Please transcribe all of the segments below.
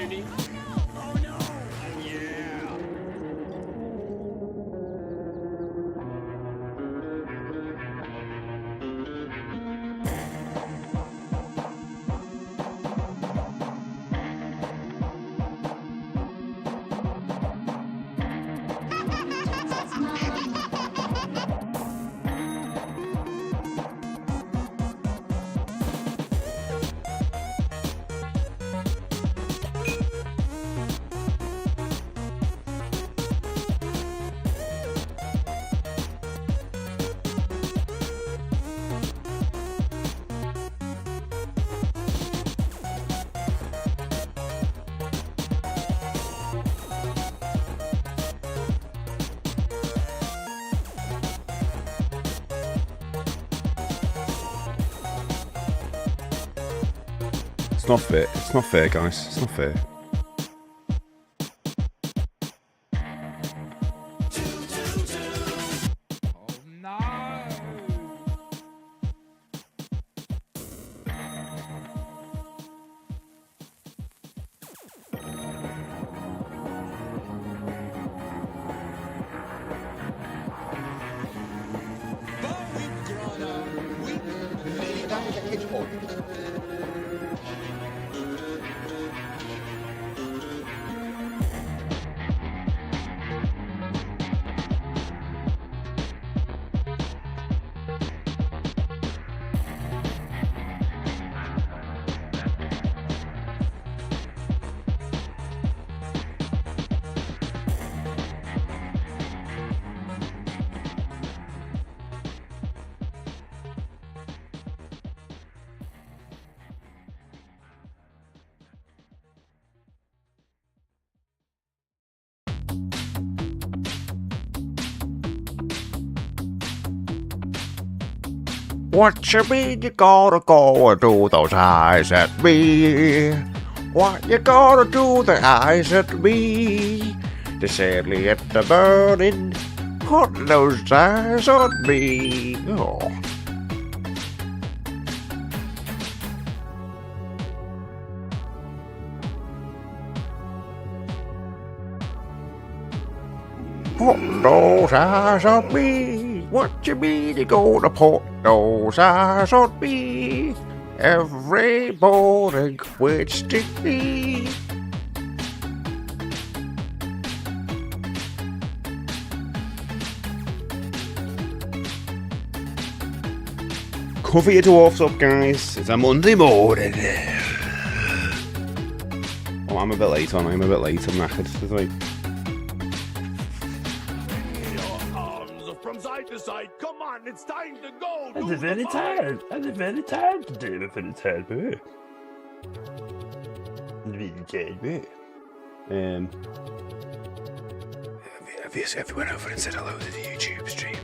Ready? Oh no! Yeah! It's not fair. It's not fair, guys. It's not fair. Oh no! But we've grown up. We made up. What you mean you gotta go and do those eyes at me? What you gotta do the eyes at me? They sadly at the burning, put those eyes on me. Oh. Put those eyes on me. What you mean you gonna put those eyes on me? Every morning with Sticky. Cover your dwarfs up, guys. It's a Monday morning. Oh, I'm a bit late on. I'm a bit late. I'm knackered. It's like... Your arms from side to side. Come on, it's time to go. I'm very tired. I'm very tired today. I'm very tired, boo. I'm very tired, boo. Have you went over and said hello to the YouTube stream?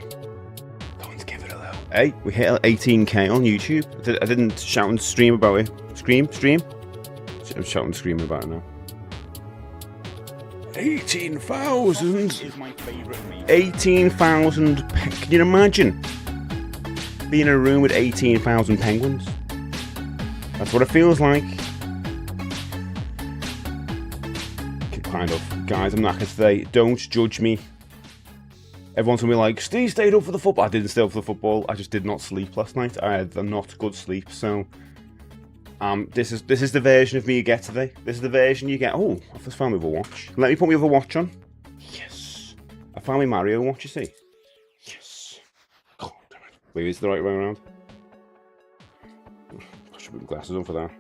Go and give it a hello. Hey, we hit 18k on YouTube. I didn't shout and stream about it. Stream? I'm shouting and screaming about it now. 18,000! Is my favorite meat. 18,000. Can you imagine being in a room with 18,000 penguins? That's what it feels like. Kind of. Guys, I'm knackered today. Don't judge me. Everyone's gonna be like, Steve stayed up for the football. I didn't stay up for the football. I just did not sleep last night. I had a not good sleep. So, this is the version of me you get today. This is the version you get. Oh, I've just found my other watch. Let me put my other watch on. Yes. I found my Mario watch, you see. Yes. God damn it. Maybe it's the right way around. I should put my glasses on for that.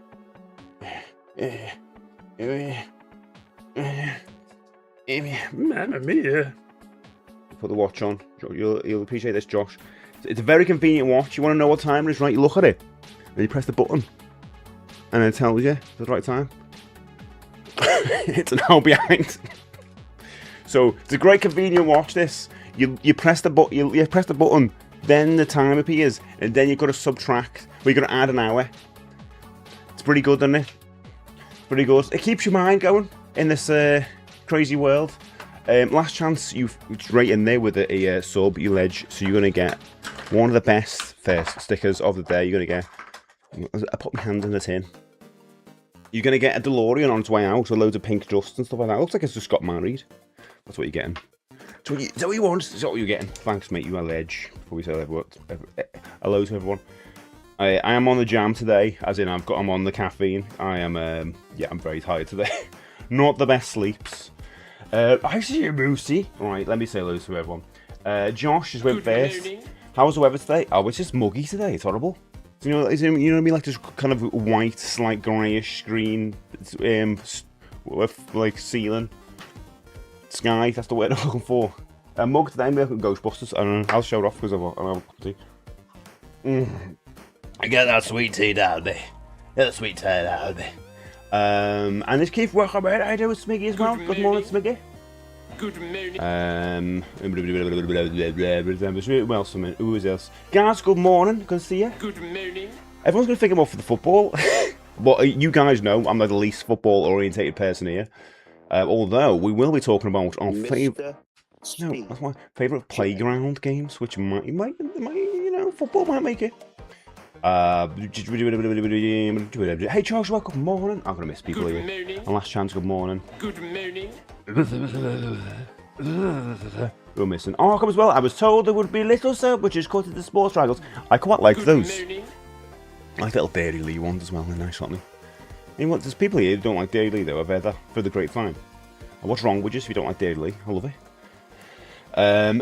Mamma mia. Put the watch on. You'll appreciate this, Josh. It's a very convenient watch. You want to know what time it is, right? You look at it, and you press the button, and it tells you the right time. It's an hour behind. So it's a great convenient watch. This you press the you press the button, then the time appears, and then you've got to subtract. Well, you've got to add an hour. It's pretty good, isn't it? Pretty good. It keeps your mind going in this crazy world. Last chance, it's right in there with a sub, you ledge, so you're going to get one of the best first stickers of the day. You're going to get, I put my hand in the tin. You're going to get a DeLorean on its way out with loads of pink dust and stuff like that. It looks like it's just got married. That's what you're getting. Is that what you want? Is that what you're getting? Thanks, mate. You are ledge. Before we say hello to everyone. I am on the jam today, as in I'm on the caffeine. I am, I'm very tired today. Not the best sleeps. I see you, Moosey. Right, let me say hello to everyone. Josh just went first. How was the weather today? Oh, it's just muggy today. It's horrible. You know what I mean? Like just kind of white, slight greyish green, like ceiling, sky. That's the word I'm looking for. Mug today, I'm looking at Ghostbusters. I don't know. I'll show it off because I got that sweet tea down there. Get the sweet tea down there. And it's Keith. Welcome, mate. I do with Smiggy as well. Good morning, Smiggy. Good morning. Who else? Who is else? Guys, good morning. Good to see you. Good morning. Everyone's going to think I'm up for the football. But you guys know I'm like the least football-orientated person here. Although we will be talking about our favourite playground games, which might, football might make it. Hey Charles, welcome. Good morning. I'm gonna miss people Good here. morning. And last chance. Good morning. Good morning. We're missing Arkham as well. I was told there would be little soap, which is cut into sports rivals. I quite like Good those. morning. I like little Dairy Lee ones as well. They're nice, aren't they? You know what? There's people here who don't like Dairy Lee though. I've heard that for the grapevine. And what's wrong with you if you don't like Dairy Lee? I love it.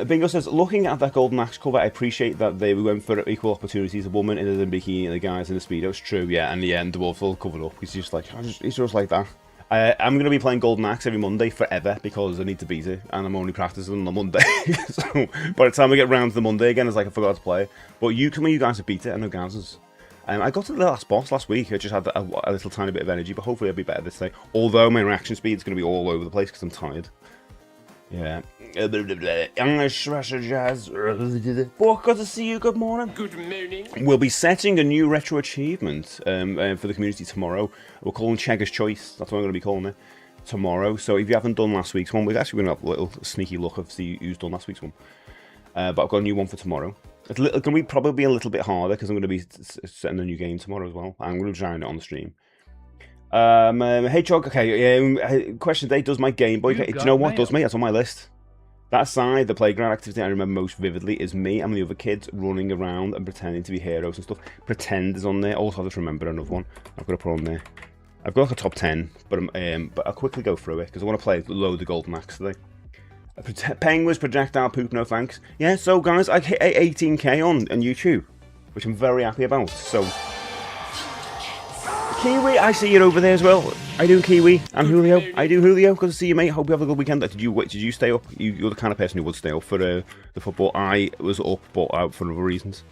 Bingo says, looking at that Golden Axe cover, I appreciate that they went for equal opportunities. A woman in a bikini and the guys in the speedo. It's true, yeah. And the end, the wolf's all covered up. He's just like that. I'm going to be playing Golden Axe every Monday forever because I need to beat it, and I'm only practicing on Monday. So by the time I get round to the Monday again, it's like I forgot to play. But you guys have beat it. I know Gaz's. I got to the last boss last week. I just had a little tiny bit of energy, but hopefully I'll be better this day. Although my reaction speed is going to be all over the place because I'm tired. Yeah. English, Russia, Jazz. Oh, good to see you. Good morning. Good morning. We'll be setting a new retro achievement for the community tomorrow. We're calling Chegger's Choice. That's what I'm going to be calling it tomorrow. So if you haven't done last week's one, we're actually going to have a little sneaky look of see who's done last week's one. But I've got a new one for tomorrow. It's going to be probably a little bit harder because I'm going to be setting a new game tomorrow as well. I'm going to try it on the stream. Hey Chog, okay, question today, does my Game Boy, do you know what does me? That's on my list. That side, the playground activity I remember most vividly is me and the other kids running around and pretending to be heroes and stuff. Pretend is on there. Also, I'll just remember another one. I've got to put on there. I've got like a top 10, but I'll quickly go through it because I want to play a load of Golden Axe today. Penguins, projectile poop, no thanks. Yeah, so guys, I hit 18k on YouTube, which I'm very happy about. So, Kiwi, I see you over there as well. I do Kiwi and Julio. I do Julio. Good to see you, mate. Hope you have a good weekend. Did you stay up? You're the kind of person who would stay up for the football. I was up, but out for other reasons,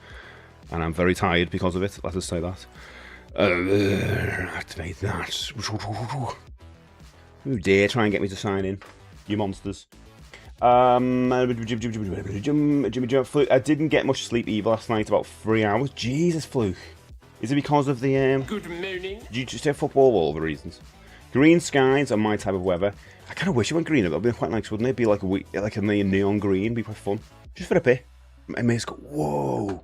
and I'm very tired because of it. Let us say that. Activate that. You dare try and get me to sign in, you monsters. I didn't get much sleep either last night. About 3 hours. Jesus, Fluke. Is it because of the Good morning. Did you just say football or other reasons? Green skies are my type of weather. I kind of wish it went green. That would be quite nice, wouldn't it? Be like a neon green. Be quite fun. Just for a bit. My mates go, whoa.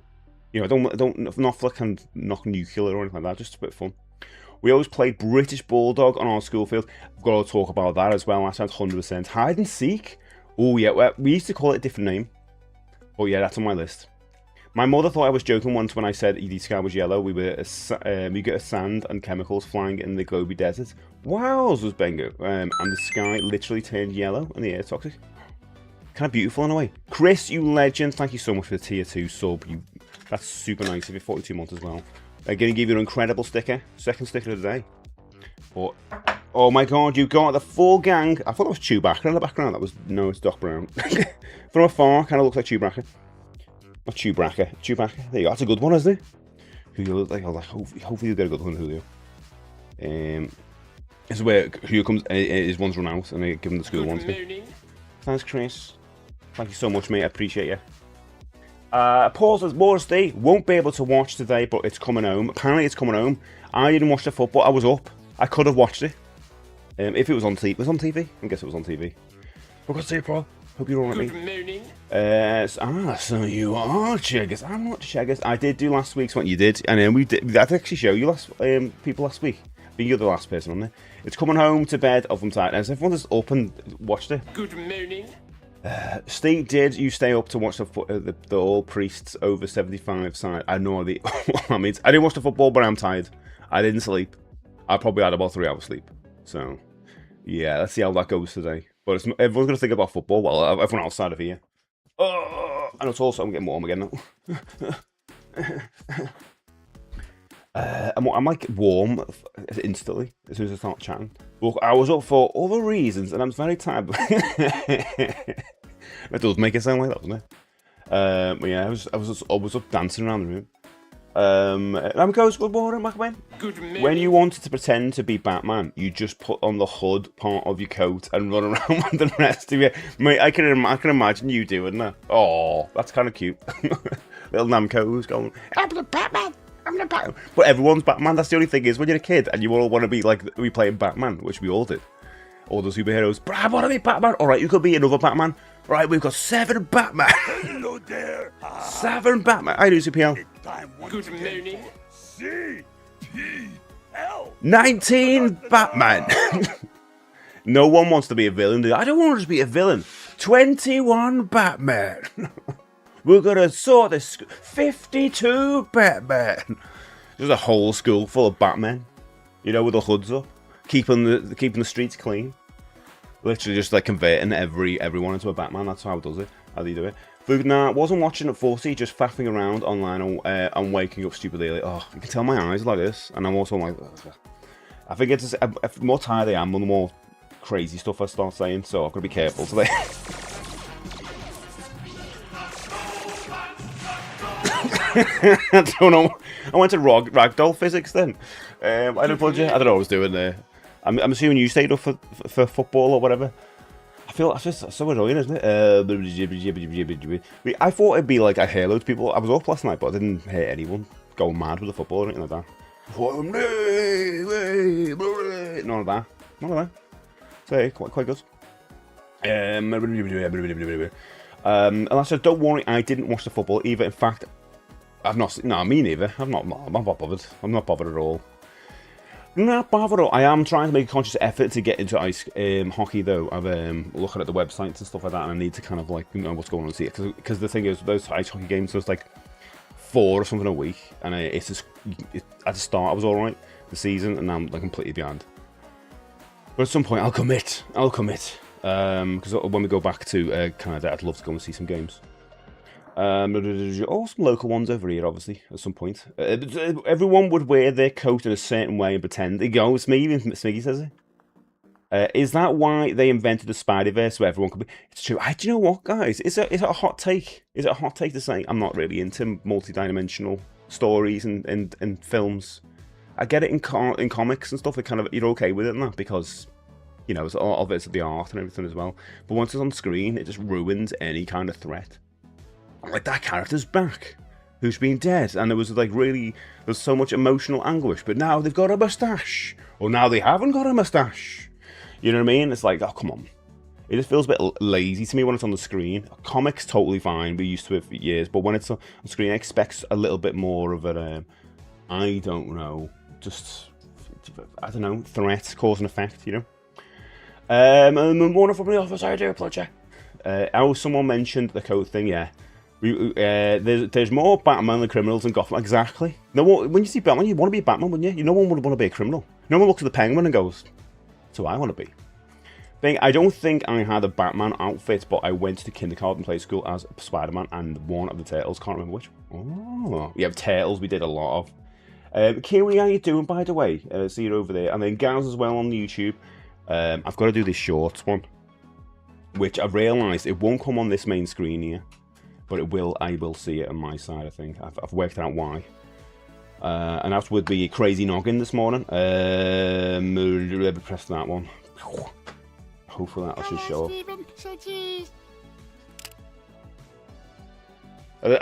You know, I don't not like kind of knock nuclear or anything like that. Just a bit of fun. We always played British Bulldog on our school field. I've got to talk about that as well. That sounds 100%. Hide and seek. Oh yeah, we used to call it a different name. Oh yeah, that's on my list. My mother thought I was joking once when I said the sky was yellow. We get a sand and chemicals flying in the Gobi Desert. Wowz was Bengo. And the sky literally turned yellow and the air toxic. Kind of beautiful in a way. Chris, you legend. Thank you so much for the tier 2 sub. That's super nice of you. 42 months as well. I'm going to give you an incredible sticker. Second sticker of the day. But, oh my god, you got the full gang. I thought that was Chewbacca in the background. No, it's Doc Brown. From afar, kind of looks like Chewbacca. Not Chewbacca. Chewbacca. There you go. That's a good one, isn't it? Julio, hopefully you get a good one, Julio. This is where Julio comes. His one's run out, and they give him the school ones. Thanks, Chris. Thank you so much, mate. I appreciate you. Paul says Morris Day won't be able to watch today, but it's coming home. Apparently, it's coming home. I didn't watch the football. I was up. I could have watched it. If it was on TV, was it on TV? I guess it was on TV. For God's sake, Paul. Hope you're all right, mate. Good morning. So you are Cheggers. I'm not Cheggers. I did do last week's one. You did, and then we did. I did actually show you people last week. You're the last person on there. It's coming home to bed of them tight. As everyone just up and watched it. Good morning. Steve, did you stay up to watch the all priests over 75 side? I have no idea what that means. I didn't watch the football, but I'm tired. I didn't sleep. I probably had about 3 hours sleep. So, yeah, let's see how that goes today. But everyone's going to think about football. Well, everyone outside of here. Oh, and it's also, I'm getting warm again now. I'm like warm instantly as soon as I start chatting. Look, I was up for other reasons and I'm very tired. That does make it sound like that, doesn't it? But yeah, I was up dancing around the room. And goes, good morning, Macman. Good morning. When you wanted to pretend to be Batman, you just put on the hood part of your coat and run around with the rest of you. Mate, I can imagine you doing that. Oh, that's kind of cute. Little Namco's going, I'm the Batman. I'm the Batman. But everyone's Batman. That's the only thing is when you're a kid and you all want to be like we playing Batman, which we all did. All the superheroes. But I want to be Batman. All right, you could be another Batman. Right, we've got 7 Batman. Hello there. 7 Batman. I do CPL. Good morning. C-P-L. 19 Batman. No one wants to be a villain. I don't want to just be a villain. 21 Batman. We're gonna sort this. 52 Batman. There's a whole school full of Batmen. You know, with the hoods up, keeping the streets clean. Literally just like converting everyone into a Batman. That's how it does it. How do you do it? Nah, wasn't watching at 40, just faffing around online and waking up stupidly. Like, oh, you can tell my eyes like this, and I'm also like, ugh. I think it's the more tired I am, the more crazy stuff I start saying. So I've got to be careful today. I don't know. I went to ragdoll physics then. I don't know what I was doing there. I'm assuming you stayed up for football or whatever. I feel that's so annoying, isn't it? I thought it'd be like I hear loads of people. I was up last night, but I didn't hear anyone going mad with the football or anything like that. None of that. So quite good. And I said, don't worry, I didn't watch the football either. In fact, I've not. No, me neither. I'm not bothered. I'm not bothered at all. Not bothered at all. I am trying to make a conscious effort to get into ice hockey, though. I've looking at the websites and stuff like that, and I need to kind of like know what's going on and see it. Because the thing is, those ice hockey games, there's like 4 or something a week, and it's just at the start I was all right the season, and now I'm like completely behind. But at some point, I'll commit. Because when we go back to Canada, I'd love to go and see some games. Some local ones over here, obviously, at some point. Everyone would wear their coat in a certain way and pretend. It's me, even Smiggy says it. Is that why they invented the Spider-Verse so everyone could be... It's true. Do you know what, guys? Is it a hot take? Is it a hot take to say I'm not really into multi-dimensional stories and films? I get it in comics and stuff. You're okay with it and that because... You know, a lot of it's the art and everything as well. But once it's on screen, it just ruins any kind of threat. Like, that character's back, who's been dead. And there's so much emotional anguish. But now they've got a moustache. Or now they haven't got a moustache. You know what I mean? It's like, oh, come on. It just feels a bit lazy to me when it's on the screen. Comics, totally fine. We're used to it for years. But when it's on screen, I expect a little bit more of a, I don't know, threat, cause and effect, you know? And one from the office, I do, Plodger. Someone mentioned the code thing, yeah. There's more Batman than criminals in Gotham. Exactly. No, when you see Batman, you want to be Batman, wouldn't you? No one would want to be a criminal. No one looks at the Penguin and goes, that's who I want to be. I don't think I had a Batman outfit, but I went to kindergarten play school as Spider-Man and one of the Turtles. Can't remember which. Oh, yeah, Turtles we did a lot of. Kiwi, how you doing, by the way? See you over there. And then Gaz as well on YouTube. I've got to do this shorts one, which I've realised it won't come on this main screen here, but it will. I will see it on my side. I think I've worked out why. And that's with the crazy noggin this morning. Press that one. Hopefully that'll just show up.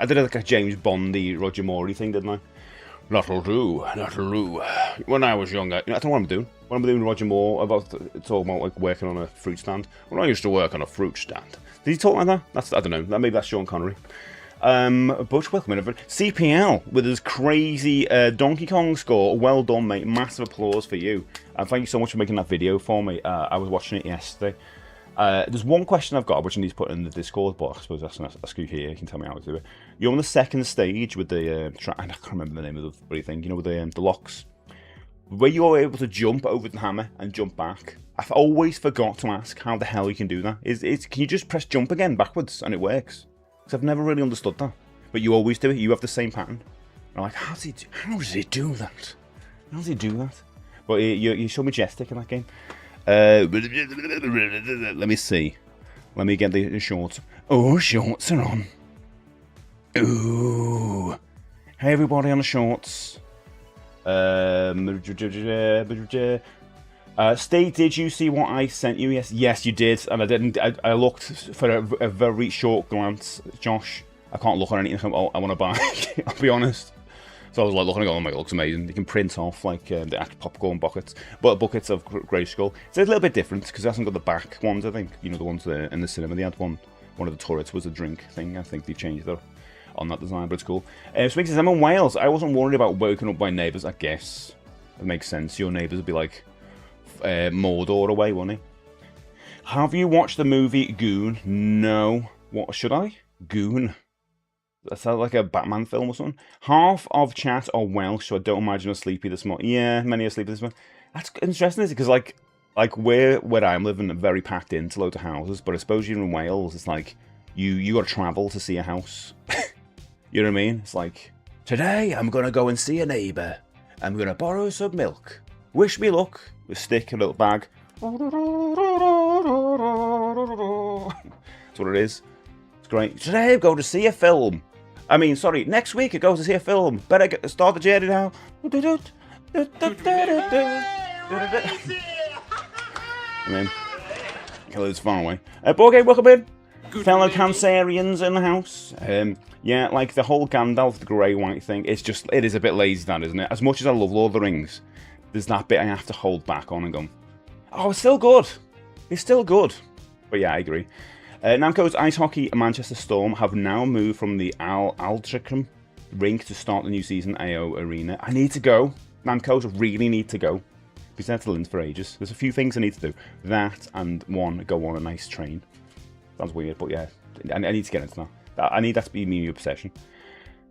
I did like a James Bondy, Roger Moore thing, didn't I? That'll do. When I was younger, I don't know what I'm doing. What I'm doing Roger Moore talking about like working on a fruit stand. When I used to work on a fruit stand. Did he talk like that? I don't know. Maybe that's Sean Connery. Butch, welcome in. CPL with his crazy Donkey Kong score. Well done, mate. Massive applause for you. And thank you so much for making that video for me. I was watching it yesterday. There's one question I've got, which I need to put in the Discord, but I suppose that's an ask you here. You can tell me how to do it. You're on the second stage with the... I can't remember the name of the bloody thing. You know, with the locks. Where you're able to jump over the hammer and jump back. I've always forgot to ask how the hell you can do that. Can you just press jump again backwards and it works? Because I've never really understood that. But you always do it. You have the same pattern. I'm like, how does he do that? How does he do that? But you're so majestic in that game. Let me see. Let me get the shorts. Oh, shorts are on. Ooh. Hey, everybody on the shorts. Steve, did you see what I sent you? Yes, you did, and I didn't. I looked for a very short glance, Josh. I can't look at anything I want to buy. I'll be honest. So I was like looking at it, oh my god, it looks amazing. You can print off like the actual popcorn buckets, but buckets of Grayskull. It's a little bit different because it hasn't got the back ones. I think the ones that in the cinema they had one of the turrets was a drink thing. I think they changed it on that design, but it's cool. Speaking of, I'm in Wales. I wasn't worried about woken up by neighbours. I guess it makes sense. Your neighbours would be like Mordor away, wouldn't he? Have you watched the movie Goon? No. What should I? Goon. That sounds like a Batman film or something. Half of chat are Welsh, so I don't imagine are sleepy this morning. Yeah, many are sleepy this morning. That's interesting, isn't it? Because like where I'm living, very packed into loads of houses. But I suppose you're in Wales. It's like you got to travel to see a house. You know what I mean? It's like, today I'm gonna go and see a neighbour. I'm gonna borrow some milk. Wish me luck. With stick, a little bag. That's what it is. It's great. Today I'm going to see a film. I mean, sorry, next week I go to see a film. Better start the journey now. I mean, it's far away. Board game, welcome in. Fellow Cancerians in the house. Yeah, like the whole Gandalf, the grey-white thing, it is a bit lazy, that, isn't it? As much as I love Lord of the Rings, there's that bit I have to hold back on and go, oh, it's still good. It's still good. But yeah, I agree. Namco's Ice Hockey Manchester Storm have now moved from the Altrincham rink to start the new season AO Arena. I need to go. Namco's really need to go. Because that's Linz for ages. There's a few things I need to do. That and one, go on a nice train. Sounds weird, but yeah, I need to get into that. I need that to be my new obsession.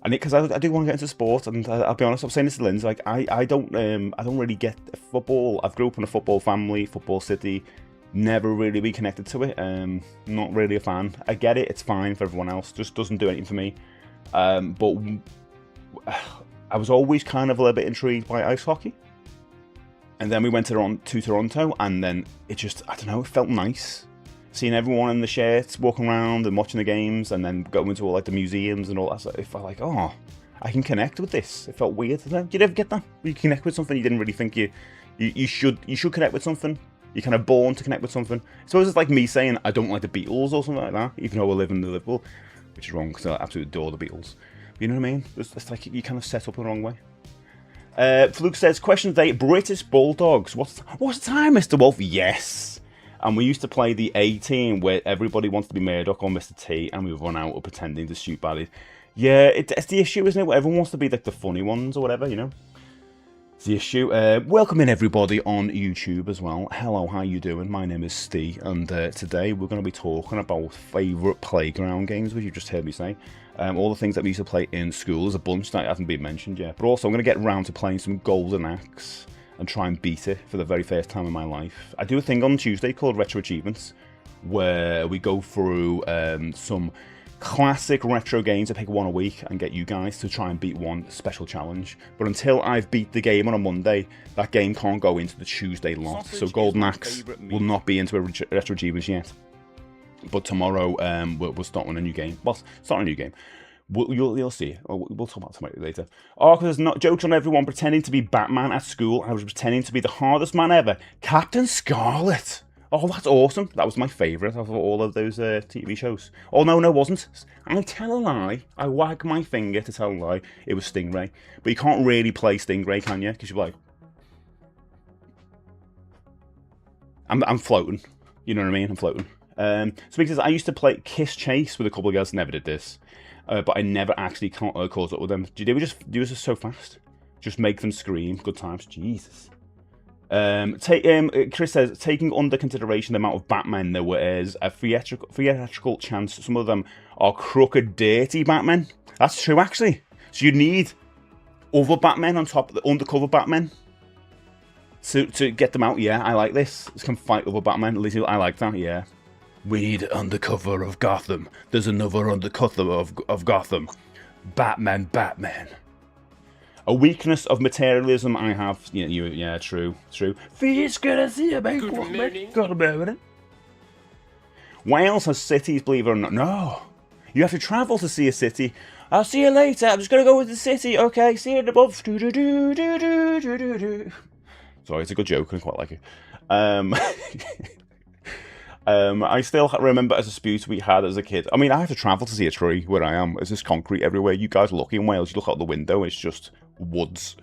Because I do want to get into sport, and I'll be honest, I'm saying this to Linz, like I don't really get football. I've grew up in a football family, football city, never really be connected to it. Not really a fan. I get it, it's fine for everyone else, just doesn't do anything for me. But I was always kind of a little bit intrigued by ice hockey. And then we went to Toronto, and then it just, I don't know, it felt nice. Seeing everyone in the shirts walking around and watching the games, and then going to all like the museums and all that stuff, it felt like, oh, I can connect with this. It felt weird. Did you ever get that? You connect with something you didn't really think you should connect with something. You're kind of born to connect with something. I suppose it's like me saying I don't like the Beatles or something like that, even though I live in Liverpool, which is wrong because I absolutely adore the Beatles. But you know what I mean? It's like you kind of set up the wrong way. Fluke says, question of the day, British Bulldogs. What's the time, Mr. Wolf? Yes. And we used to play the A team where everybody wants to be Murdoch or Mr. T, and we run out of pretending to shoot baddies. Yeah, it's the issue, isn't it? Everyone wants to be like the funny ones or whatever, you know? It's the issue. Welcome in everybody on YouTube as well. Hello, how you doing? My name is Steve, and today we're going to be talking about favourite playground games, which you just heard me say. All the things that we used to play in school. There's a bunch that hasn't been mentioned yet. But also, I'm going to get around to playing some Golden Axe and try and beat it for the very first time in my life. I do a thing on Tuesday called Retro Achievements, where we go through some classic retro games. I pick one a week and get you guys to try and beat one special challenge. But until I've beat the game on a Monday, that game can't go into the Tuesday lot. So Golden Axe will not be into a Retro Achievements yet. But tomorrow we'll start on a new game. Well, start a new game. You'll see. We'll talk about it tomorrow later. Oh, because there's not jokes on everyone pretending to be Batman at school. I was pretending to be the hardest man ever, Captain Scarlet. Oh, that's awesome. That was my favourite of all of those TV shows. Oh, no, it wasn't. I tell a lie. I wag my finger to tell a lie. It was Stingray. But you can't really play Stingray, can you? Because you're like, I'm floating. You know what I mean? I'm floating. Speak says, I used to play Kiss Chase with a couple of guys, never did this. But I never actually caught up with them. They were just so fast. Just make them scream. Good times. Jesus. Chris says, taking under consideration the amount of Batman there was a theatrical chance some of them are crooked, dirty Batman. That's true, actually. So you need other Batmen on top of the undercover Batmen to get them out. Yeah, I like this. This can fight other Batman. At least I like that, yeah. We need undercover of Gotham. There's another undercover of Gotham. Batman. A weakness of materialism I have. Yeah, true. Fish gonna see a big morning. Got a minute. Wales has cities, believe it or not. No. You have to travel to see a city. I'll see you later. I'm just gonna go with the city. Okay, see you above. Sorry, it's a good joke. I quite like it. I still remember a dispute we had as a kid. I mean, I have to travel to see a tree where I am. There's just concrete everywhere. You guys are lucky in Wales. You look out the window, it's just woods.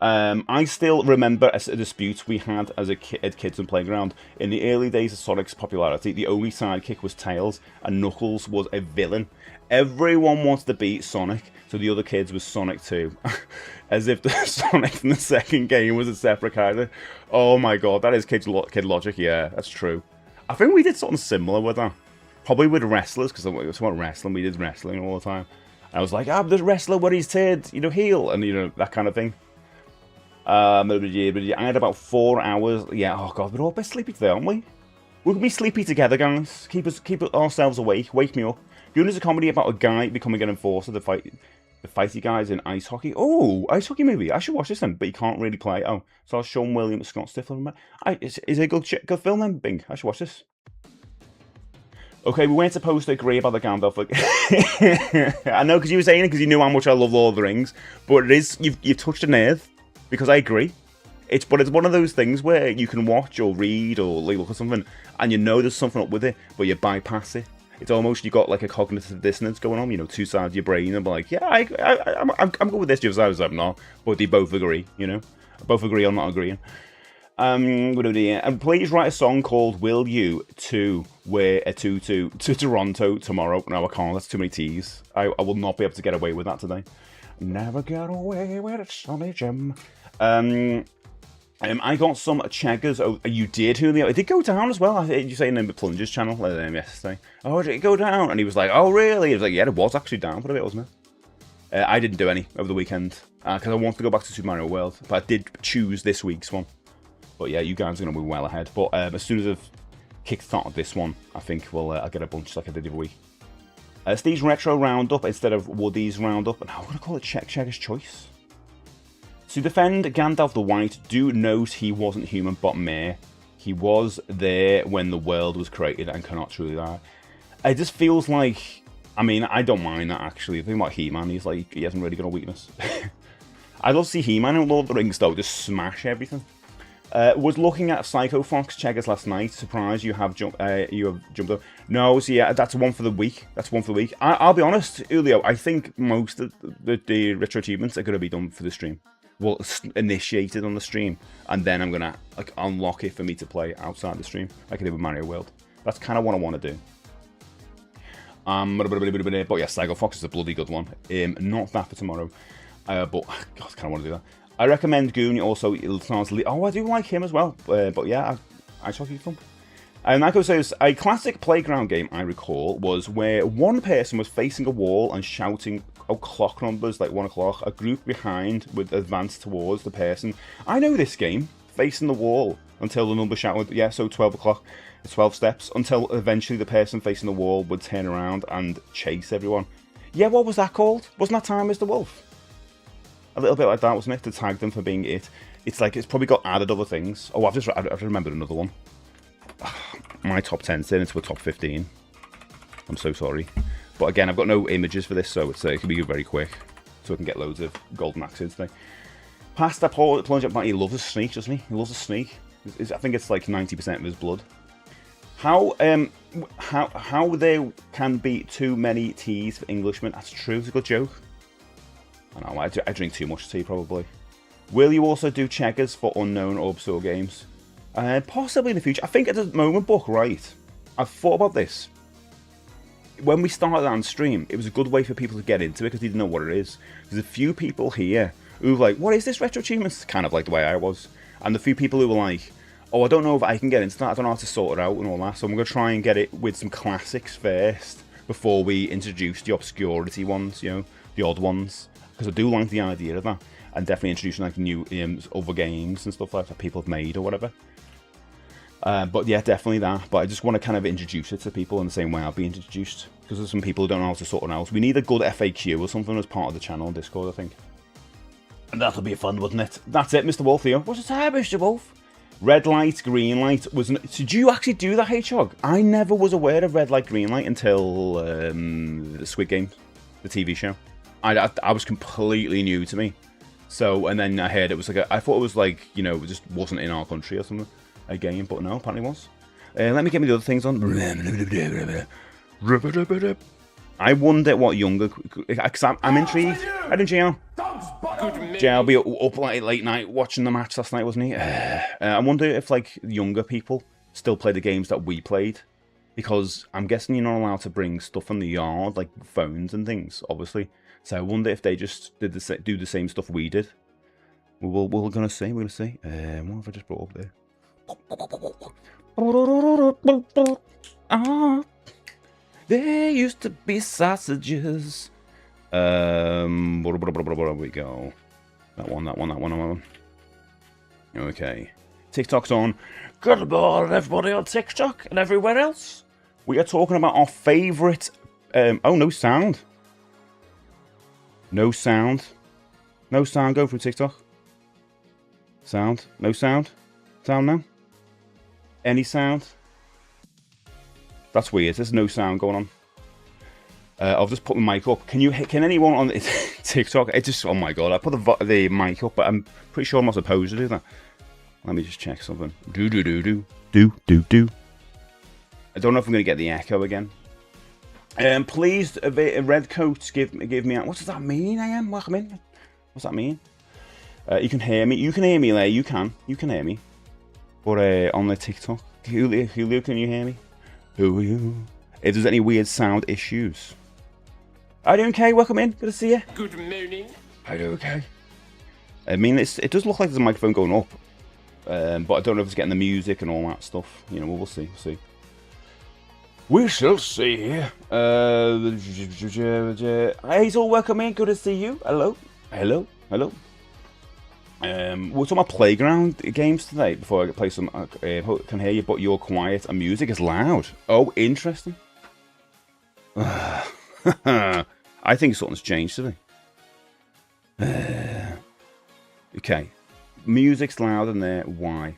I still remember a dispute we had as kids on playground. In the early days of Sonic's popularity, the only sidekick was Tails, and Knuckles was a villain. Everyone wanted to beat Sonic, so the other kids was Sonic too. As if the Sonic from the second game was a separate character. Oh my god, that is kid logic, yeah, that's true. I think we did something similar with that. Probably with wrestlers, because it was about wrestling, we did wrestling all the time. And I was like, the wrestler where he's turned, heel, and that kind of thing. I had about 4 hours. Yeah, oh god, we're all a bit sleepy today, aren't we? We'll be sleepy together, guys. Keep ourselves awake. Wake me up. Goon is a comedy about a guy becoming an enforcer to fight the fighty guys in ice hockey. Oh, ice hockey movie. I should watch this then, but he can't really play. Oh, so Sean William, Scott Stifler. Is it a good film then, Bing? I should watch this. Okay, we weren't supposed to agree about the Gandalf. I know, because you were saying it because you knew how much I love Lord of the Rings, but it is you've touched a nerve, because I agree. It's one of those things where you can watch or read or look at something and you know there's something up with it, but you bypass it. It's almost you got like a cognitive dissonance going on. Two sides of your brain and be like, yeah, I'm good with this. The other side was I'm not, but they both agree. Both agree on not agreeing. And please write a song called "Will You" to wear a tutu to Toronto tomorrow. No, I can't. That's too many T's. I will not be able to get away with that today. Never get away with it, Sonny Jim. I got some checkers. Oh, you did, Julio. It did go down as well. I think you saying in the Plungers channel yesterday. Oh, did it go down? And he was like, oh, really? He was like, yeah, it was actually down for a bit, wasn't it? I didn't do any over the weekend because I wanted to go back to Super Mario World. But I did choose this week's one. But yeah, you guys are going to be well ahead. But as soon as I've kickstarted this one, I think I'll get a bunch like I did the other week. Steve's Retro Roundup instead of Woody's Roundup. And I'm going to call it Checker's Choice. To defend Gandalf the White, do note he wasn't human but mere. He was there when the world was created and cannot truly die. It just feels like, I mean, I don't mind that actually. The thing about He-Man, he hasn't really got a weakness. I'd love to see He-Man in Lord of the Rings though, just smash everything. Was looking at Psycho Fox checkers last night. Surprised you have jumped up. No, so yeah, that's one for the week. I'll be honest, Julio, I think most of the retro achievements are going to be done for the stream. Well, initiated on the stream, and then I'm gonna unlock it for me to play outside the stream, like I did with Mario World. That's kind of what I want to do. But yeah, Psycho Fox is a bloody good one. Not that for tomorrow, but God, I kind of want to do that. I recommend Goon. Also, oh, I do like him as well. But yeah, I talk you fun. And Nico says, a classic playground game I recall was where one person was facing a wall and shouting clock numbers like 1 o'clock. A group behind would advance towards the person. I know this game, facing the wall until the number shouted, yeah, so 12 o'clock, 12 steps, until eventually the person facing the wall would turn around and chase everyone. Yeah, what was that called? Wasn't that Time Mr. Wolf? A little bit like that, wasn't it? To tag them for being it. It's like, it's probably got added other things. Oh, I've remembered another one. My top 10's turned into a top 15. I'm so sorry. But again, I've got no images for this, so it can be very quick. So I can get loads of golden axes today. Past that plunge up, he loves a sneak, doesn't he? He loves a sneak. I think it's like 90% of his blood. How there can be too many teas for Englishmen? That's true, it's a good joke. I know, I drink too much tea, probably. Will you also do checkers for unknown or obscure games? Possibly in the future. I think at the moment, Buck, right? I've thought about this. When we started on stream, it was a good way for people to get into it because they didn't know what it is. There's a few people here who were like, what is this retro achievements? Kind of like the way I was. And the few people who were like, oh, I don't know if I can get into that. I don't know how to sort it out and all that. So I'm going to try and get it with some classics first before we introduce the obscurity ones, you know, the odd ones. Because I do like the idea of that. And definitely introducing like new other games and stuff like that people have made or whatever. But yeah, definitely that. But I just want to kind of introduce it to people in the same way I'll be introduced. Because there's some people who don't know how to sort it out. We need a good FAQ or something as part of the channel on Discord, I think. And that'll be fun, wouldn't it? That's it, Mr. Wolf here. What's the time, Mr. Wolf? Red light, green light was. Did you actually do that, Hedgehog? I never was aware of red light, green light until the Squid Game, the TV show. I was completely new to me. So, and then I heard it was like I thought it was like, you know, it just wasn't in our country or something, a game, but no, apparently it was. Let me get me the other things on. I wonder what younger, because I'm intrigued. I didn't know. JL be up like late night watching the match last night, wasn't he? I wonder if like younger people still play the games that we played, because I'm guessing you're not allowed to bring stuff in the yard like phones and things, obviously. So I wonder if they just did do the same stuff we did. We're gonna see. We're gonna see. What have I just brought up there? Ah, there used to be sausages. Where we go? That one. Okay. TikTok's on. Good morning, everybody on TikTok and everywhere else. We are talking about our favourite. Oh, no sound. No sound. No sound going through TikTok. Sound. No sound. Sound now. Any sound. That's weird. There's no sound going on. I'll just put my mic up. Can anyone on TikTok? It just, oh my god! I put the mic up, but I'm pretty sure I'm not supposed to do that. Let me just check something. Do. I don't know if I'm gonna get the echo again. Please, red coats, give me. What does that mean? Welcome in. What's that mean? You can hear me. You can hear me there. You can hear me. But on the TikTok, Julio, can you hear me? Who are you? If there's any weird sound issues. How you doing, Kay? Welcome in. Good to see you. Good morning. How you doing, Kay? I mean, it does look like there's a microphone going up. But I don't know if it's getting the music and all that stuff. You know, we'll see. We shall see. Hazel, welcome in. Good to see you. Hello. We're talking about playground games today. Before I play some, can hear you, but you're quiet and music is loud. Oh, interesting. I think something's changed today. Okay, music's loud in there. Why?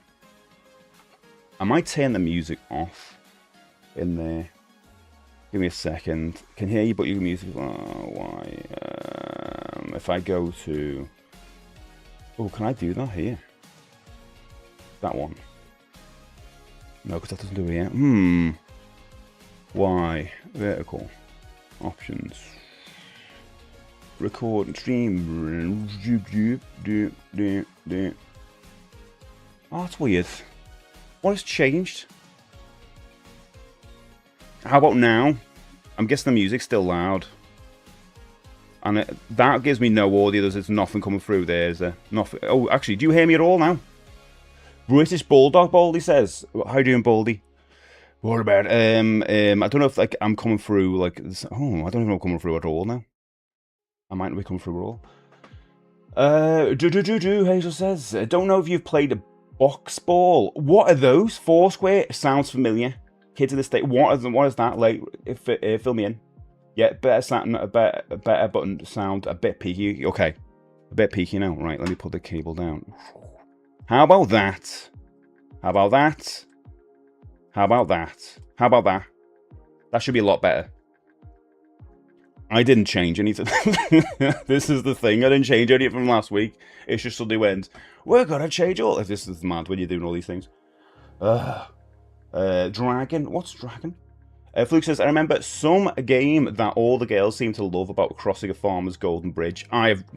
I might turn the music off in there. Give me a second. Can hear you, but your music. Oh, why? If I go to. Oh, can I do that here? That one. No, because that doesn't do it yet. Why? Vertical. Options. Record and stream. Oh, that's weird. What has changed? How about now? I'm guessing the music's still loud. And that gives me no audio. There's nothing coming through there, is there? Nothing. Oh, actually, do you hear me at all now? British Bulldog, Baldy says. How you doing, Baldy? What about, I don't know if, like, I'm coming through, like, this, oh, I don't even know if I'm coming through at all now. I might not be coming through at all. Hazel says, I don't know if you've played a box ball. What are those? Foursquare? Sounds familiar. Kids of the state. What is that? Like, fill me in. Yeah, better sound, better button sound, a bit peaky. Okay, a bit peaky now. Right, let me put the cable down. How about that? That should be a lot better. I didn't change anything. This is the thing. I didn't change anything from last week. It's just suddenly went, we're gonna change all. This is mad when you're doing all these things. Dragon. What's dragon? Fluke says, I remember some game that all the girls seem to love about crossing a farmer's golden bridge.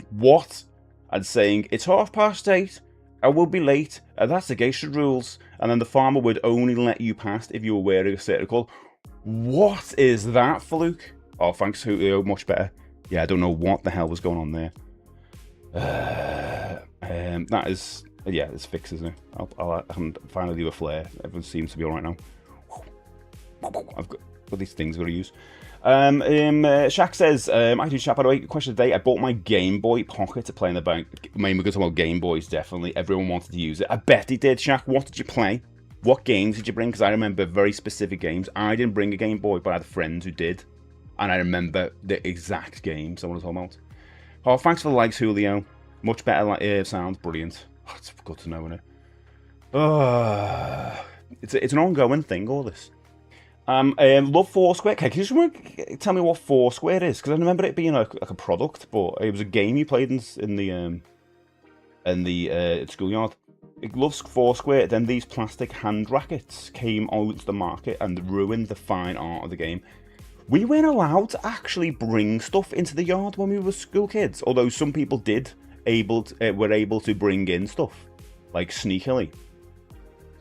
What? And saying, it's 8:30 I will be late. That's the Geisha rules. And then the farmer would only let you past if you were wearing a certain colour. What is that, Fluke? Oh, thanks, Julio. Much better. Yeah, I don't know what the hell was going on there. That is... Yeah, it's fixed, isn't it? I can finally do a flare. Everyone seems to be alright now. I've got these things I've got to use. Shaq says, I do chat, by the way, question of the day. I bought my Game Boy Pocket to play in the bank. Mainly because about Game Boys, definitely. Everyone wanted to use it. I bet he did, Shaq. What did you play? What games did you bring? Because I remember very specific games. I didn't bring a Game Boy, but I had friends who did. And I remember the exact games I want to talk about. Oh, thanks for the likes, Julio. Much better sound. Brilliant. Oh, it's good to know, isn't it? It's an ongoing thing, all this. Love Foursquare. Okay, can you just tell me what Foursquare is? Because I remember it being like a product, but it was a game you played in the schoolyard. It loves Foursquare. Then these plastic hand rackets came out to the market and ruined the fine art of the game. We weren't allowed to actually bring stuff into the yard when we were school kids, although some people were able to bring in stuff, like sneakily.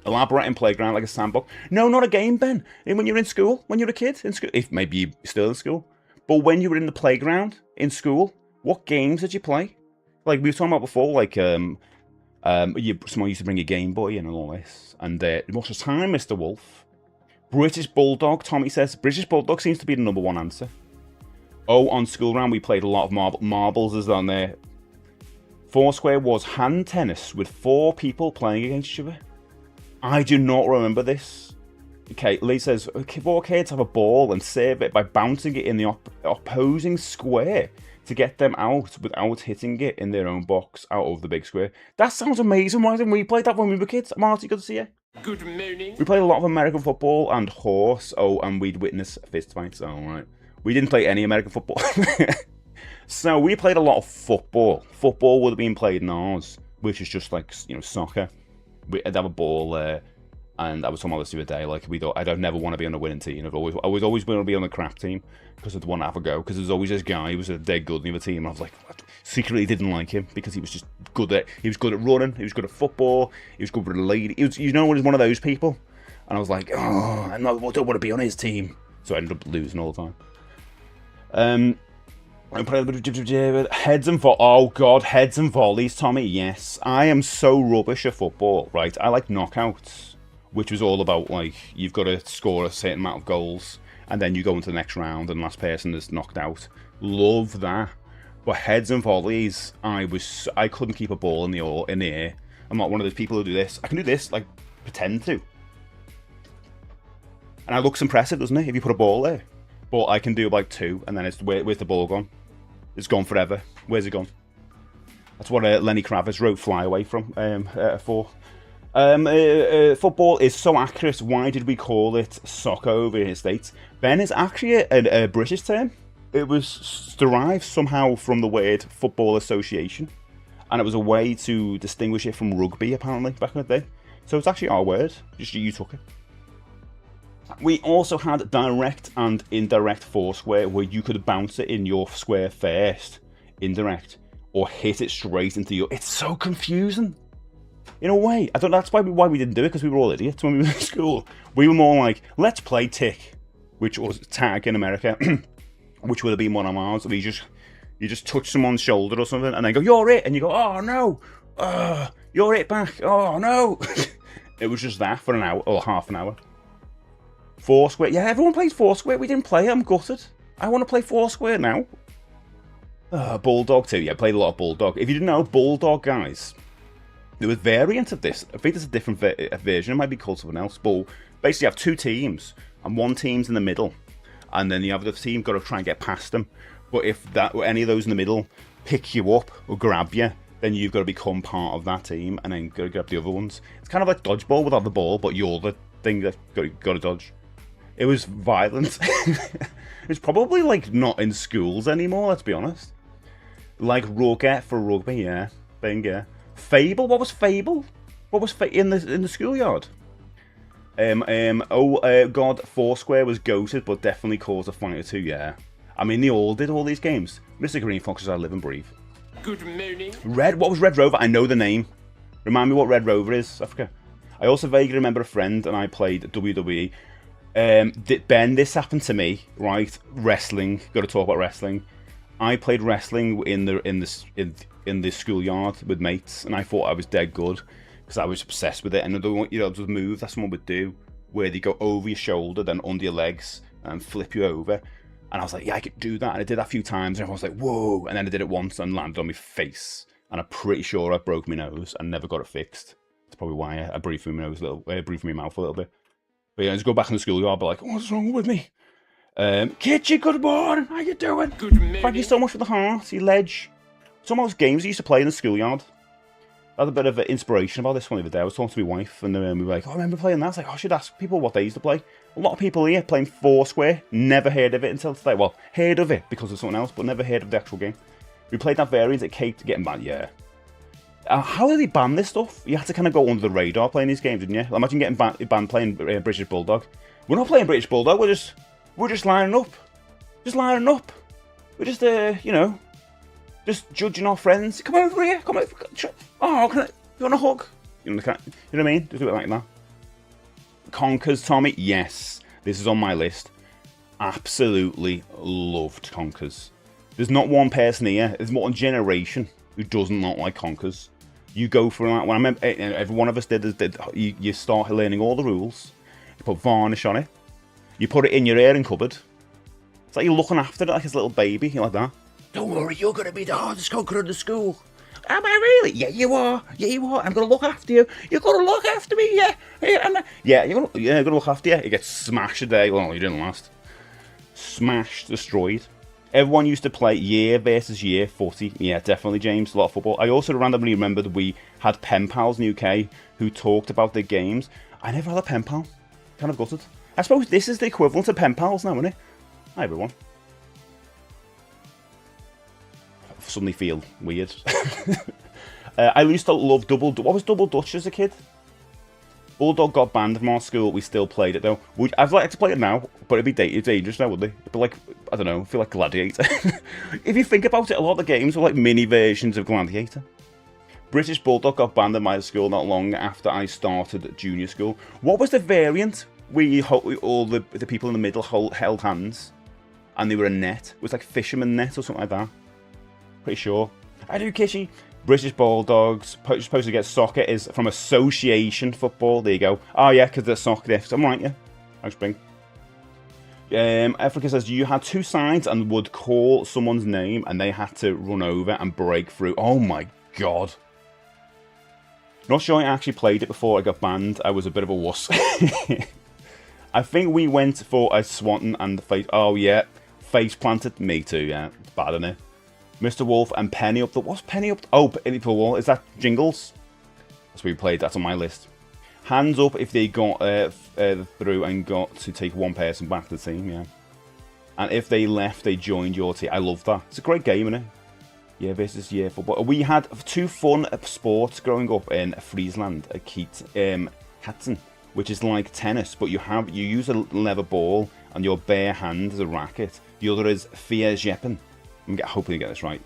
Elaborate in playground like a sandbox. No, not a game, Ben. When you're in school, when you're a kid in school, if maybe you're still in school, but when you were in the playground in school, what games did you play? Like we were talking about before, like someone used to bring a Game Boy in and all this, and most of the time, Mr. Wolf. British Bulldog, Tommy says. British Bulldog seems to be the number one answer. Oh, on school ground we played a lot of marbles is on there. Foursquare was hand tennis with 4 people playing against each other. I do not remember this. Okay, Lee says, 4 kids have a ball and serve it by bouncing it in the opposing square to get them out without hitting it in their own box out of the big square. That sounds amazing. Why didn't we play that when we were kids? Marty, good to see you. Good morning. We played a lot of American football and horse. Oh, and we'd witness fist fights. Oh, right. We didn't play any American football. So we played a lot of football. Football would have been played in ours, which is just like, soccer. I'd have a ball there, and I was talking about this the other day. Like I'd never want to be on a winning team. I was always going to be on the crap team because I'd want to have a go. Because there's always this guy who was dead good in the other team. And I was like, secretly didn't like him because he was just good at. He was good at running. He was good at football. He was good with a lady. He was one of those people. And I was like, I don't want to be on his team. So I ended up losing all the time. Heads and volleys. Oh god, heads and volleys, Tommy. Yes, I am so rubbish at football. Right, I like knockouts, which was all about like you've got to score a certain amount of goals, and then you go into the next round, and the last person is knocked out. Love that. But heads and volleys, I couldn't keep a ball in the air. I'm not one of those people who do this. I can do this, like pretend to, and it looks impressive, doesn't it? If you put a ball there. But I can do like 2, and then where's the ball gone? It's gone forever. Where's it gone? That's what Lenny Kravitz wrote "Fly Away" for. Football is so accurate. Why did we call it soccer over in the States? Ben, is actually a British term. It was derived somehow from the word Football Association, and it was a way to distinguish it from rugby, apparently, back in the day. So it's actually our word. Just you took it. We also had direct and indirect Foursquare, where you could bounce it in your square first, indirect, or hit it straight into your... It's so confusing. In a way. I don't know, that's why we didn't do it, because we were all idiots when we were in school. We were more like, let's play tick, which was tag in America, which would have been one of ours. You just touch someone's shoulder or something, and they go, you're it, and you go, oh no, you're it back, oh no. It was just that for an hour, or half an hour. Foursquare. Yeah, everyone plays Foursquare. We didn't play it. I'm gutted. I want to play Foursquare now. Bulldog too. Yeah, I played a lot of Bulldog. If you didn't know, Bulldog, guys, there was variants of this. I think there's a different version. It might be called something else. But basically, you have 2 teams, and one team's in the middle, and then the other team got to try and get past them. But if any of those in the middle pick you up or grab you, then you've got to become part of that team, and then got to grab the other ones. It's kind of like dodgeball without the ball, but you're the thing that got to dodge. It was violent. It's probably like not in schools anymore, let's be honest. Like rugby for rugby, yeah. Thing, yeah. Fable? What was Fable? What was in the schoolyard? God, Foursquare was goated, but definitely caused a fight or two, yeah. I mean, they all did all these games. Mr. Green Fox is I live and breathe. Good morning. What was Red Rover? I know the name. Remind me what Red Rover is, Africa. I also vaguely remember a friend and I played WWE. Ben, this happened to me, right? Wrestling. Got to talk about wrestling. I played wrestling in the schoolyard with mates, and I thought I was dead good because I was obsessed with it. And the move that someone would do where they go over your shoulder, then under your legs, and flip you over. And I was like, yeah, I could do that. And I did that a few times, and everyone was like, whoa. And then I did it once and landed on my face. And I'm pretty sure I broke my nose and never got it fixed. That's probably why I breathed through my nose breathed through my mouth a little bit. But yeah, just go back in the schoolyard, I'll be like, what's wrong with me? Kitchy, good morning. How you doing? Good morning. Thank you so much for the heart, you ledge. Some of those games I used to play in the schoolyard. I had a bit of inspiration about this one the other day. I was talking to my wife, and we were like, oh, I remember playing that. I was like, oh, I should ask people what they used to play. A lot of people here playing Foursquare, never heard of it until today. Well, heard of it because of someone else, but never heard of the actual game. We played that variant at Kate to get banned, yeah. How did they ban this stuff? You had to kind of go under the radar playing these games, didn't you? Imagine getting banned playing British Bulldog. We're not playing British Bulldog, we're just lining up. Just lining up. We're just, just judging our friends. Come over here, come over. Oh, you want a hug? You know what I mean? Just do it like that. Conkers, Tommy, yes. This is on my list. Absolutely loved Conkers. There's not one person here, there's more than a generation who doesn't not like Conkers. You go for that. When I remember, every one of us did you start learning all the rules. You put varnish on it. You put it in your airing cupboard. It's like you're looking after it like it's a little baby, like that. Don't worry, you're going to be the hardest conqueror in the school. Am I really? Yeah, you are. Yeah, you are. I'm going to look after you. You're going to look after me, yeah. Yeah, you're going to look after you. It gets smashed today. Well, you didn't last. Smashed, destroyed. Everyone used to play year versus year footy. Yeah, definitely, James. A lot of football. I also randomly remembered we had pen pals in the UK who talked about their games. I never had a pen pal. Kind of gutted. I suppose this is the equivalent of pen pals now, isn't it? Hi, everyone. I suddenly feel weird. I used to love what was Double Dutch as a kid? Bulldog got banned from our school. We still played it though. I'd like to play it now, but it'd be dangerous now, wouldn't it? But like, I don't know, I feel like Gladiator. If you think about it, a lot of the games were like mini versions of Gladiator. British Bulldog got banned in my school not long after I started junior school. What was the variant where all the people in the middle held hands and they were a net? It was like fisherman net or something like that. Pretty sure. I do, Kishy. British Bulldogs, supposed to get soccer is from association football. There you go. Oh, yeah, because they're soccer diffs. I'm right, yeah. Thanks, Spring. Africa says, you had two sides and would call someone's name and they had to run over and break through. Oh, my God. Not sure I actually played it before I got banned. I was a bit of a wuss. I think we went for a Swanton and the face. Oh, yeah. Face planted. Me too, yeah. It's bad, isn't it? Mr. Wolf and Penny up the... What's Penny up... Oh, Penny up the wall. Is that Jingles? That's what we played. That's on my list. Hands up if they got through and got to take one person back to the team, yeah. And if they left, they joined your team. I love that. It's a great game, isn't it? Yeah, versus year football. We had two fun sports growing up in Friesland, Katzen, which is like tennis, but you use a leather ball and your bare hand is a racket. The other is Vierjeppen. I'm hoping you get this right.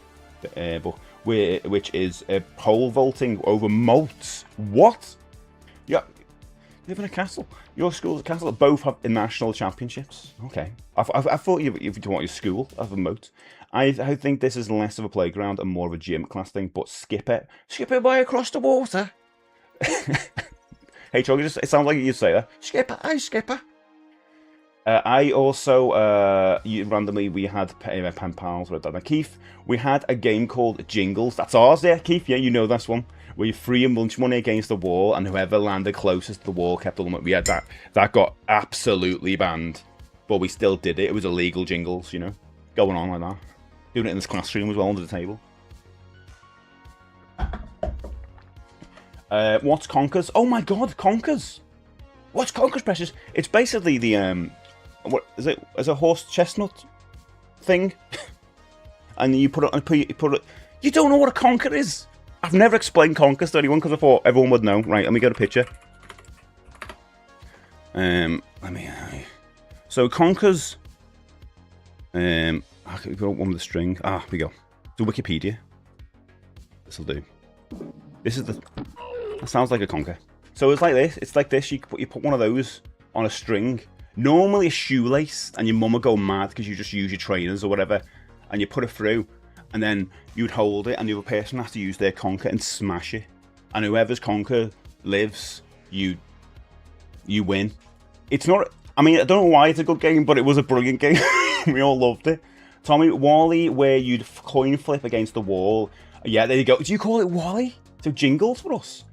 Which is pole vaulting over moats. What? Yeah, you live in a castle. Your school's a castle. Both have national championships. Okay. I thought if you want your school, have a moat. I think this is less of a playground and more of a gym class thing, but skip it. Skip it by across the water. Hey, Choggy, it sounds like you say that. Skipper, I skipper. I also, randomly, we had pen pals with that. Keith, we had a game called Jingles. That's ours there, Keith. Yeah, you know this one. Where you free your lunch money against the wall, and whoever landed closest to the wall kept the money. We had that. That got absolutely banned. But we still did it. It was illegal Jingles, you know. Going on like that. Doing it in this classroom as well, under the table. What's Conkers? Oh my god, Conkers! What's Conkers, Precious? It's basically the, what is it? Is a horse chestnut thing, and you put it. You don't know what a conker is. I've never explained conkers to anyone because I thought everyone would know. Right, let me get a picture. So conkers. I can put one with a string. Here we go. Do Wikipedia. This'll do. This is the. That sounds like a conker. So it's like this. It's like this. You put one of those on a string. Normally a shoelace, and your mum would go mad because you just use your trainers or whatever, and you put it through, and then you'd hold it, and the other person has to use their conker and smash it, and whoever's conker lives, you win. It's not. I mean, I don't know why it's a good game, but it was a brilliant game. We all loved it. Tommy, Wally, where you'd coin flip against the wall. Yeah, there you go. Do you call it Wally? So jingles for us.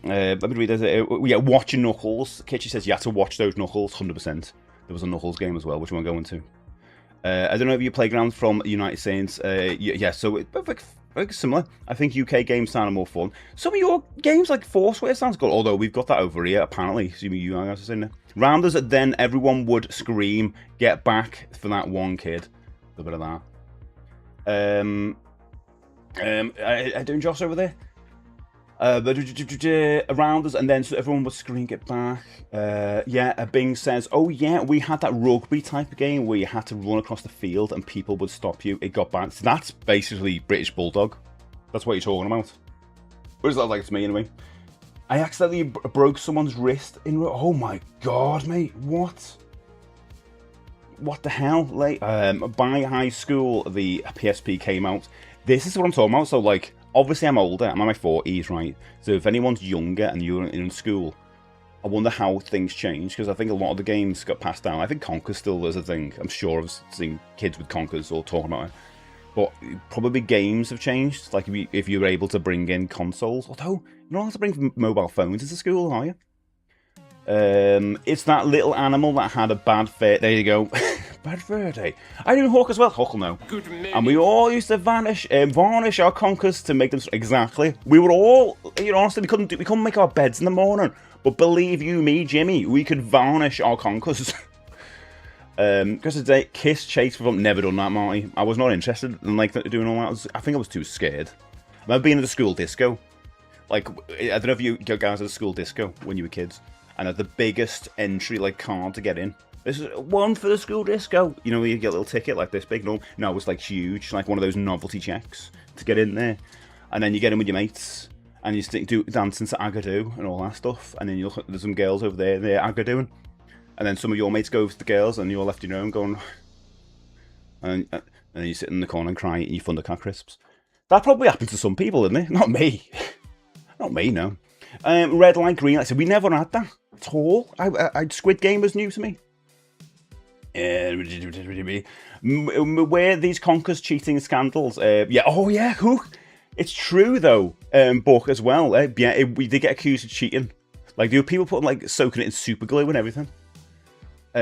Let me read this. Yeah, watching Knuckles. Kitchy says you had to watch those Knuckles, 100%. There was a Knuckles game as well, which we won't go into. I don't know if you playground from United Saints. Yeah, so it's very similar. I think UK games sound more fun. Some of your games, like Foursquare, sounds good, although we've got that over here, apparently. So you guys are saying that. Rounders, then everyone would scream, get back for that one kid. A bit of that. I doing Josh over there? Around us, and then so everyone would scream, get back. Yeah, Bing says, oh yeah, we had that rugby type of game where you had to run across the field and people would stop you. It got banned. So that's basically British Bulldog. That's what you're talking about. What is that like to me anyway? I accidentally broke someone's wrist in. Oh my god, mate! What? What the hell? Like, by high school, the PSP came out. This is what I'm talking about. So like, obviously I'm older. I'm in my 40s, right? So if anyone's younger and you're in school, I wonder how things change, because I think a lot of the games got passed down. I think Conker still is a thing. I'm sure I've seen kids with Conkers all talking about it. But probably games have changed. Like if you were able to bring in consoles, although you're not allowed to bring mobile phones into school, are you? It's that little animal that had a bad fate. There you go. Bad fur day. I do Hawk as well. Hawk will know. And we all used to varnish our conkers to make them exactly. We were all, honestly, we couldn't make our beds in the morning. But believe you me, Jimmy, we could varnish our conkers. Because today, Kiss Chase, we've never done that, Marty. I was not interested in like doing all that. I think I was too scared. I remember being at the school disco. Like, I don't know if you guys at the school disco when you were kids, and had the biggest entry like card to get in. This is one for the school disco. You know, you get a little ticket like this big. No, it was like huge, like one of those novelty checks to get in there. And then you get in with your mates, and you do dancing to Agadoo and all that stuff. And then you look, there's some girls over there, they're Agadooing. And then some of your mates go to the girls, and you're left your own going. And then you sit in the corner and cry, eating your Thundercat crisps. That probably happens to some people, didn't it? Not me. Not me, no. Red light, green light. So we never had that at all. Squid Game was new to me. Where these Conkers cheating scandals? Yeah. Oh yeah. It's true though. Book as well. Yeah. We did get accused of cheating. Like there were people putting like soaking it in super glue and everything.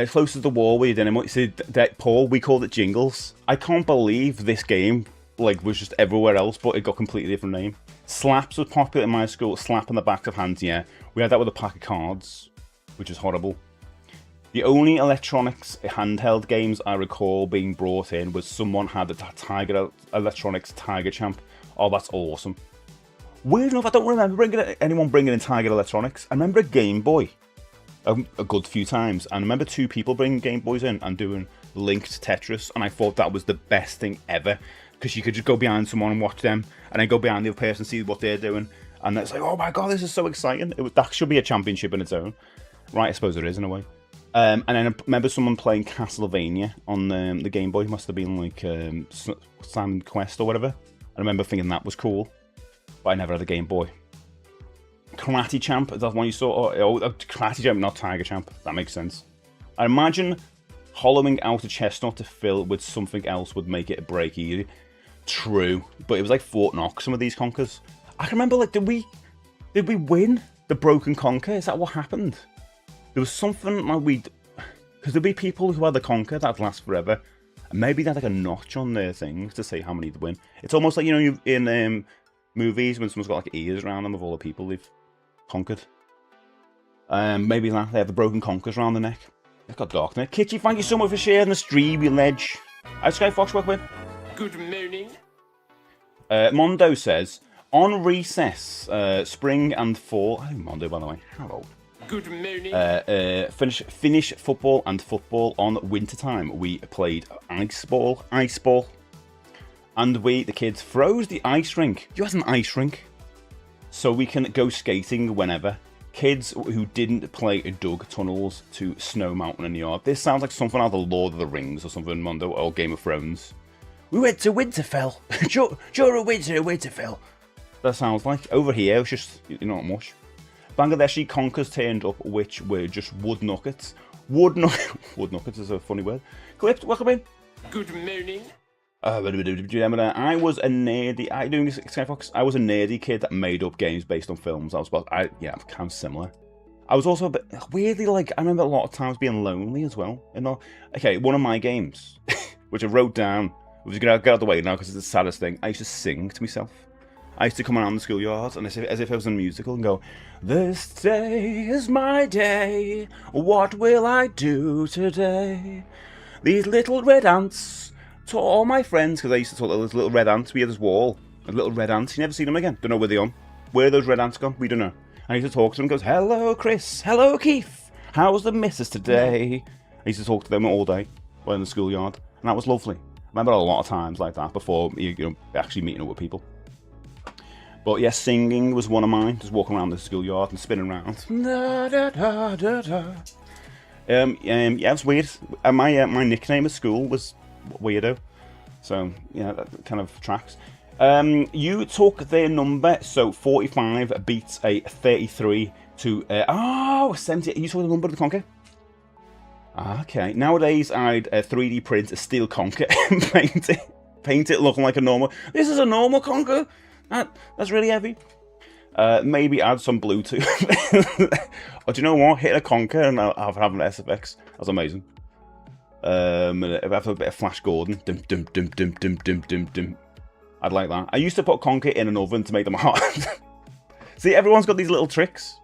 Close to the wall where you didn't. You see, Paul, we called it Jingles. I can't believe this game like was just everywhere else, but it got a completely different name. Slaps was popular in my school. Slap on the backs of hands. Yeah, we had that with a pack of cards, which is horrible. The only electronics handheld games I recall being brought in was someone had a Tiger Electronics Tiger Champ. Oh, that's awesome. Weird enough, I don't remember anyone bringing in Tiger Electronics. I remember a Game Boy a good few times, and I remember two people bringing Game Boys in and doing linked Tetris, and I thought that was the best thing ever, because you could just go behind someone and watch them, and then go behind the other person and see what they're doing, and it's like, oh my god, this is so exciting. That should be a championship in its own. Right, I suppose it is in a way. And then I remember someone playing Castlevania on the Game Boy. It must have been like Simon Quest or whatever. I remember thinking that was cool, but I never had a Game Boy. Karate Champ, is that one you saw? Oh, Karate Champ, not Tiger Champ. That makes sense. I imagine hollowing out a chestnut to fill with something else would make it a Brekky. True, but it was like Fort Knox, some of these conkers. I can remember, like, did we win the broken conker? Is that what happened? There was something like because there'd be people who had the conker that'd last forever, and maybe they had like a notch on their things to say how many they'd win. It's almost like, you know, in movies when someone's got like ears around them of all the people they've conquered. Maybe that they have the broken conkers around the neck. It's got dark neck. Kitty, thank you so much for sharing the stream, you ledge. Sky Fox, welcome. Good morning. Mondo says, on recess, spring and fall. Oh, Mondo, by the way. Hello. Good morning. Finish football and football on winter time. We played ice ball, and the kids froze the ice rink. You had an ice rink? so we can go skating whenever. Kids who didn't play dug tunnels to Snow Mountain in the yard. This sounds like something out of the Lord of the Rings or something, Mondo, or Game of Thrones. We went to Winterfell. During Winterfell. That sounds like. Over here, it's just, not much. Bangladeshi conkers turned up, which were just wood nuggets. Wood nuggets is a funny word. Clipped, welcome in. Good morning. I was a nerdy. I was a nerdy kid that made up games based on films. I'm kind of similar. I was also a bit weirdly like. I remember a lot of times being lonely as well. Okay, one of my games, which I wrote down, was gonna get out of the way now because it's the saddest thing. I used to sing to myself. I used to come around the schoolyard and as if I was in a musical and go, "This day is my day. What will I do today? These little red ants." To all my friends, because I used to talk to those little red ants. We had this wall, a little red ants. You never see them again. Don't know where they're on. Where are those red ants gone? We don't know. I used to talk to them. Goes, "Hello, Chris. Hello, Keith. How's the missus today?" I used to talk to them all day while in the schoolyard, and that was lovely. I remember a lot of times like that before actually meeting up with people. But yeah, singing was one of mine. Just walking around the schoolyard and spinning around. Da, da, da, da, da. Yeah, it's weird. My nickname at school was Weirdo. So yeah, that kind of tracks. You took their number, so 45 beats a 33 to 70. You took the number of the conker. Okay. Nowadays, I'd 3D print a steel conker and paint it looking like a normal. This is a normal conker. That's really heavy. Maybe add some Bluetooth. Or do you know what? Hit a conker and I'll have an SFX. That's amazing. If I have a bit of Flash Gordon, dum dum dum dum dum dum dum dum. I'd like that. I used to put conker in an oven to make them hot. See, everyone's got these little tricks.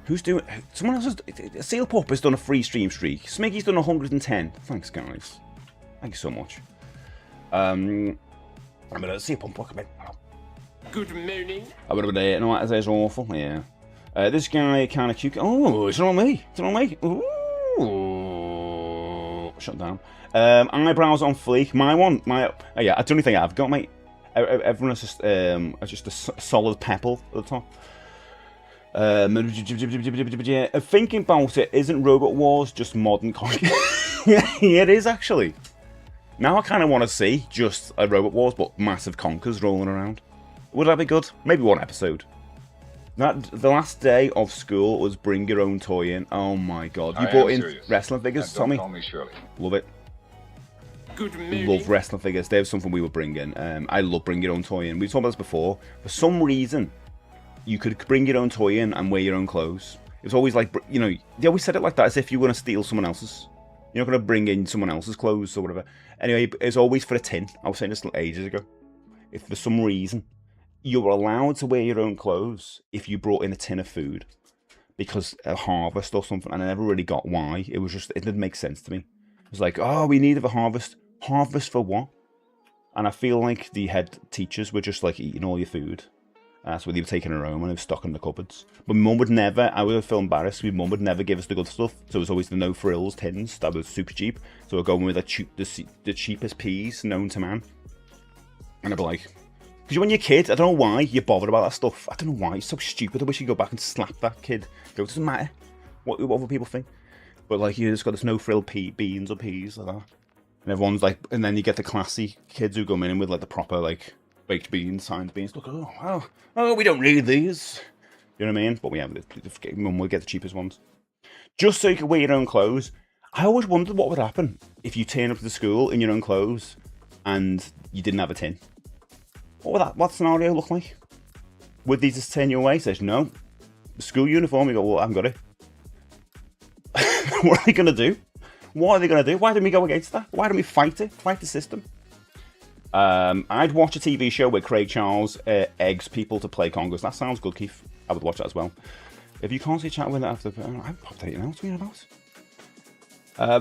Who's doing? Someone else has. Seal Pup has done a free stream streak. Smiggy's done 110. Thanks, guys. Thank you so much. I'm gonna see a pump. Look at me. Good morning. I would have been there. No, that's awful. Yeah. This guy kind of cute. Oh, it's not on me. It's not on me. Ooh. Shut down. Eyebrows on fleek. My one. Yeah. That's the only thing I've got, mate. Everyone is just a solid pebble at the top. Thinking about it, isn't Robot Wars just modern conquer? Yeah, it is actually. Now I kind of want to see just a Robot Wars, but massive conkers rolling around. Would that be good? Maybe one episode. The last day of school was bring your own toy in. Oh my god. You brought in wrestling figures, Tommy? Call me Shirley. Love it. Good morning. Love wrestling figures. There's something we would bring in. I love bring your own toy in. We've talked about this before. For some reason, you could bring your own toy in and wear your own clothes. It was always like, they always said it like that, as if you were going to steal someone else's. You're not going to bring in someone else's clothes or whatever. Anyway, it's always for a tin. I was saying this ages ago. If for some reason you were allowed to wear your own clothes if you brought in a tin of food, because a harvest or something, and I never really got why. It didn't make sense to me. It was like, oh, we need a harvest. Harvest for what? And I feel like the head teachers were just like eating all your food. So they were taking her home and it was stocked in the cupboards. But Mum would never, I would feel embarrassed, my Mum would never give us the good stuff. So it was always the no frills tins that was super cheap. So we're going with the cheapest peas known to man. And I'd be like, because when you're a kid, I don't know why you're bothered about that stuff. I don't know why, it's so stupid. I wish you'd go back and slap that kid. Go, it doesn't matter what other people think. But like, you just got this no frill beans or peas like that. And everyone's like, and then you get the classy kids who come in with like the proper like baked beans, signed beans. Look, oh, we don't need these. You know what I mean? But we have Mum would get the cheapest ones. Just so you can wear your own clothes. I always wondered what would happen if you turn up to the school in your own clothes and you didn't have a tin. What scenario look like? Would they just turn you away? Says no. The school uniform. You go, well, I haven't got it. What are they gonna do? What are they gonna do? Why don't we go against that? Why don't we fight it? Fight the system. I'd watch a TV show where Craig Charles eggs people to play congos. That sounds good, Keith. I would watch that as well. If you can't see chat with it after, I've popped out now. What's going about? I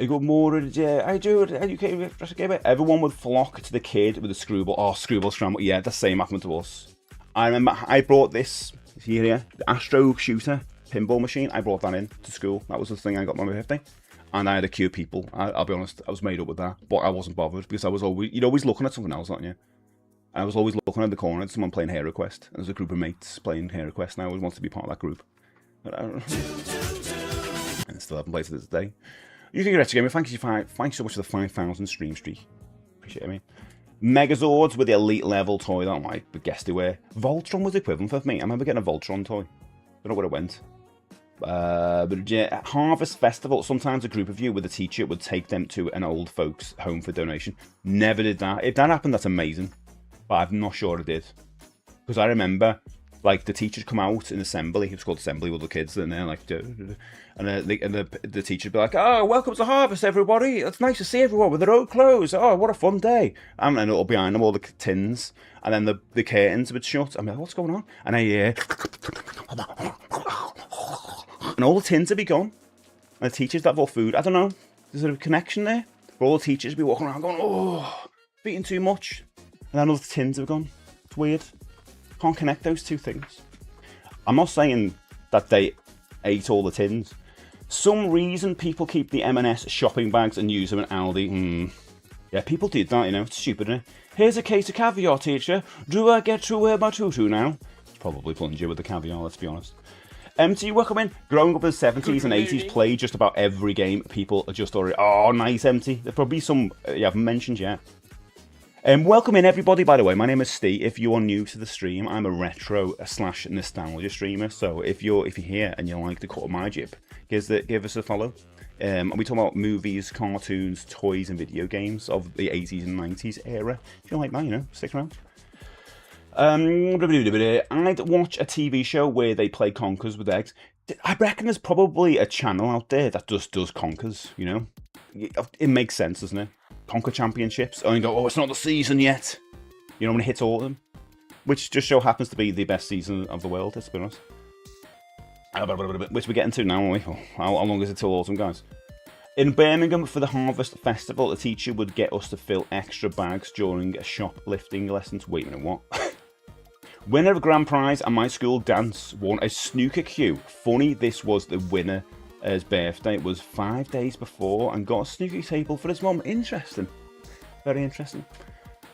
got more. I do educate. Everyone would flock to the kid with a screwball. Oh, screwball scramble. Yeah, the same happened to us. I remember I brought this here, the Astro Shooter pinball machine. I brought that in to school. That was the thing I got on my birthday. And I had a queue of people. I'll be honest, I was made up with that. But I wasn't bothered because I was always, you're always looking at something else, aren't you? I was always looking at the corner at someone playing HeroQuest. And there's a group of mates playing HeroQuest, and I always wanted to be part of that group. But I don't know. And still haven't played to this day. You can get Retro Gamer. Thank you so much for the 5,000 stream streak. Appreciate it, mate. Megazords with the elite level toy that I guessed they were. Voltron was equivalent for me. I remember getting a Voltron toy. Don't know where it went. But yeah, Harvest Festival. Sometimes a group of you with a teacher would take them to an old folks' home for donation. Never did that. If that happened, that's amazing. But I'm not sure it did. Because I remember, like, the teachers come out in assembly. It was called assembly with the kids, and they're like, the teacher would be like, "Oh, welcome to Harvest, everybody. It's nice to see everyone with their old clothes. Oh, what a fun day!" And then it'll behind them all the tins, and then the curtains would shut. I'm like, "What's going on?" And I hear, and all the tins would be gone. And the teachers that have all food. I don't know. There's a connection there. But all the teachers would be walking around going, "Oh, eating too much," and then all the tins have gone. It's weird. Can't connect those two things. I'm not saying that they ate all the tins. Some reason people keep the M&S shopping bags and use them in Aldi. Yeah, people did that, you know. It's stupid, isn't it? Here's a case of caviar, teacher. Do I get to wear my tutu now? It's probably plunger with the caviar, let's be honest. MT, welcome in. Growing up in the 70s and 80s, played just about every game. People are just already... Oh, nice, MT. There's probably some you haven't mentioned yet. Welcome in, everybody, by the way. My name is Steve. If you are new to the stream, I'm a retro / nostalgia streamer. So if you're here and you like the cut of my jib, give us a follow. We talk about movies, cartoons, toys, and video games of the 80s and 90s era. If you like that, you know, stick around. I'd watch a TV show where they play conkers with eggs. I reckon there's probably a channel out there that just does conkers, you know? It makes sense, doesn't it? Conker Championships. And you go, oh, it's not the season yet. You know, when it hits autumn. Which just so happens to be the best season of the world, let's be honest. Which we're getting to now, aren't we? Oh, how long is it till autumn, guys? In Birmingham, for the Harvest Festival, a teacher would get us to fill extra bags during a shoplifting lessons. Wait a minute, what? Winner of grand prize at my school dance won a snooker cue. Funny, this was the winner. His birthday was 5 days before and got a snooker table for his mum. Interesting. Very interesting.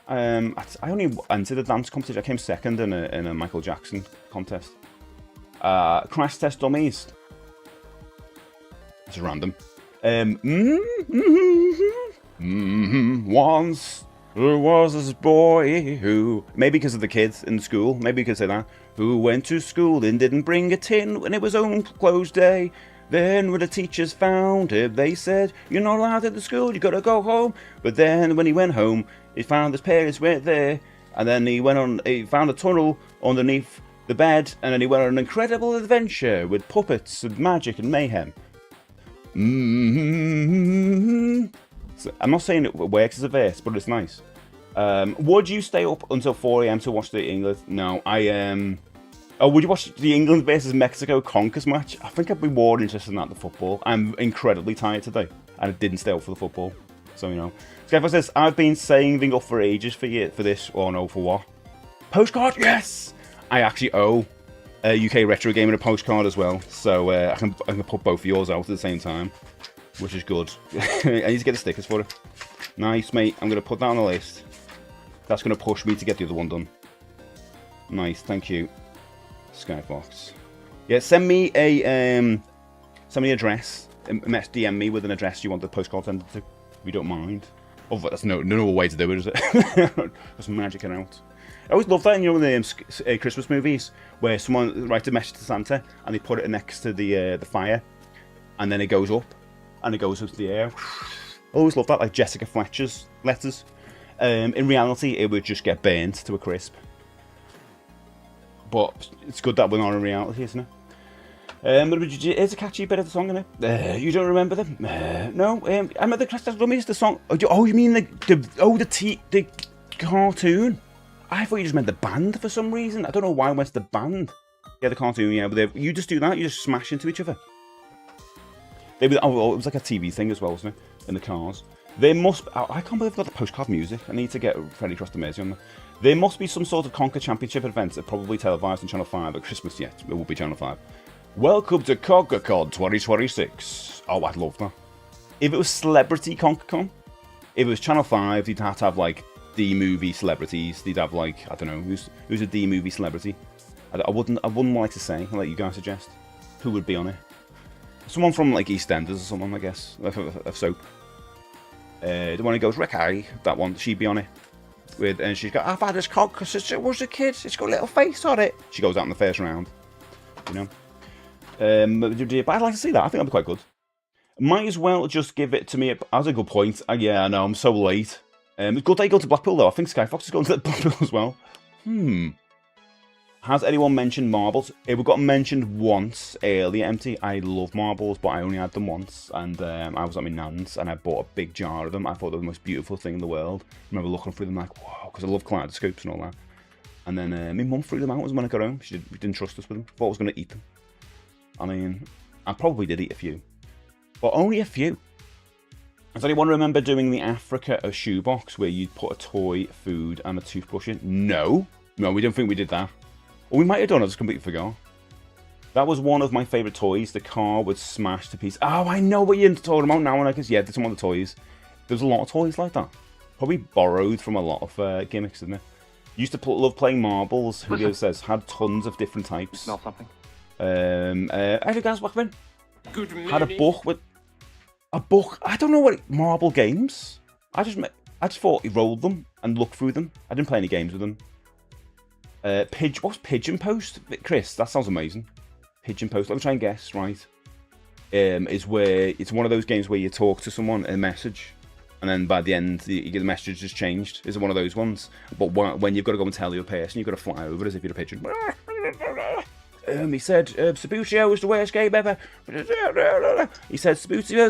I only entered a dance competition. I came second in a Michael Jackson contest. Crash Test Dummies. It's random. Once there was this boy who... Maybe because of the kids in school. Maybe because of that. Who went to school and didn't bring a tin when it was own closed day. Then when the teachers found him, they said, "You're not allowed in the school, you gotta go home." But then when he went home, he found his parents weren't there. And then he found a tunnel underneath the bed. And then he went on an incredible adventure with puppets and magic and mayhem. So, I'm not saying it works as a verse, but it's nice. Would you stay up until 4 AM to watch the England? No, Oh, would you watch the England versus Mexico Conkers match? I think I'd be more interested in that than football. I'm incredibly tired today, and I didn't stay up for the football. So, you know. Skyfire says, I've been saving up for ages for this. Oh, no, for what? Postcard? Yes! I actually owe UK Retro Gamer a postcard as well. So, I can put both of yours out at the same time, which is good. I need to get the stickers for it. Nice, mate. I'm going to put that on the list. That's going to push me to get the other one done. Nice, thank you. Skybox. Yeah, send me an address. DM me with an address you want the postcard sent to, if you don't mind. Oh, that's no way to do it, is it? Just magic it out. I always love that in the Christmas movies where someone writes a message to Santa and they put it next to the fire, and then it goes up and it goes into the air. I always love that, like Jessica Fletcher's letters. In reality, it would just get burnt to a crisp. But it's good that we're not in reality, isn't it? It's a catchy bit of the song, isn't it? You don't remember them? No. I remember the Crash Test Dummies, the song. Oh, you mean the cartoon? I thought you just meant the band for some reason. I don't know why I went to the band. Yeah, the cartoon, yeah. But you just do that, you just smash into each other. It was like a TV thing as well, wasn't it? In the cars. There must... I can't believe I've got the postcard music. I need to get Freddy Cross the Mersey on there. There must be some sort of Conker Championship event that probably televised on Channel 5 at Christmas yet. It will be Channel 5. Welcome to ConkerCon 2026. Oh, I'd love that. If it was Celebrity ConkerCon, if it was Channel 5, you'd have to have, like, D-movie celebrities. They'd have like, I don't know, who's a D-movie celebrity? I wouldn't like to say. I'll let you guys suggest. Who would be on it? Someone from like EastEnders or someone, I guess, of soap. The one who goes Brekky, that one, she'd be on it. And she's got, I've had this cock since it was a kid. It's got a little face on it. She goes out in the first round, you know. But I'd like to see that. I think that'd be quite good. Might as well just give it to me. That's a good point. Yeah, I know. I'm so late. It's good that you go to Blackpool though. I think Skyfox is going to Blackpool as well. Has anyone mentioned marbles? It got mentioned once earlier, Empty. I love marbles, but I only had them once. And I was at my nan's and I bought a big jar of them. I thought they were the most beautiful thing in the world. I remember looking through them like, wow, because I love kaleidoscopes and all that. And then my mum threw them out when I got home. She didn't trust us with them. Thought I was going to eat them. I mean, I probably did eat a few. But only a few. Does anyone remember doing the Africa a shoebox where you'd put a toy, food, and a toothbrush in? No. No, we don't think we did that. Or we might have done, I just completely forgot. That was one of my favourite toys. The car would smash to pieces. Oh, I know what you're talking about now. And I guess, yeah, there's some other toys. There's a lot of toys like that. Probably borrowed from a lot of gimmicks, isn't it? Used to love playing marbles. Julio says, had tons of different types. Smell something. How you guys working? Good morning. Had a book with... A book? I don't know what... Marble games? I just thought he rolled them and looked through them. I didn't play any games with them. What's Pigeon Post? Chris, that sounds amazing. Pigeon Post, let me try and guess, right? Is where it's one of those games where you talk to someone in a message, and then by the end, the message has changed. Is it one of those ones? But when you've got to go and tell the other person, you've got to fly over as if you're a pigeon. He said, Sabutio was the worst game ever. He said, Sabutio,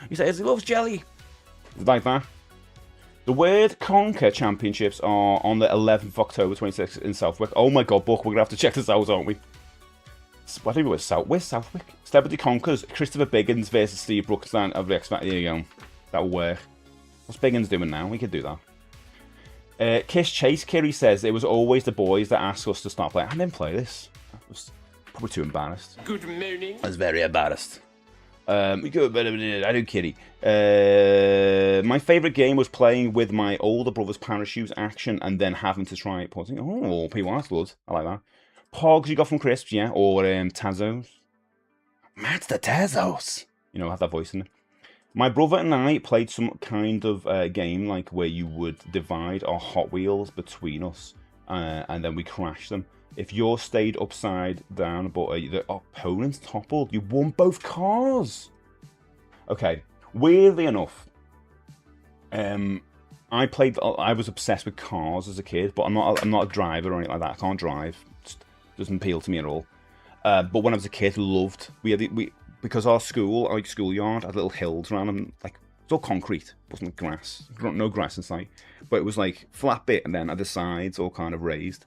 he says he loves jelly. Like that. The Word Conquer Championships are on the 11th of October 26th in Southwick. Oh my god, Buck, we're going to have to check this out, aren't we? I think it was where's Southwick? Celebrity Conquers, Christopher Biggins versus Steve Brookstein of the X Factor. There you go. That'll work. What's Biggins doing now? We could do that. Kiss Chase Kiri says it was always the boys that asked us to start playing. I didn't play this. I was probably too embarrassed. Good morning. I was very embarrassed. I do kitty. My favourite game was playing with my older brother's parachute action and then having to try it. Oh, P1, that's good. I like that. Pogs you got from Crisps, yeah? Or Tazos. Matt's the Tazos. You know, have that voice in it. My brother and I played some kind of game like where you would divide our Hot Wheels between us and then we crash them. If yours stayed upside down but the opponent's toppled, you won both cars. Okay, weirdly enough, I was obsessed with cars as a kid, but I'm not a driver or anything like that. I can't drive. It doesn't appeal to me at all. But when I was a kid, because our school, our schoolyard, had little hills around them, like it's all concrete, it wasn't grass, no grass in sight, but it was like flat bit, and then at the sides all kind of raised.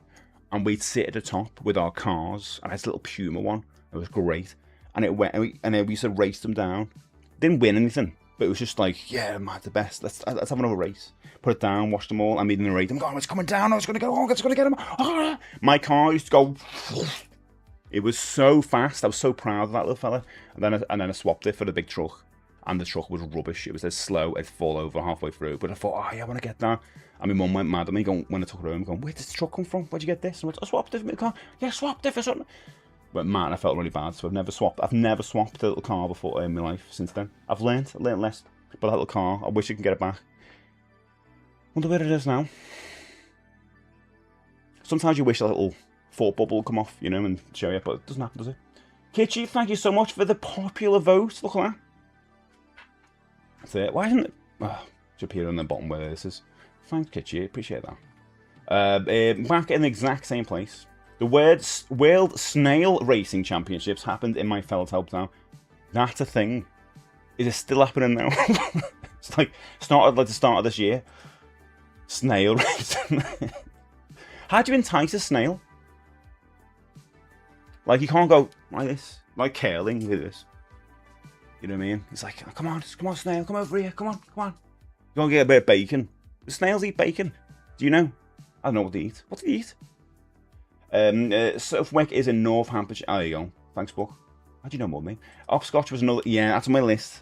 And we'd sit at the top with our cars, and I had this little Puma one. It was great, and we used to race them down. Didn't win anything, but it was just like, yeah, I'm the best. Let's have another race. Put it down, watch them all. I made them narrate them. Going, it's coming down. It's going to go. Oh, it's going to get him. Oh. My car used to go. It was so fast. I was so proud of that little fella. And then I swapped it for the big truck, and the truck was rubbish. It was as slow. It'd fall over halfway through. But I thought, oh yeah, I want to get that. And my mum went mad at me when I took her home, going, where did this truck come from? Where'd you get this? And I went, I swapped it for my car. Yeah, swapped it for something. But man, I felt really bad, so I've never swapped a little car before in my life since then. I've learned less about that little car. I wish I could get it back. Wonder where it is now. Sometimes you wish a little thought bubble would come off, you know, and show you, but it doesn't happen, does it? Kitchy, thank you so much for the popular vote. Look at that. That's it. Why isn't it? Oh, it should appear on the bottom where this is. Thanks, Kitchy. Appreciate that. Back in the exact same place. The World Snail Racing Championships happened in my fellow's hometown. That's a thing. Is it still happening now? It's like started like the start of this year. Snail racing. How do you entice a snail? Like you can't go like this, like curling with this. You know what I mean? It's like, oh, come on, snail, come over here, come on. You want to get a bit of bacon? Do snails eat bacon? Do you know? I don't know what they eat. What do they eat? Southwick is in North Hampshire. Oh, there you go. Thanks, Buck. How do you know more than me? Opscotch was another. Yeah, that's on my list.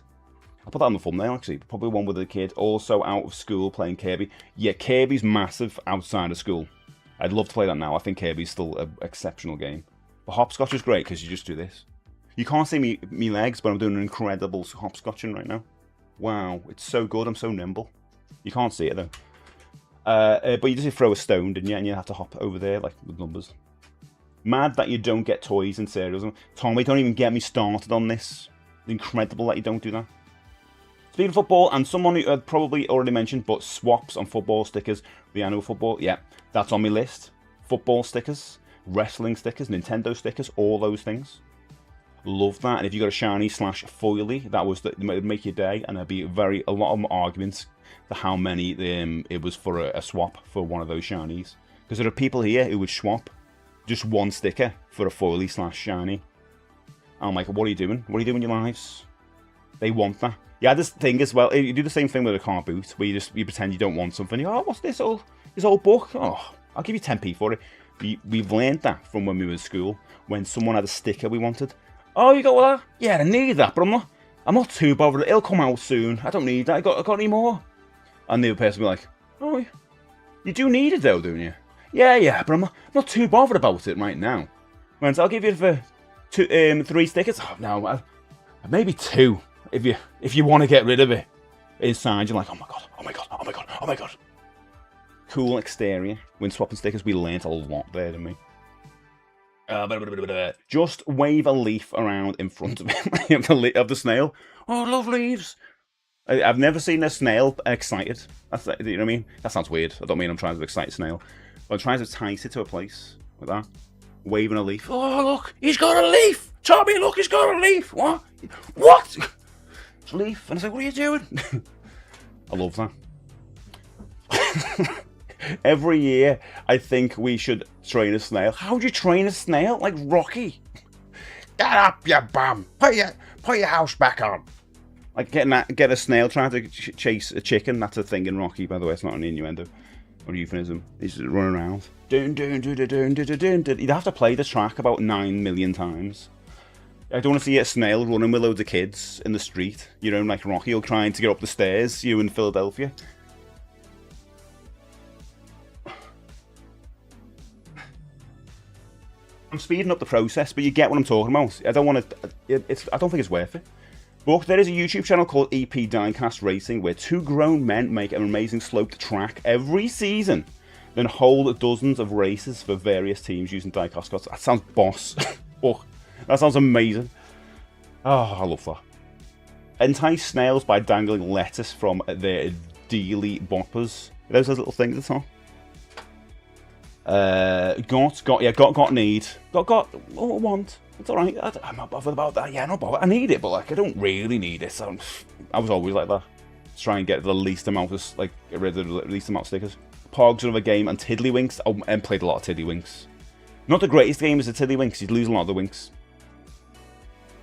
I'll put that on the thumbnail, actually. Probably one with a kid. Also out of school playing Kirby. Yeah, Kirby's massive outside of school. I'd love to play that now. I think Kirby's still an exceptional game. But hopscotch is great because you just do this. You can't see me legs, but I'm doing an incredible hopscotching right now. Wow, it's so good. I'm so nimble. You can't see it, though. But you just throw a stone, didn't you? And you have to hop over there, like, with numbers. Mad that you don't get toys and cereals. Tommy, don't even get me started on this. It's incredible that you don't do that. Speaking of football, and someone who had probably already mentioned, but swaps on football stickers, the annual football, yeah, that's on my list. Football stickers, wrestling stickers, Nintendo stickers, all those things. Love that. And if you got a shiny / foily, that would make your day, and there'd be a lot of arguments for how many it was for a swap for one of those shinies. Because there are people here who would swap just one sticker for a foily / shiny. I'm like, what are you doing? What are you doing in your lives? They want that. Yeah, this thing as well. You do the same thing with a car boot, where you pretend you don't want something. Oh, what's this old book? Oh, I'll give you 10p for it. We've learned that from when we were in school, when someone had a sticker we wanted. Oh, you got all that? Yeah, I need that, but I'm not too bothered. It'll come out soon. I don't need that. I got any more? And the other person will be like, oh, you do need it though, don't you? Yeah, but I'm not too bothered about it right now. Whereas I'll give you for 3 stickers. Oh, no, maybe 2 if you want to get rid of it. Inside, you're like, oh my god. Cool exterior. When swapping stickers, we learnt a lot there, didn't we? Just wave a leaf around in front of it of the snail. Oh, love leaves. I've never seen a snail excited. You know what I mean? That sounds weird. I don't mean I'm trying to excite a snail. But I'm trying to entice it to a place like that. Waving a leaf. Oh, look, he's got a leaf. Tommy, look, he's got a leaf. What? It's a leaf. And I say, what are you doing? I love that. Every year, I think we should train a snail. How do you train a snail? Like Rocky. Get up, you bum. Put your house back on. Like get a snail trying to chase a chicken. That's a thing in Rocky, by the way. It's not an innuendo or euphemism. He's just running around. You'd have to play the track about 9 million times. I don't want to see a snail running with loads of kids in the street. You know, like Rocky, or trying to get up the stairs. You in Philadelphia. I'm speeding up the process, but you get what I'm talking about. I don't want to. I don't think it's worth it. But there is a YouTube channel called EP Diecast Racing, where 2 grown men make an amazing sloped track every season, then hold dozens of races for various teams using diecast cards. That sounds boss. Oh, that sounds amazing. Oh, I love that. Entice snails by dangling lettuce from their dealy boppers. Those little things at the top. Got need. Got want. It's alright. I'm not bothered about that. Yeah, I'm not bothered. I need it, but like I don't really need it. So I was always like that. Just try and get the least amount of get rid of the least amount of stickers. Pogs, another game, and Tiddlywinks. Oh, and played a lot of Tiddlywinks. Not the greatest game is the Tiddlywinks. You'd lose a lot of the winks.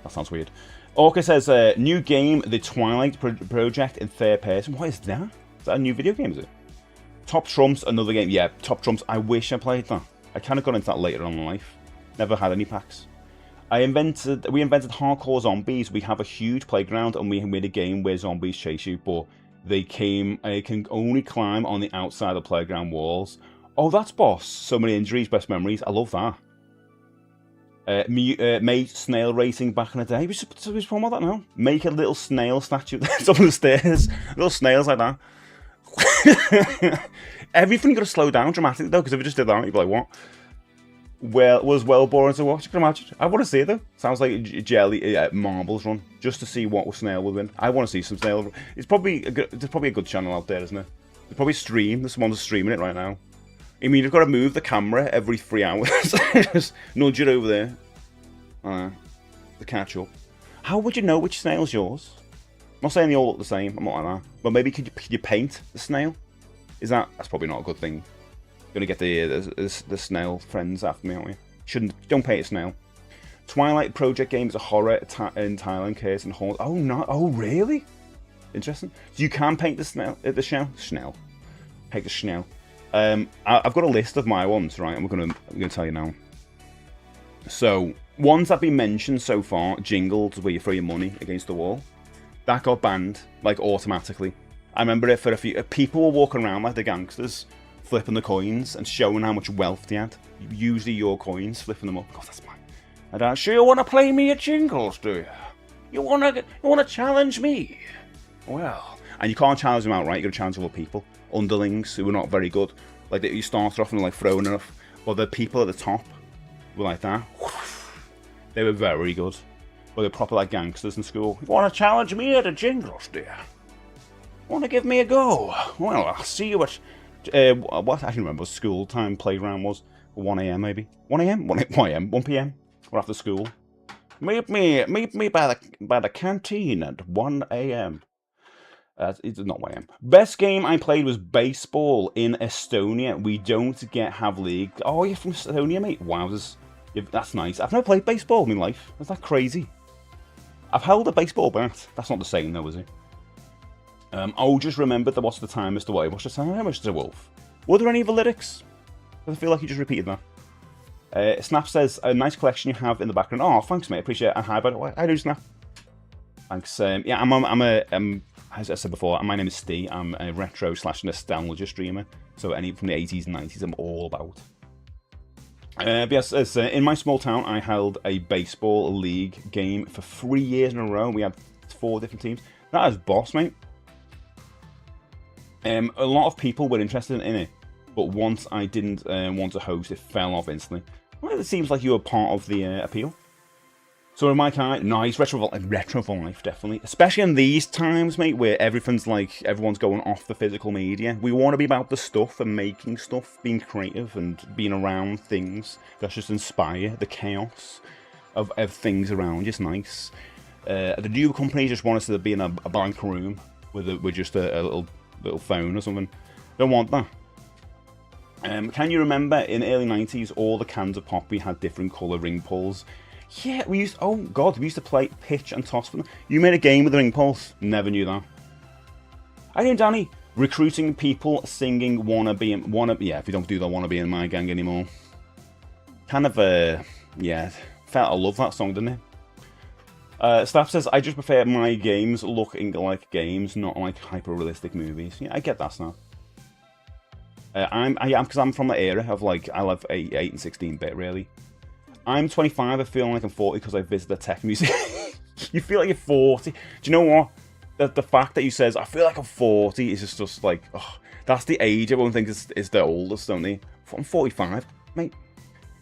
That sounds weird. Orca says, new game, The Twilight Project in third person. What is that? Is that a new video game, is it? Top Trumps, another game. Yeah, Top Trumps. I wish I played that. I kind of got into that later on in life. Never had any packs. We invented hardcore zombies. We have a huge playground and we made a game where zombies chase you, but they can only climb on the outside of the playground walls. Oh, that's boss. So many injuries, best memories. I love that. Made snail racing back in the day. We should talking about that now. Make a little snail statue up the stairs. Little snails like that. Everything got to slow down dramatically though, because if we just did that, you'd be like, what? Well, was well boring to watch. You can imagine. I want to see it though. Sounds like a jelly marbles run, just to see what snail will win. I want to see some snail. There's probably a good channel out there, isn't it? There's probably stream. There's someone streaming it right now. I mean, you've got to move the camera every 3 hours. Just nudge it over there. To catch up. How would you know which snail's yours? I'm not saying they all look the same. I'm not like that. But maybe could you paint the snail? That's probably not a good thing. Gonna get the snail friends after me, aren't we? Don't paint a snail. Twilight Project game is a horror in Thailand, case and haunt. Oh no! Oh really? Interesting. So you can paint the snail. Paint the snail. I've got a list of my ones, right? I'm gonna tell you now. So ones that've been mentioned so far: Jingles, where you throw your money against the wall. That got banned, like, automatically. I remember it for a few... People were walking around like the gangsters, flipping the coins and showing how much wealth they had. Usually your coins, flipping them up. God, that's mine. I don't... Sure you want to play me at Jingles, do you? You want to challenge me? Well... And you can't challenge them outright, you've got to challenge other people. Underlings who are not very good. Like, you start off and like throwing enough. But the people at the top were like that. They were very good. But they're proper like gangsters in school. You want to challenge me at a Jingles, do you? Want to give me a go? Well, I'll see you at... what? I can remember what school time playground was. 1 a.m. maybe. 1 a.m.? 1 a.m.? 1 p.m.? Or after school. Meet me by the canteen at 1 a.m. It's not 1 a.m. Best game I played was baseball in Estonia. We don't have league. Oh, you're from Estonia, mate? Wowzers. Yeah, that's nice. I've never played baseball in my life. Is that crazy? I've held a baseball bat. That's not the same though, is it? Oh, just remembered that what's the time, Mr. White? What's the time, Mr. Wolf? Were there any of the lyrics? I feel like you just repeated that. Snap says, a nice collection you have in the background. Oh, thanks, mate. Appreciate it. And hi, by the way. I do, Snap. Thanks. Yeah, as I said before, my name is Steve. I'm a retro / nostalgia streamer. So any from the 80s and 90s, I'm all about. Yes, in my small town, I held a baseball league game for 3 years in a row. We had 4 different teams. That is boss, mate. A lot of people were interested in it, but once I didn't want to host, it fell off instantly. Well, it seems like you were part of the appeal. So in my kind, nice retro for life, definitely. Especially in these times, mate, where everyone's going off the physical media. We want to be about the stuff and making stuff, being creative and being around things that just inspire the chaos of things around. It's nice. The new company just want us to be in a blank room with just a little phone or something. Don't want that. Can you remember in the early 90s, all the cans of Poppy had different colour ring pulls? Yeah, we used to play pitch and toss for them. You made a game with the ring pulse? Never knew that. I knew Danny. Recruiting people, singing, yeah, if you don't do that, wanna be in my gang anymore. Kind of, yeah, I love that song, didn't it? Staff says, I just prefer my games looking like games, not like hyper-realistic movies. Yeah, I get that, Staff. Because I'm from the era of, like, I love 8 and 16-bit, really. I'm 25, I feel like I'm 40 because I visit a tech museum. You feel like you're 40. Do you know what? The fact that you says, I feel like I'm 40 is just like, oh, that's the age everyone thinks is the oldest, don't they? I'm 45, mate.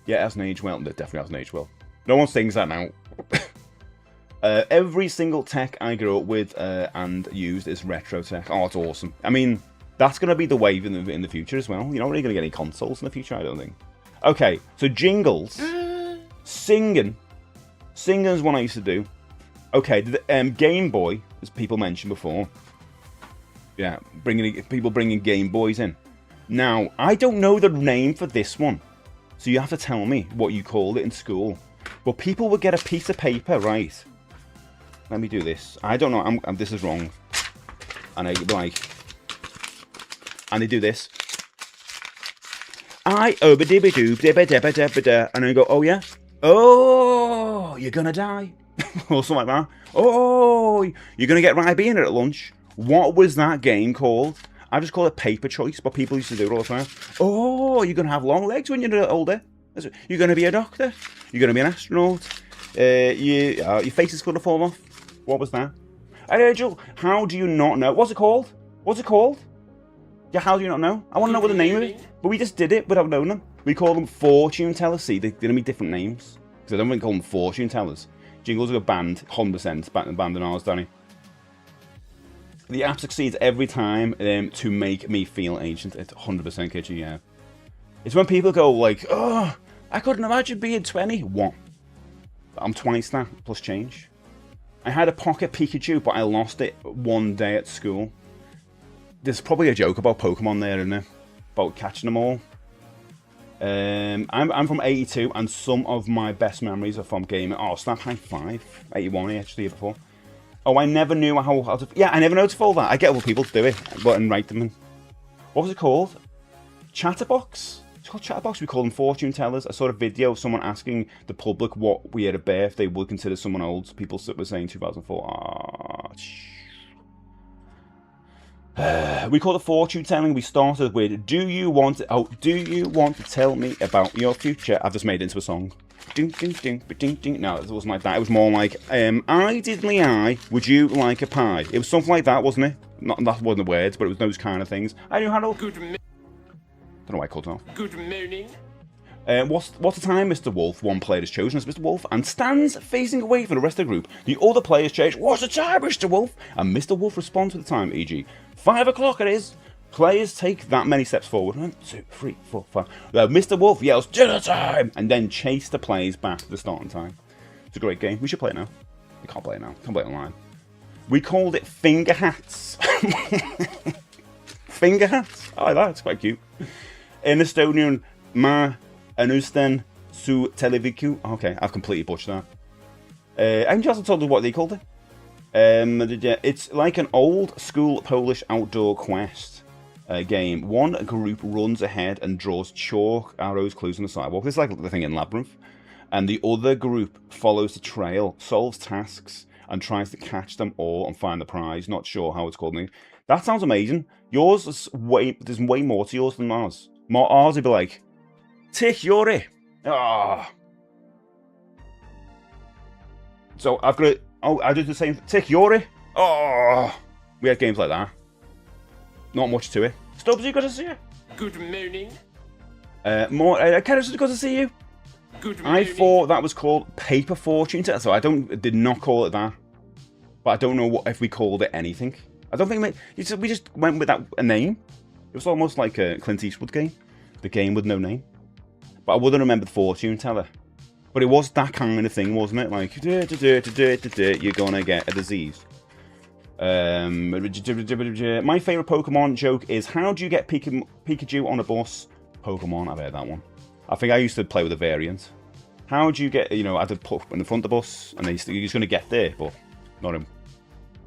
Yeah, it hasn't aged well. It definitely hasn't aged well. No one sings that now. Every single tech I grew up with and used is retro tech. Oh, it's awesome. I mean, that's going to be the wave in the future as well. You're not really going to get any consoles in the future, I don't think. Okay, so jingles. Singing is what I used to do. Okay, the Game Boy, as people mentioned before. Yeah, people bringing Game Boys in. Now, I don't know the name for this one, so you have to tell me what you called it in school. But people would get a piece of paper, right? Let me do this. I don't know. This is wrong. And they do this. And I go, oh yeah. Oh, you're gonna die. Or something like that. Oh, you're gonna get right being at lunch. What was that game called? I just call it paper choice, but people used to do it all the time. Oh, you're gonna have long legs when you're older. You're gonna be a doctor. You're gonna be an astronaut. Your face is gonna fall off. What was that? Angel, how do you not know? What's it called? What's it called? Yeah, how do you not know? I want to know what the name of it. But we just did it without knowing them. We call them fortune tellers. See, they're going to be different names. Because I don't think we call them fortune tellers. Jingles are banned, 100% banned in ours, Danny. The app succeeds every time to make me feel ancient. It's 100% kitschy, yeah. It's when people go like, oh, I couldn't imagine being 20. What? I'm 20 now, plus change. I had a pocket Pikachu, but I lost it one day at school. There's probably a joke about Pokemon there, isn't there? About catching them all. I'm from 82, and some of my best memories are from gaming. Oh, Snap High 5. 81, actually, before. Oh, I never knew how to... Yeah, I never know to fold that. I get other people to do it, and write them in. What was it called? Chatterbox? It's called Chatterbox. We call them fortune tellers. I saw a video of someone asking the public what we had at birth they would consider someone old. People were saying 2004. We call it fortune telling. We started with, do you want to tell me about your future? I've just made it into a song. Ding, ding, ding, ding, ding. No, it wasn't like that. It was more like, I, would you like a pie? It was something like that, wasn't it? Not that wasn't the words, but it was those kind of things. I knew how to... Don't know why I called it off. Good morning. What's the time, Mr. Wolf? One player is chosen as Mr. Wolf and stands facing away from the rest of the group. The other players change, what's the time, Mr. Wolf? And Mr. Wolf responds with the time, e.g., 5 o'clock it is. Players take that many steps forward. 1, 2, 3, 4, 5. Mr. Wolf yells, dinner time! And then chase the players back to the starting time. It's a great game. We should play it now. We can't play it now. Can't play it online. We called it Finger Hats. Finger Hats? I like that. It's quite cute. In Estonian, ma anusten su televiku. Okay, I've completely butchered that. And you also told us what they called it. It's like an old school Polish outdoor quest game. One group runs ahead and draws chalk arrows, clues on the sidewalk. This is like the thing in Labyrinth. And the other group follows the trail, solves tasks, and tries to catch them all and find the prize. Not sure how it's called. That sounds amazing. Yours is there's way more to yours than ours. Ours would be like, Tick Yuri. Ah. So I've got it. Oh, I did the same. Tick Yuri. Oh. We had games like that. Not much to it. Stubbsy, good to see you. Good morning. Keris, good to see you. Good morning. I thought that was called Paper Fortune Teller, so I did not call it that. But I don't know if we called it anything. I don't think we just went with a name. It was almost like a Clint Eastwood game. The game with no name. But I wouldn't remember the Fortune Teller. But it was that kind of thing, wasn't it? Like, you're gonna get a disease. My favourite Pokemon joke is, how do you get Pikachu on a bus? Pokemon, I've heard that one. I think I used to play with a variant. How do you get, I had to put in the front of the bus, and you're just going to get there, but not in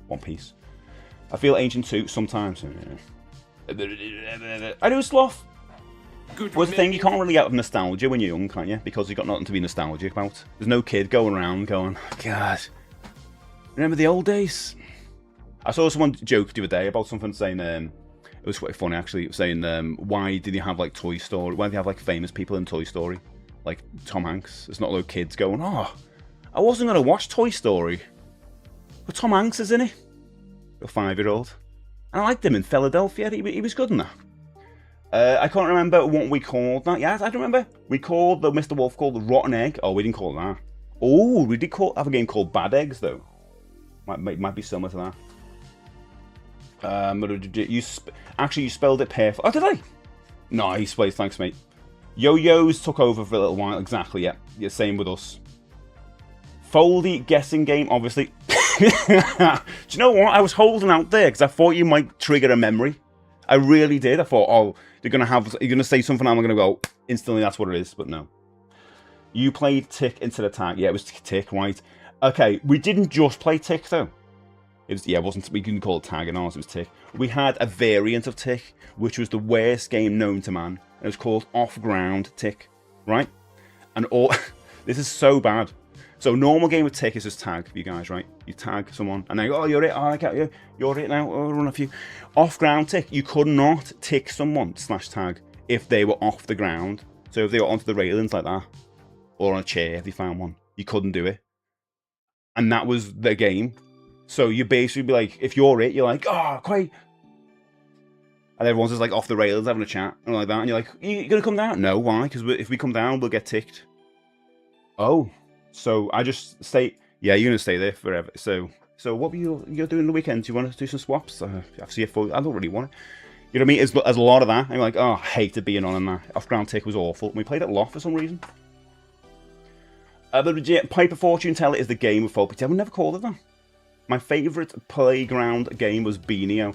one piece. I feel ancient too, sometimes. I do Sloth. Well, the thing, you can't really get out of nostalgia when you're young, can you? Because you've got nothing to be nostalgic about. There's no kid going around going, God, remember the old days? I saw someone joke the other day about something saying, it was quite funny actually, saying, why did you have like Toy Story? Why did you have like famous people in Toy Story? Like Tom Hanks. It's not like kids going, oh, I wasn't going to watch Toy Story, but Tom Hanks is in it. A 5-year-old. And I liked him in Philadelphia. He was good in that. I can't remember what we called that. Yeah, I don't remember. We called the Mr. Wolf called the Rotten Egg. Oh, we didn't call it that. Oh, we did have a game called Bad Eggs though. Might be similar to that. You spelled it perfect. Oh, did I? Nice, wait, thanks, mate. Yo-Yos took over for a little while. Exactly, yeah. Yeah, same with us. Foldy guessing game, obviously. Do you know what? I was holding out there because I thought you might trigger a memory. I really did. I thought, oh, you're gonna say something, I'm gonna go instantly. That's what it is, but no. You played Tick instead of Tag. Yeah, it was Tick, right? Okay, we didn't just play Tick though. It wasn't. We couldn't call it Tag in ours. It was Tick. We had a variant of Tick, which was the worst game known to man. It was called Off-Ground Tick, right? And all this is so bad. So normal game with Tick is just Tag for you guys, right? You tag someone and they go, oh, you're it. Oh, I get you. You're it now. I'll run off you. Off-ground Tick. You could not tick someone /tag if they were off the ground. So if they were onto the railings like that, or on a chair if they found one, you couldn't do it. And that was the game. So you basically be like, if you're it, you're like, oh, quite. And everyone's just like off the rails having a chat and like that. And you're like, you gonna come down? No, why? Because if we come down, we'll get ticked. Oh. So I just say, yeah, you're gonna stay there forever. So what were you're doing the weekend? Do you want to do some swaps? I see I don't really want it. You know what I mean? There's a lot of that. I'm like, oh, I hated being on that. Off-ground Tick was awful. We played it a lot for some reason. But Piper Fortune Teller is the game of folk. I would never call it that. My favourite playground game was Beanio.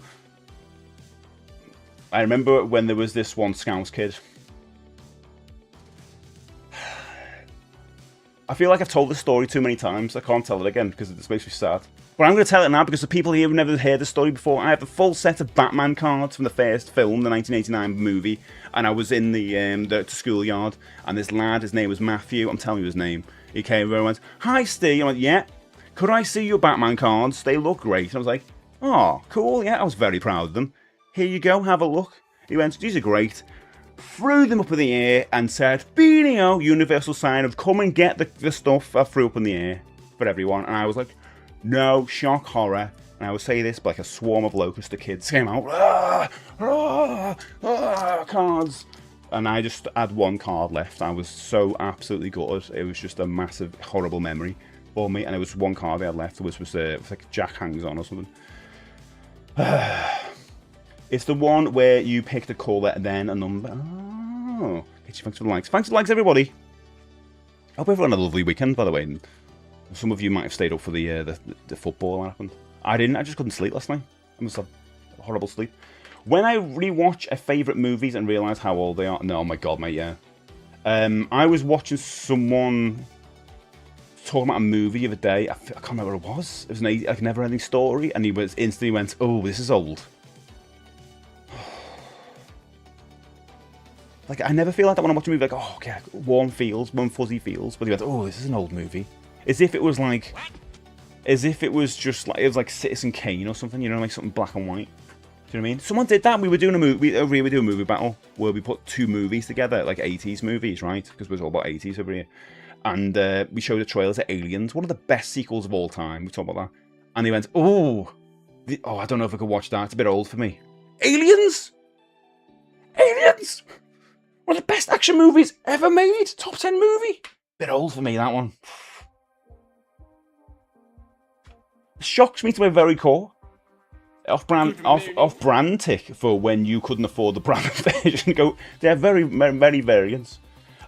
I remember when there was this one Scouse kid. I feel like I've told this story too many times. I can't tell it again because it just makes me sad. But I'm going to tell it now because the people here have never heard the story before. I have the full set of Batman cards from the first film, the 1989 movie. And I was in the schoolyard. And this lad, his name was Matthew. I'm telling you his name. He came over and went, hi, Steve. I went, yeah. Could I see your Batman cards? They look great. And I was like, oh, cool. Yeah, I was very proud of them. here you go, have a look. He went, these are great. Threw them up in the air and said, Beanio, universal sign of come and get the stuff I threw up in the air for everyone. And I was like, no, shock, horror. And I would say this, but like a swarm of locusts, the kids came out, cards. And I just had one card left. I was so absolutely gutted. It was just a massive, horrible memory for me. And it was one card I had left, which was like Jack Hangs On or something. It's the one where you pick the colour and then a number. Oh, thanks for the likes. Thanks for the likes, everybody. I hope everyone had a lovely weekend, by the way. And some of you might have stayed up for the football that happened. I didn't. I just couldn't sleep last night. I must have horrible sleep. When I rewatch a favourite movies and realise how old they are... No, oh my God, mate, yeah. I was watching someone talking about a movie the other day. I can't remember what it was. It was like a never-ending story. And he was instantly went, oh, this is old. Like, I never feel like that when I watch a movie. Like, oh, okay, warm feels, warm fuzzy feels. But he went, oh, this is an old movie. As if it was like... As if it was just like... It was like Citizen Kane or something, you know, like something black and white. Do you know what I mean? Someone did that. We were doing a movie. We were doing a movie battle where we put two movies together, like 80s movies, right? Because we're all about 80s over here. And we showed the trailers of Aliens, one of the best sequels of all time. We talked about that. And they went, oh, I don't know if I could watch that. It's a bit old for me. Aliens? Aliens? One of the best action movies ever made. Top 10 movie. Bit old for me, that one. Shocks me to my very core. Off-brand tick for when you couldn't afford the brand version. Go, they're very, very variants.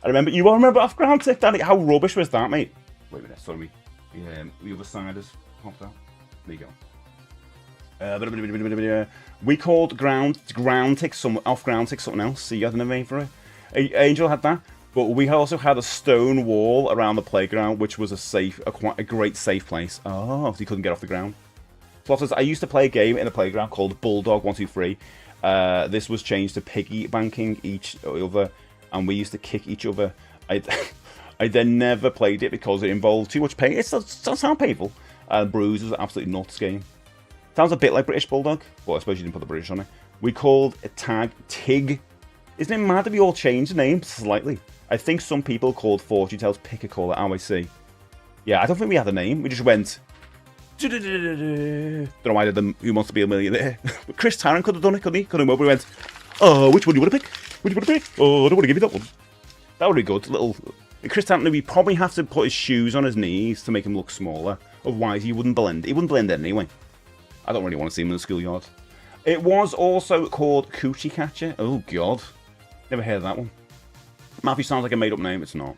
I remember, you all remember off-brand tick, Danny? How rubbish was that, mate? Wait a minute, sorry. The other side has popped out. There you go. We called ground tick, off-ground tick something else. See, you had a name for it. Angel had that. But we also had a stone wall around the playground, which was a great safe place. Oh, so you couldn't get off the ground. Plotters, I used to play a game in the playground called Bulldog 123. This was changed to piggy banking each other, and we used to kick each other. I then never played it because it involved too much pain. It doesn't sound painful. Brews was an absolutely nuts game. Sounds a bit like British Bulldog, but I suppose you didn't put the British on it. We called a tag Tig. Isn't it mad that we all changed the name slightly? I think some people called Fortune Tells Pick a Call at OIC. Yeah, I don't think we had a name. We just went... Don't know why I did them Who Wants to Be a Millionaire. But Chris Tarrant could have done it, couldn't he? Could have come over and went, oh, which one do you want to pick? Which one do you want to pick? Oh, I don't want to give you that one. That would be good. Chris Tarrant, we probably have to put his shoes on his knees to make him look smaller. Otherwise, he wouldn't blend. He wouldn't blend in anyway. I don't really want to see him in the schoolyard. It was also called Coochie Catcher. Oh, God. Never heard of that one. Matthew sounds like a made-up name. It's not.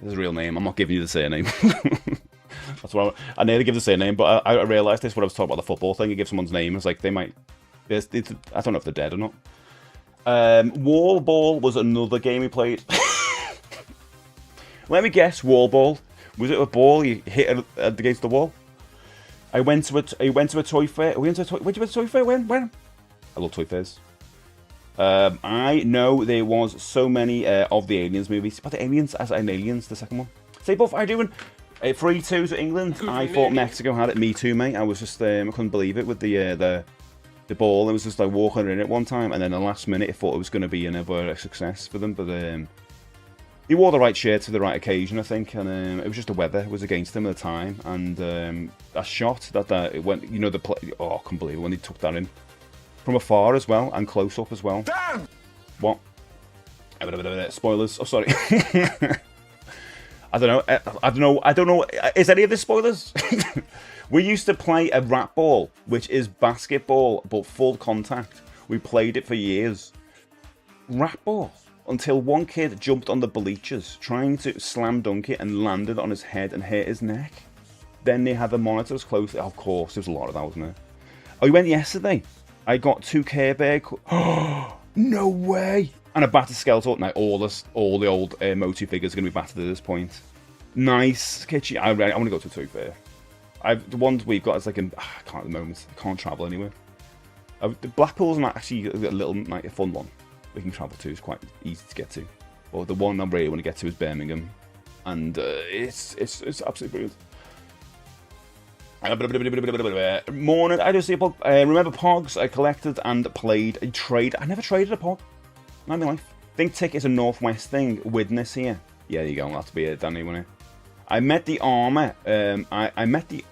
It's a real name. I'm not giving you the surname. That's what I nearly give the surname, but I realised this when I was talking about the football thing. You give someone's name, it's like they might... I don't know if they're dead or not. Wall Ball was another game we played. Let me guess, Wall Ball. Was it a ball you hit against the wall? I went to a toy fair. Went to a toy fair? When? I love toy fairs. I know there was so many of the Aliens movies. But the Aliens, as in Aliens, the second one. Say, Buff, how are you doing? 3-2 to England. I thought Mexico had it. Me too, mate. I was just, I couldn't believe it with the ball. It was just like walking in it one time, and then the last minute, I thought it was going to be another success for them. But he wore the right shirt for the right occasion, I think, and it was just the weather was against him at the time. And that shot that it went, you know, oh, I couldn't believe it when he took that in from afar as well and close up as well. Damn! What? Spoilers. Oh, sorry. I don't know. Is any of this spoilers? We used to play a rat ball, which is basketball, but full contact. We played it for years. Rat ball. Until one kid jumped on the bleachers, trying to slam dunk it and landed on his head and hurt his neck. Then they had the monitors close. Of course, there was a lot of that, wasn't there? Oh, you went yesterday? I got 2 Care Bear... Oh, no way! And a battered skeleton. Now, all the old Motu figures are going to be battered at this point. Nice. Kitchen. I want to go to a toy fair. The ones we've got is like I can't at the moment. I can't travel anywhere. The Blackpool's not actually a little like a fun one. We can travel to. It's quite easy to get to. But the one I really want to get to is Birmingham, and it's absolutely brilliant. Morning, I do see a Pog. Remember Pogs? I collected and played a trade. I never traded a Pog. Not in my life. Think Tick is a Northwest thing. Witness here. Yeah, there you go. That'll be it, Danny, wouldn't it? I met the armor. I met the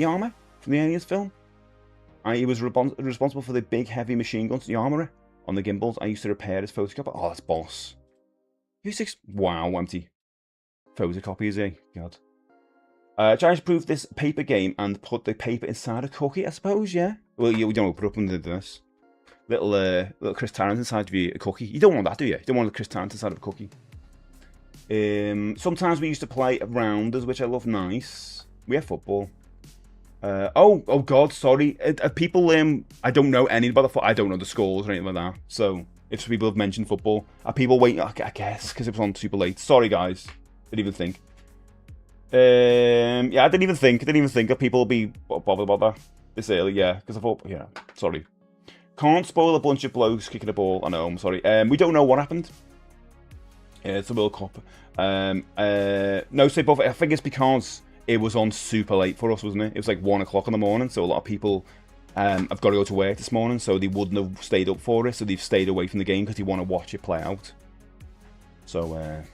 armor from the Aliens film. He was responsible for the big heavy machine guns, the armorer on the gimbals. I used to repair his photocopy. Oh, that's boss. Wow, empty photocopy is he? God. Trying to prove this paper game and put the paper inside a cookie, I suppose, yeah? Well, we don't put up under this. Little Chris Tarrant inside of a cookie. You don't want that, do you? You don't want a Chris Tarrant inside of a cookie. Sometimes we used to play rounders, which I love. Nice. We have football. Oh God, sorry. People, I don't know any about the foot. I don't know the scores or anything like that. So if people have mentioned football, are people waiting? I guess because it was on super late. Sorry, guys. Didn't even think. Yeah, I didn't even think that people would be bothered about that this early. Yeah, because I thought, yeah, sorry. Can't spoil a bunch of blokes kicking a ball. I know. I'm sorry. We don't know what happened. It's the World Cup. No, say both. I think it's because it was on super late for us, wasn't it? It was like 1 o'clock in the morning, so a lot of people have got to go to work this morning, so they wouldn't have stayed up for it, so they've stayed away from the game because they want to watch it play out. So,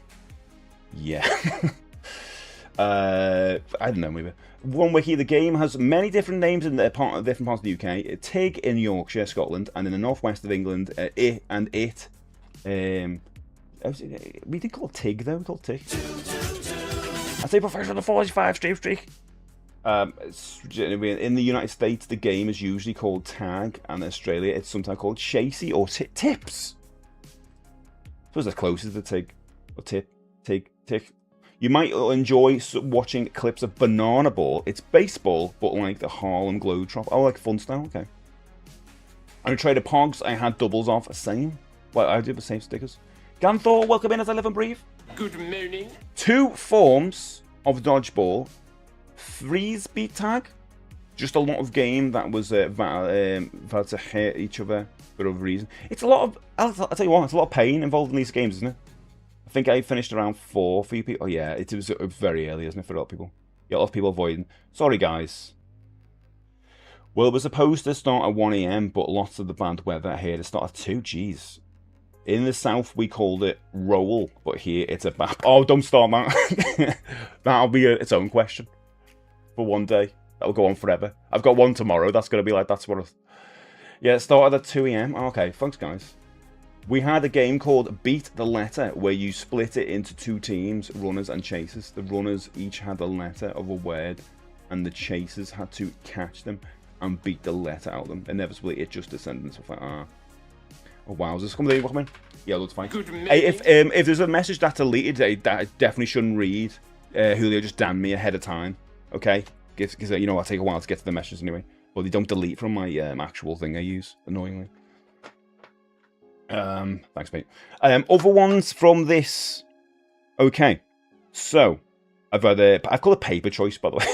yeah. I don't know, maybe. One wiki, the game has many different names in different parts of the UK. Tig in Yorkshire, Scotland, and in the northwest of England, we didn't call it Tig, though. We called it Tig. I say professional 45 streak. In the United States, the game is usually called Tag, and in Australia, it's sometimes called Chasey or Tips. I suppose that's closer to Tig or Tip. Tig. You might enjoy watching clips of Banana Ball. It's baseball, but like the Harlem Globetrotter. Oh, like fun style. Okay. I traded Pogs. I had doubles off. Same. Well, I did the same stickers. Ganthor, welcome in as I live and breathe. Good morning. 2 forms of dodgeball. Freeze beat tag. Just a lot of game that was had to hit each other for other reason. It's a lot of. I'll tell you what. It's a lot of pain involved in these games, isn't it? I think I finished around 4 for you people. Oh yeah, it was very early, isn't it, for a lot of people? Yeah, a lot of people avoiding. Sorry, guys. Well, it was supposed to start at 1 AM, but lots of the bad weather here to start at 2. Jeez. In the south, we called it roll, but here it's a bap. Oh, don't start that. That'll be its own question for one day. That'll go on forever. I've got one tomorrow. That's going to be like, that's what. Yeah, it started at 2 AM. Okay, thanks, guys. We had a game called Beat the Letter, where you split it into 2 teams, runners and chasers. The runners each had a letter of a word, and the chasers had to catch them and beat the letter out of them. Inevitably, it just descended and stuff like that. Oh, wow. Is this coming in? Yeah, that's fine. Hey, if there's a message that's deleted, that I definitely shouldn't read, Julio, just damn me ahead of time. Okay? Because, you know, I'll take a while to get to the message anyway. But they don't delete from my actual thing I use, annoyingly. Thanks, mate. Other ones from this. Okay. So, I've called it paper choice, by the way.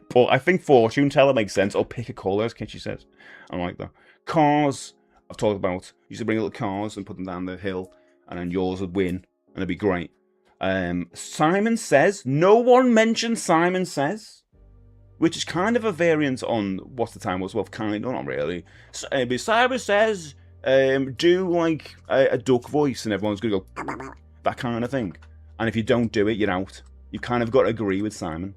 But I think fortune teller makes sense. Or pick a colour, as Kitchy says. I like that. Cars. I've talked about. Used to bring little cars and put them down the hill, and then yours would win, and it'd be great. Simon Says. No one mentioned Simon Says, which is kind of a variant on what's the time was. Well, kind of, not really. Simon Says, do like a duck voice, and everyone's gonna go that kind of thing. And if you don't do it, you're out. You kind of got to agree with Simon.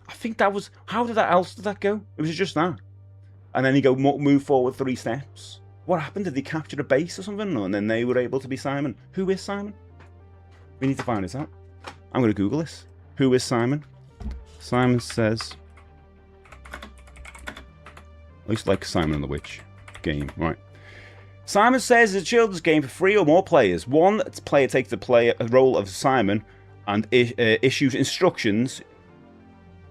I think that was. How did that go? It was just that, and then you go move forward 3 steps. What happened? Did they capture a base or something? And then they were able to be Simon. Who is Simon? We need to find this out. I'm going to Google this. Who is Simon? Simon Says. I used to like Simon and the Witch game. Right. Simon Says is a children's game for 3 or more players. One player takes the role of Simon and issues instructions.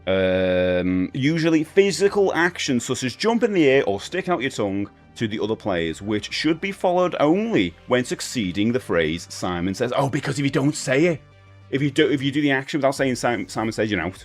Usually physical actions such as jump in the air or stick out your tongue to the other players, which should be followed only when succeeding the phrase Simon Says. Oh, because if you don't say it, if you do the action without saying Simon Says, you're out.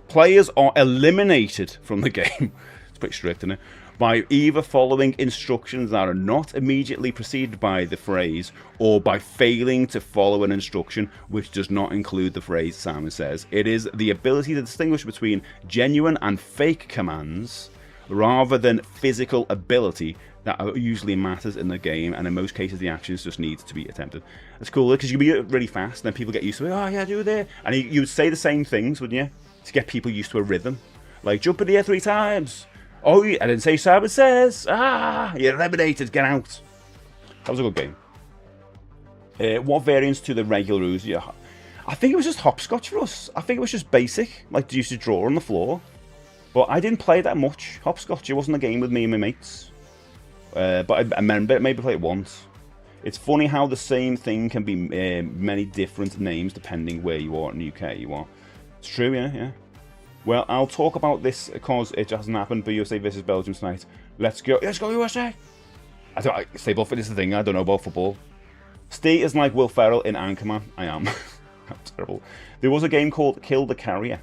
Players are eliminated from the game. It's pretty strict, isn't it? by either following instructions that are not immediately preceded by the phrase, or by failing to follow an instruction which does not include the phrase, Simon says. It is the ability to distinguish between genuine and fake commands, rather than physical ability, that usually matters in the game, and in most cases the actions just need to be attempted. It's cool, because you can be really fast, and then people get used to it. Oh yeah, do there. And you would say the same things, wouldn't you? To get people used to a rhythm. Like, jump in the air 3 times. Oh, I didn't say Simon says. Ah, you're eliminated, get out. That was a good game. What variants to the regular rules? Yeah, I think it was just hopscotch for us. I think it was just basic, like you used to draw on the floor. But I didn't play that much hopscotch. It wasn't a game with me and my mates. But I remember it, maybe play it once. It's funny how the same thing can be many different names depending where you are in the UK you are. It's true, yeah. Well, I'll talk about this because it hasn't happened, but USA versus Belgium tonight. Let's go USA! I say about this is the thing, I don't know about football. Steve is like Will Ferrell in Anchorman. I am. That's terrible. There was a game called Kill the Carrier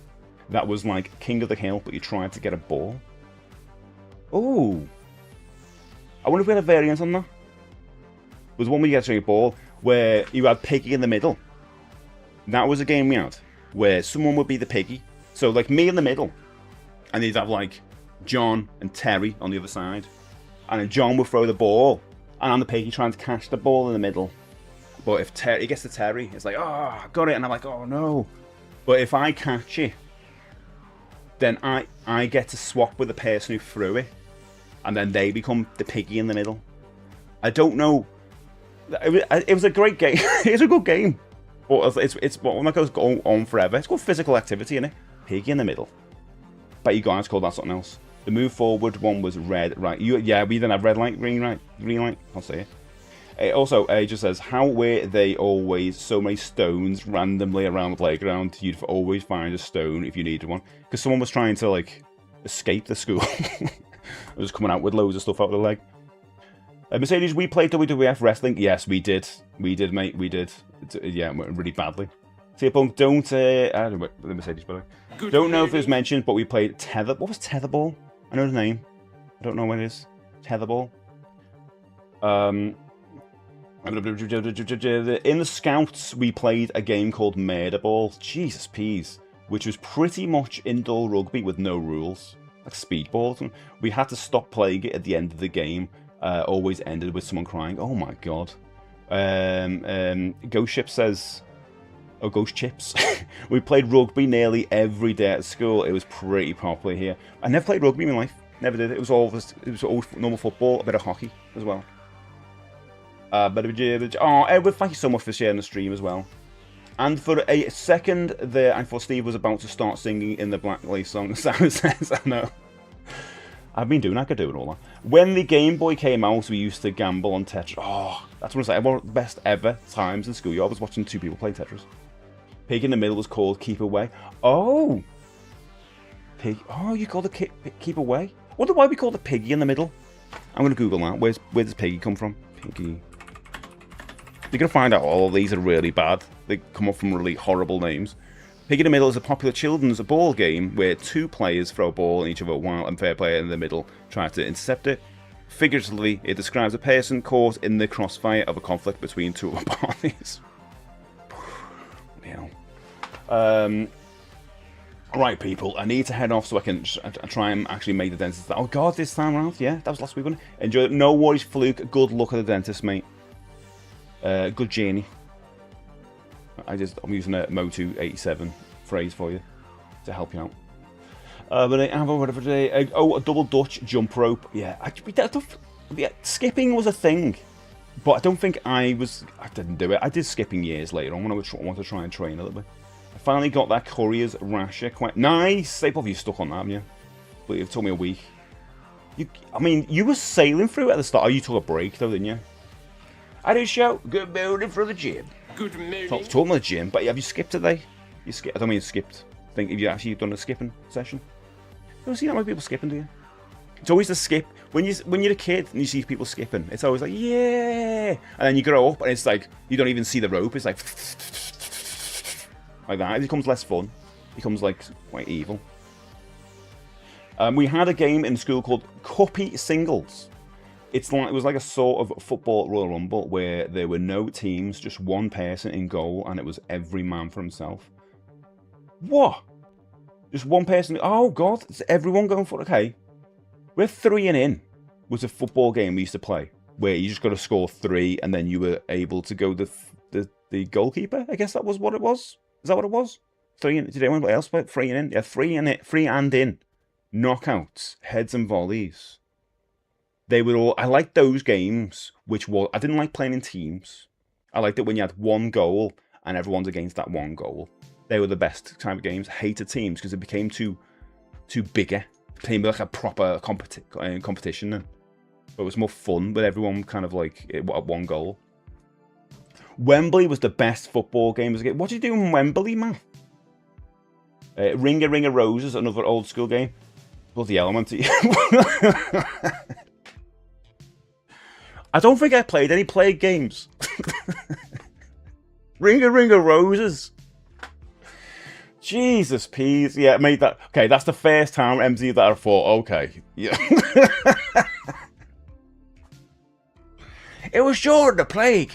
that was like King of the Hill, but you tried to get a ball. Oh. I wonder if we had a variant on that. There was one where you get to a ball where you had Piggy in the middle. That was a game we had where someone would be the Piggy. So like me in the middle. And you'd have like John and Terry on the other side. And then John would throw the ball. And I'm the Piggy trying to catch the ball in the middle. But if Terry gets to Terry, it's like, oh, got it. And I'm like, oh no. But if I catch it, then I get to swap with the person who threw it. And then they become the Piggy in the middle. I don't know. It was a great game. It's a good game. But it's one that goes on forever. It's called physical activity, innit? Piggy in the middle. Bet you guys called that something else. The move forward one was red, right? Yeah, we didn't have red light, green light. I'll say it. Also, it just says, how were they always so many stones randomly around the playground? You'd always find a stone if you needed one. Because someone was trying to, like, escape the school. I was coming out with loads of stuff out of the leg. Mercedes, we played WWF wrestling. Yes, we did. We did, mate. We did. Yeah, really badly. See, Punk, don't. I don't know the Mercedes, but don't know if it was mentioned, but we played Tether. What was Tetherball? I know the name. I don't know what it is. Tetherball. In the Scouts, we played a game called Murderball. Jesus peas. Which was pretty much indoor rugby with no rules. Like speedball. We had to stop playing it at the end of the game. Always ended with someone crying. Oh my god. Ghost Ship says... Oh, Ghost Chips. We played rugby nearly every day at school. It was pretty popular here. I never played rugby in my life. Never did. It was always normal football, a bit of hockey as well. Edward, thank you so much for sharing the stream as well. And for a second there, I thought Steve was about to start singing in the Black Lace song. Sam says, I know. I've been doing, I could do it all that. When the Game Boy came out, we used to gamble on Tetris. Oh, that's what I say. One of the best ever times in school. I was watching 2 people play Tetris. Pig in the middle was called Keep Away. Oh! Pig. Oh, you call it Keep Away? I wonder why we call it Piggy in the middle. I'm going to Google that. Where does Piggy come from? Piggy. You're going to find out all of these are really bad. They come up from really horrible names. Pig in the Middle is a popular children's ball game where 2 players throw a ball at each other while a fair player in the middle tries to intercept it. Figuratively, it describes a person caught in the crossfire of a conflict between 2 parties. Right, people, I need to head off so I can try and actually make the dentist. Oh god, this time around, yeah, that was last week, wasn't it? Enjoy it. No worries, Fluke. Good luck at the dentist, mate. Good journey. I'm using a Motu87 phrase for you to help you out. But I have a whatever day. A double Dutch jump rope. Yeah, skipping was a thing, but I don't think I didn't do it. I did skipping years later on when I wanted to try and train a little bit. I finally got that Courier's Rasher. Quite nice. They probably stuck on that, haven't you? But it took me a week. You were sailing through it at the start. Oh, you took a break though, didn't you? I did shout, good morning from the gym. Good morning. Talking about the gym, but have you skipped today? I don't mean skipped. Have you actually done a skipping session? You don't see that many people skipping, do you? It's always the skip. When you're a kid and you see people skipping, it's always like, yeah! And then you grow up and it's like, you don't even see the rope. It's like that. It becomes less fun. It becomes like quite evil. We had a game in school called Cuppy Singles. It was like a sort of football Royal Rumble where there were no teams, just one person in goal, and it was every man for himself. What? Just one person? Oh God! Is everyone going for it? Okay. We're 3 and in was a football game we used to play where you just got to score 3 and then you were able to go the goalkeeper. I guess that was what it was. Is that what it was? 3 and did anyone else play 3 and in? Yeah, 3 and in. Knockouts, heads and volleys. They were all. I liked those games, I didn't like playing in teams. I liked it when you had one goal and everyone's against that one goal. They were the best type of games. Hated teams because it became too bigger. It became like a proper competition then. But it was more fun with everyone kind of like at one goal. Wembley was the best football game as a game. What do you do in Wembley, man? Ring a Roses, another old school game. Bloody element. I don't think I played any plague games. Ring a Roses. Jesus peas. Yeah, made that. Okay, that's the first time MZ that I thought, okay. Yeah. It was during the plague.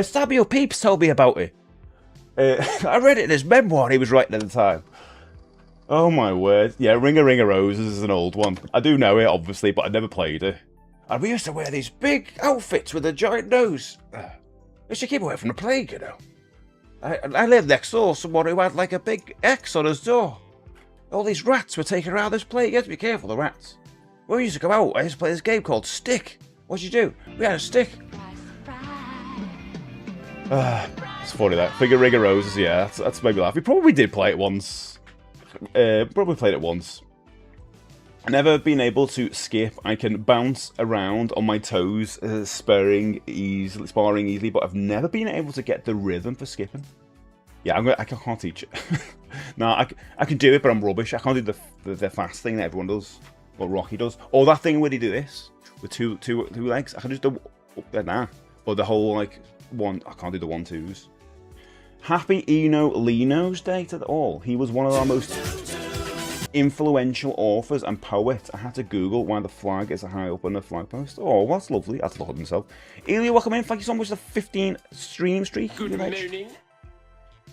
Samuel Pepys told me about it. I read it in his memoir he was writing at the time. Oh my word. Yeah, Ring a Roses is an old one. I do know it, obviously, but I never played it. And we used to wear these big outfits with a giant nose. Just to keep away from the plague, you know. I lived next door to someone who had like a big X on his door. All these rats were taking around this plague. You have to be careful of the rats. When we used to go out, I used to play this game called Stick. What'd you do? We had a stick. It's funny that. Ring a Roses, yeah, that's made me laugh. We probably did play it once. Probably played it once. I've never been able to skip. I can bounce around on my toes, sparring easily, but I've never been able to get the rhythm for skipping. Yeah, I can't teach it. No, I can do it, but I'm rubbish. I can't do the fast thing that everyone does, what Rocky does, or that thing where they do this with two legs. I can just do that, or the whole like one. I can't do the 1-2s. Happy Eno Lino's Day to all. He was one of our most influential authors and poets. I had to Google why the flag is high up on the flag post. Oh, that's lovely. I had to look at himself. Elia, welcome in. Thank you so much for the 15 stream streak. Good morning.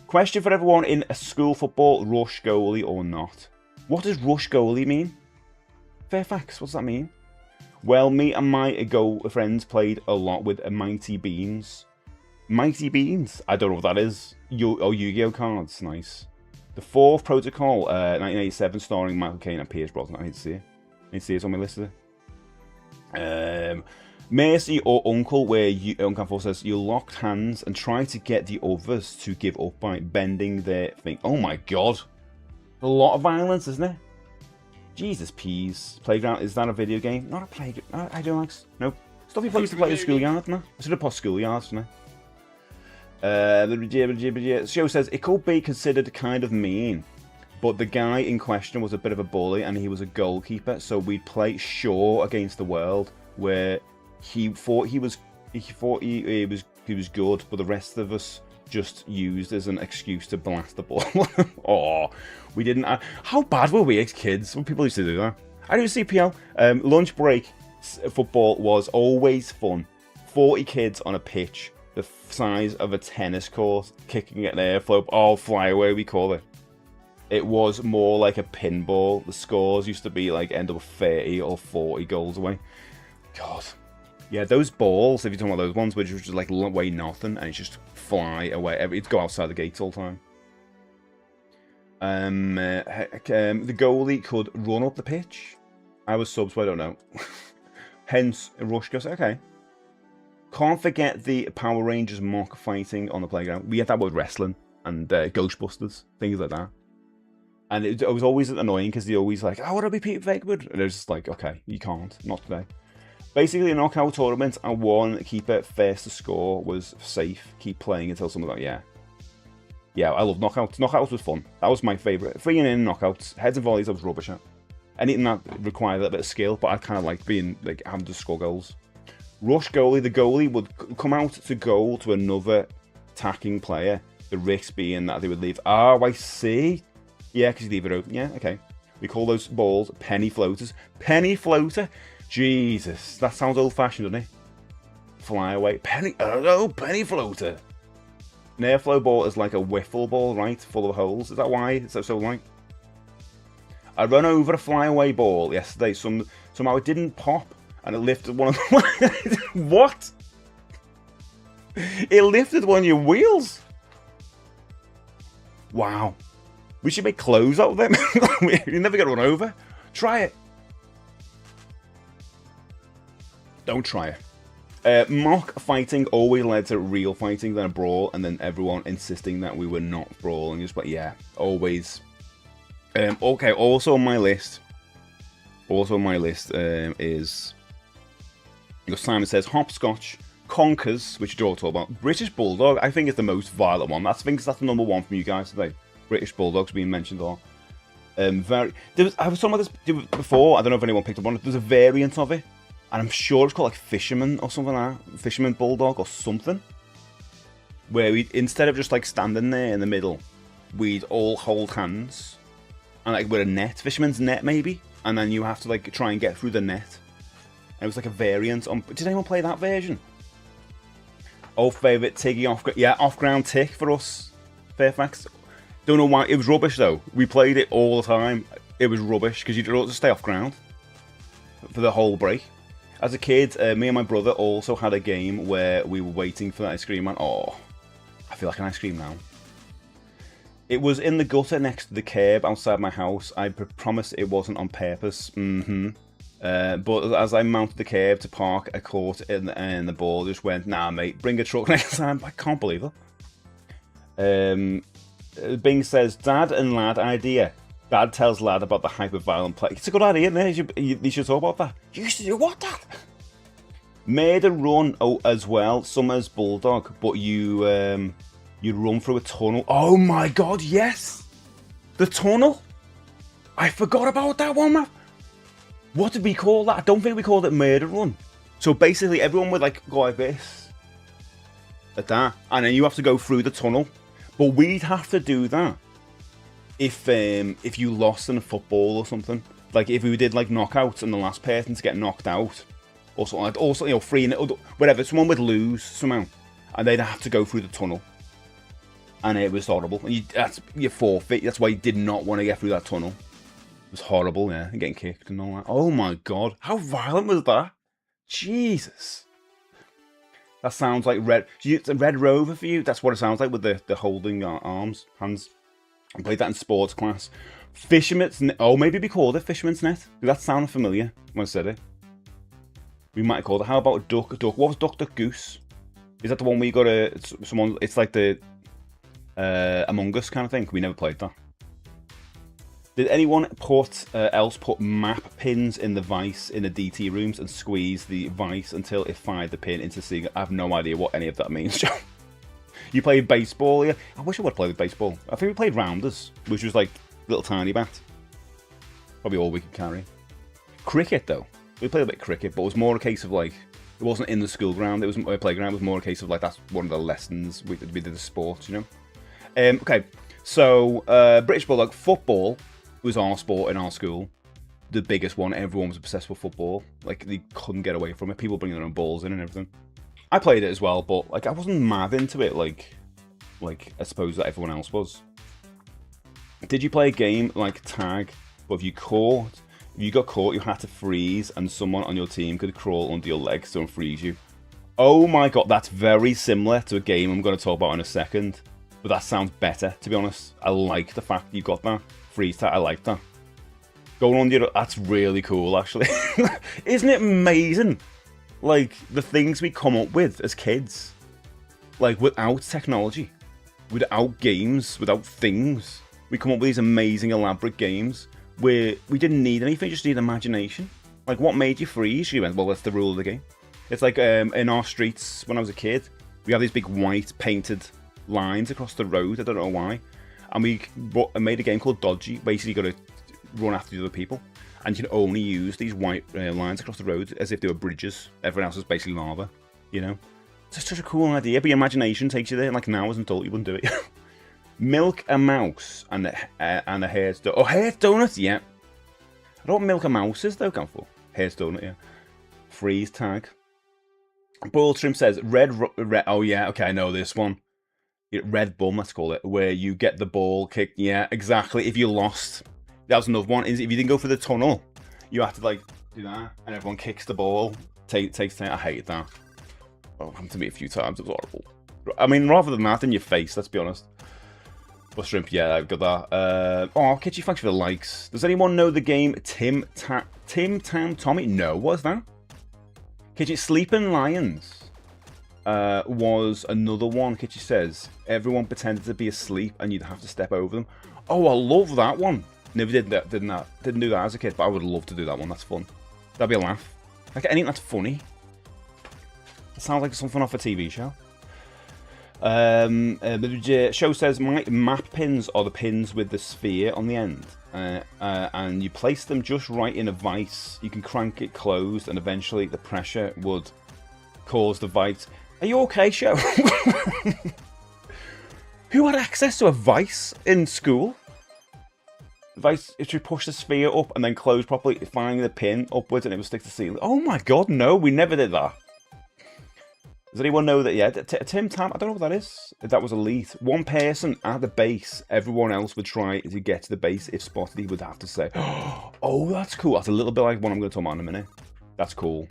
Question for everyone in a school football: rush goalie or not? What does rush goalie mean? Fairfax, what does that mean? Well, me and my friends played a lot with Mighty Beans. Mighty Beans? I don't know what that is. Yu-Gi-Oh cards. Nice. The Fourth Protocol, 1987, starring Michael Caine and Pierce Brosnan. I need to see it. I need to see it on my list there. Mercy or Uncle, where Uncle 4 says, you locked hands and try to get the others to give up by bending their thing. Oh my god. A lot of violence, isn't it? Jesus peas. Playground, is that a video game? Not a playground. I don't like... Nope. Stuff you used to play in the schoolyard, no? I should have put schoolyards, no? The show says it could be considered kind of mean, but the guy in question was a bit of a bully and he was a goalkeeper, so we'd play Shaw against the world, where he thought he was good, but the rest of us just used as an excuse to blast the ball. Oh, we didn't. How bad were we as kids when people used to do that? I do CPL. Lunch break football was always fun. 40 kids on a pitch the size of a tennis court, kicking at an airflow. Oh, fly away, we call it. It was more like a pinball. The scores used to be like end up 30 or 40 goals away. God. Yeah, those balls, if you're talking about those ones, which was just like weigh nothing and it's just fly away. It'd go outside the gates all the time. The goalie could run up the pitch. I was sub, so I don't know. Hence, rush goes, okay. Can't forget the Power Rangers mock fighting on the playground. We had that with wrestling and Ghostbusters, things like that. And it was always annoying because they always like, I want to be Peter Venkman. And it was just like, okay, you can't, not today. Basically, a knockout tournament, and one keeper first to score was safe. Keep playing until someone's like, yeah. Yeah, I love knockouts. Knockouts was fun. That was my favourite. 3 and in knockouts. Heads and volleys, I was rubbish at. Anything that required a little bit of skill, but I kind of liked being, like, having to score goals. Rush goalie, the goalie would come out to goal to another attacking player. The risk being that they would leave. Oh, I see. Yeah, because you leave it open. Yeah, okay. We call those balls penny floaters. Penny floater? Jesus, that sounds old-fashioned, doesn't it? Fly away. Penny, oh, penny floater. An airflow ball is like a wiffle ball, right? Full of holes. Is that why it's so light? I run over a flyaway ball yesterday. Somehow it didn't pop, and it lifted one of the... What? It lifted one of your wheels? Wow. We should make clothes out of them. You never get run over. Try it. Don't try it. Mock fighting always led to real fighting, then a brawl, and then everyone insisting that we were not brawling. Just like, yeah, always. Okay, also on my list. Is... Simon says hopscotch, conkers, which you're all talking about. British Bulldog, I think is the most violent one. I think that's the number one from you guys today. British Bulldogs being mentioned all. I was talking about this before. I don't know if anyone picked up on it. There's a variant of it, and I'm sure it's called like Fisherman or something like that. Fisherman Bulldog or something. Where we, instead of just like standing there in the middle, we'd all hold hands and like with a net, fisherman's net maybe, and then you have to like try and get through the net. And it was like a variant on. Did anyone play that version? Old favourite Tiggy off ground tick for us. Fairfax. Don't know why. It was rubbish though. We played it all the time. It was rubbish because you'd have to stay off ground for the whole break. As a kid, me and my brother also had a game where we were waiting for the ice cream man. Oh, I feel like an ice cream now. It was in the gutter next to the curb outside my house. I promise it wasn't on purpose. But as I mounted the curb to park, I caught it and the ball just went, nah mate, bring a truck next time. I can't believe it. Bing says, Dad and Lad idea. Dad tells Lad about the hyper-violent play. It's a good idea, isn't it? You should talk about that. You should do what, Dad? Made a run as well, Summer's Bulldog, but you'd run through a tunnel. Oh my god, yes! The tunnel? I forgot about that one, man. What did we call that? I don't think we called it Murder Run. So basically everyone would like go like this. Like that. And then you have to go through the tunnel. But we'd have to do that if you lost in a football or something. Like if we did like knockouts and the last person to get knocked out, or something like, also, you know, free, whatever, someone would lose somehow, and they'd have to go through the tunnel, and it was horrible. And you forfeit. That's why you did not want to get through that tunnel. It was horrible, yeah, and getting kicked and all that. Oh my god, how violent was that? Jesus. That sounds like Red Rover for you. That's what it sounds like with the holding hands. I played that in sports class. Fisherman's net. Oh, maybe we called it Fisherman's Net. That sounded familiar when I said it. We might have called it. How about Duck? What was Duck Goose? Is that the one where you got someone? It's like the Among Us kind of thing. We never played that. Did anyone else put map pins in the vice in the DT rooms and squeeze the vice until it fired the pin into Sega? I have no idea what any of that means, Joe. You played baseball, yeah? I wish I would have played with baseball. I think we played rounders, which was like little tiny bat. Probably all we could carry. Cricket, though. We played a bit of cricket, but it was more a case of like, it wasn't in the school ground, it was a playground. It was more a case of like, that's one of the lessons we did the sports, you know? Okay, so British Bulldog football was our sport in our school. The biggest one. Everyone was obsessed with football. Like, they couldn't get away from it. People bringing their own balls in and everything. I played it as well, but like I wasn't mad into it like I suppose that everyone else was. Did you play a game like tag, but if you got caught, you had to freeze and someone on your team could crawl under your legs to unfreeze you? Oh my god, that's very similar to a game I'm going to talk about in a second. But that sounds better, to be honest. I like the fact you got that. Freeze tag, I like that. Going on your... That's really cool, actually. Isn't it amazing? Like, the things we come up with as kids. Like, without technology. Without games. Without things. We come up with these amazing, elaborate games where we didn't need anything, just need imagination. Like, what made you freeze? You went, well, that's the rule of the game. It's like in our streets, when I was a kid, we have these big white painted lines across the road. I don't know why. And we made a game called Dodgy. Basically, you got to run after the other people. And you can only use these white lines across the road as if they were bridges. Everyone else is basically lava, you know? It's such a cool idea, but your imagination takes you there. Like, now as an adult, you wouldn't do it. Milk a mouse and a hare's donut. Oh, hare's donut, yeah. I don't want milk and mouses though, can for hair's donut, yeah. Freeze tag. Boiled Shrimp says red. Oh yeah, okay, I know this one. Red bum, let's call it, where you get the ball kicked. Yeah, exactly. If you lost, that was another one. Is if you didn't go for the tunnel, you have to like do that, and everyone kicks the ball. Takes time. I hate that. Oh, happened to me a few times. It was horrible. I mean, rather than that, in your face. Let's be honest. But Shrimp, yeah, I've got that. Oh, Kitchy, thanks for the likes. Does anyone know the game Tim Tam Tommy? No, what's that? Kitchy, Sleeping Lions was another one. Kitchy says everyone pretended to be asleep and you'd have to step over them. Oh, I love that one. Never did that. Didn't do that as a kid, but I would love to do that one. That's fun. That'd be a laugh. Like anything that's funny. It sounds like something off a TV show. The show says my map pins are the pins with the sphere on the end, and you place them just right in a vice. You can crank it closed, and eventually the pressure would cause the vice. Are you okay, show? Who had access to a vice in school? The vice is to push the sphere up and then close properly, finding the pin upwards, and it will stick to the ceiling. Oh my god, no, we never did that. Does anyone know that? Yeah, Tim Tam, I don't know what that is. That was elite. One person at the base, everyone else would try to get to the base. If spotted, he would have to say, oh, that's cool. That's a little bit like what I'm going to talk about in a minute. That's cool.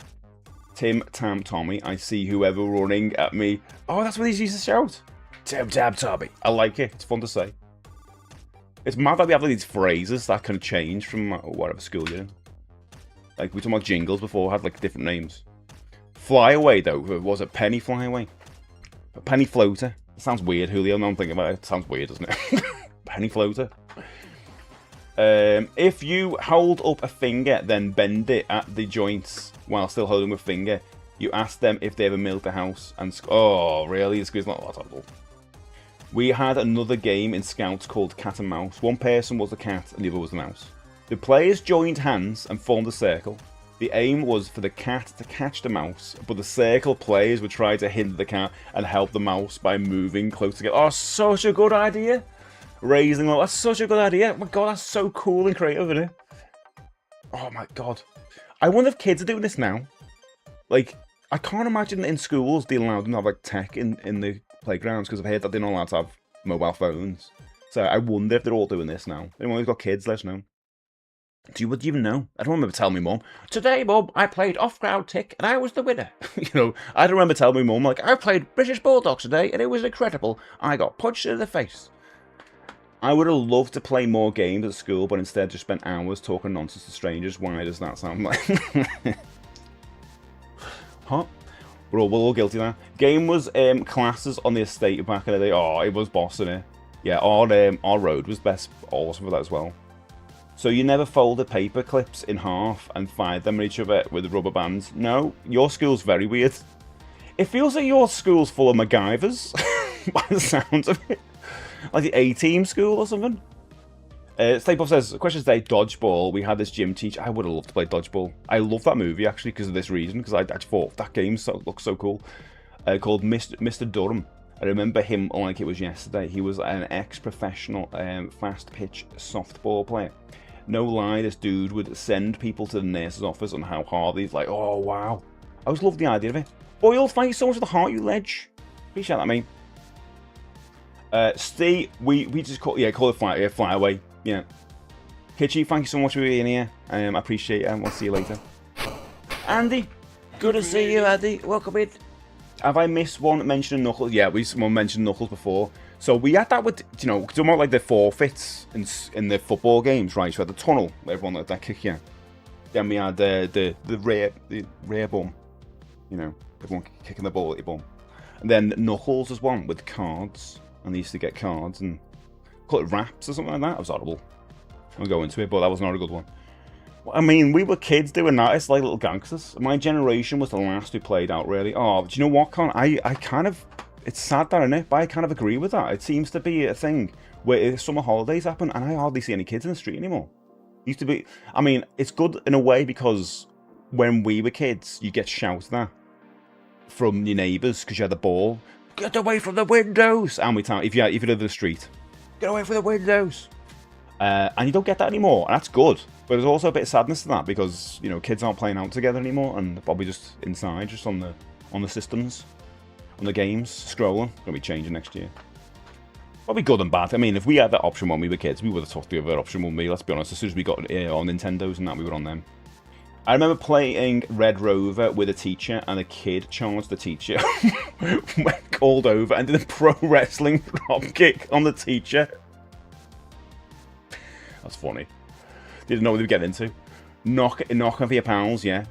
Tim Tam Tommy, I see whoever running at me. Oh, that's what he used to shout. Tim Tam Tommy. I like it. It's fun to say. It's mad that we have these phrases that can change from whatever school you're in. Like, we talked about jingles before, had like different names. Flyaway, though, was it Penny Flyaway? A penny floater. It sounds weird, Julio. Now I'm thinking about it. It sounds weird, doesn't it? Penny floater. If you hold up a finger, then bend it at the joints while still holding a finger, you ask them if they ever milked a house. And oh, really? This is not that horrible. We had another game in Scouts called Cat and Mouse. One person was the cat and the other was the mouse. The players joined hands and formed a circle. The aim was for the cat to catch the mouse, but the circle players would try to hinder the cat and help the mouse by moving close together. Oh, such a good idea! Raising up, that's such a good idea. Oh my god, that's so cool and creative, isn't it? Oh my god. I wonder if kids are doing this now. Like, I can't imagine in schools they allowed them to have like tech in the playgrounds, because I've heard that they're not allowed to have mobile phones. So I wonder if they're all doing this now. Anyone who's got kids, let us know. Do you even know? I don't remember telling my mum, today, Mum, I played off-ground tick and I was the winner. You know, I don't remember telling my mum, like, I played British Bulldogs today and it was incredible. I got punched in the face. I would have loved to play more games at school, but instead just spent hours talking nonsense to strangers. Why does that sound like... Huh? We're all guilty of that. Game was classes on the estate back in the day. Oh, it was boss, innit? Yeah, our road was best awesome for that as well. So you never folded paper clips in half and fired them at each other with rubber bands? No, your school's very weird. It feels like your school's full of MacGyvers, by the sounds of it. Like the A-Team school or something. Staples says, question today, dodgeball. We had this gym teacher. I would have loved to play dodgeball. I love that movie, actually, because of this reason, because I thought that game looks so cool. Called Mr. Durham. I remember him like it was yesterday. He was an ex-professional fast-pitch softball player. No lie, this dude would send people to the nurse's office on how hard he's like, oh wow. I always loved the idea of it. Boyle, thank you so much for the heart, you ledge. Appreciate that, mate. Steve, we just call it flyaway. Yeah. Kitchy, thank you so much for being here. I appreciate it, and we'll see you later. Andy, good to see you, Andy. Welcome in. Have I missed one mentioning Knuckles? Yeah, we mentioned Knuckles before. So we had that with, you know, talking about like the forfeits in the football games, right? So we had the tunnel, everyone let that kick you. Then we had the rear bum, you know, everyone kicking the ball at your bum. And then Knuckles as one with cards, and they used to get cards and call it raps or something like that. It was horrible. I'll go into it, but that was not a good one. I mean, we were kids doing that. It's like little gangsters. My generation was the last who played out, really. Oh, do you know what, Con? I kind of... It's sad that, isn't it? But I kind of agree with that. It seems to be a thing where summer holidays happen, and I hardly see any kids in the street anymore. It used to be... I mean, it's good in a way because when we were kids, you get shouted at from your neighbours because you had the ball. Get away from the windows! And if you live in the street, get away from the windows! And you don't get that anymore, and that's good. But there's also a bit of sadness to that because, you know, kids aren't playing out together anymore and probably just inside, just on the systems, on the games, scrolling. Gonna be changing next year. Probably good and bad. I mean, if we had that option when we were kids, we would have took the other option, wouldn't we? Let's be honest. As soon as we got on Nintendos and that, we were on them. I remember playing Red Rover with a teacher, and a kid charged the teacher, went called over, and did a pro wrestling drop kick on the teacher. That's funny. Didn't know what they were getting into. Knock for your pals, yeah.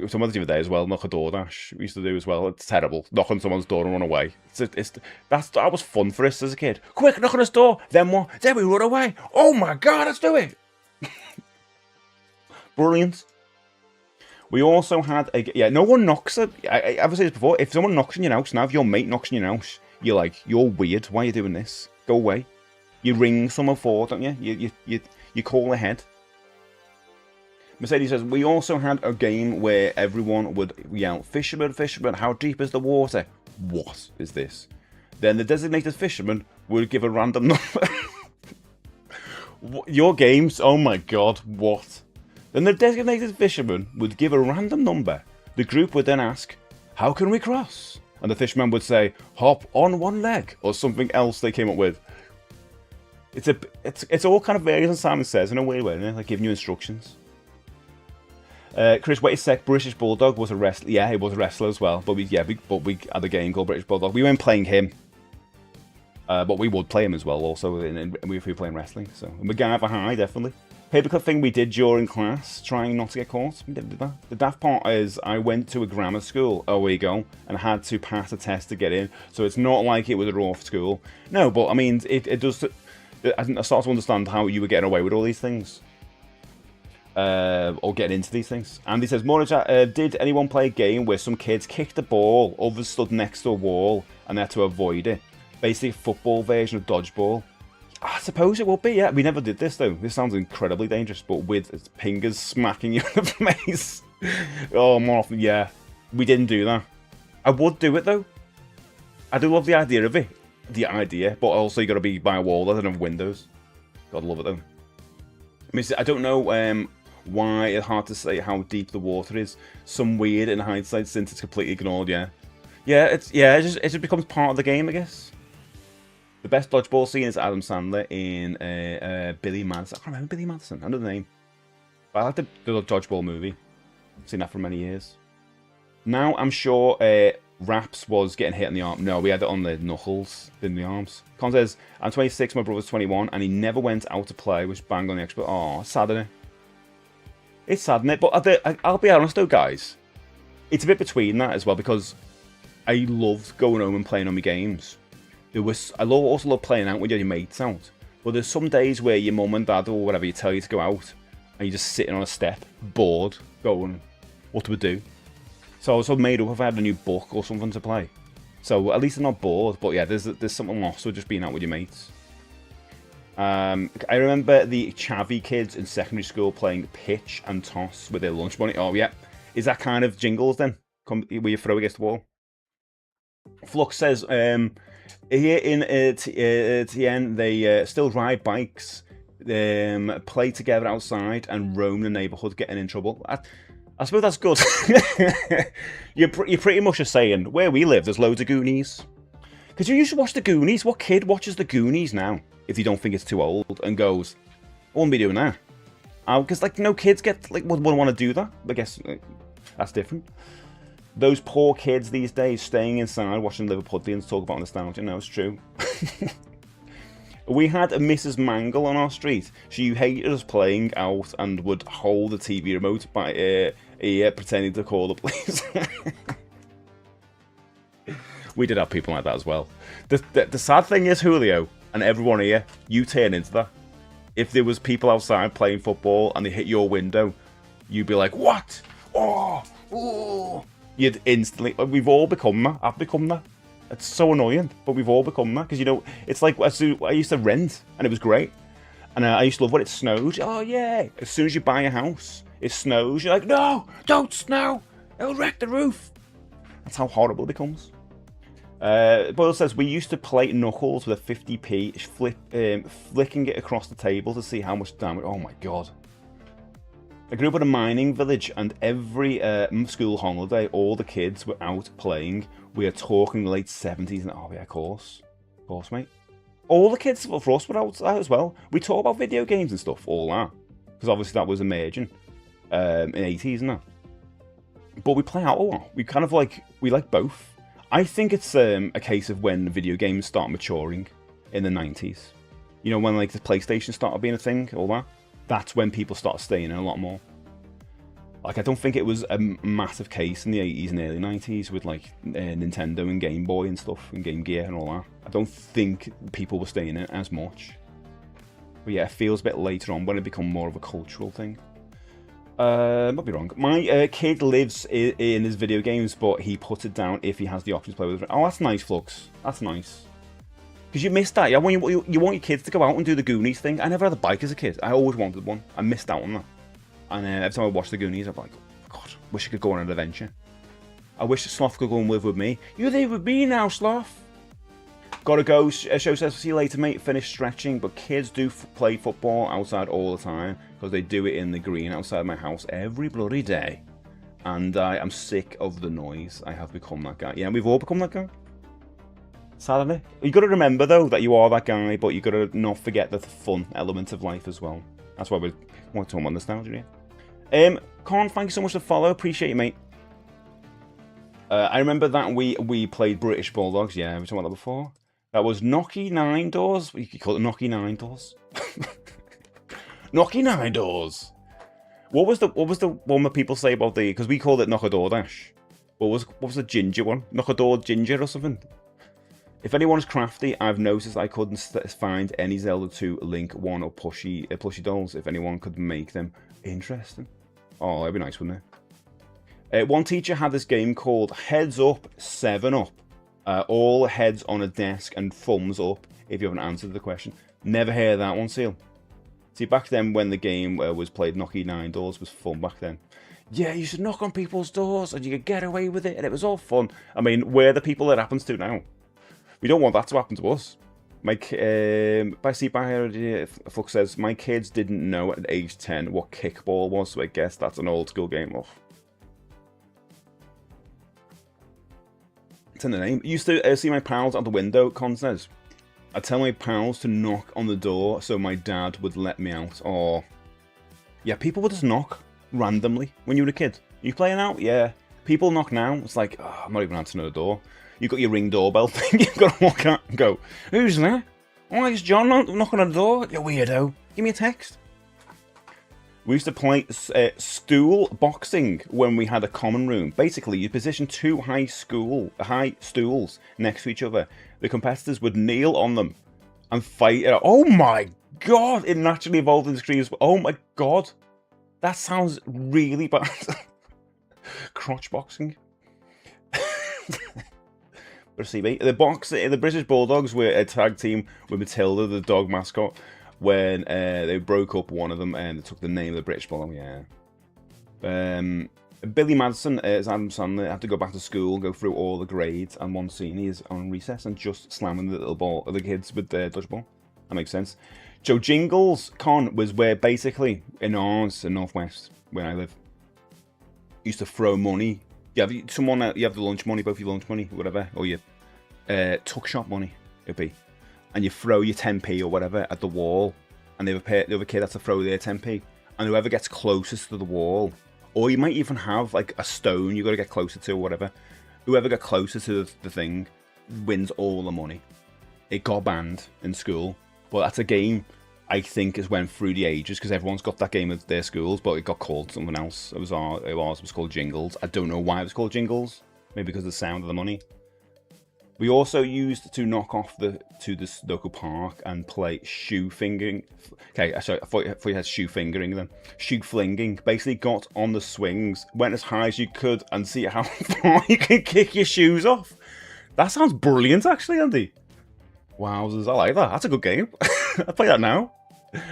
Some others do there as well. Knock a DoorDash. We used to do as well. It's terrible. Knock on someone's door and run away. That was fun for us as a kid. Quick, knock on his door. Then what? Then we run away. Oh my god, let's do it. Brilliant. We also had no one knocks at. I've said this before. If someone knocks in your house now, if your mate knocks in your house, you're like, you're weird. Why are you doing this? Go away. You ring someone for, don't you? You call ahead. Mercedes says, we also had a game where everyone would yell, fisherman, fisherman, how deep is the water? What is this? Then the designated fisherman would give a random number. Your games? Oh my god, what? Then the designated fisherman would give a random number. The group would then ask, how can we cross? And the fisherman would say, hop on one leg, or something else they came up with. It's all kind of various, and Simon Says, in a weird way, like giving you instructions. Chris, wait a sec. British Bulldog was a wrestler. Yeah, he was a wrestler as well. But we had a game called British Bulldog. We weren't playing him, but we would play him as well. Also, if we were playing wrestling. So MacGyver High, definitely. Paperclip thing we did during class, trying not to get caught. We did that. The daft part is I went to a grammar school. Oh, we go, and had to pass a test to get in. So it's not like it was a raw school. No, but I mean, it does. I start to understand how you were getting away with all these things. Or getting into these things. Andy says, Morija, did anyone play a game where some kids kicked the ball, others stood next to a wall, and they had to avoid it? Basically a football version of dodgeball. I suppose it would be, yeah. We never did this, though. This sounds incredibly dangerous, but with pingers smacking you in the face. Oh, more often, yeah. We didn't do that. I would do it, though. I do love the idea of it. The idea, but also you got to be by a wall that doesn't have windows. Gotta love it, though. I don't know why it's hard to say how deep the water is. Some weird in hindsight since it's completely ignored, yeah. It just becomes part of the game, I guess. The best dodgeball scene is Adam Sandler in Billy Madison. I can't remember Billy Madison, I know the name. But I like the dodgeball movie. I've seen that for many years. Now I'm sure Raps was getting hit in the arm. No, we had it on the knuckles, in the arms. Con says, I'm 26, my brother's 21, and he never went out to play, which bang on the expert. Oh, sad, isn't it? It's sad, isn't it? But I'll be honest though, guys. It's a bit between that as well, because I loved going home and playing on my games. I also love playing out with your mates out. But there's some days where your mum and dad or whatever, you tell you to go out, and you're just sitting on a step, bored, going, what do we do? So I was so made up if I had a new book or something to play. So at least I'm not bored. But yeah, there's something lost with just being out with your mates. I remember the Chavy kids in secondary school playing pitch and toss with their lunch money. Oh yeah, is that kind of jingles then? Where you throw against the wall. Flux says, here in Tien, they still ride bikes, play together outside, and roam the neighbourhood, getting in trouble. I suppose that's good. You're pretty much just saying, where we live, there's loads of Goonies. Because you used to watch the Goonies. What kid watches the Goonies now, if you don't think it's too old, and goes, I wouldn't be doing that? Because, like, no kids would want to do that. I guess that's different. Those poor kids these days staying inside watching Liverpudlians talk about nostalgia. No, it's true. We had a Mrs. Mangle on our street. She hated us playing out and would hold the TV remote by ear, pretending to call the police. We did have people like that as well. The sad thing is, Julio, and everyone here, you turn into that. If there was people outside playing football and they hit your window, you'd be like, what? Oh. You'd instantly... We've all become that. I've become that. It's so annoying, but we've all become that. Because, you know, it's like I used to rent, and it was great. And I used to love when it snowed. Oh, yeah. As soon as you buy a house, it snows. You're like, no, don't snow. It'll wreck the roof. That's how horrible it becomes. Boyle says, we used to play Knuckles with a 50p, flicking it across the table to see how much damage... Oh, my God. I grew up in a mining village, and every school holiday, all the kids were out playing. We are talking late 70s, and oh yeah, of course, mate. All the kids for us were out as well. We talk about video games and stuff, all that, because obviously that was emerging in the 80s and that. But we play out a lot. We kind of we like both. I think it's a case of when video games start maturing in the 90s. You know, when like the PlayStation started being a thing, all that. That's when people start staying in a lot more. Like, I don't think it was a massive case in the 80s and early 90s with like Nintendo and Game Boy and stuff and Game Gear and all that. I don't think people were staying in it as much. But yeah, it feels a bit later on when it become more of a cultural thing. Might be wrong. My kid lives in his video games, but he puts it down if he has the option to play with it. Oh, that's nice, Flux. That's nice. Because you missed that. Yeah, when you want your kids to go out and do the Goonies thing. I never had a bike as a kid. I always wanted one. I missed out on that. And every time I watched the Goonies, I'm like, God, wish I could go on an adventure. I wish Sloth could go and live with me. You're there with me now, Sloth. Gotta go. Show says, see you later, mate. Finish stretching. But kids do play football outside all the time because they do it in the green outside my house every bloody day. And I am sick of the noise. I have become that guy. Yeah, we've all become that guy. Sadly. You gotta remember, though, that you are that guy, but you gotta not forget the fun element of life as well. That's why we want to talk about nostalgia here. Con, thank you so much for the follow. Appreciate you, mate. I remember that we played British Bulldogs. Yeah, we talked about that before. That was Knocky Nine Doors. You could call it Knocky Nine Doors. Knocky Nine Doors. What was the one that people say about the? Because we called it Knock a Door Dash. What was the ginger one? Knock a Door Ginger or something? If anyone's crafty, I've noticed I couldn't find any Zelda 2, Link 1 or plushie dolls. If anyone could make them interesting. Oh, that'd be nice, wouldn't it? One teacher had this game called Heads Up, 7 Up. All heads on a desk and thumbs up if you haven't answered the question. Never heard that one, Seal. See, back then when the game was played, Knocky Nine Doors was fun back then. Yeah, you should knock on people's doors and you could get away with it and it was all fun. I mean, we're the people that happens to now. We don't want that to happen to us. By Flux says, my kids didn't know at age 10 what kickball was, so I guess that's an old school game. Oh. It's in the name. I used to see my pals out the window, Con says. I'd tell my pals to knock on the door so my dad would let me out. Or, yeah, people would just knock randomly when you were a kid. Are you playing out? Yeah. People knock now. It's like, oh, I'm not even answering the door. You've got your Ring doorbell thing. You've got to walk out and go, who's there? Oh, it's John knocking on the door. You weirdo. Give me a text. We used to play stool boxing when we had a common room. Basically, you position two high stools next to each other. The competitors would kneel on them and fight. Oh my god! It naturally evolved into screams. Oh my god! That sounds really bad. Crotch boxing. But see, mate, the British Bulldogs were a tag team with Matilda, the dog mascot. When they broke up one of them and they took the name of the British Bulldog, yeah. Billy Madison as Adam Sandler had to go back to school, go through all the grades, and one scene he is on recess and just slamming the little ball of the kids with the dodgeball. That makes sense. Joe Jingles Con was where basically in ours, in Northwest, where I live, used to throw money. You have the lunch money, both your lunch money, whatever, or your tuck shop money, it'd be. And you throw your 10p or whatever at the wall, and the other kid has to throw their 10p, and whoever gets closest to the wall, or you might even have like a stone you got to get closer to or whatever, whoever got closer to the thing wins all the money. It got banned in school, but that's a game I think has went through the ages because everyone's got that game at their schools, but it got called something else. It was called Jingles. I don't know why it was called Jingles. Maybe because of the sound of the money. We also used to knock off to this local park and play shoe fingering. Okay, sorry, I thought you had shoe fingering then. Shoe flinging. Basically got on the swings, went as high as you could and see how far you can kick your shoes off. That sounds brilliant actually, Andy. Wowzers, I like that. That's a good game. I'll play that now.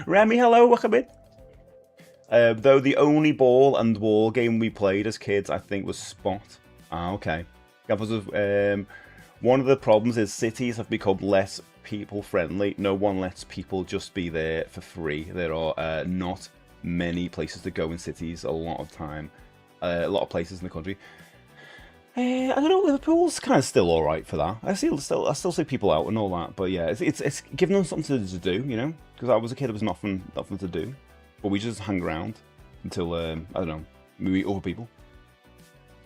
Remy, hello, welcome in. Though the only ball and wall game we played as kids, I think, was Spot. Ah, okay. That was one of the problems is cities have become less people friendly. No one lets people just be there for free. There are not many places to go in cities, a lot of time, a lot of places in the country. I don't know, Liverpool's kind of still all right for that. I still see people out and all that, but yeah, it's giving them something to do, you know. Because I was a kid, there was nothing to do, but we just hang around until I don't know, we meet other people,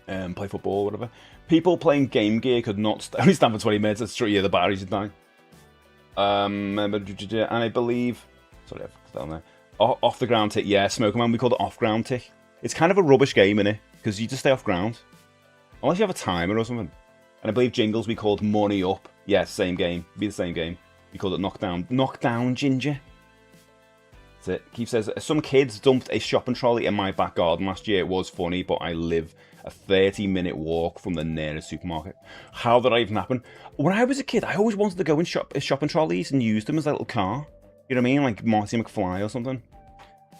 play football or whatever. People playing Game Gear could not only stand for 20 minutes. That's true. Yeah, the batteries would die. And I believe, sorry, I put down there. Off the ground tick, yeah, Smoker Man. We call it off ground tick. It's kind of a rubbish game, innit? Because you just stay off ground. Unless you have a timer or something. And I believe Jingles we called Money Up. Yeah, same game. Be the same game. We called it Knockdown. Knockdown Ginger. That's it. Keith says, some kids dumped a shopping trolley in my back garden last year. It was funny, but I live a 30-minute walk from the nearest supermarket. How did that even happen? When I was a kid, I always wanted to go in shopping trolleys and use them as a little car. You know what I mean? Like Marty McFly or something.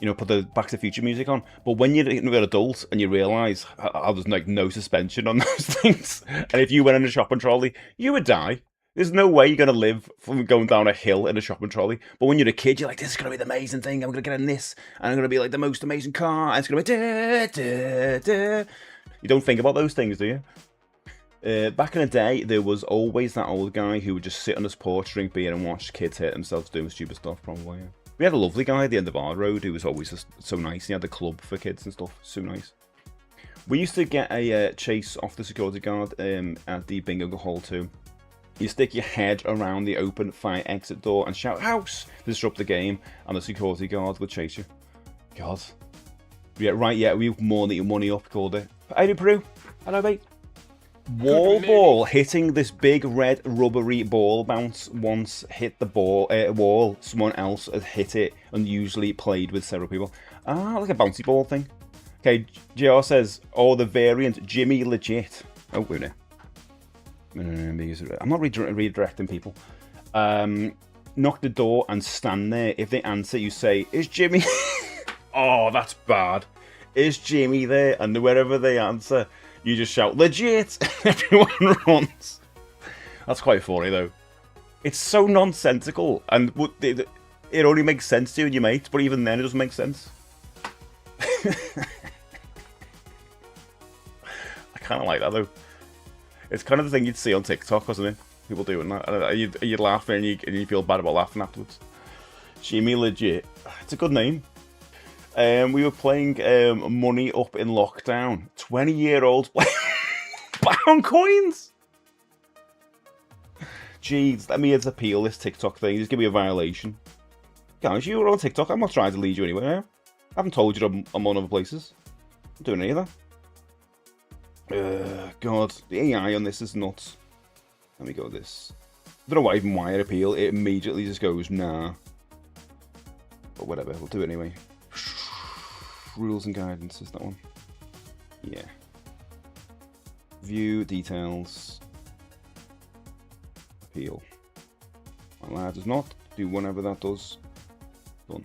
You know, put the Back to the Future music on. But when you're an adult and you realise how there's like no suspension on those things, and if you went in a shopping trolley, you would die. There's no way you're going to live from going down a hill in a shopping trolley. But when you're a kid, you're like, this is going to be the amazing thing. I'm going to get in this, and I'm going to be like the most amazing car. And it's going to be da, da, da. You don't think about those things, do you? Back in the day, there was always that old guy who would just sit on his porch, drink beer, and watch kids hurt themselves doing stupid stuff, probably. Yeah. We had a lovely guy at the end of our road who was always just so nice. He had a club for kids and stuff. So nice. We used to get a chase off the security guard at the bingo hall too. You stick your head around the open fire exit door and shout "house" to disrupt the game, and the security guard would chase you. God. Yeah, right, yeah, we more than your money up, called it. Hey, Brew. Hello, mate. Wall ball hitting this big red rubbery ball bounce once hit the wall. Someone else has hit it and usually played with several people. Ah, like a bouncy ball thing. Okay, JR says, the variant Jimmy Legit. Oh, wait a minute. I'm not redirecting people. Knock the door and stand there. If they answer, you say, "Is Jimmy?" Oh, that's bad. Is Jimmy there? And wherever they answer, you just shout, "Legit!" Everyone runs. That's quite funny, though. It's so nonsensical, and it only makes sense to you and your mates, but even then it doesn't make sense. I kind of like that, though. It's kind of the thing you'd see on TikTok, wasn't it? People doing that. You'd laugh and you feel bad about laughing afterwards. Jimmy Legit. It's a good name. We were playing Money Up in lockdown. 20-year-olds playing pound coins. Jeez, let me appeal this TikTok thing. Just give me a violation. Guys, you were on TikTok. I'm not trying to lead you anywhere. I haven't told you I'm on other places. I'm doing any of that. God, the AI on this is nuts. Let me go with this. I don't know why I appeal. It immediately just goes, nah. But whatever, we'll do it anyway. Rules and guidance is that one. Yeah. View details. Appeal. My lad does not do whatever that does. Done.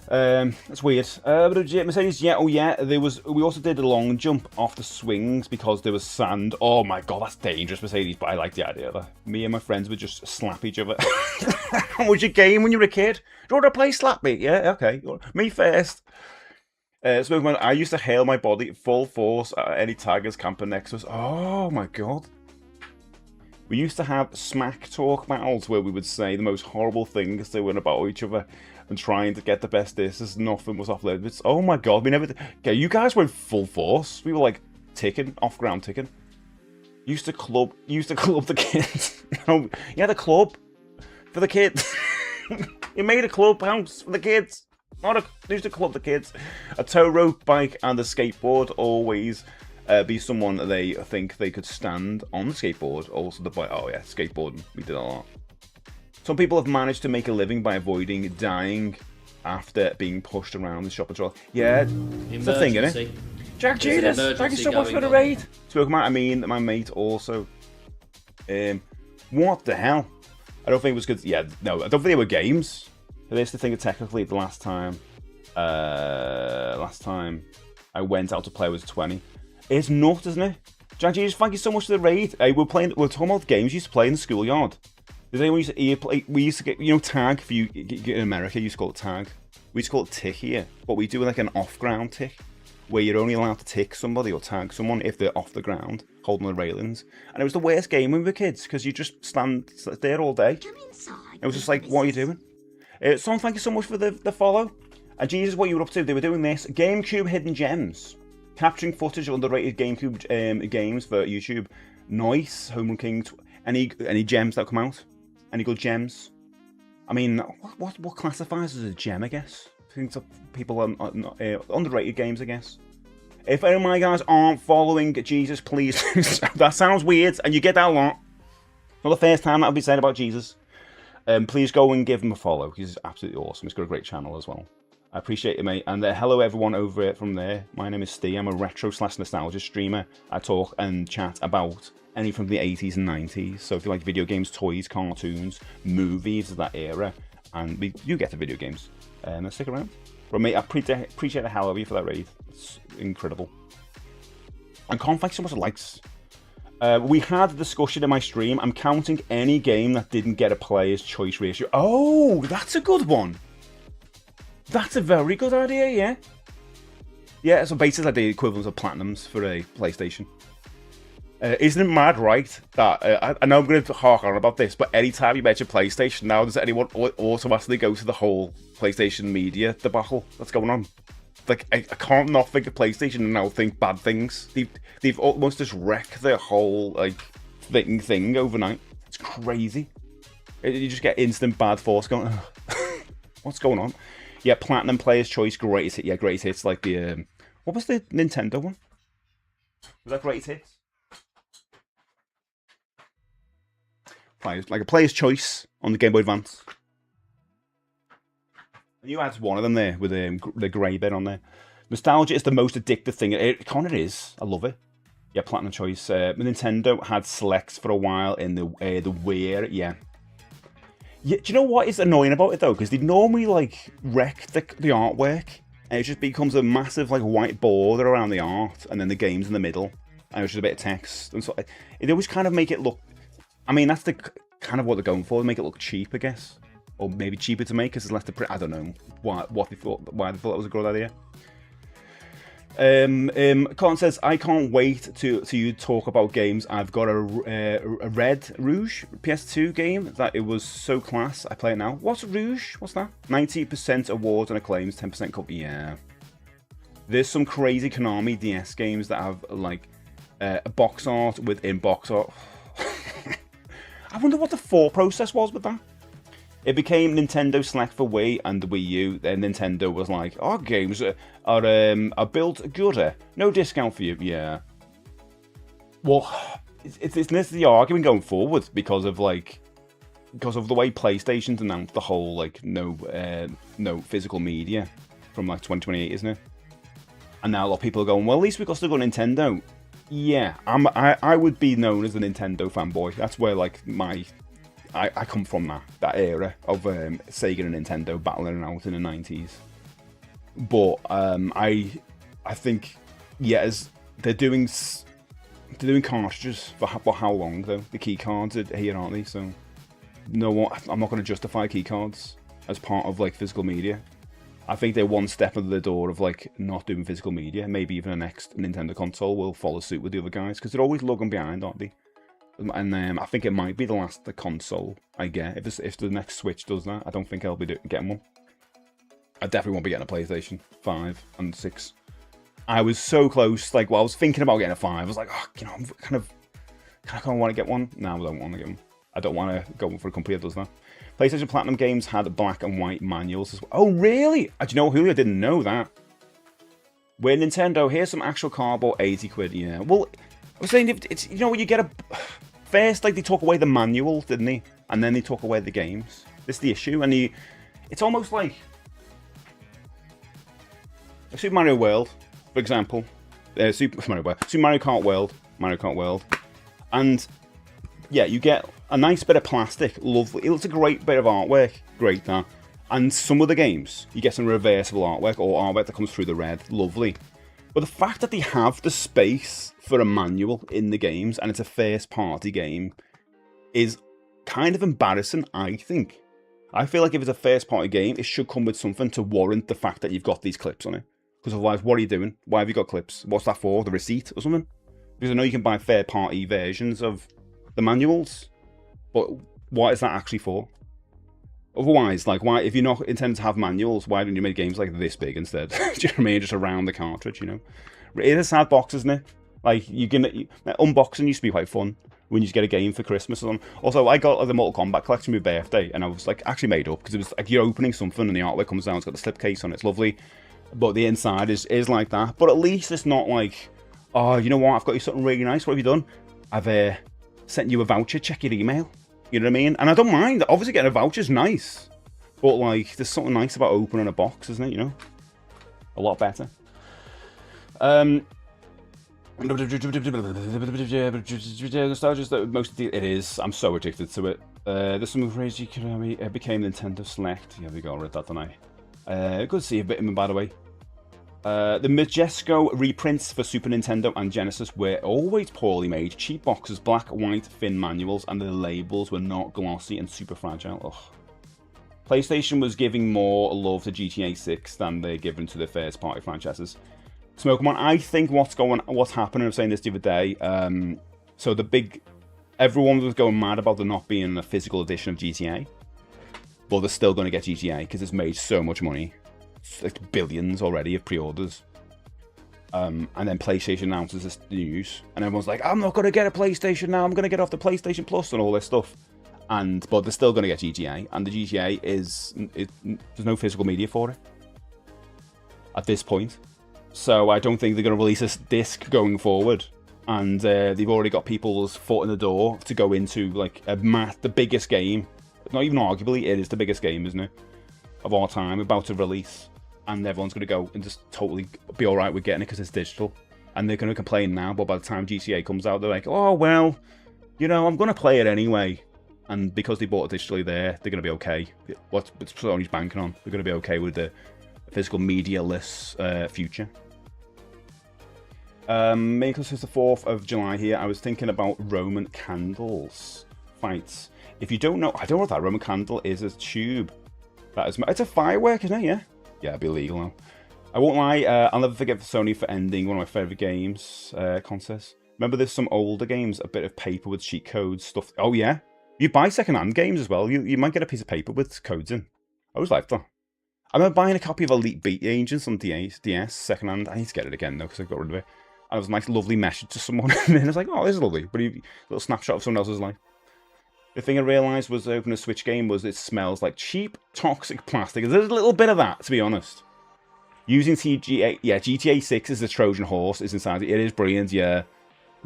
That's weird. Mercedes, yeah, oh yeah. We also did a long jump off the swings because there was sand. Oh my god, that's dangerous, Mercedes. But I like the idea of that. Me and my friends would just slap each other. What was your game when you were a kid? Do you want to play slap me? Yeah, okay. Me first. Smokeman, I used to hail my body full force at any taggers camping next to us. Oh my god. We used to have smack talk battles where we would say the most horrible things they were about each other and trying to get the best disses. Nothing was off limits. Oh my god, we never. Okay, you guys went full force. We were like ticking, off ground ticking. Used to club the kids. You had a club for the kids. You made a clubhouse for the kids. Used to club the kids. A tow rope bike and a skateboard always be someone that they think they could stand on the skateboard. Also the bike. Oh yeah, skateboarding. We did a lot. Some people have managed to make a living by avoiding dying after being pushed around the shopping trolley. Yeah, it's a thing, isn't it? Jack Judas, thank you so much for the raid. Spoke about, I mean, my mate also. What the hell? I don't think it was good. Yeah, no, I don't think they were games. But this is the thing that technically the last time I went out to play was 20. It's nuts, isn't it? Jack Judas, thank you so much for the raid. Hey, we're talking about games we used to play in the schoolyard. Does anyone used to play? We used to get, tag. If you in America, you used to call it tag. We just call it tick here, but we do like an off-ground tick, where you're only allowed to tick somebody or tag someone if they're off the ground, holding the railings. And it was the worst game when we were kids, because you just stand there all day. It was just like, what are you doing? Son, thank you so much for the follow. And Jesus, what you were up to? They were doing this. GameCube Hidden Gems. Capturing footage of underrated GameCube games for YouTube. Nice. Home Run King. Any gems that come out? Any good gems? I mean, what classifies as a gem, I guess? I think people underrated games, I guess. If any of my guys aren't following Jesus, please. That sounds weird, and you get that a lot. Not the first time that'll be said about Jesus. Please go and give him a follow. He's absolutely awesome. He's got a great channel as well. I appreciate it, mate. And hello, everyone over from there. My name is Steve. I'm a retro/nostalgia streamer. I talk and chat about anything from the 80s and 90s. So if you like video games, toys, cartoons, movies of that era, and you get the video games, let's stick around. But mate, I appreciate the hell of you for that raid. It's incredible. And can't thank so much likes. We had a discussion in my stream. I'm counting any game that didn't get a player's choice ratio. Oh, that's a good one. That's a very good idea, yeah. Yeah, so basically like the equivalent of platinums for a PlayStation. Isn't it mad, right? That I know I'm going to hark on about this, but anytime you mention PlayStation now, does anyone automatically go to the whole PlayStation media debacle that's going on? Like, I can't not think of PlayStation and now think bad things. They've almost just wrecked their whole like thing overnight. It's crazy. You just get instant bad force going. What's going on? Yeah, Platinum Player's Choice, greatest hit. Yeah, greatest hits. Like the what was the Nintendo one? Was that greatest hits? Like a Player's Choice on the Game Boy Advance. And you had one of them there with the grey bit on there. Nostalgia is the most addictive thing. It kind of is. I love it. Yeah, Platinum Choice. Nintendo had selects for a while in the Wii. Yeah. Yeah. Do you know what is annoying about it though? Because they normally like wreck the artwork, and it just becomes a massive like white border around the art, and then the game's in the middle, and it's just a bit of text. And so it always kind of make it look. I mean, that's the kind of what they're going for. Make it look cheap, I guess. Or maybe cheaper to make because it's less to print. I don't know why they thought that was a good idea. Colin says, I can't wait to you talk about games. I've got a Red Rouge PS2 game that it was so class. I play it now. What's Rouge? What's that? 90% awards and acclaims, 10% copy. Yeah. There's some crazy Konami DS games that have like a box art within box art. I wonder what the thought process was with that. It became Nintendo Select for Wii and the Wii U. Then Nintendo was like, our games are built gooder. No discount for you. Yeah. Well, this is the argument going forward because of the way PlayStation's announced the whole like no physical media from like 2028, isn't it? And now a lot of people are going, well, at least we got still got Nintendo. Yeah, I would be known as a Nintendo fanboy. That's where like I come from that era of Sega and Nintendo battling out in the 90s. But I think as they're doing cartridges for how long though? The key cards are here, aren't they? So no, I'm not going to justify key cards as part of like physical media. I think they're one step under the door of like not doing physical media. Maybe even the next Nintendo console will follow suit with the other guys because they're always lagging behind, aren't they? And I think it might be the console I get if the next Switch does that. I don't think I'll be getting one. I definitely won't be getting a PlayStation 5 and 6. I was so close. Like, I was thinking about getting a 5. I was like, oh, I'm kind of want to get one. No, I don't want to get one. I don't want to go for a company that does that. PlayStation Platinum games had black and white manuals as well. Oh, really? Do you know, Julio? I didn't know that. Where Nintendo, here's some actual cardboard, 80 quid. Yeah. Well, I was saying, it's when you get a... First, like, they took away the manual, didn't they? And then they took away the games. This is the issue. And it's almost like Super Mario World, for example. Super Mario Kart World. And, yeah, you get a nice bit of plastic. Lovely. It's a great bit of artwork. Great, that. And some of the games, you get some reversible artwork or artwork that comes through the red. Lovely. But the fact that they have the space for a manual in the games, and it's a first-party game, is kind of embarrassing, I think. I feel like if it's a first-party game, it should come with something to warrant the fact that you've got these clips on it. Because otherwise, what are you doing? Why have you got clips? What's that for? The receipt or something? Because I know you can buy third-party versions of the manuals, but what is that actually for? Otherwise, like, why, if you're not intending to have manuals, why don't you make games like this big instead? Do you know what I mean? Just around the cartridge, you know? It is a sad box, isn't it? Like, unboxing used to be quite fun when you get a game for Christmas or something. Also, I got the Mortal Kombat collection for my birthday, and I was like actually made up because it was like you're opening something and the artwork comes down, it's got the slipcase on it, it's lovely, but the inside is like that. But at least it's not like, oh, you know what, I've got you something really nice, what have you done? I've sent you a voucher, check your email. You know what I mean? And I don't mind, obviously getting a voucher's nice, but like there's something nice about opening a box, isn't it, you know? A lot better. Nostalgia, most it is. I'm so addicted to it. There's some phrase you can became Nintendo Select. Yeah, we got rid of that tonight. Good to see a bit of me, by the way. The Majesco reprints for Super Nintendo and Genesis were always poorly made. Cheap boxes, black, white, thin manuals, and the labels were not glossy and super fragile. Ugh. PlayStation was giving more love to GTA 6 than they're giving to the first-party franchises. Smokeman, I think what's happening, I was saying this the other day, so everyone was going mad about there not being a physical edition of GTA, but they're still going to get GTA because it's made so much money. It's like billions already of pre-orders. And then PlayStation announces this news, and everyone's like, I'm not going to get a PlayStation now, I'm going to get off the PlayStation Plus and all this stuff. But they're still going to get GTA, and the GTA there's no physical media for it at this point. So I don't think they're going to release a disc going forward. And they've already got people's foot in the door to go into like the biggest game. Not even arguably, it is the biggest game, isn't it? Of all time, about to release. And everyone's going to go and just totally be alright with getting it because it's digital. And they're going to complain now, but by the time GTA comes out, they're like, oh, well, you know, I'm going to play it anyway. And because they bought it digitally there, they're going to be okay. What Sony's banking on, they're going to be okay with the physical media-less future. Make us the 4th of July here. I was thinking about Roman candles fights. If you don't know, I don't know what that Roman candle is. A tube. It's a firework, isn't it? Yeah. Yeah, it'd be illegal now. I won't lie. I'll never forget Sony for ending one of my favourite games contests. Remember, there's some older games, a bit of paper with cheat codes stuff. Oh yeah, you buy second-hand games as well. You might get a piece of paper with codes in. I always liked that. I remember buying a copy of Elite Beat Agents on DS second-hand. I need to get it again though because I got rid of it. And it was a nice, lovely message to someone, and then I was like, "Oh, this is lovely." But a little snapshot of someone else's life. The thing I realised was opening a Switch game was it smells like cheap, toxic plastic. There's a little bit of that, to be honest. Using GTA 6 as a Trojan horse is inside it. It is brilliant, yeah,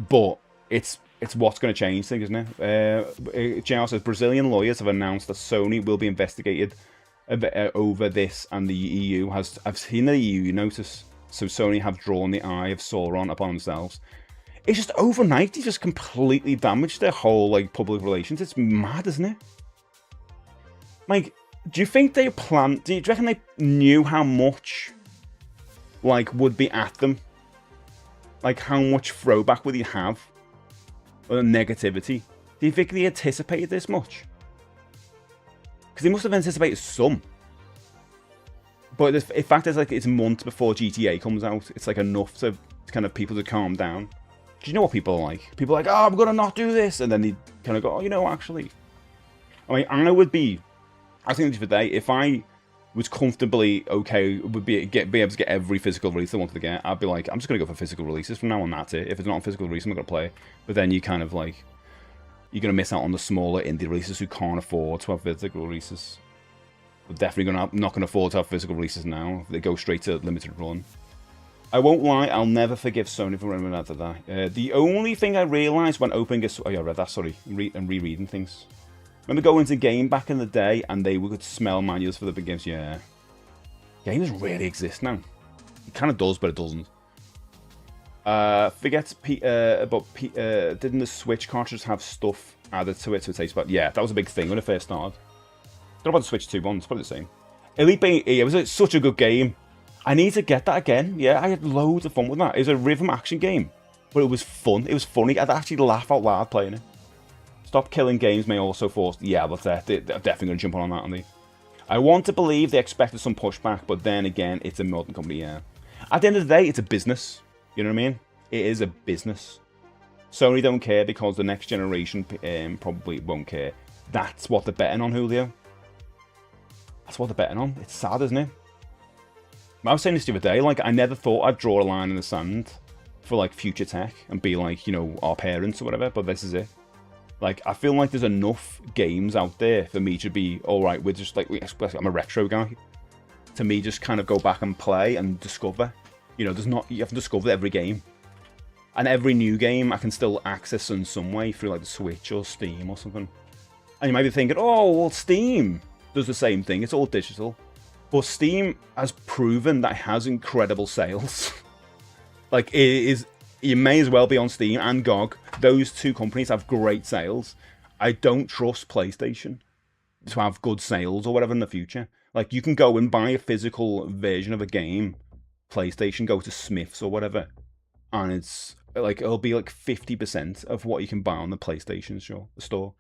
but it's what's going to change things, isn't it? JR says Brazilian lawyers have announced that Sony will be investigated over this, and the EU has. I've seen the EU notice. So Sony have drawn the eye of Sauron upon themselves. It's just overnight, they just completely damaged their whole like public relations. It's mad, isn't it? Like, do you think they planned? Do you reckon they knew how much like would be at them? Like how much throwback would you have? Or negativity? Do you think they anticipated this much? Because they must have anticipated some. But the fact is, like, it's months before GTA comes out. It's like enough to kind of people to calm down. Do you know what people are like? People are like, oh, I'm gonna not do this, and then they kind of go, oh, you know, actually, I mean, I think today, if I was comfortably okay, would be able to get every physical release I wanted to get, I'd be like, I'm just gonna go for physical releases from now on. That's it. If it's not a physical release, I'm not gonna play it. But then you kind of like, you're gonna miss out on the smaller indie releases who can't afford to have physical releases. We're definitely not going to afford to have physical releases now. They go straight to limited run. I won't lie, I'll never forgive Sony for running out of that. The only thing I realised when opening a... Oh yeah, I read that, sorry. I'm rereading things. Remember going to Game back in the day and they could smell manuals for the big games? Yeah. Games really exist now. It kind of does, but it doesn't. Didn't the Switch cartridges have stuff added to it to taste bad? Yeah, that was a big thing when it first started. Don't know about the Switch 2 one, it's probably the same. Elite Beat, it was such a good game. I need to get that again. Yeah, I had loads of fun with that. It was a rhythm action game, but it was fun. It was funny. I'd actually laugh out loud playing it. Stop killing games may also force... Yeah, but they're definitely going to jump on that, aren't they? I want to believe they expected some pushback, but then again, it's a modern company, yeah. At the end of the day, it's a business. You know what I mean? It is a business. Sony don't care because the next generation probably won't care. That's what they're betting on, Julio. That's what they're betting on. It's sad, isn't it? I was saying this the other day, like, I never thought I'd draw a line in the sand for, like, future tech and be like, you know, our parents or whatever, but this is it. Like, I feel like there's enough games out there for me to be alright with just, like, I'm a retro guy. To me, just kind of go back and play and discover. You know, you haven't discovered every game. And every new game I can still access in some way through, like, the Switch or Steam or something. And you might be thinking, oh, well, Steam does the same thing. It's all digital. But Steam has proven that it has incredible sales. Like, you may as well be on Steam and GOG. Those two companies have great sales. I don't trust PlayStation to have good sales or whatever in the future. Like, you can go and buy a physical version of a game. PlayStation, go to Smith's or whatever. And it's, like, it'll be like 50% of what you can buy on the PlayStation store.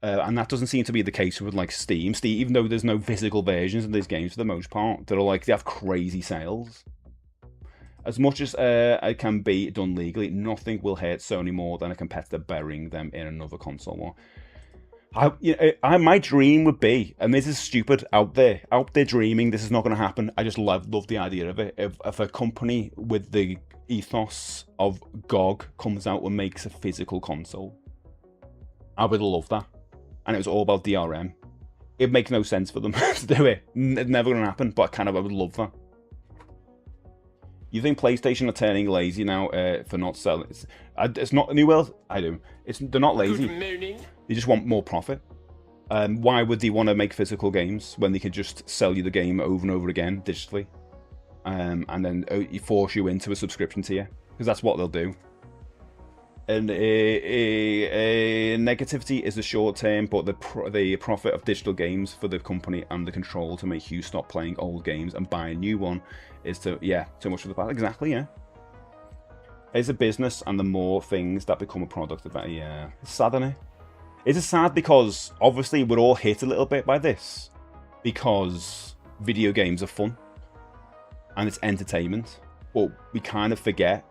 And that doesn't seem to be the case with, like, Steam. Even though there's no physical versions of these games for the most part, they have crazy sales. As much as it can be done legally, nothing will hurt Sony more than a competitor burying them in another console war. My dream would be, and this is stupid, out there dreaming, this is not going to happen. I just love the idea of it. If a company with the ethos of GOG comes out and makes a physical console, I would love that. And it was all about DRM. It makes no sense for them to do it. It's never going to happen, but I would love that. You think PlayStation are turning lazy now for not selling? It's not New World. I do. They're not lazy. Good morning. They just want more profit. Why would they want to make physical games when they could just sell you the game over and over again digitally, and then force you into a subscription tier? Because that's what they'll do. And negativity is the short term, but the profit of digital games for the company and the control to make you stop playing old games and buy a new one is too much for the bad. Exactly, yeah. It's a business, and the more things that become a product, the better. Yeah, it's sad, isn't it? It's sad because obviously we're all hit a little bit by this because video games are fun and it's entertainment, but we kind of forget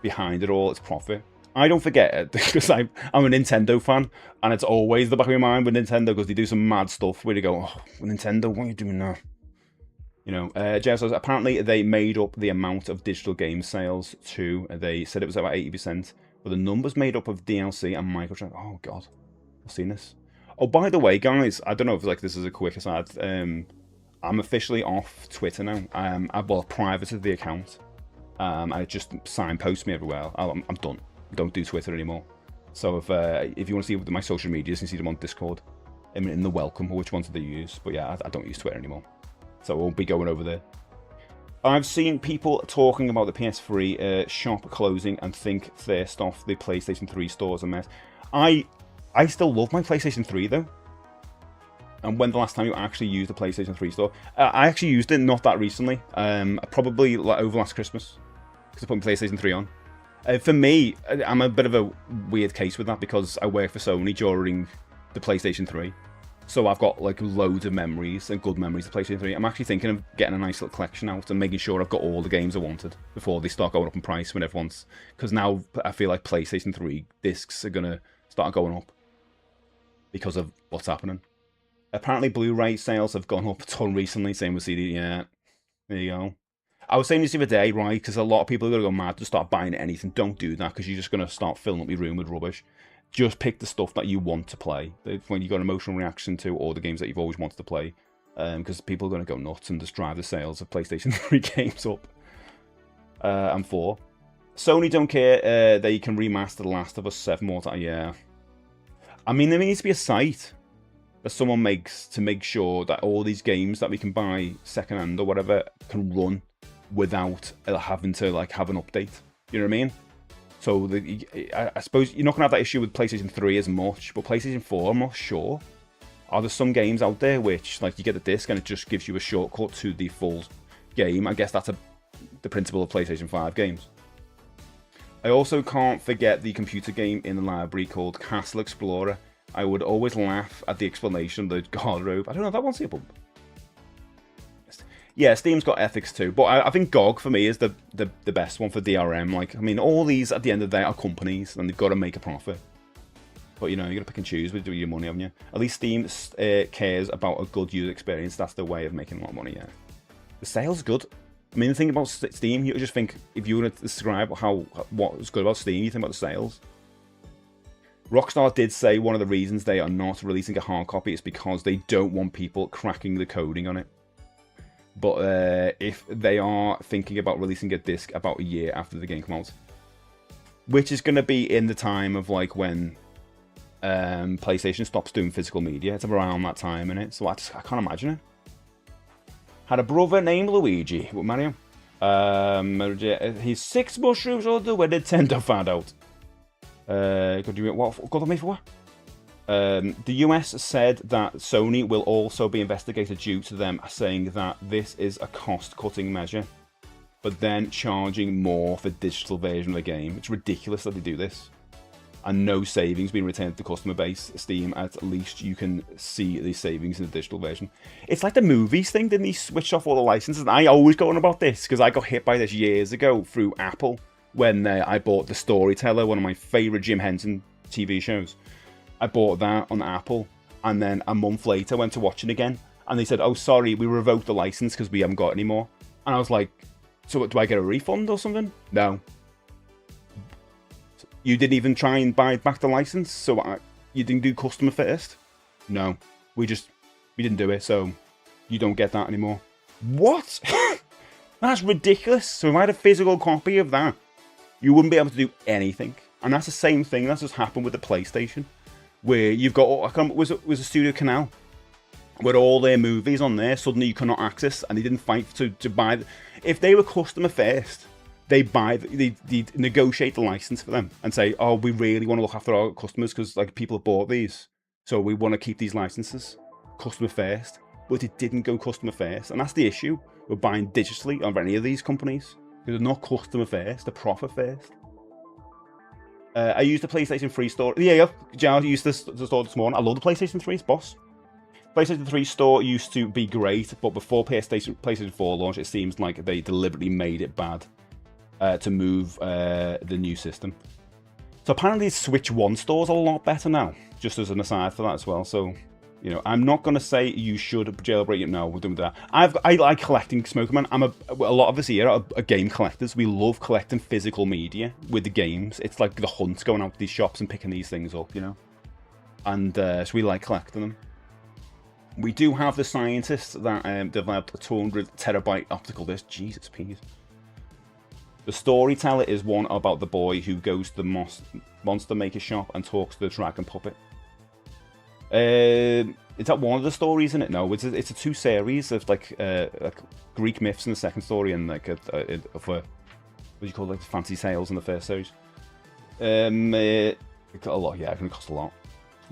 behind it all it's profit. I don't forget it because I'm a Nintendo fan, and it's always the back of my mind with Nintendo because they do some mad stuff where they go, oh, Nintendo, what are you doing now? You know, Jeff says, apparently they made up the amount of digital game sales too. They said it was about 80%, but the numbers made up of DLC and microtransactions. Oh, God. I've seen this. Oh, by the way, guys, I don't know if this is a quick aside. I'm officially off Twitter now. I've privated the account. I just signpost me everywhere. I'm done. Don't do Twitter anymore. So if you want to see my social medias, you can see them on Discord in the welcome, or which ones do they use. But yeah, I don't use Twitter anymore. So we'll be going over there. I've seen people talking about the PS3 shop closing and think thirst off the PlayStation 3 stores a mess. I still love my PlayStation 3 though. And when the last time you actually used the PlayStation 3 store? I actually used it not that recently. Probably over last Christmas. Because I put my PlayStation 3 on. For me, I'm a bit of a weird case with that because I work for Sony during the PlayStation 3. So I've got like loads of memories and good memories of PlayStation 3. I'm actually thinking of getting a nice little collection out and making sure I've got all the games I wanted before they start going up in price when everyone's... Because now I feel like PlayStation 3 discs are going to start going up because of what's happening. Apparently Blu-ray sales have gone up a ton recently, same with CD. Yeah, there you go. I was saying this the other day, right, because a lot of people are going to go mad to start buying anything. Don't do that because you're just going to start filling up your room with rubbish. Just pick the stuff that you want to play, when you've got an emotional reaction to, or the games that you've always wanted to play, because people are going to go nuts and just drive the sales of PlayStation 3 games up. And 4. Sony don't care, they can remaster The Last of Us 7 more times, yeah. I mean, there needs to be a site that someone makes to make sure that all these games that we can buy secondhand or whatever can run without having to like have an update. You know what I mean? So I suppose you're not going to have that issue with PlayStation 3 as much, but PlayStation 4, I'm not sure. Are there some games out there which, like, you get the disc and it just gives you a shortcut to the full game? I guess that's the principle of PlayStation 5 games. I also can't forget the computer game in the library called Castle Explorer. I would always laugh at the explanation of the guard-robe. I don't know, that one's a bump. Yeah, Steam's got ethics too, but I think GOG for me is the best one for DRM. Like, I mean, all these at the end of the day are companies, and they've got to make a profit. But you know, you got to pick and choose with your money, haven't you? At least Steam cares about a good user experience. That's their way of making a lot of money. Yeah, the sales good. I mean, the thing about Steam, you just think if you were to describe what was good about Steam, you think about the sales. Rockstar did say one of the reasons they are not releasing a hard copy is because they don't want people cracking the coding on it. But if they are thinking about releasing a disc about a year after the game comes out, which is going to be in the time of like when PlayStation stops doing physical media, it's around that time, innit? So I can't imagine it. Had a brother named Luigi with Mario. He's 6 mushrooms older when Nintendo found out. What got me for what? The US said that Sony will also be investigated due to them saying that this is a cost-cutting measure, but then charging more for the digital version of the game. It's ridiculous that they do this. And no savings being returned to the customer base. Steam, at least you can see the savings in the digital version. It's like the movies thing, didn't he switch off all the licenses? And I always go on about this, because I got hit by this years ago through Apple, when I bought The Storyteller, one of my favourite Jim Henson TV shows. I bought that on Apple, and then a month later went to watch it again, and they said, oh sorry, we revoked the license because we haven't got any more. And I was like, so what, do I get a refund or something? No. You didn't even try and buy back the license, so you didn't do customer first? No. We didn't do it, so you don't get that anymore. What? That's ridiculous. So if I had a physical copy of that, you wouldn't be able to do anything. And that's the same thing that's just happened with the PlayStation, where you've got, was a Studio Canal, where all their movies on there suddenly you cannot access, and they didn't fight to buy. If they were customer first, they negotiate the license for them and say, oh, we really want to look after our customers because like people have bought these, so we want to keep these licenses customer first. But it didn't go customer first, and that's the issue with buying digitally on any of these companies, because they're not customer first, they're profit first. I used the PlayStation 3 store. Yeah, I used the store this morning. I love the PlayStation 3, it's boss. PlayStation 3 store used to be great, but before PlayStation 4 launch, it seems like they deliberately made it bad to move the new system. So apparently Switch 1 stores are a lot better now, just as an aside for that as well. So, you know, I'm not going to say you should jailbreak it. No, we're doing that. I like collecting Smokerman. A lot of us here are game collectors. We love collecting physical media with the games. It's like the hunt, going out to these shops and picking these things up, you know. And so we like collecting them. We do have the scientists that developed a 200 terabyte optical disc. Jesus, please. The Storyteller is one about the boy who goes to the monster maker shop and talks to the dragon puppet. Is that one of the stories in it? No, it's a 2 series of like Greek myths in the second story, and like what do you call it, like fantasy tales in the first series. It got a lot, yeah, it's gonna cost a lot.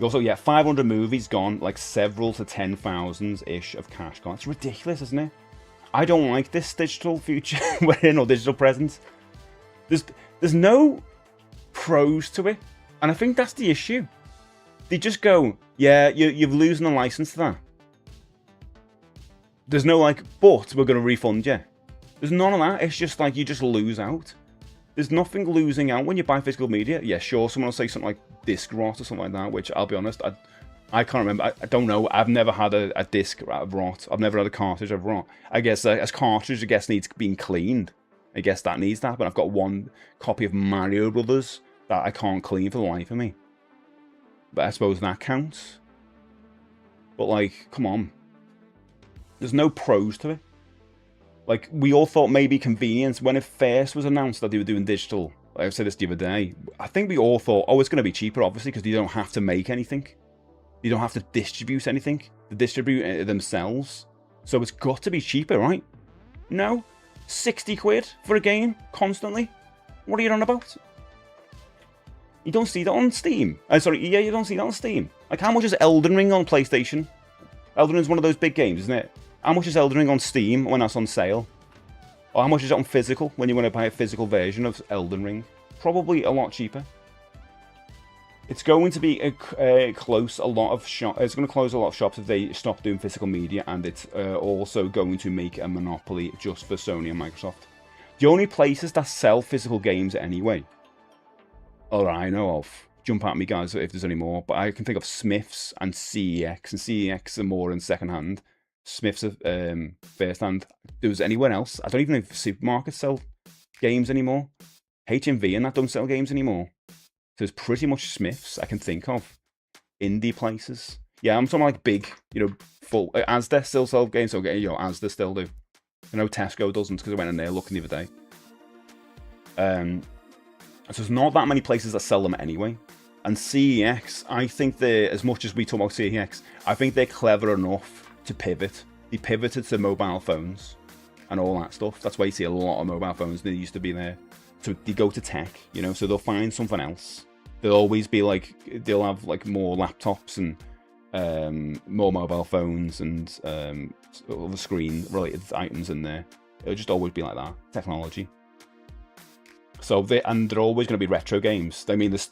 Also, yeah, 500 movies gone, like several to 10,000 ish of cash gone. It's ridiculous, isn't it? I don't like this digital future we're in, or digital presence. There's no pros to it, and I think that's the issue. They just go, yeah, you're losing a license to that. There's no like, but we're going to refund you. There's none of that. It's just like you just lose out. There's nothing losing out when you buy physical media. Yeah, sure, someone will say something like disc rot or something like that, which I'll be honest, I can't remember. I don't know. I've never had a disc of rot. I've never had a cartridge of rot. I guess as cartridge, I guess needs being cleaned. I guess that needs to happen. I've got one copy of Mario Brothers that I can't clean for the life of me. But I suppose that counts. But like, come on. There's no pros to it. Like, we all thought maybe convenience when it first was announced that they were doing digital. Like I said this the other day. I think we all thought, oh, it's going to be cheaper, obviously, because you don't have to make anything. You don't have to distribute anything. They distribute it themselves. So it's got to be cheaper, right? No. 60 quid for a game, constantly? What are you on about? You don't see that on Steam. Yeah, you don't see that on Steam. Like, how much is Elden Ring on PlayStation? Elden Ring's one of those big games, isn't it? How much is Elden Ring on Steam when that's on sale? Or how much is it on physical when you want to buy a physical version of Elden Ring? Probably a lot cheaper. It's going to be close a lot of shop. It's going to close a lot of shops if they stop doing physical media, and it's also going to make a monopoly just for Sony and Microsoft. The only places that sell physical games anyway, or I know of, jump at me guys if there's any more, but I can think of Smiths and CEX, and CEX are more in second hand. Smiths are first hand. There's anywhere else? I don't even know if supermarkets sell games anymore. HMV and that don't sell games anymore. So it's pretty much Smiths I can think of. Indie places. Yeah, I'm talking like big, full. Asda still sell games, so Asda still do. I know Tesco doesn't because I went in there looking the other day. So there's not that many places that sell them anyway. And CEX, I think they're, as much as we talk about CEX, I think they're clever enough to pivot. They pivoted to mobile phones and all that stuff. That's why you see a lot of mobile phones that used to be there. So they go to tech, so they'll find something else. They'll always be like, they'll have like more laptops and more mobile phones and other screen related items in there. It'll just always be like that, technology. So they're always going to be retro games. I mean, this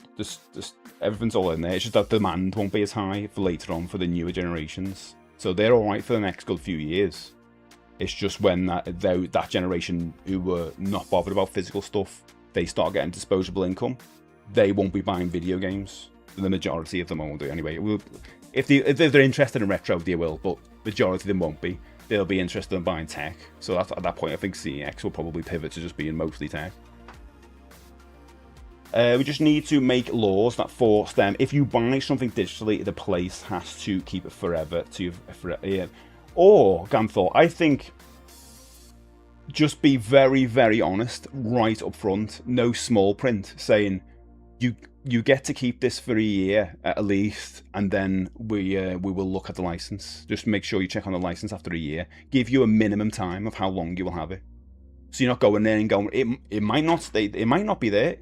everything's all in there. It's just that demand won't be as high for later on for the newer generations. So they're all right for the next good few years. It's just when that generation who were not bothered about physical stuff, they start getting disposable income, they won't be buying video games. The majority of them won't do anyway. If they're interested in retro, they will, but majority of them won't be. They'll be interested in buying tech. So at that point, I think CEX will probably pivot to just being mostly tech. We just need to make laws that force them. If you buy something digitally, the place has to keep it forever. Yeah. Or, Gamthor, I think just be very, very honest right up front. No small print saying you get to keep this for a year at least, and then we will look at the license. Just make sure you check on the license after a year. Give you a minimum time of how long you will have it. So you're not going there and going, it might not stay, it might not be there.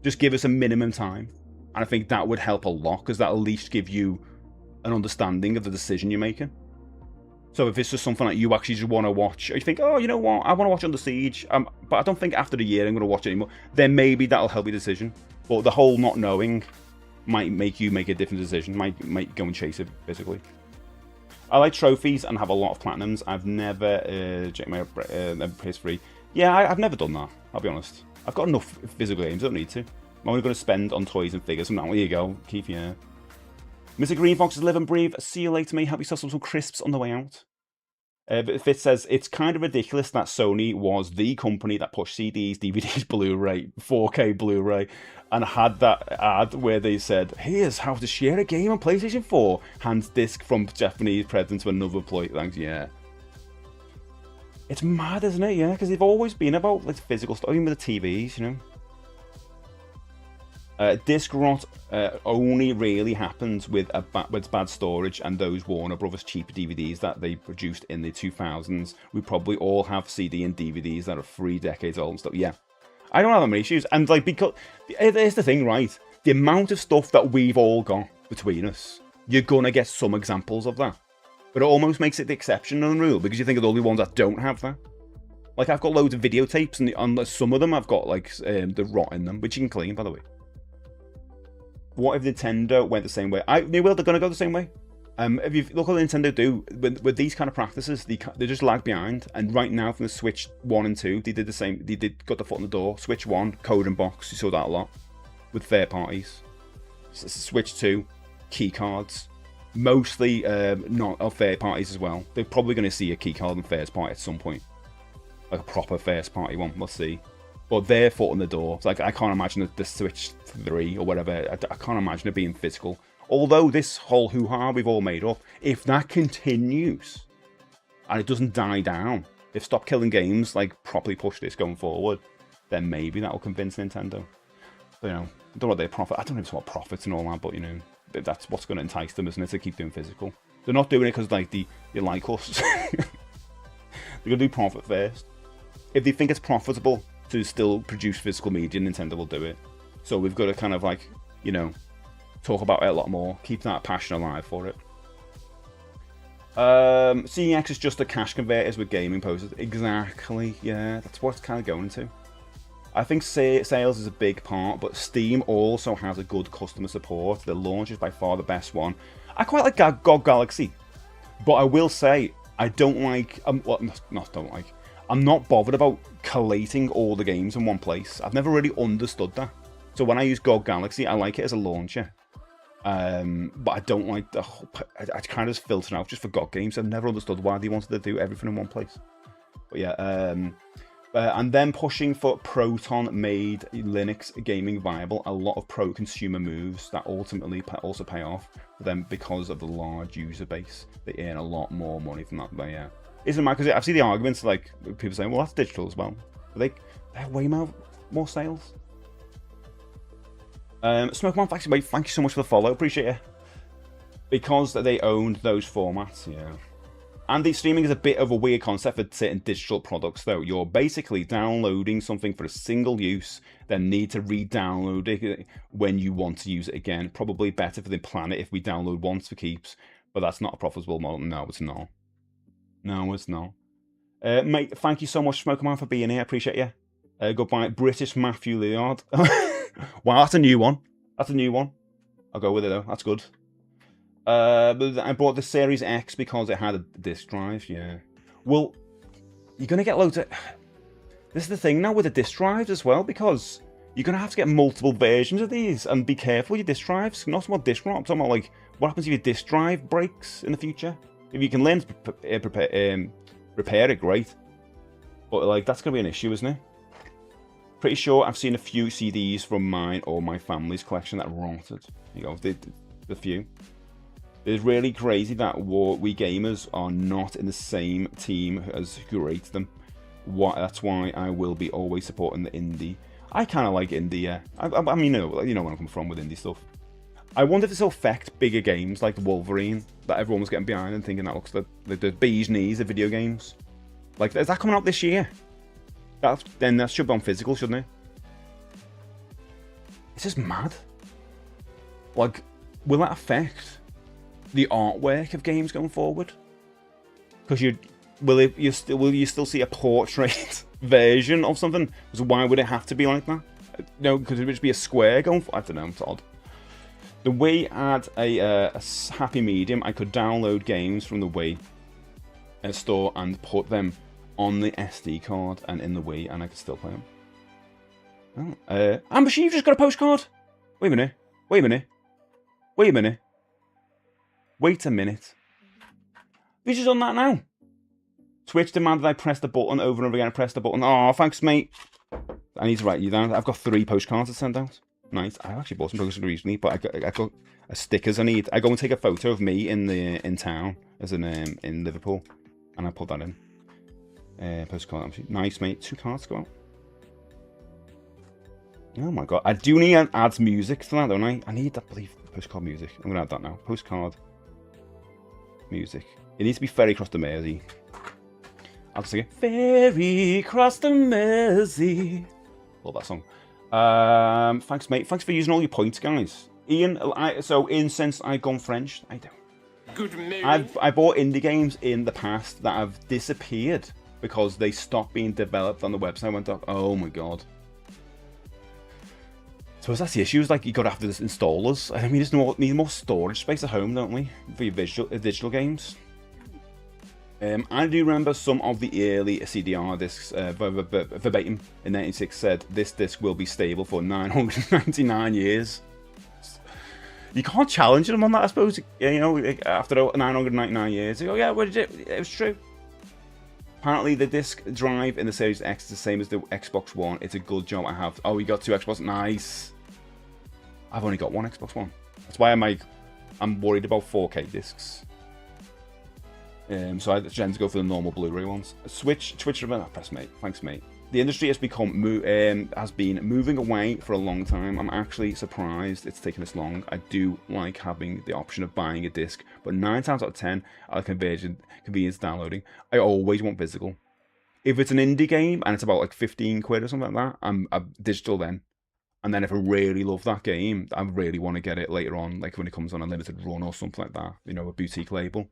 Just give us a minimum time. And I think that would help a lot, because that'll at least give you an understanding of the decision you're making. So if it's just something that you actually just want to watch, or you think, oh, you know what, I want to watch Under Siege, but I don't think after the year I'm going to watch it anymore, then maybe that'll help your decision. But the whole not knowing might make you make a different decision, might go and chase it, basically. I like trophies and have a lot of platinums. I've never checked my PS3. Yeah, I've never done that, I'll be honest. I've got enough physical games, I don't need to. I'm only going to spend on toys and figures. Now, there you go, Keith, yeah. Mr. Green Foxes, live and breathe. See you later, mate. Have yourself some crisps on the way out. Fitz says, it's kind of ridiculous that Sony was the company that pushed CDs, DVDs, Blu-ray, 4K Blu-ray, and had that ad where they said, here's how to share a game on PlayStation 4. Hands disc from Japanese president to another plate. Thanks, yeah. It's mad, isn't it? Yeah, because they've always been about like physical stuff, even with the TVs, Disc rot only really happens with bad storage and those Warner Brothers cheap DVDs that they produced in the 2000s. We probably all have CD and DVDs that are 3 decades old and stuff. Yeah, I don't have that many issues. And like, because here's the thing, right? The amount of stuff that we've all got between us, you're gonna get some examples of that. But it almost makes it the exception than the rule, because you think of the only ones that don't have that. Like, I've got loads of videotapes, and some of them I've got like the rot in them, which you can clean, by the way. What if Nintendo went the same way? They're going to go the same way. If you look at what Nintendo do with these kind of practices, they just lag behind. And right now, from the Switch 1 and 2, they did the same. They got the foot in the door. Switch 1, code and box. You saw that a lot with third parties. Switch 2, key cards. Mostly not of third parties as well. They're probably going to see a key card and first party at some point, like a proper first party one. We'll see. But their foot in the door. It's like, I can't imagine the Switch 3 or whatever. I can't imagine it being physical. Although this whole hoo-ha we've all made up, if that continues and it doesn't die down, if Stop Killing Games like properly push this going forward, then maybe that'll convince Nintendo. But, I don't know what their profit. I don't know if it's what profits and all that, but that's what's going to entice them, isn't it, to keep doing physical. They're not doing it because like they like us. They're going to do profit first. If they think it's profitable to still produce physical media, Nintendo will do it. So we've got to kind of like, talk about it a lot more, keep that passion alive for it. CEX is just a cash converters with gaming posters. Exactly, yeah, that's what it's kind of going to. I think sales is a big part, but Steam also has a good customer support. The launch is by far the best one. I quite like GOG Galaxy, but I will say I don't like. Well, don't like. I'm not bothered about collating all the games in one place. I've never really understood that. So when I use GOG Galaxy, I like it as a launcher. But I don't like the whole. I kind of just filter out just for GOG games. I've never understood why they wanted to do everything in one place. But yeah, and then pushing for Proton made Linux gaming viable. A lot of pro-consumer moves that ultimately also pay off for them because of the large user base. They earn a lot more money from that. But yeah, isn't it? Because I've seen the arguments like people saying, "Well, that's digital as well." But they have way more sales. Smokeman, thank you so much for the follow. Appreciate it. Because they owned those formats, yeah. And the streaming is a bit of a weird concept for certain digital products, though. You're basically downloading something for a single use, then need to re-download it when you want to use it again. Probably better for the planet if we download once for keeps, but that's not a profitable model. No, it's not. No, it's not. Mate, thank you so much, Smokerman, for being here. Appreciate you. Goodbye, British Matthew Leard. Wow, that's a new one. That's a new one. I'll go with it, though. That's good. But I bought the Series X because it had a disc drive, yeah. Well, you're going to get loads of... This is the thing now with the disc drives as well, because you're going to have to get multiple versions of these, and be careful with your disc drives. Not so much disc drive, I'm talking about, like, what happens if your disc drive breaks in the future? If you can learn to repair it, great. But, like, that's going to be an issue, isn't it? Pretty sure I've seen a few CDs from mine or my family's collection that rotted. You know, the few. It's really crazy that we gamers are not in the same team as who rates them. That's why I will be always supporting the indie. I kind of like indie, yeah. I mean, you know where I'm coming from with indie stuff. I wonder if this will affect bigger games like Wolverine that everyone was getting behind and thinking that looks like the bee's knees of video games. Like, is that coming out this year? Then that should be on physical, shouldn't it? It's just mad. Like, will that affect the artwork of games going forward? Because will you still see a portrait version of something? So why would it have to be like that? No, because it would just be a square going for. I don't know. It's odd. The Wii had a happy medium. I could download games from the Wii store and put them on the SD card and in the Wii, and I could still play them. Oh, Amber, you've just got a postcard. Wait a minute. Wait a minute. Wait a minute. Wait a minute. We've just done that now. Twitch demanded I press the button over and over again. I press the button. Oh, thanks, mate. I need to write you down. I've got 3 postcards to send out. Nice. I actually bought some postcards recently, but I got stickers I need. I go and take a photo of me in town, as in Liverpool, and I put that in. Postcard. Nice, mate. 2 cards to go out. Oh my god. I do need to add music for that, don't I? I need that, believe, postcard music. I'm going to add that now. Postcard music. It needs to be Ferry Cross the Mersey. I'll sing it. Ferry Cross the Mersey. Love that song. Thanks, mate. Thanks for using all your points, guys. Ian, since I've gone French, I don't. Good morning. I bought indie games in the past that have disappeared because they stopped being developed on the website. I went up, oh my god. So that's the issue, is like you got to have the installers. I mean, we just need more storage space at home, don't we? For your digital games. I do remember some of the early CDR discs, verbatim, in 1996 said, this disc will be stable for 999 years. You can't challenge them on that, I suppose. You know, after 999 years, you go, yeah, what did it was true. Apparently, the disc drive in the Series X is the same as the Xbox One. It's a good job I have. Oh, we got 2 Xbox. Nice. I've only got 1 Xbox One. That's why I'm worried about 4K discs. So I tend to go for the normal Blu-ray ones. Twitch, press mate. Thanks, mate. The industry has been moving away for a long time. I'm actually surprised it's taken this long. I do like having the option of buying a disc, but 9 times out of 10, I like convenience downloading. I always want physical. If it's an indie game and it's about like 15 quid or something like that, I'm digital then. And then if I really love that game, I really want to get it later on, like when it comes on a limited run or something like that, you know, a boutique label.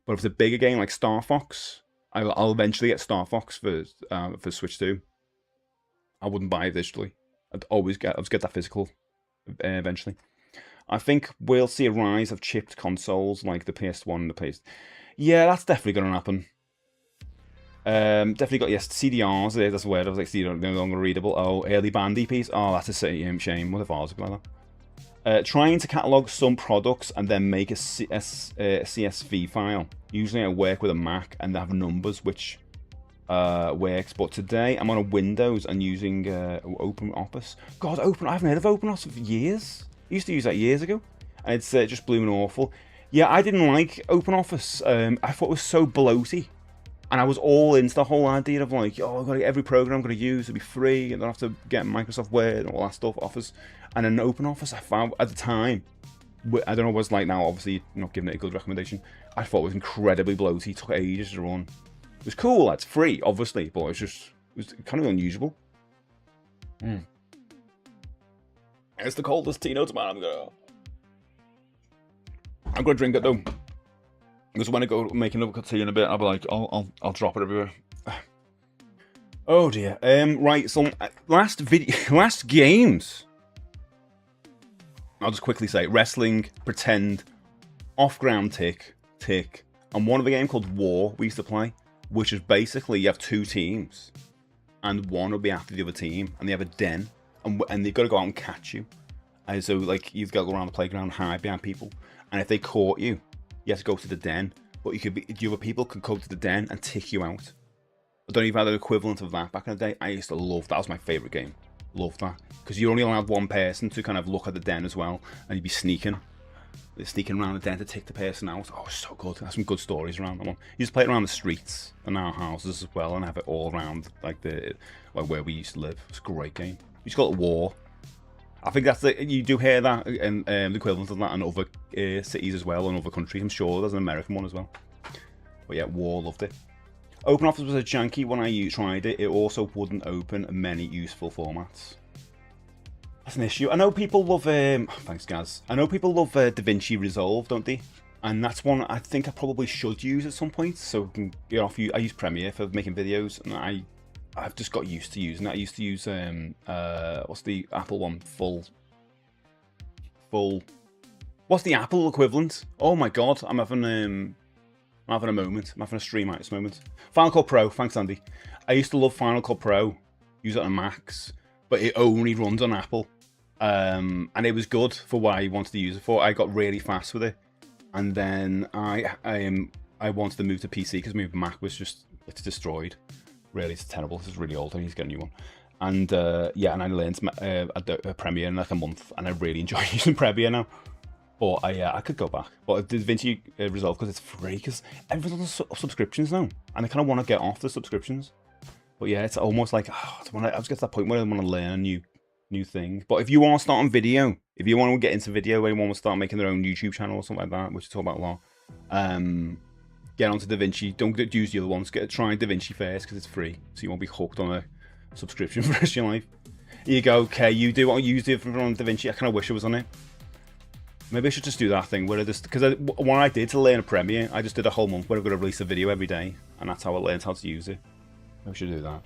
But if it's a bigger game like Star Fox, I'll eventually get Star Fox for Switch 2. I wouldn't buy it digitally. I'd just get that physical eventually. I think we'll see a rise of chipped consoles like the PS1 and the PS. Yeah, that's definitely going to happen. Definitely got, yes, CDRs. That's weird. I was like, CDR no longer readable. Oh, early band EPs. Oh, that's a shame. What if ours would be like that? Trying to catalog some products and then make a CSV file. Usually I work with a Mac and they have numbers, which works. But today I'm on a Windows and using OpenOffice. God, I haven't heard of OpenOffice for years. I used to use that years ago, and it's just blooming awful. Yeah, I didn't like OpenOffice. I thought it was so bloaty. And I was all into the whole idea of like, oh, I've got to get every program I'm going to use to be free, and I don't have to get Microsoft Word and all that stuff, Office. And then OpenOffice, I found at the time, I don't know what it's like now, obviously not giving it a good recommendation, I thought it was incredibly bloaty, it took ages to run. It was cool, it's free, obviously, but it was kind of unusual. It's the coldest tea notes, man. I'm going to drink it though. Because when I go make another cup of tea in a bit, I'll be like, I'll drop it everywhere. Oh dear. Right. So last games. I'll just quickly say wrestling, pretend, off-ground tick, and one of a game called War we used to play, which is basically you have two teams, and one will be after the other team, and they have a den, and they've got to go out and catch you. And so like you've got to go around the playground, hide behind people, and if they caught you, you have to go to the den, but the other people can come to the den and tick you out. I don't even have the equivalent of that back in the day. I used to love that. Was my favourite game. Loved that. Because you only allowed one person to kind of look at the den as well, and you'd be sneaking around the den to tick the person out. Oh, so good. There's some good stories around that one. You just play it around the streets and our houses as well, and have it all around like where we used to live. It's a great game. You just call it War. I think that's you do hear that and the equivalent of that in other cities as well, and other countries. I'm sure there's an American one as well. But yeah, War, loved it. OpenOffice was a janky when I tried it. It also wouldn't open many useful formats. That's an issue. I know people love. Thanks, Gaz. I know people love DaVinci Resolve, don't they? And that's one I think I probably should use at some point, so I can get off. I use Premiere for making videos, and I've just got used to using it. I used to use what's the Apple one? Full. What's the Apple equivalent? Oh my god, I'm having a moment. I'm having a streamitis moment. Final Cut Pro. Thanks, Andy. I used to love Final Cut Pro. Use it on Macs, but it only runs on Apple. And it was good for what I wanted to use it for. I got really fast with it, and then I wanted to move to PC because my Mac was it's destroyed. Really, it's terrible. This is really old. I need to get a new one. And yeah, and I learned Premiere in like a month, and I really enjoy using Premiere now. But I could go back. But DaVinci Resolve, because it's free, because everyone's on subscriptions now, and I kind of want to get off the subscriptions. But yeah, it's almost like I just get to that point where I want to learn a new thing. But if you want to start on video, if you want to get into video, where you want to start making their own YouTube channel or something like that, which I talk about a lot, get onto DaVinci. Don't use the other ones. Try DaVinci first because it's free, so you won't be hooked on a subscription for the rest of your life. Here you go. Okay, you do what you use it on DaVinci. I kind of wish I was on it. Maybe I should just do that thing where because what I did to learn a Premiere, I just did a whole month where I'm going to release a video every day, and that's how I learned how to use it. Maybe I should do that.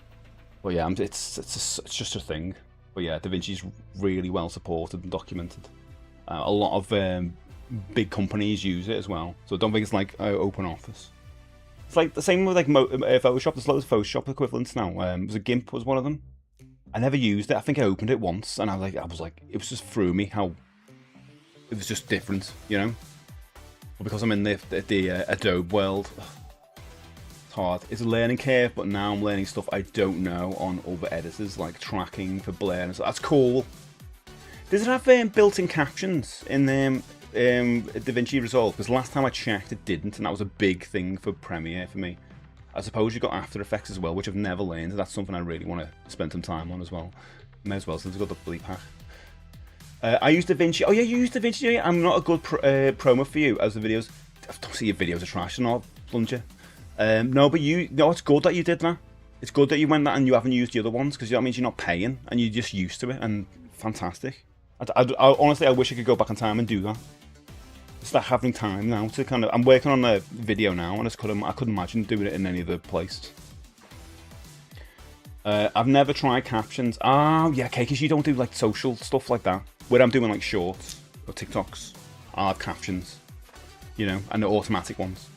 But yeah, it's just a thing. But yeah, DaVinci's really well supported and documented. A lot of big companies use it as well, so I don't think it's like OpenOffice. It's like the same with like Photoshop. There's loads of Photoshop equivalents now. Was a GIMP was one of them. I never used it. I think I opened it once, and I was like, it was just through me how it was just different, you know. But because I'm in the Adobe world, it's hard. It's a learning curve, but now I'm learning stuff I don't know on other editors, like tracking for blur and stuff. That's cool. Does it have built-in captions in DaVinci Resolve? Because last time I checked, it didn't, and that was a big thing for Premiere for me. I suppose you got After Effects as well, which I've never learned. That's something I really want to spend some time on as well. May as well, since I've got the bleep hack. I use DaVinci. Oh yeah, you use DaVinci. Yeah? I'm not a good promo for you as the videos. I don't see your videos are trash and all, plunger. No, but it's good that you did that. It's good that you went that and you haven't used the other ones, because that means you're not paying and you're just used to it, and fantastic. Honestly, I wish I could go back in time and do that. Start having time now to kind of. I'm working on a video now, and I couldn't imagine doing it in any other place. I've never tried captions. Oh, yeah, okay, because you don't do like social stuff like that. Where I'm doing like shorts or TikToks, I'll have captions, you know, and the automatic ones.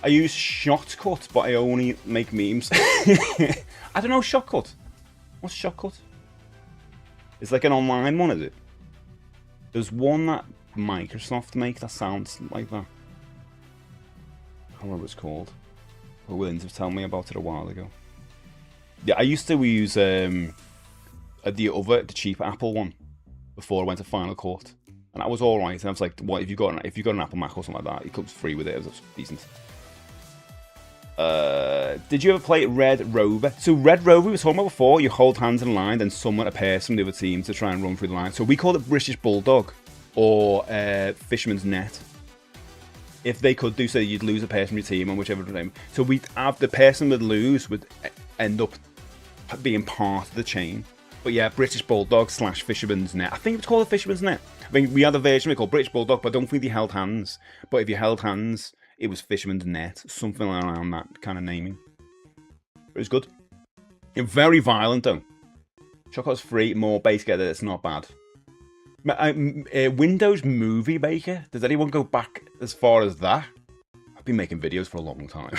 I use Shotcut, but I only make memes. I don't know Shotcut. What's Shotcut? It's like an online one, is it? There's one that Microsoft make that sounds like that. I can't remember what it's called. But Williams was telling me about it a while ago. Yeah, I used to use the cheap Apple one before I went to Final Cut, and that was all right. And I was like, "What if you got an Apple Mac or something like that? It comes free with it. It was decent." Did you ever play Red Rover? So Red Rover, we were talking about before. You hold hands in a line, then someone appears from the other team to try and run through the line. So we call it British Bulldog or Fisherman's Net. If they could do so, you'd lose a person from your team on whichever team. So we'd have the person would lose would end up being part of the chain. But yeah, British Bulldog / Fisherman's Net. I think it's called a Fisherman's Net. I mean, we had a version we called British Bulldog, but I don't think they held hands. But if you held hands, it was Fisherman's Net. Something around that kind of naming. It was good. Very violent though. Chocolate's free, more basic edit, it's not bad. Windows Movie Maker? Does anyone go back as far as that? I've been making videos for a long time.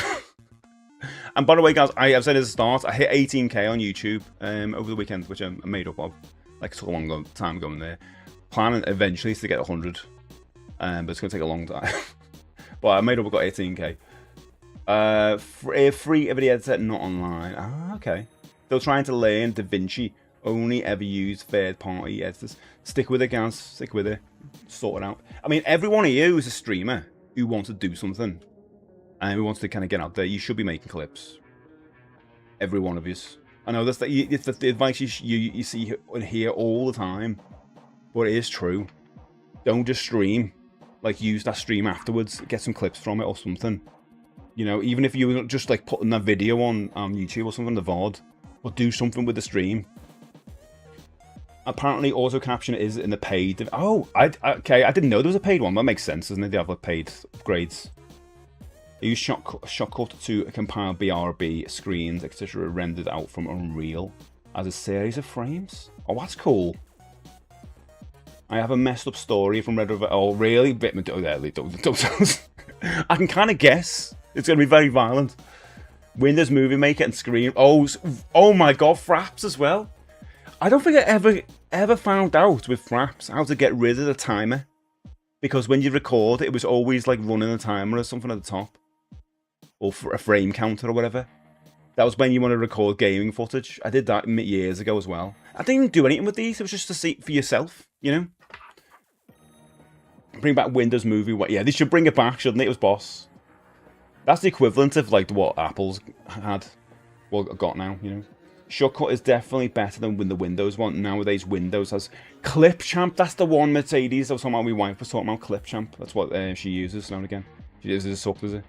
And by the way, guys, I've said at the start, I hit 18k on YouTube over the weekend, which I made up of. Like, took a long time going there. Planning eventually is to get 100, but it's going to take a long time. But I made up, I got 18k. Free video editor, not online. Ah, okay. Still trying to learn DaVinci. Only ever use third-party editors. Stick with it, guys. Stick with it. Sort it out. I mean, everyone here who's a streamer who wants to do something and who wants to kind of get out there, you should be making clips. Every one of you. I know it's the advice you see and hear all the time, but it is true. Don't just stream. Like, use that stream afterwards. Get some clips from it or something. You know, even if you were just like putting that video on YouTube or something, the VOD, but do something with the stream. Apparently, auto caption is in the paid. Oh, okay. I didn't know there was a paid one. That makes sense, doesn't it? They have like paid upgrades. I use Shotcut to compile BRB screens, etc., rendered out from Unreal as a series of frames. Oh, that's cool. I have a messed up story from Red River. Oh, really? Don't. I can kind of guess. It's going to be very violent. Windows Movie Maker and Screen. Oh my God, Fraps as well. I don't think I ever found out with Fraps how to get rid of the timer, because when you record, it was always like running a timer or something at the top, or for a frame counter or whatever. That was when you want to record gaming footage. I did that years ago as well. I didn't even do anything with these. It was just to see for yourself, you know. Bring back Windows Movie. Yeah, they should bring it back, shouldn't they? It was Boss. That's the equivalent of like what Apple's had, well, got now, you know. Shortcut is definitely better than the Windows one. Nowadays, Windows has Clipchamp. That's the one Mercedes I was talking about. My wife was talking about Clipchamp. That's what she uses now and again. She uses a suck, does it?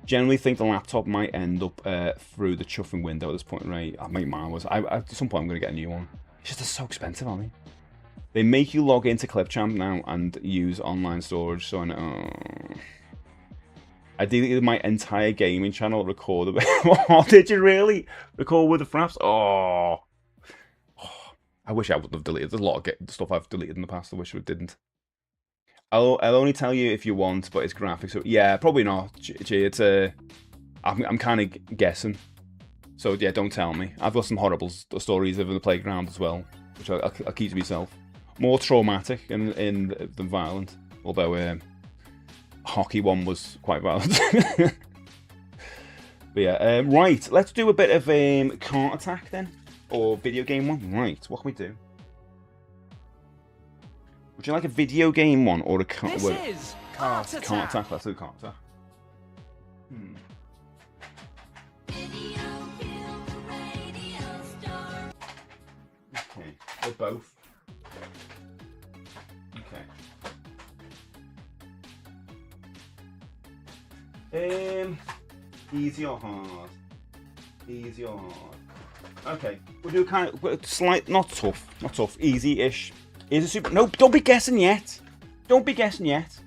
Generally think the laptop might end up through the chuffing window at this point, right? I think mine was. At some point, I'm going to get a new one. It's just they're so expensive, aren't they? They make you log into Clipchamp now and use online storage, so I know. I deleted my entire gaming channel, recorded. Oh, did you really? Record with the Fraps? Oh. I wish I would have deleted. There's a lot of stuff I've deleted in the past. I wish I didn't. I'll only tell you if you want, but it's graphics. So yeah, probably not. Gee, it's I'm kind of guessing. So yeah, don't tell me. I've got some horrible stories of in the playground as well, which I'll keep to myself. More traumatic than violent, although hockey one was quite violent. But yeah, right, let's do a bit of cart attack then, or video game one. Right, what can we do? Would you like a video game one or a cart? This is cart attack. Let's do cart attack. Okay, they're both. Easy or hard? Easy or hard? Okay, we'll do kind of slight, not tough, easy-ish. Is a super? No, don't be guessing yet. Don't be guessing yet.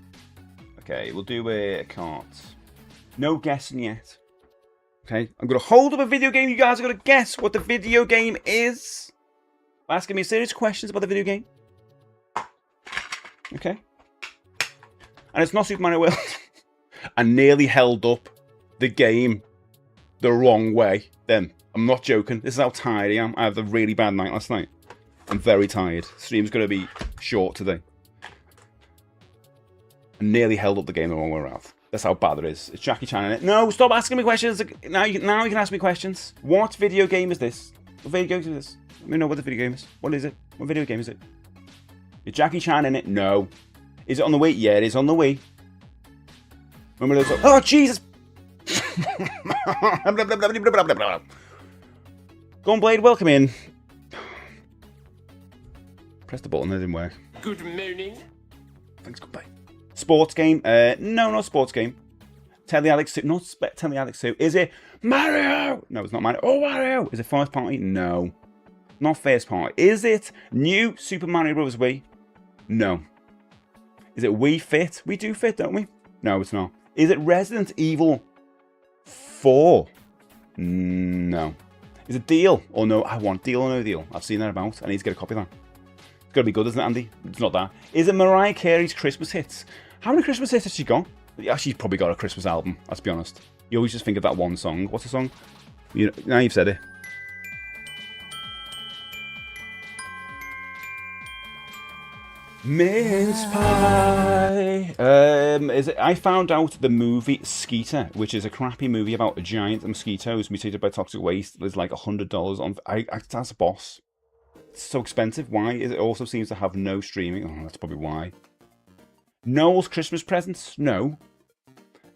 Okay, we'll do a cart. No guessing yet. Okay, I'm going to hold up a video game. You guys are going to guess what the video game is. Asking me serious questions about the video game. Okay. And it's not Super Mario World. I nearly held up the game the wrong way then. I'm not joking. This is how tired I am. I had a really bad night last night. I'm very tired. Stream's going to be short today. I nearly held up the game the wrong way around. That's how bad it is. It's Jackie Chan in it. No, stop asking me questions. Now you can ask me questions. What video game is this? What video game is this? Let me know what the video game is. What is it? What video game is it? Is Jackie Chan in it? No. Is it on the Wii? Yeah, it is on the Wii. Remember those? Oh, Jesus! Go on, Blade. Welcome in. Press the button. That didn't work. Good morning. Thanks. Goodbye. Sports game? No, not sports game. Teleaddict Suit? Not Teleaddict Suit. Is it Mario? No, it's not Mario. Oh, Mario! Is it first party? No. Not first party. Is it new Super Mario Bros. Wii? No. Is it Wii Fit? We do fit, don't we? No, it's not. Is it Resident Evil 4? No. Is it Deal or No? I want Deal or No Deal. I've seen that about. I need to get a copy of that. It's got to be good, isn't it, Andy? It's not that. Is it Mariah Carey's Christmas hits? How many Christmas hits has she got? Yeah, she's probably got a Christmas album, let's be honest. You always just think of that one song. What's the song? Now you've said it. Mince pie. Is it? I found out the movie Skeeter, which is a crappy movie about a giant mosquitoes mutated by toxic waste. There's like $100 on. That's a boss. It's so expensive. Why? It also seems to have no streaming. Oh, that's probably why. Noel's Christmas presents? No.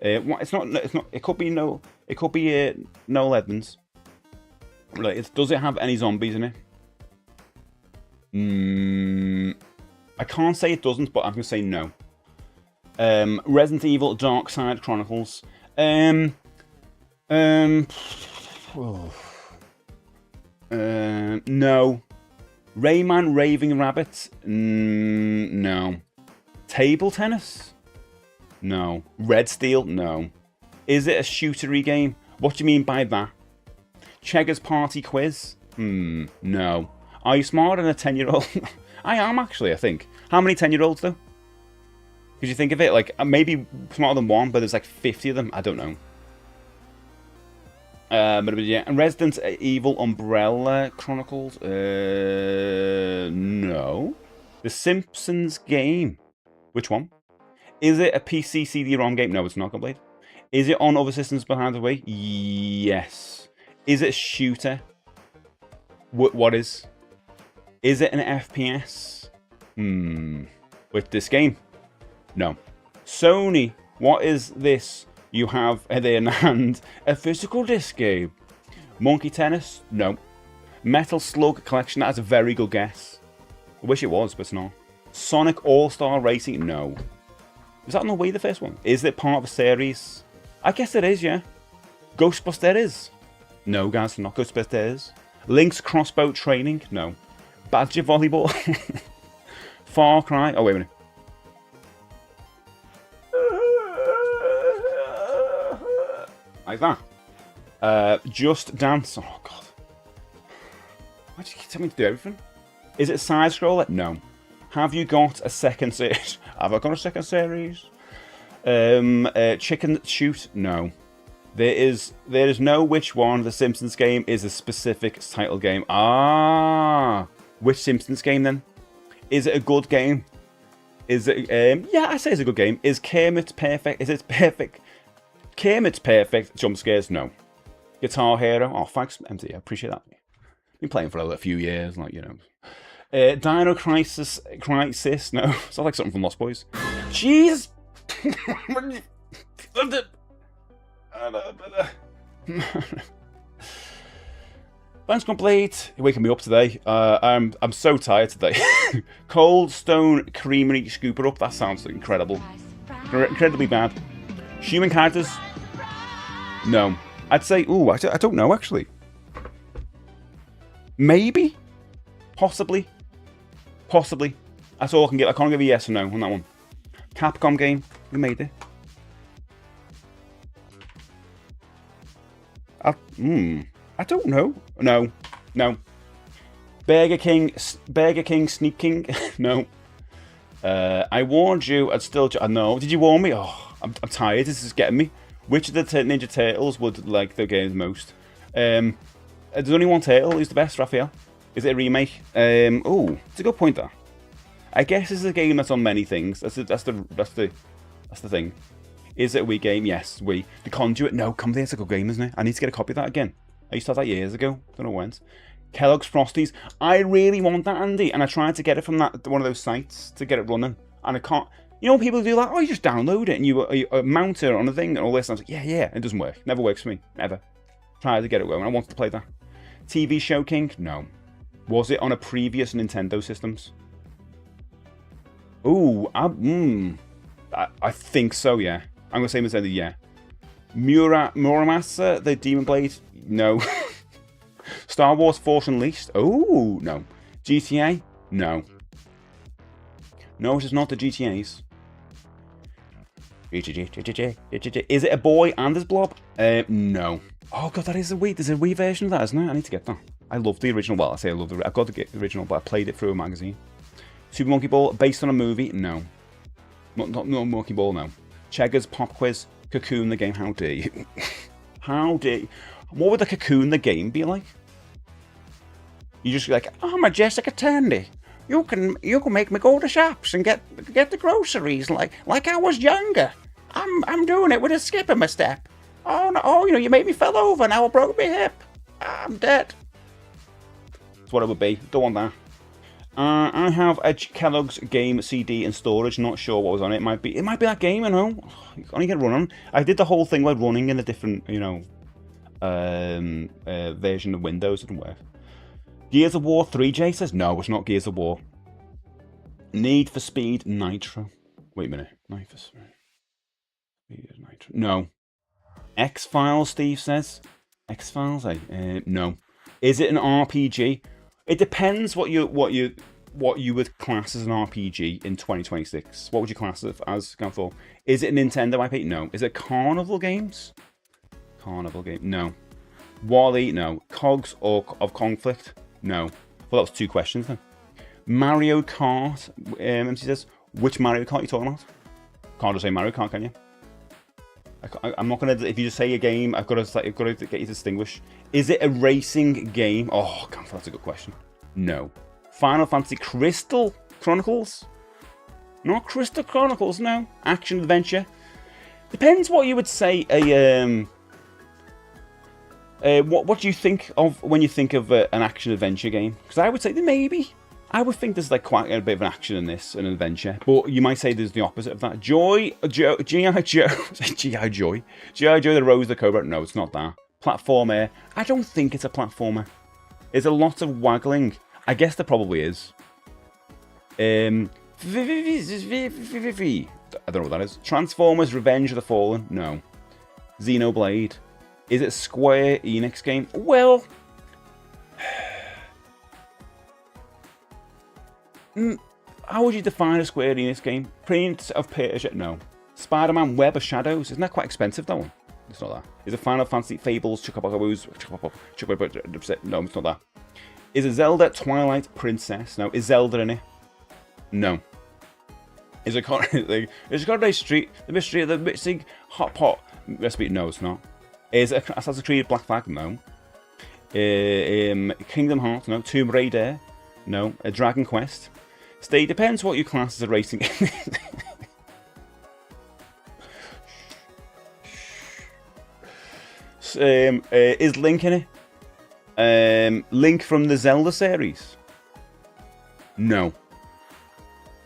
It's not. It's not. It could be no. It could be Noel Edmonds. Like, does it have any zombies in it? I can't say it doesn't, but I'm gonna say no. Resident Evil Dark Side Chronicles. No. Rayman Raving Rabbit. No. Table tennis? No. Red Steel? No. Is it a shootery game? What do you mean by that? Cheggers Party Quiz? No. Are you smarter than a 10-year-old? I am, actually, I think. How many 10-year-olds, though? Could you think of it? Like, maybe smarter than one, but there's like 50 of them. I don't know. But yeah. And Resident Evil Umbrella Chronicles? No. The Simpsons game? Which one? Is it a PC CD-ROM game? No, it's not, Blade. Is it on other systems behind the way? Yes. Is it a shooter? What is? Is it an FPS? With this game? No. Sony, what is this you have there in hand? A physical disc game? Monkey Tennis? No. Metal Slug Collection? That's a very good guess. I wish it was, but it's not. Sonic All-Star Racing? No. Was that on the Wii, the first one? Is it part of a series? I guess it is, yeah. Ghostbusters? No, guys, not Ghostbusters. Link's Crossbow Training? No. Badger Volleyball? Far Cry? Oh, wait a minute. Like that. Just Dance? Oh, God. Why do you keep telling me to do everything? Is it side scroller? No. Have you got a second series? Have I got a second series? Chicken Shoot? No. There is no which one. The Simpsons game is a specific title game. Ah, which Simpsons game then? Is it a good game? Is it? Yeah, I say it's a good game. Is Kermit perfect? Is it perfect? Kermit's perfect. Jump scares? No. Guitar Hero? Oh, thanks, MT. I appreciate that. Been playing for a few years, like, you know. Dino Crisis? No. Sounds like something from Lost Boys. Jeez. Thanks, complete. You're waking me up today. I'm so tired today. Cold Stone Creamery Scooper Up. That sounds incredible. Incredibly bad. Human characters? No. I'd say. Ooh, I don't know actually. Maybe. Possibly. That's all I can give. I can't give a yes or no on that one. Capcom game. Who made it? I don't know. No. Burger King Sneak King. No. I warned you. I'd still. I know. Did you warn me? Oh, I'm tired. This is getting me. Which of the Ninja Turtles would like the game most? There's only one turtle. Who's the best, Raphael? Is it a remake? Oh, it's a good point there. I guess it's a game that's on many things. That's the thing. Is it a Wii game? Yes, Wii. The Conduit? No, come there. It's a good game, isn't it? I need to get a copy of that again. I used to have that years ago. Don't know when. Kellogg's Frosties. I really want that, Andy, and I tried to get it from one of those sites to get it running, and I can't. You know, people do that. Oh, you just download it and you mount it on a thing and all this. And I was like, yeah. It doesn't work. Never works for me. Never. Tried to get it going. I wanted to play that. TV Show King? No. Was it on a previous Nintendo systems? Ooh, I think so, yeah. I'm going to say Nintendo, yeah. Muramasa, the Demon Blade? No. Star Wars Force Unleashed? Oh, no. GTA? No. No, it is not the GTAs. Is it a boy and there's Blob? No. Oh god, that is a Wii. There's a Wii version of that, isn't there? I need to get that. I love the original. Well, I say I love I've got the original, but I played it through a magazine. Super Monkey Ball, based on a movie? No. Not Monkey Ball, no. Cheggers Pop Quiz, Cocoon the game. How dare you? How dare you? What would the Cocoon the game be like? You just be like, I'm a Jessica Tandy. You can make me go to shops and get the groceries like I was younger. I'm doing it with a skip in my step. Oh no! You made me fell over. Now I broke my hip. I'm dead. That's what it would be. Don't want that. I have a Kellogg's game CD in storage. Not sure what was on it. It might be that game. You know, you only get run on. I did the whole thing by running in a different version of Windows. It didn't work. Gears of War 3, Jay says no. It's not Gears of War. Need for Speed Nitro. Wait a minute. Need for Speed Nitro. No. X-Files, Steve says. X-Files, no. Is it an RPG? It depends what you would class as an RPG in 2026. What would you class it as, Ganthor? Is it a Nintendo IP? No. Is it Carnival Games? Carnival Game? No. Wally? No. Cogs of Conflict? No. Well, that was 2 questions then. Mario Kart. MC says, which Mario Kart are you talking about? Can't just say Mario Kart, can you? I'm not gonna. If you just say a game, I've got to get you to distinguish. Is it a racing game? Oh, that's a good question. No. Final Fantasy Crystal Chronicles? Not Crystal Chronicles. No. Action adventure. Depends what you would say. What do you think of when you think of an action adventure game? Because I would say that maybe. I would think there's like quite a bit of an action in this, an adventure. But you might say there's the opposite of that. G.I. Joe, G.I. Joe, the Rose, the Cobra. No, it's not that. Platformer. I don't think it's a platformer. There's a lot of waggling. I guess there probably is. I don't know what that is. Transformers, Revenge of the Fallen. No. Xenoblade. Is it a Square Enix game? Well... how would you define a Square Enix game? Prince of Persia? No. Spider-Man Web of Shadows? Isn't that quite expensive, that one? It's not that. Is it Final Fantasy Fables? No, it's not that. Is it Zelda Twilight Princess? No. Is Zelda in it? No. Is it Coronation Street? The Mystery of the Missing Hot Pot Recipe? No, it's not. Is it Assassin's Creed Black Flag? No. Kingdom Hearts? No. Tomb Raider? No. A Dragon Quest? Stay depends what you class as a racing game. Is Link in it? Link from the Zelda series? No.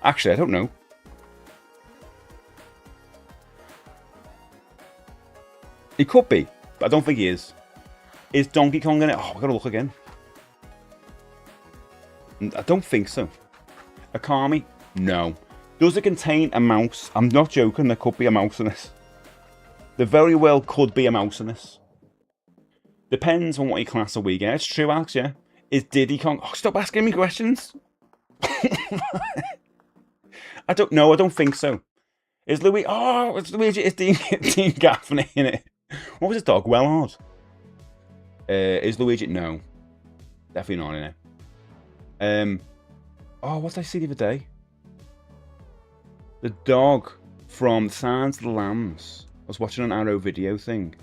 Actually, I don't know. He could be, but I don't think he is. Is Donkey Kong in it? Oh, I've got to look again. I don't think so. Akami? No. Does it contain a mouse? I'm not joking, there could be a mouse in this. There very well could be a mouse in this. Depends on what you class a Wii game. It's true, Alex, yeah? Is Diddy Kong... Oh, stop asking me questions! I don't know, I don't think so. Is Louis... Oh, it's Luigi, it's Dean Gaffney in it. What was his dog? Wellhard. Is Luigi? No. Definitely not in it. Oh, what did I see the other day? The dog from Silence of the Lambs. I was watching an Arrow video thing.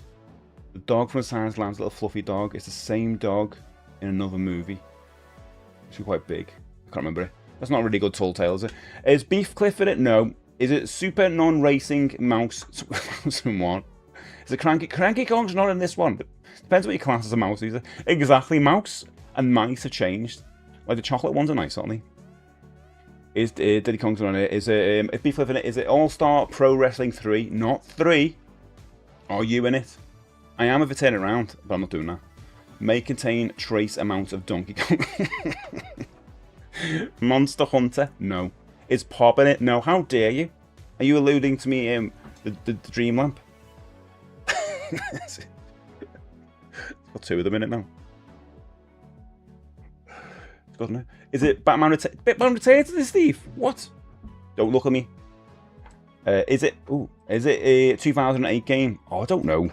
The dog from Silence of the Lambs, little fluffy dog. It's the same dog in another movie. It's quite big. I can't remember it. That's not a really good tall tale, is it? Is Beef Cliff in it? No. Is it Super Non-Racing Mouse? One. Is it Cranky Kong's not in this one? But depends what your class as a mouse is. Exactly. Mouse and mice have changed. Like the chocolate ones are nice, aren't they? Is Diddy Kong's on it? Is it Beef Cliff in it? Is it All-Star Pro Wrestling 3? Not 3. Are you in it? I am if I turn it around, but I'm not doing that. May contain trace amounts of Donkey Kong. Monster Hunter? No. Is Pop in it? No. How dare you? Are you alluding to me, the Dream Lamp? Got 2 of them in it now. It's good, isn't it? Is it Batman Returns to the Thief? What? Don't look at me. Is it a 2008 game? Oh, I don't know.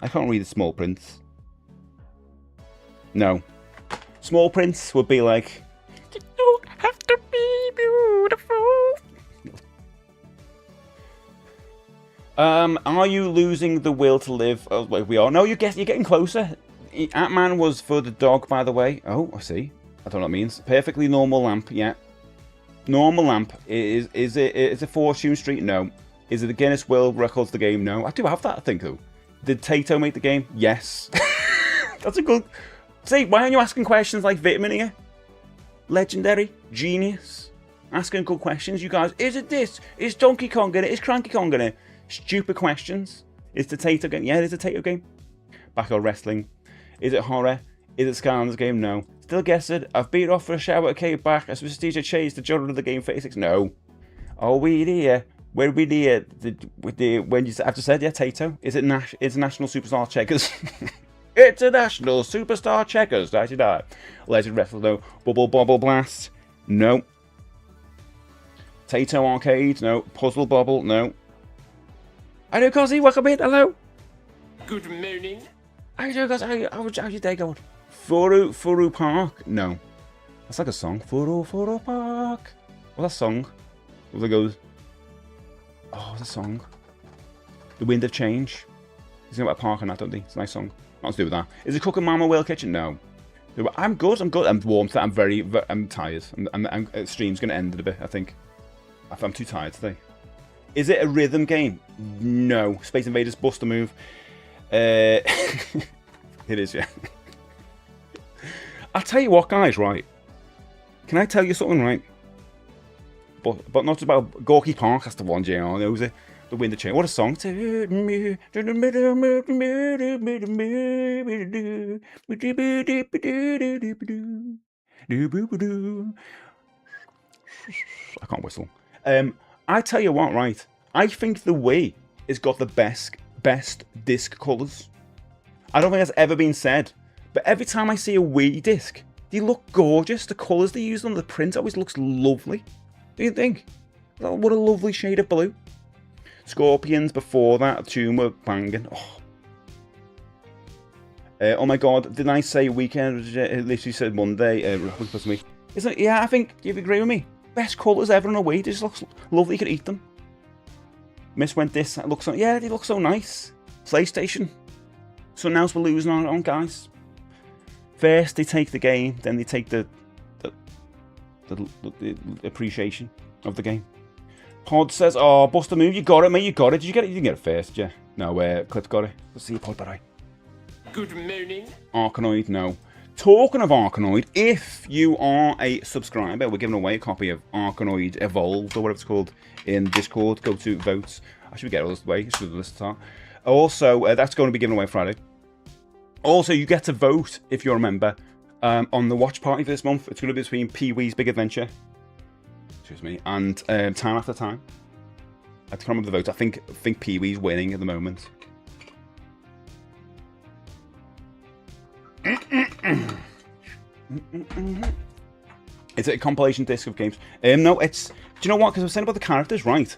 I can't read the small print. No. Small print would be like, you don't have to be beautiful. Are you losing the will to live? Oh, we are. No, you're getting closer. Ant-Man was for the dog, by the way. Oh, I see. I don't know what it means. Perfectly normal lamp, yeah. Normal lamp. Is it Fortune Street? No. Is it the Guinness World Records the game? No. I do have that, I think, though. Did Tato make the game? Yes. That's a good... See, why aren't you asking questions like Vitamin here? Legendary. Genius. Asking good questions, you guys. Is it this? Is Donkey Kong in it? Is Cranky Kong in it? Stupid questions. Is the Tato game? Yeah, it is a Tato game. Backyard wrestling. Is it horror? Is it Skylanders game? No. Still guessing. I've beat off for a shower, came back. I supposed to DJ Chase the genre of the game 36. No. Are we there? Where we there? When you I've just said, yeah, Tato. Is it International Superstar Checkers? International Superstar Checkers. 99. Legend Wrestler. No. Bubble Bobble Blast. No. Tato Arcade. No. Puzzle Bobble. No. I know, Cosy. Welcome in. Hello. Good morning. How you doing, guys? How's your day going? Furu Park? No. That's like a song. Furu Park. What's that song? Where it goes? Oh, what's a song? The Wind of Change. He's talking about a park and that, don't they? It's a nice song. Not to do with that. Is it Cooking Mama Whale Kitchen? No. I'm good. I'm warm. I'm tired. Stream's going to end in a bit, I think. I'm too tired today. Is it a rhythm game? No. Space Invaders Buster Move. It is, yeah. I'll tell you what, guys, right? Can I tell you something, right? But not about Gorky Park, that's the one, JR knows it. The Wind of Change. What a song. I can't whistle. I tell you what, right? I think the Wii has got the best disc colours. I don't think that's ever been said, but every time I see a Wii disc, they look gorgeous. The colours they use on the print always looks lovely. Do you think? What a lovely shade of blue. Scorpions before that, tune were banging. Oh my god, didn't I say weekend? It literally said Monday. Isn't it? Yeah, I think you'd agree with me. Best colours ever on a Wii. They just looks lovely. You could eat them. Miss went this. It looks so, yeah, they look so nice. PlayStation. Something else we're losing on, guys. First they take the game, then they take the appreciation of the game. Pod says, "Oh, Buster Move, you got it, mate. You got it. Did you get it? You didn't get it first, yeah. No, Cliff got it. Let's see you, Pod. Bye. Good morning. Arkanoid, no. Talking of Arkanoid, if you are a subscriber, we're giving away a copy of Arkanoid Evolved, or whatever it's called, in Discord. Go to votes. I should get all this away. Should list that. Also, that's going to be given away Friday. Also, you get to vote, if you're a member, on the watch party for this month. It's going to be between Pee-wee's Big Adventure, excuse me, and Time After Time. I can't remember the vote. I think Pee-wee's winning at the moment. Is it a compilation disc of games? No, it's... Do you know what? Because I was saying about the characters, right?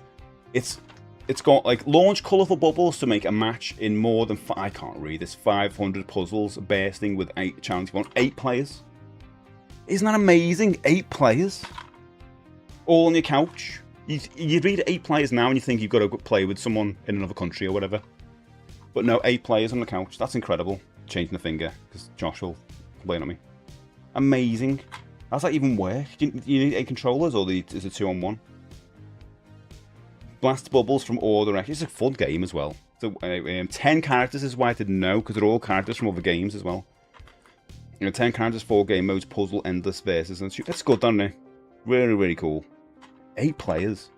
It's it's got like launch colourful bubbles to make a match in more than I can't read this 500 puzzles bursting with 8 challenging 8 players. Isn't that amazing? 8 players, all on your couch. You'd read 8 players now and you think you've got to play with someone in another country or whatever. But no, 8 players on the couch. That's incredible. Changing the finger because Josh will complain on me. Amazing. How's that even work? Do you need 8 controllers or is it 2-on-1? Blast bubbles from all directions. It's a fun game as well. So 10 characters is why I didn't know, because they're all characters from other games as well. 10 characters, 4 game modes, puzzle, endless verses, and that's good, doesn't it? Really, really cool. 8 players.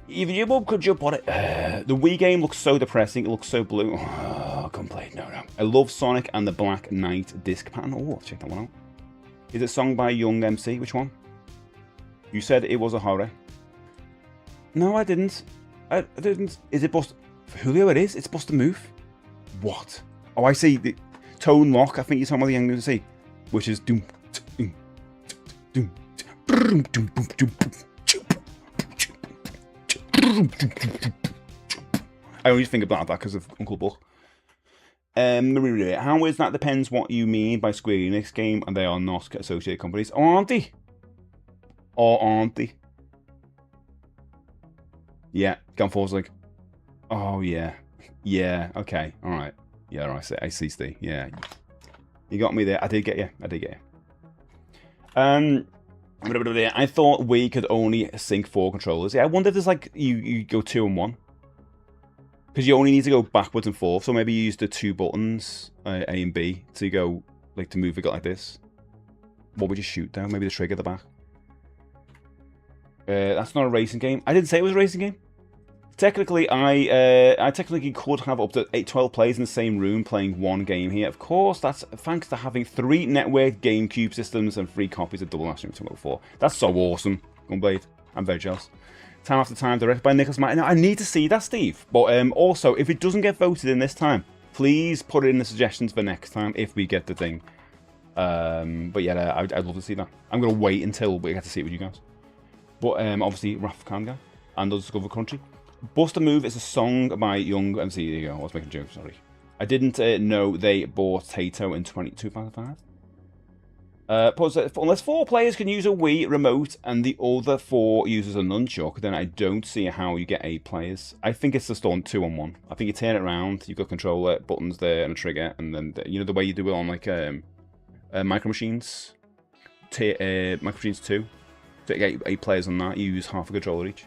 Even your mum could jump on it. The Wii game looks so depressing. It looks so blue. Oh, complain. No. I love Sonic and the Black Knight disc pattern. Oh, check that one out. Is it sung by Young MC? Which one? You said it was a horror. No, I didn't. I didn't. Is it Bust? Julio, it is. It's Bust a Move. What? Oh, I see. The tone lock. I think you're talking about the Young MC, which is doom, doom, doom, doom, doom, doom, doom. I always think about that because of Uncle Buck. How is that? Depends what you mean by Square Enix game, and they are not associated companies, or aren't they? Or aren't they? Yeah, Gunfall's like, oh yeah, okay, all right, yeah, all right, I see, Steve. Yeah, you got me there. I did get you. I thought we could only sync 4 controllers. Yeah, I wonder if there's like you go 2-on-1 because you only need to go backwards and forth. So maybe you use the 2 buttons, A and B, to go like to move it like this. What would you shoot down? Maybe the trigger at the back. That's not a racing game. I didn't say it was a racing game. Technically, I technically could have up to 12 players in the same room playing one game here. Of course, that's thanks to having 3 networked GameCube systems and 3 copies of Double Dash 4. That's so awesome, Gunblade. I'm very jealous. Time After Time, directed by Nicholas Martin. Now, I need to see that, Steve. But also, if it doesn't get voted in this time, please put it in the suggestions for next time if we get the thing. But yeah, I'd love to see that. I'm going to wait until we get to see it with you guys. But obviously, Raf Kanga and Undiscovered Country. Bust a Move is a song by Young MC. There you go. I was making a joke, sorry. I didn't know they bought Taito in 2005. Unless 4 players can use a Wii remote and the other 4 uses a nunchuck, then I don't see how you get 8 players. I think it's just on 2-on-1. I think you turn it around, you've got controller, buttons there, and a trigger, and then you know the way you do it on like Micro Machines, Micro Machines 2. To get 8 players on that, you use half a controller each.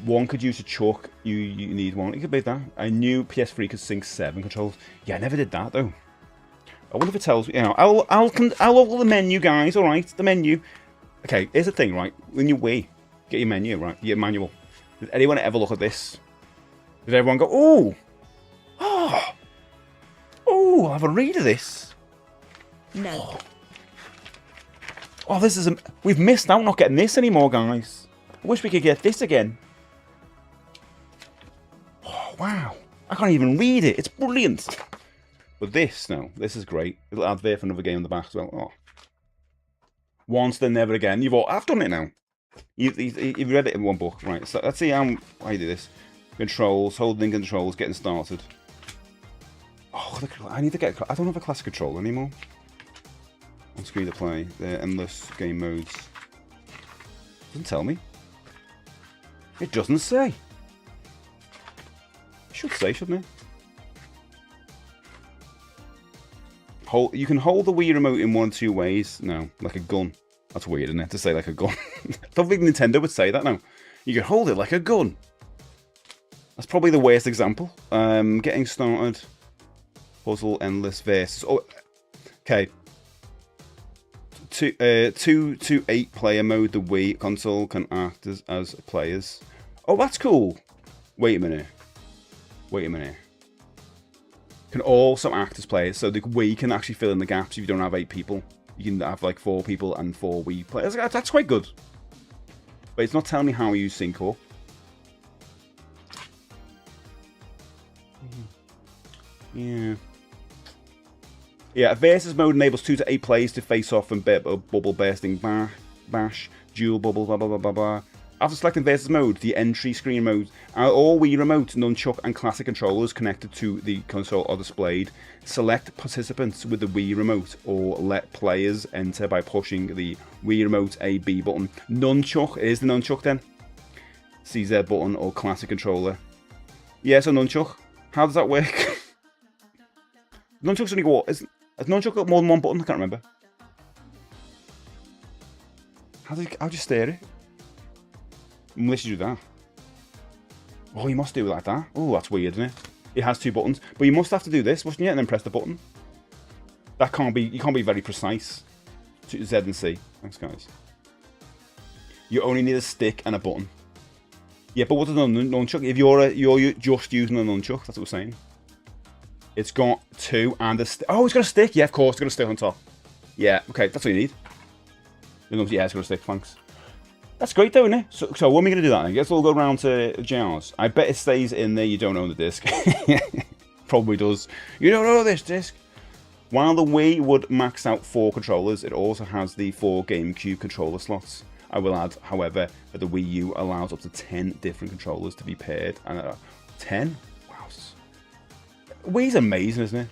1 could use a chuck. You need 1. You could make that. I knew PS3 could sync 7 controls. Yeah, I never did that though. I wonder if it tells me. You know, I'll look at the menu, guys. All right, the menu. Okay, here's the thing, right? When you Wii, get your menu, right? Your manual. Did anyone ever look at this? Did everyone go, oh, I'll have a read of this? No. Oh, this is we've missed out not getting this anymore, guys. I wish we could get this again. Oh, wow. I can't even read it. It's brilliant. But this, no, this is great. It'll add there for another game on the back as well. Oh. Once, then never again. I've done it now. You've read it in one book, right? So let's see how you do this. Controls, holding controls, getting started. Oh, I need to get. I don't have a classic controller anymore. On screen to play, the endless game modes. Doesn't tell me. It doesn't say. It should say, shouldn't it? You can hold the Wii remote in 1 of 2 ways. No, like a gun. That's weird, isn't it? To say like a gun. I don't think Nintendo would say that now. You can hold it like a gun. That's probably the worst example. Getting started. Puzzle, endless versus. Oh, okay. 2 to 8 player mode. The Wii console can act as players. Oh, that's cool. Wait a minute. Can also act as players, so the Wii can actually fill in the gaps if you don't have 8 people. You can have like 4 people and 4 Wii players. That's quite good. But it's not telling me how you sync up. Yeah. Yeah, versus mode enables 2 to 8 players to face off and bubble bursting bash, dual bubble, blah blah blah blah blah. After selecting versus mode, the entry screen mode, all Wii Remote, Nunchuck, and Classic controllers connected to the console are displayed. Select participants with the Wii Remote, or let players enter by pushing the Wii Remote A/B button. Nunchuck, is the Nunchuck then? CZ button or Classic controller. Yeah, so Nunchuck. How does that work? Nunchuck's only what? Has Nunchuck got more than one button? I can't remember. How do you steer it? Unless you do that. Oh, you must do it like that. Oh, that's weird, isn't it? It has 2 buttons. But you must have to do this, mustn't you? And then press the button. That can't be... You can't be very precise. Z and C. Thanks, guys. You only need a stick and a button. Yeah, but what does a nunchuck? If you're just using a nunchuck, that's what we're saying. It's got 2 and a stick. Oh, it's got a stick. Yeah, of course, it's got a stick on top. Yeah, okay, that's what you need. Yeah, it's got a stick, thanks. That's great though, isn't it? So when are we going to do that then? I guess we'll go around to jars. I bet it stays in there, you don't own the disc. Probably does. You don't own this disc. While the Wii would max out 4 controllers, it also has the 4 GameCube controller slots. I will add, however, that the Wii U allows up to 10 different controllers to be paired. And 10? Wow. Wii's amazing, isn't it?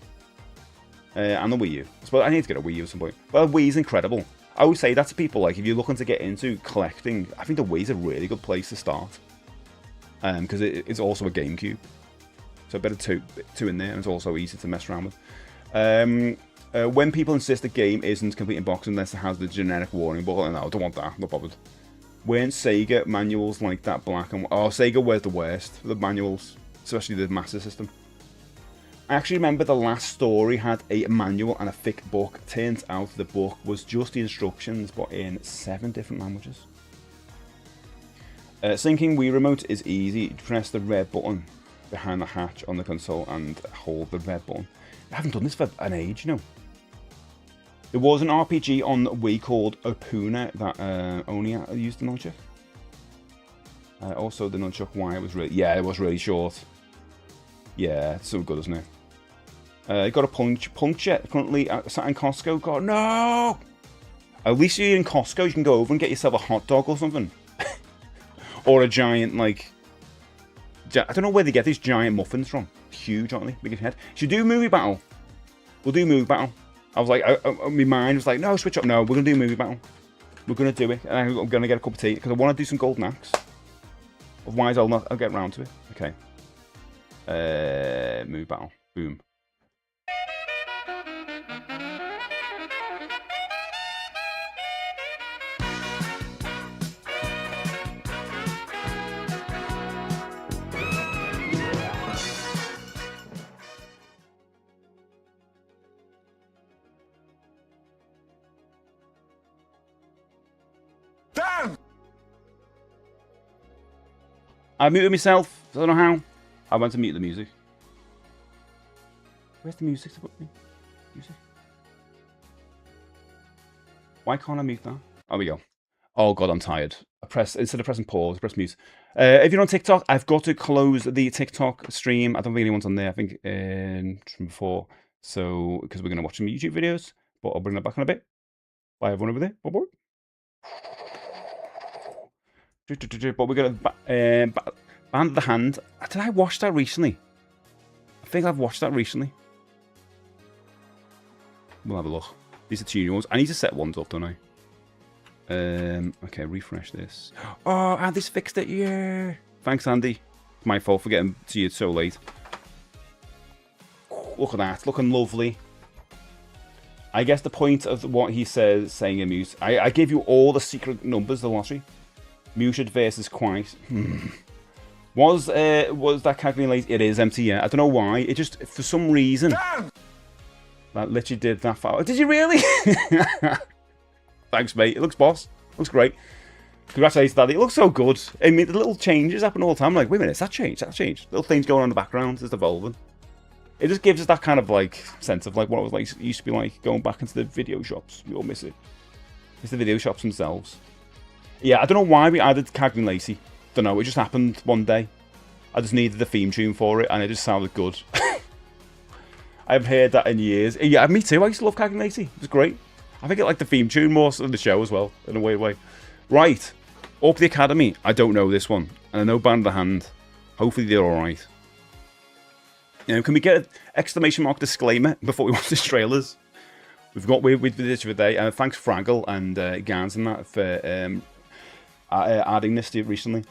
And the Wii U. I suppose I need to get a Wii U at some point. Well, Wii's incredible. I always say that to people, like, if you're looking to get into collecting, I think the Wii's a really good place to start. Because it's also a GameCube. So better two in there, and it's also easy to mess around with. When people insist the game isn't complete in box unless it has the generic warning button, no, I don't want that, not bothered. Weren't Sega manuals like that black and... Oh, Sega wears the worst, the manuals, especially the Master System. I actually remember the last story had a manual and a thick book. Turns out the book was just the instructions, but in 7 different languages. Syncing Wii Remote is easy. Press the red button behind the hatch on the console and hold the red button. I haven't done this for an age, you know. There was an RPG on Wii called Opuna that only used the nunchuck. Also, the nunchuck wire was really... Yeah, it was really short. Yeah, it's so good, isn't it? Got a puncture currently sat in Costco. God, no! At least you're in Costco, you can go over and get yourself a hot dog or something. Or a giant, like... I don't know where they get these giant muffins from. Huge, aren't they? Big as head. Should do movie battle. We'll do movie battle. I was like, my mind was like, no, switch up. No, we're going to do movie battle. We're going to do it. And I'm going to get a cup of tea because I want to do some golden axe. Otherwise, I'll get round to it. Okay. Movie battle. Boom. I muted myself. I don't know how. I went to mute the music. Where's the music to put me? Music. Why can't I mute that? There we go. Oh god, I'm tired. Instead of pressing pause, press mute. If you're on TikTok, I've got to close the TikTok stream. I don't think anyone's on there. I think from before. So because we're gonna watch some YouTube videos, but I'll bring that back in a bit. Bye everyone over there. Bye bye. But we're going to band the hand. Did I watch that recently? I think I've watched that recently. We'll have a look. These are 2 new ones. I need to set ones up, don't I? Okay, refresh this. Oh, Andy's fixed it. Yeah. Thanks, Andy. It's my fault for getting to you so late. Look at that. Looking lovely. I guess the point of what he says, saying in mute. I gave you all the secret numbers, the lottery. Muted versus Quiet. Was that calculating late? It is empty, yeah. I don't know why. It just, for some reason, that literally did that far. Did you really? Thanks, mate. It looks boss. Looks great. Congratulations, Daddy. It looks so good. I mean, the little changes happen all the time. I'm like, wait a minute, that changed? Little things going on in the background. It's evolving. It just gives us that kind of, like, sense of, like, what it was like. It used to be like going back into the video shops. We all miss it. It's the video shops themselves. Yeah, I don't know why we added Cagney Lacey. Don't know, it just happened one day. I just needed the theme tune for it, and it just sounded good. I haven't heard that in years. Yeah, me too. I used to love Cagney Lacey. It was great. I think I like the theme tune more than the show as well, in a weird way. Right. Up the Academy. I don't know this one. And I know Band of the Hand. Hopefully they're alright. Can we get an exclamation mark disclaimer before we watch these trailers? We did this for the day. Thanks Fraggle and Gans and that for adding this to it recently.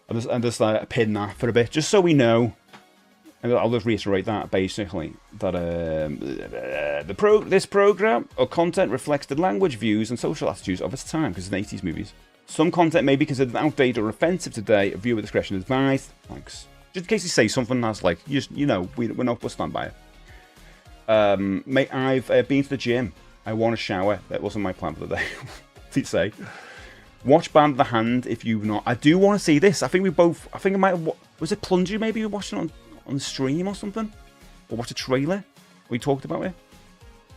I'll just pin that for a bit, just so we know. And I'll just reiterate that basically that this program or content reflects the language, views, and social attitudes of its time because it's an 80s movies. Some content may be considered outdated or offensive today. Viewer discretion is advised. Thanks. Just in case you say something that's like, you know, we're not, we'll stand by it. Mate, I've been to the gym. I want a shower. That wasn't my plan for the day. What did he say? Watch Band of the Hand if you've not. I do want to see this. I think we both. I think it might have. Was it Plunger? Maybe we were watching it on the stream or something, or watch a trailer. We talked about it.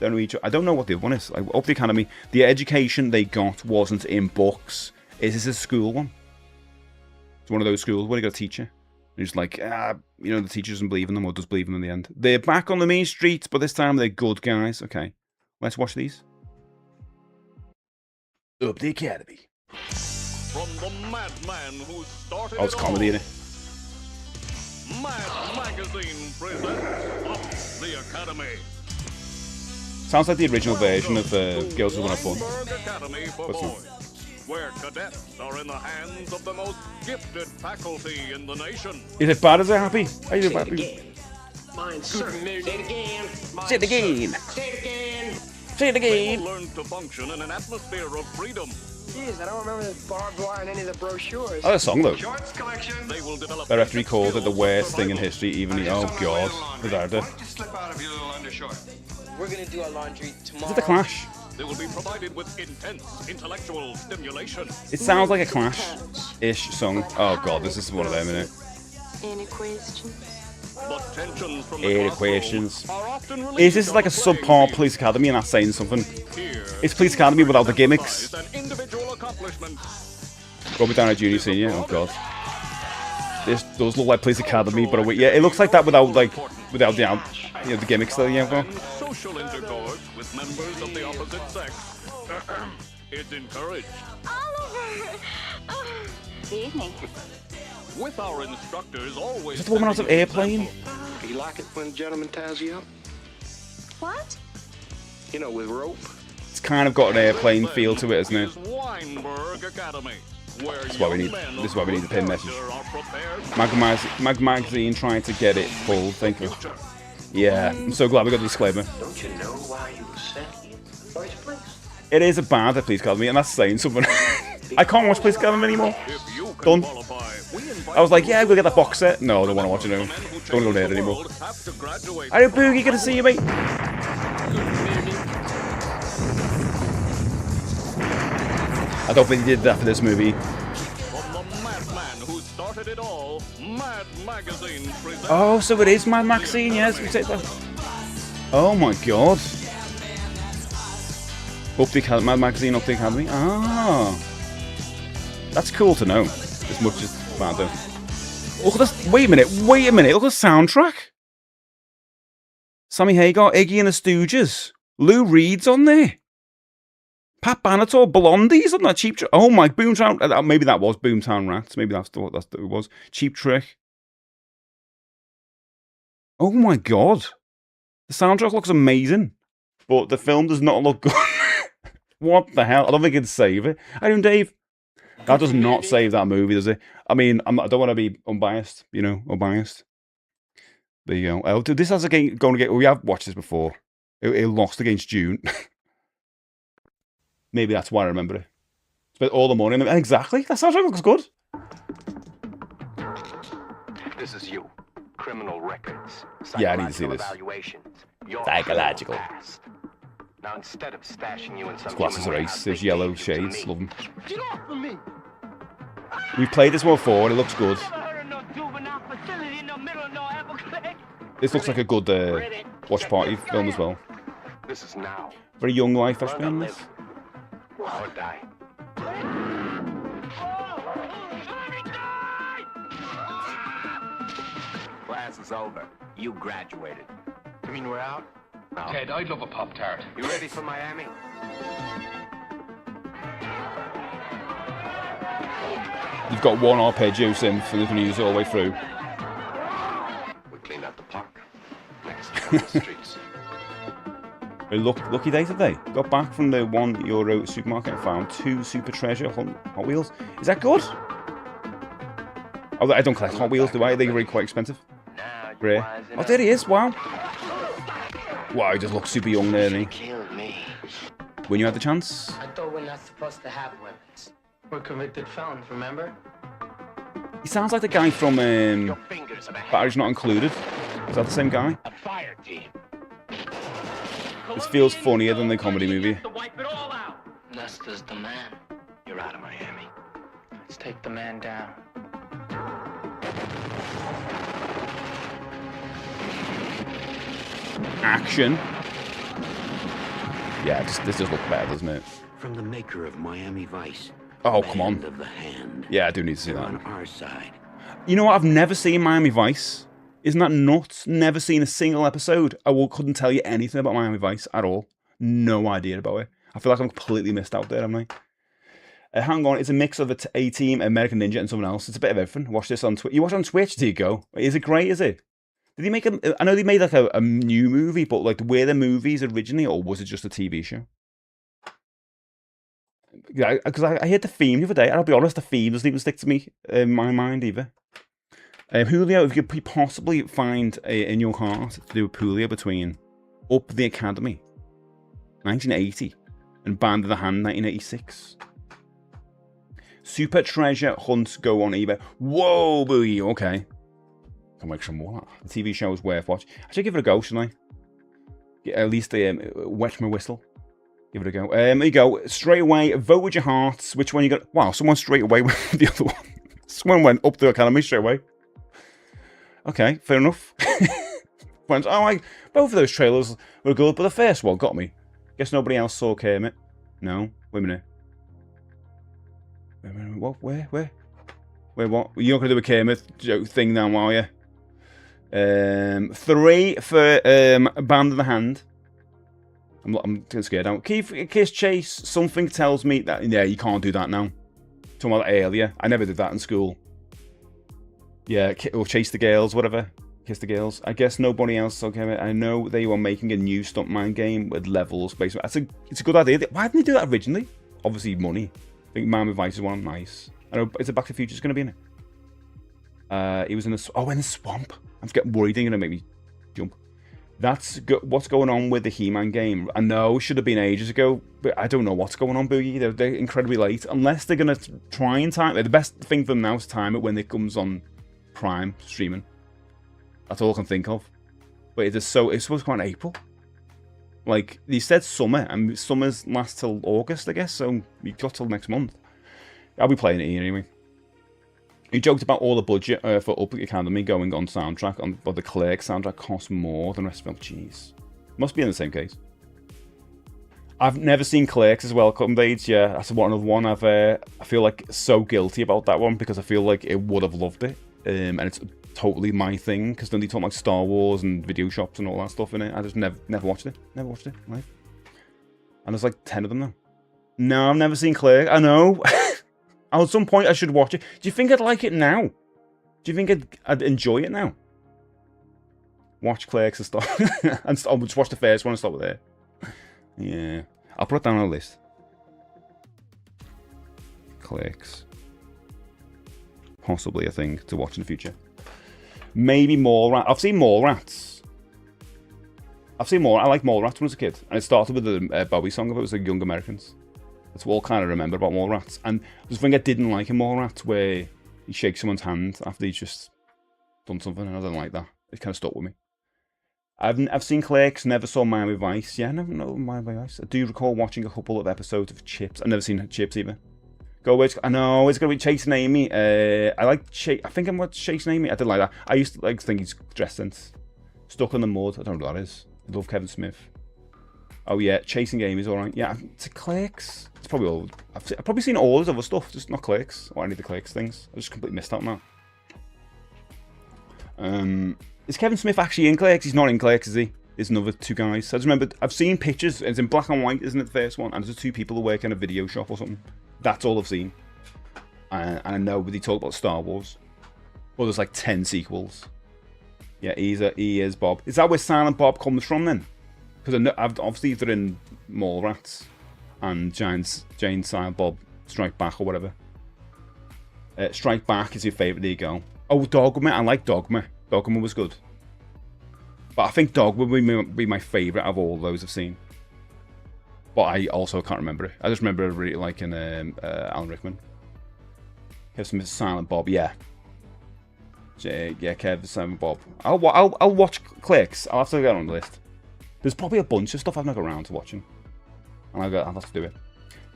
I don't know what the other one is. Like, Up the Academy. The education they got wasn't in books. Is this a school one? It's one of those schools where you got a teacher. Who's like, you know, the teacher doesn't believe in them or does believe in them in the end. They're back on the main streets, but this time they're good guys. Okay, let's watch these. Up the Academy. From the madman who started it's comedy in it. Mad Magazine presents Up the Academy. Sounds like the original version of Girls Who Wanna Have Fun. Academy for boys, where cadets are in the hands of the most gifted faculty in the nation. Is it bad? Is it happy? Are you happy? Mine's certain. Say it again. Say it again. Say it again. Say it again. Learn to function in an atmosphere of freedom. Jeez, I don't remember the barbed wire in any of the brochures. Oh, a song though. Shorts collection. They will develop. The referee called it the worst thing in history. Even oh god, without it. Just slip out of your little undershort. We're gonna do our laundry tomorrow. Is it the Clash? They will be provided with intense intellectual stimulation. It sounds like a Clash-ish song. Oh god, this is one of them, isn't it? Any questions? But tensions from the Any classroom questions? are often Is released this like a on subpar TV. Police Academy and that's saying something? Here, It's Police Academy without the gimmicks. an individual accomplishment. Robert Downey Jr. Senior. Oh god. This does look like Police Academy, but yeah, it looks like that without the the gimmicks that you have. And social intercourse with members of the opposite sex is encouraged. Oliver! Evening. With our instructors always. Is that the woman out of Airplane? You like it when a gentleman ties you up? What? You know, with rope. It's kind of got an Airplane feel to it, isn't it? Weinberg Academy, where That's why we need. young men This is why we need the pin message. are prepared Mag Magazine trying to get it full. Thank you. Yeah, I'm so glad we got the disclaimer. Don't you know why you were sent here? Vice place. It is a bad Police Academy, and that's saying something. I can't watch Police Academy anymore. if you can Done. qualify. We invite I was like, yeah, we'll get that box set. No, I don't want to watch it now. Don't go there anymore. have to graduate. Hey, Boogie, good to see you, mate. I don't think he did that for this movie. From the madman who started it all, Mad Magazine presents. Oh, so it is Mad Maxine, yes. We take that. Oh my god. Up the Academy, Mad Magazine, Up the Academy. Ah. That's cool to know. As much as bad though. Look at this. Wait a minute. Look at the soundtrack. Sammy Hagar, Iggy and the Stooges. Lou Reed's on there. Pat Benatar, Blondie's on that. Cheap Trick. Oh my, Boomtown. Maybe that was Boomtown Rats. Maybe that's what it was. Cheap Trick. Oh my god. The soundtrack looks amazing. But the film does not look good. What the hell? I don't think it'd save it. I don't, Dave. That does not save that movie, does it? I mean, I don't want to be unbiased, unbiased. There you go. Oh, dude, this has a game going to get. We have watched this before. It lost against June. Maybe that's why I remember it. Spent all the money. Exactly. That soundtrack looks good. This is you. Criminal records. Yeah, I need to see this. Psychological. Past. Now, instead of stashing you in some His glasses are ace. There's they yellow gave you to shades. me. Love them. Get off of me! We've played this one before and it looks good. This looks like a good watch party film as well. This is now. Very young life, I suppose. This. Or die. Class is over. You graduated. You mean we're out? No. Ted, I'd love a Pop-Tart. You ready for Miami? got one arpeggio synth and they're going to use it all the way through. We cleaned out the park. Next to the streets. Lucky day today. Got back from the €1 supermarket and found 2 Super Treasure Hot Wheels. Is that good? Oh, I don't collect Hot Wheels, do I? They're really quite expensive. Great. Oh, there he is. Wow. Wow, he just looks super young there, doesn't he? When you had the chance. I thought we're not supposed to have weapons. We're convicted felons, remember? He sounds like the guy from Batteries Not Included. Is that the same guy? A fire team. This feels funnier than the comedy movie. Lester's the man. You're out of Miami. Let's take the man down. Action. Yeah, this does look better, doesn't it? From the maker of Miami Vice. Oh, come on. Of the hand. Yeah, I do need to see that. On our side. You know what? I've never seen Miami Vice. Isn't that nuts? Never seen a single episode. I couldn't tell you anything about Miami Vice at all. No idea about it. I feel like I'm completely missed out there, haven't I? Hang on, it's a mix of A-Team, American Ninja, and someone else. It's a bit of everything. Watch this on Twitch. You watch it on Twitch, do you go? Is it great, is it? Did he make I know they made like a new movie, but like were the movies originally, or was it just a TV show? Yeah, because I heard the theme the other day, and I'll be honest, the theme doesn't even stick to me in my mind either. Julio, if you could possibly find in your heart to do a Julio between Up the Academy, 1980, and Band of the Hand, 1986. Super Treasure Hunt go on eBay. Whoa, booey, okay. Can make some more. The TV show is worth watching. I should give it a go, shouldn't I? Yeah, at least wet my whistle. Give it a go. There you go. Straight away, vote with your hearts. Which one you got? Wow, someone straight away went with the other one. Someone went Up the Academy straight away. Okay, fair enough. Both of those trailers were good, but the first one got me. Guess nobody else saw Kermit. No, wait a minute. What? Where? What? You're not going to do a Kermit joke thing now, are you? 3 for Band of the Hand. I'm getting scared now. Kiss Chase, something tells me that, yeah, you can't do that now. Talking about that earlier. I never did that in school. Yeah, or Chase the Girls, whatever. Kiss the Girls. I guess nobody else saw Kermit. I know they were making a new Stuntman game with levels. Basically, it's a good idea. Why didn't they do that originally? Obviously, money. I think Miami Vice is one nice. I know, is it Back to the Future going to be in it? He was in the... Oh, in the swamp. I'm getting worried. They're going to make me jump. That's what's going on with the He-Man game. I know it should have been ages ago, but I don't know what's going on, Boogie. They're incredibly late. Unless they're going to try and time it. The best thing for them now is time it when it comes on Prime streaming. That's all I can think of. But it's supposed to come out in April. Like, they said summer, and summers last till August, I guess, so we got till next month. I'll be playing it here anyway. He joked about all the budget for Up the Academy going on soundtrack, but the Clerk soundtrack costs more than the rest of them. Jeez. Must be in the same case. I've never seen Clerks as well, Cutting Blades. Yeah, that's one of one I feel like so guilty about that one because I feel like it would have loved it. And it's totally my thing because then they talk like Star Wars and video shops and all that stuff in it. I just never watched it. Never watched it. Right? And there's like 10 of them now. No, I've never seen Clerks. I know. At some point I should watch it. Do you think I'd like it now? Do you think I'd enjoy it now? Watch Clerks and stuff. And I'll just watch the first one and stop with there. Yeah. I'll put it down on a list. Clerks. Possibly a thing to watch in the future. Maybe Mallrats. I've seen Mallrats. I liked Mallrats when I was a kid. And it started with the Bowie song of it. It was like Young Americans. That's what I kind of remember about Mallrats. And there's something I didn't like in Mallrats where he shakes someone's hand after he's just done something, and I don't like that. It kind of stuck with me. I've seen Clerks, never saw Miami Vice. Yeah, I never know Miami Vice. I do recall watching a couple of episodes of Chips. I've never seen Chips either. I know, it's going to be Chasing Amy. I think I'm Chasing Amy. I didn't like that. I used to think he's dressed since. Stuck in the Mud. I don't know what that is. I love Kevin Smith. Oh yeah, Chasing Amy is alright. Yeah, it's Clerks. It's probably all. I've probably seen all his other stuff, just not Clerks or any of the Clerks things. I just completely missed out on that. Is Kevin Smith actually in Clerks? He's not in Clerks, is he? There's another 2 guys. I just remember I've seen pictures. It's in black and white, isn't it? The first one, and there's 2 people who work in a video shop or something. That's all I've seen. and I know they talk about Star Wars. Well, there's like 10 sequels. Yeah, he is Bob. Is that where Silent Bob comes from then? Because I know, obviously they're in Mallrats and Jane Silent Bob Strike Back or whatever. Strike Back is your favourite. There you go. Oh, Dogma. I like Dogma. Dogma was good. But I think Dogma would be my favourite of all those I've seen. But I also can't remember it. I just remember really liking Alan Rickman. Here's some Silent Bob. Yeah. Yeah, Kev, Silent Bob. I'll watch Clicks. I'll have to get on the list. There's probably a bunch of stuff I've not got around to watching. And I'll have to do it.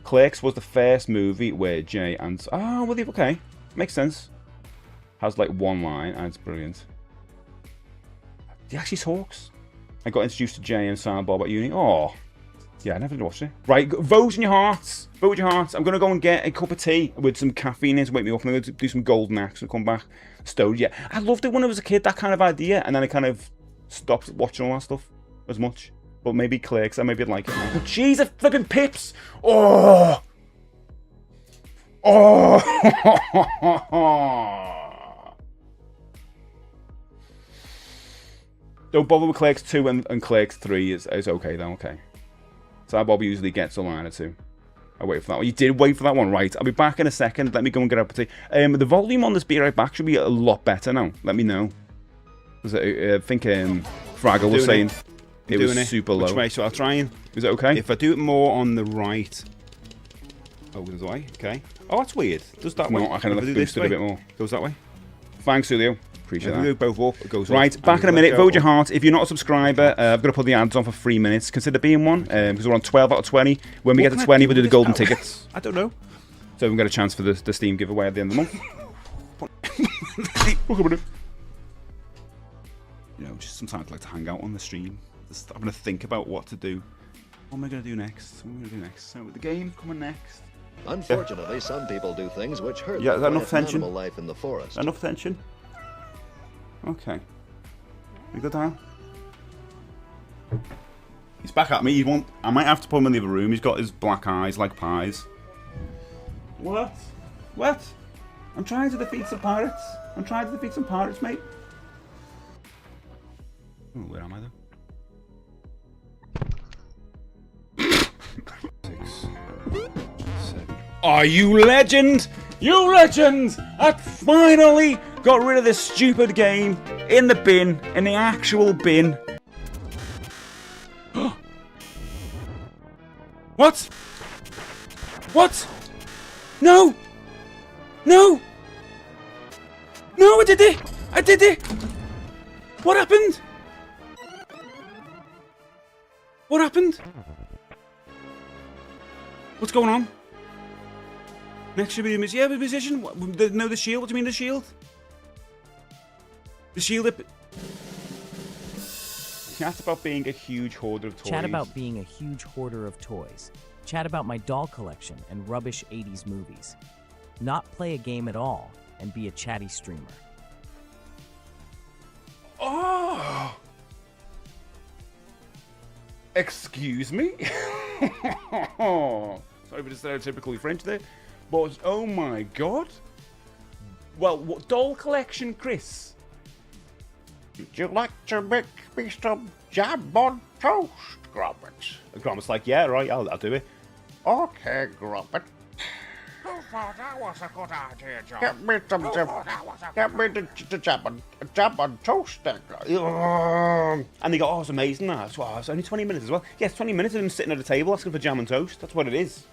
Clicks was the first movie where Jay and... Oh, well, okay. Makes sense. Has like one line and it's brilliant. He actually talks. I got introduced to Jay and Silent Bob at uni. Oh, yeah, I never did watch it. Right, vote in your hearts. Vote with your hearts. I'm going to go and get a cup of tea with some caffeine in to wake me up. I'm going to do some golden axe and come back stoned. Yeah, I loved it when I was a kid, that kind of idea. And then I kind of stopped watching all that stuff as much. But maybe Clicks, and maybe I'd like it now. But jeez, flipping pips. Oh. Oh. Don't bother with Clicks 2 and Clicks 3 is okay though, okay. So Bob usually gets a line or two. I wait for that one. You did wait for that one, right? I'll be back in a second. Let me go and get up a tea. The volume on this Be Right Back should be a lot better now. Let me know. I think Fraggle was saying it was super low. Which way? So I'll try and... Is it okay? If I do it more on the right... Oh, this way? Okay. Oh, that's weird. Does that way? No, I kind of boosted it a bit more. Goes that way? Thanks, Julio. Appreciate that. If we go both up, it goes right, up. back in a minute. Vote your heart. If you're not a subscriber, I've got to put the ads on for 3 minutes. Consider being one, because we're on 12 out of 20. When we get to 20, we'll do the golden tickets. I don't know. So we've got a chance for the Steam giveaway at the end of the month. You know, just sometimes I like to hang out on the stream. Just, I'm going to think about what to do. What am I going to do next? What am I going to do next? So the game coming next. Unfortunately, some people do things which hurt the enough animal life in the forest. Enough tension? Okay. We go down. He's back at me. I might have to put him in the other room. He's got his black eyes like pies. What? What? I'm trying to defeat some pirates. I'm trying to defeat some pirates, mate. Oh, where am I then? 6, 7. Oh, you legend! You legend! I finally got rid of this stupid game in the bin, in the actual bin. What? What? No! No! No, I did it! I did it! What happened? What happened? What's going on? Next should be the musician. Yeah, the musician. No, the shield. What do you mean the shield? The shield. Chat about being a huge hoarder of toys. Chat about being a huge hoarder of toys. Chat about my doll collection and rubbish 80s movies. Not play a game at all and be a chatty streamer. Oh! Excuse me? Sorry for the stereotypically French there. But, oh my god. Well, what doll collection, Chris? Would you like to make me some jam on toast, Gromit? Gromit's like, yeah, right, I'll do it. Okay, Gromit. Who thought that was a good idea, John? Get me some the jam on toast, then. And they go, oh, it's amazing that. It's only 20 minutes as well. Yeah, it's 20 minutes of them sitting at a table asking for jam and toast. That's what it is.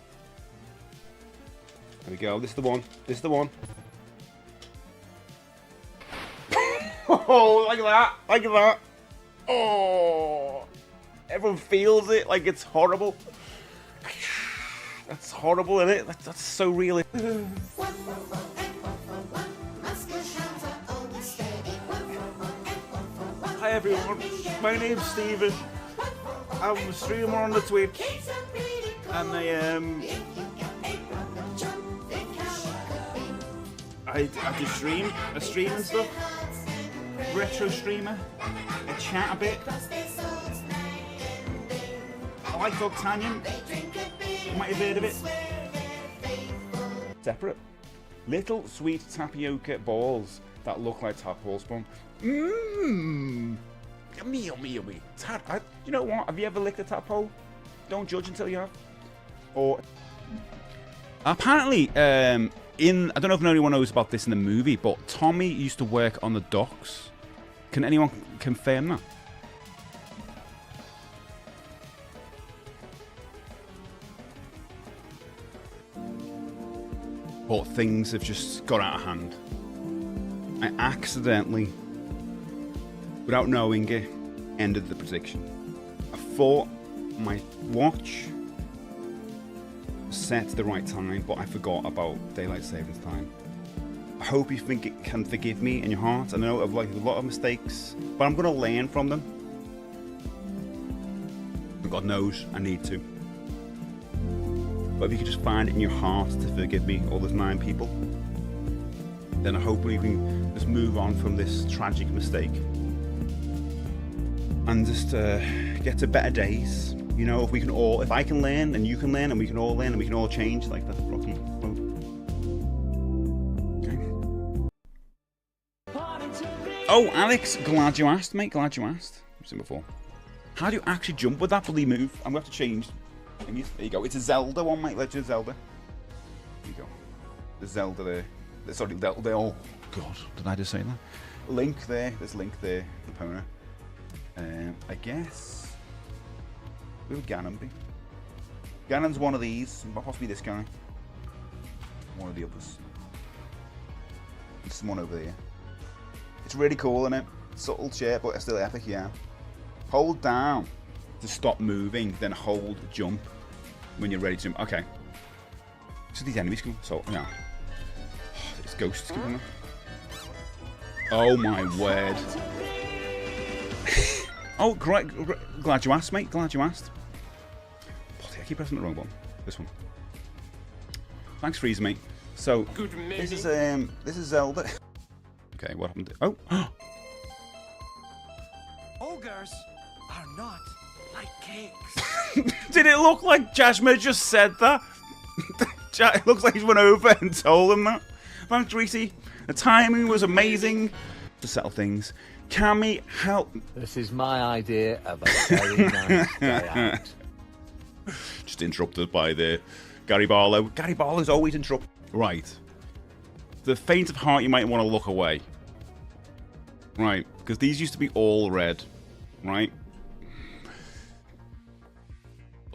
There we go. This is the one. This is the one. Oh, like that. Like that. Oh. Everyone feels it like it's horrible. That's horrible, isn't it? That's so real. Hi everyone, my name's Steven. I'm a streamer on the Twitch. And I do stream and stuff. Retro streamer. I chat a bit. I like D'Artagnan. You might have heard of it. Separate. Little sweet tapioca balls that look like tadpole spawn. Mmm. Yummy, yummy, yummy. You know what? Have you ever licked a tadpole? Don't judge until you have. Or apparently, I don't know if anyone knows about this in the movie, but Tommy used to work on the docks. Can anyone confirm that? But things have just got out of hand. I accidentally, without knowing it, ended the prediction. I thought my watch set the right time, but I forgot about daylight savings time. I hope you can forgive me in your heart. I know I've like a lot of mistakes, but I'm gonna learn from them. And God knows I need to. But if you could just find it in your heart to forgive me, all those 9 people, then I hope we can just move on from this tragic mistake and just get to better days. You know, if I can learn and you can learn and we can all learn and we can all change, like that Rocky quote. Okay. Oh, Alex, glad you asked, mate. Glad you asked. I've seen before. How do you actually jump with that bloody move? I'm going to have to change. There you go. It's a Zelda one, mate. Legend of Zelda. There you go. The Zelda there. Sorry, they all. God, did I just say that? Link there. There's Link there. Epona. I guess. Who would Ganon be? Ganon's one of these. Possibly this guy. One of the others. There's one over there. It's really cool, isn't it? Subtle shape, but still epic, yeah. Hold down to stop moving, then hold jump when you're ready to jump. Okay. So these enemies come. So, no. There's ghosts coming up. Oh my word. Oh, great. Glad you asked, mate. Glad you asked. I keep pressing the wrong one. This one. Thanks, Freeze, mate. So, this is Zelda. Okay, what happened? Oh. Ogres are not like cakes. Did it look like Jasmine just said that? It looks like he's went over and told him that. Thanks, Reese. The timing was amazing. To settle things, can we help? This is my idea of a very nice day out. Just interrupted by the Gary Barlow. Gary Barlow's always interrupted. Right. The faint of heart, you might want to look away. Right, because these used to be all red. Right?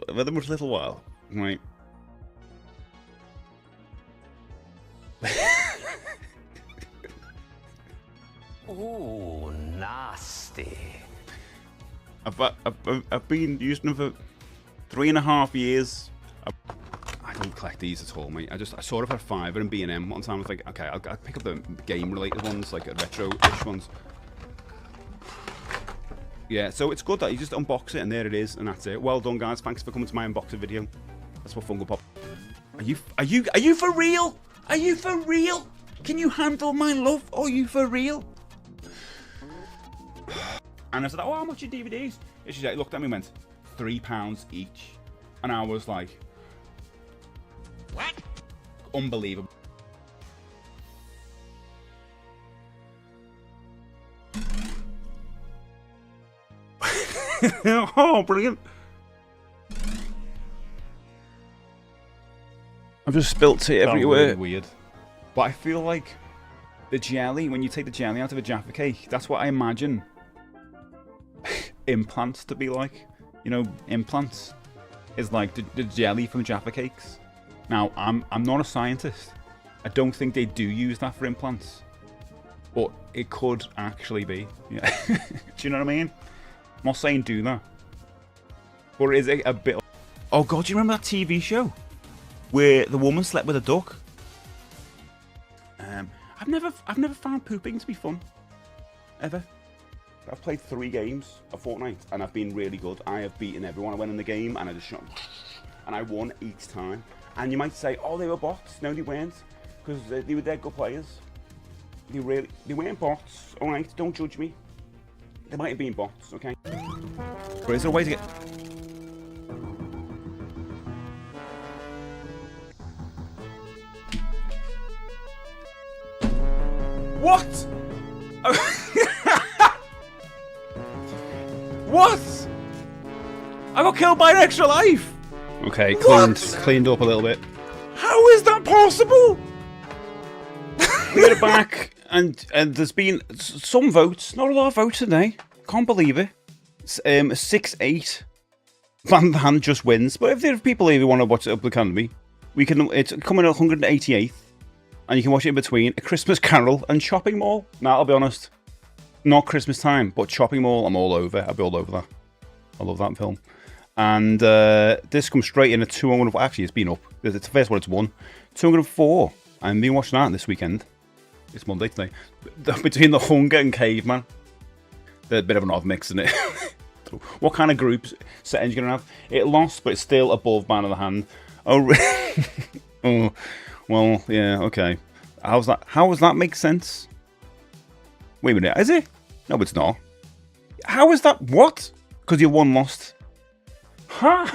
For them for a little while. Right. Ooh, nasty. I've been using them for 3.5 years. I don't collect these at all, mate. I saw it for $5 in B&M one time. I was like, okay, I'll pick up the game-related ones, like retro-ish ones. Yeah, so it's good that you just unbox it and there it is, and that's it. Well done, guys. Thanks for coming to my unboxing video. That's what Funko Pop. Are you for real? Are you for real? Can you handle my love? Are you for real? And I said, oh, how much are DVDs? And she looked at me and went, £3 each. And I was like, what? Unbelievable. Oh, brilliant. I've just spilt tea everywhere. Really weird. But I feel like the jelly, when you take the jelly out of a Jaffa cake, that's what I imagine implants to be like. You know, implants is like the jelly from Jaffa cakes. Now, I'm not a scientist. I don't think they do use that for implants. But it could actually be. Yeah. Do you know what I mean? I'm not saying do that. But it is a bit... Oh god, do you remember that TV show? Where the woman slept with a duck? I've never found pooping to be fun. Ever. I've played 3 games a fortnight and I've been really good. I have beaten everyone I went in the game and I just shot and I won each time. And you might say, oh, they were bots. No, they weren't. Because they were dead good players. They weren't bots. Alright, don't judge me. They might have been bots, okay? But is there a way to get... What? What? I got killed by an extra life. Okay, cleaned up a little bit. How is that possible? We get it back, and there's been some votes. Not a lot of votes today. Can't believe it. 6-8. Van the Hand just wins. But if there are people here who want to watch Up the Academy, we can. It's coming at 188th, and you can watch it in between A Christmas Carol and Shopping Mall. Now, I'll be honest, not Christmas time, but Shopping Mall, I'm all over. I'll be all over that. I love that film. And this comes straight in at 200. Actually, it's been up. It's the first one it's won. 204. I've been watching that this weekend. It's Monday today. Between The Hunger and Caveman. They're a bit of an odd mix, isn't it? What kind of group settings you going to have? It lost, but it's still above Man of the Hand. Oh, oh, well, yeah, okay. How does that make sense? Wait a minute, is it? No, it's not. How is that? What? Because you won lost. Huh?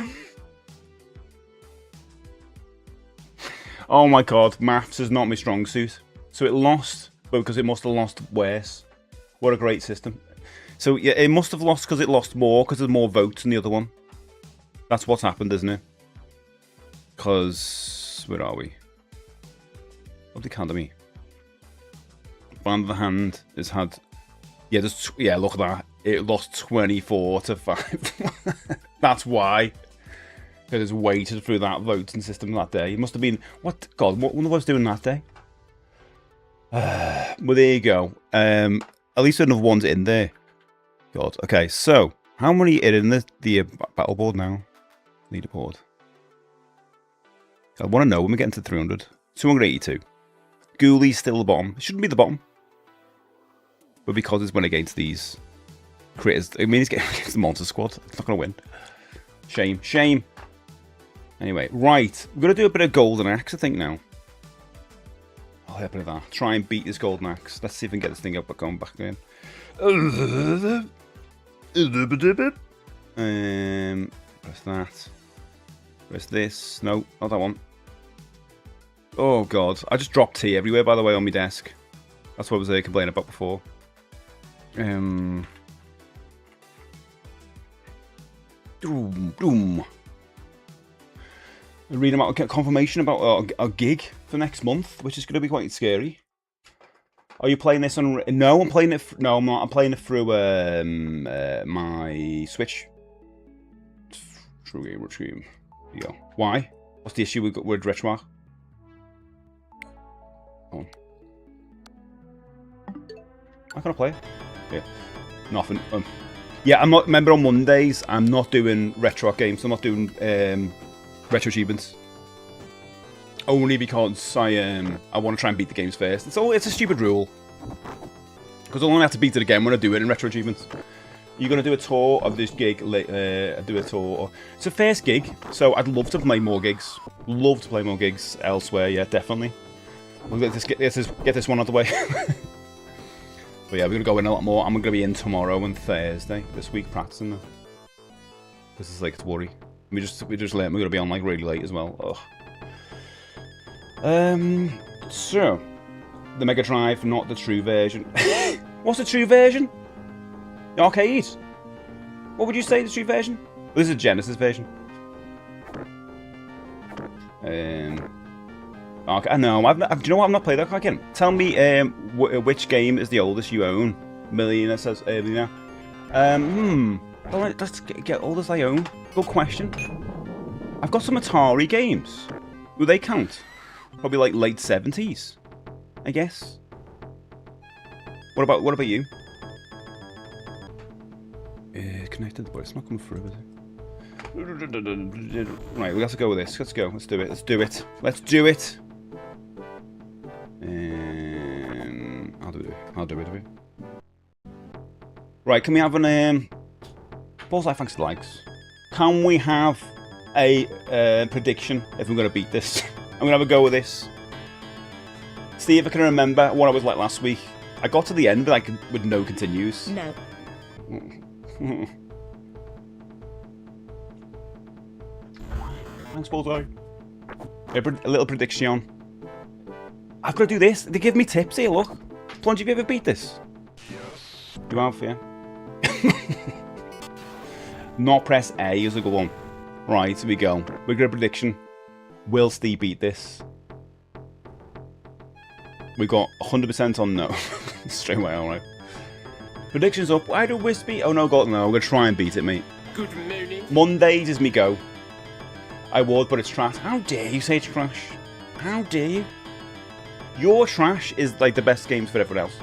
Oh my god, maths is not my strong suit. So it lost, but because it must have lost worse. What a great system. So yeah, it must have lost because it lost more, because there's more votes in the other one. That's what's happened, isn't it? Because, where are we? Of the Academy. Van the Hand has had, yeah, look at that. It lost 24-5. That's why. Because it's waited through that voting system that day. It must have been, what wonder what was doing that day? Well, there you go. At least another one's in there. God. Okay, so how many are in the battle board now? Leaderboard. I want to know when we get into 300. 282. Ghoulies still the bottom. It shouldn't be the bottom. But because it's went against these critters, I mean, it's getting against the Monster Squad. It's not going to win. Shame. Shame. Anyway, right. We're going to do a bit of Golden Axe, I think, now. I'll have a bit of that. Try and beat this Golden Axe. Let's see if we can get this thing up, but going back again. Press that. Press this. No, not that one. Oh, God. I just dropped tea everywhere, by the way, on my desk. That's what I was complaining about before. Doom. Reading about confirmation about a gig for next month, which is going to be quite scary. Are you playing this on? No, I'm playing it. No, I'm not. I'm playing it through my Switch. True game. Here you go. Why? What's the issue with RetroArch? Come on. How can I play it? Yeah. Nothing. Yeah, I'm not. Remember on Mondays, I'm not doing RetroArch games. I'm not doing retro achievements. Only because I want to try and beat the games first. It's a stupid rule. Because I'll only have to beat it again when I do it in retro achievements. You're going to do a tour of this gig. Do a tour. It's a first gig, so I'd love to play more gigs. Love to play more gigs elsewhere. Yeah, definitely. We'll get this one out of the way. But yeah, we're going to go in a lot more. I'm going to be in tomorrow and Thursday this week practicing though. Because it's like it's worry. We just late. We're going to be on like really late as well. Ugh. So the Mega Drive, not the true version. What's the true version? The arcade. What would you say the true version? Well, this is a Genesis version. Okay, no, do you know what? I've not played that again. Tell me, which game is the oldest you own? Millionaire says earlier. Let's get oldest I own. Good question. I've got some Atari games. Will they count? Probably like late 70s, I guess. What about you? Connected, but it's not coming through, is it? Right, we have to go with this. Let's go. Let's do it. Let's do it. I'll do it. Right, can we have an Bullseye, thanks to likes. Can we have a prediction if we're going to beat this? I'm going to have a go with this. See if I can remember what I was like last week. I got to the end, but with no continues. No. Thanks, Bullseye. A little prediction. I've got to do this. They give me tips here, look. Plunge, have you ever beat this? You have, yeah? Not press A is a good one. Right, here we go. We're going to prediction. Will Steve beat this? We got 100% on no. Straight away, alright. Predictions up. Why do Wispy? Oh no, God, no. I'm going to try and beat it, mate. Good morning. Mondays is me go. I would, but it's trash. How dare you say it's trash? How dare you? Your trash is like the best games for everyone else.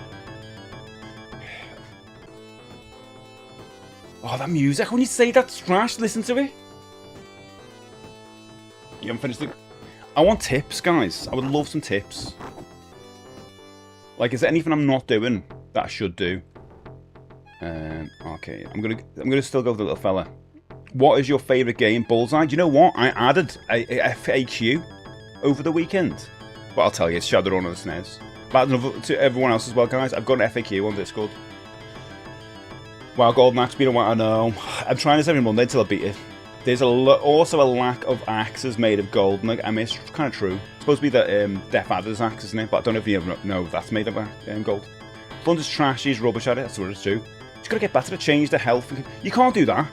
Oh, that music. When you say that's trash, listen to it. You haven't finished it. I want tips, guys. I would love some tips. Like, is there anything I'm not doing that I should do? Okay, I'm gonna still go with the little fella. What is your favourite game? Bullseye. Do you know what? I added a FAQ over the weekend. But I'll tell you, it's Shadowrun on the SNES. But to everyone else as well, guys, I've got an FAQ on Discord. Wow, Golden Axe been a while. I know. I'm trying this every Monday until I beat it. There's also a lack of axes made of gold. And, like, I mean, it's kind of true. It's supposed to be the Death Adder's axe, isn't it? But I don't know if you ever know if that's made of gold. Blunder's trash, he's rubbish at it. That's what it's true. Just gotta get better to change the health. You can't do that.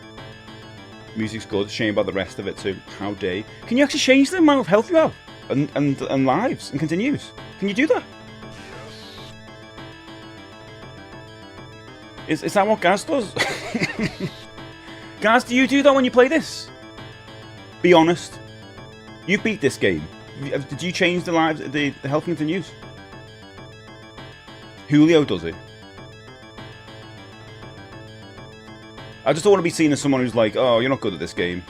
Music's good. Shame about the rest of it too. How dare you? Can you actually change the amount of health you have? And lives and continues? Can you do that? Is that what Gaz does? Gaz, do you do that when you play this? Be honest. You beat this game. Did you change the lives, the health continues? Julio does it. I just don't want to be seen as someone who's like, oh, you're not good at this game.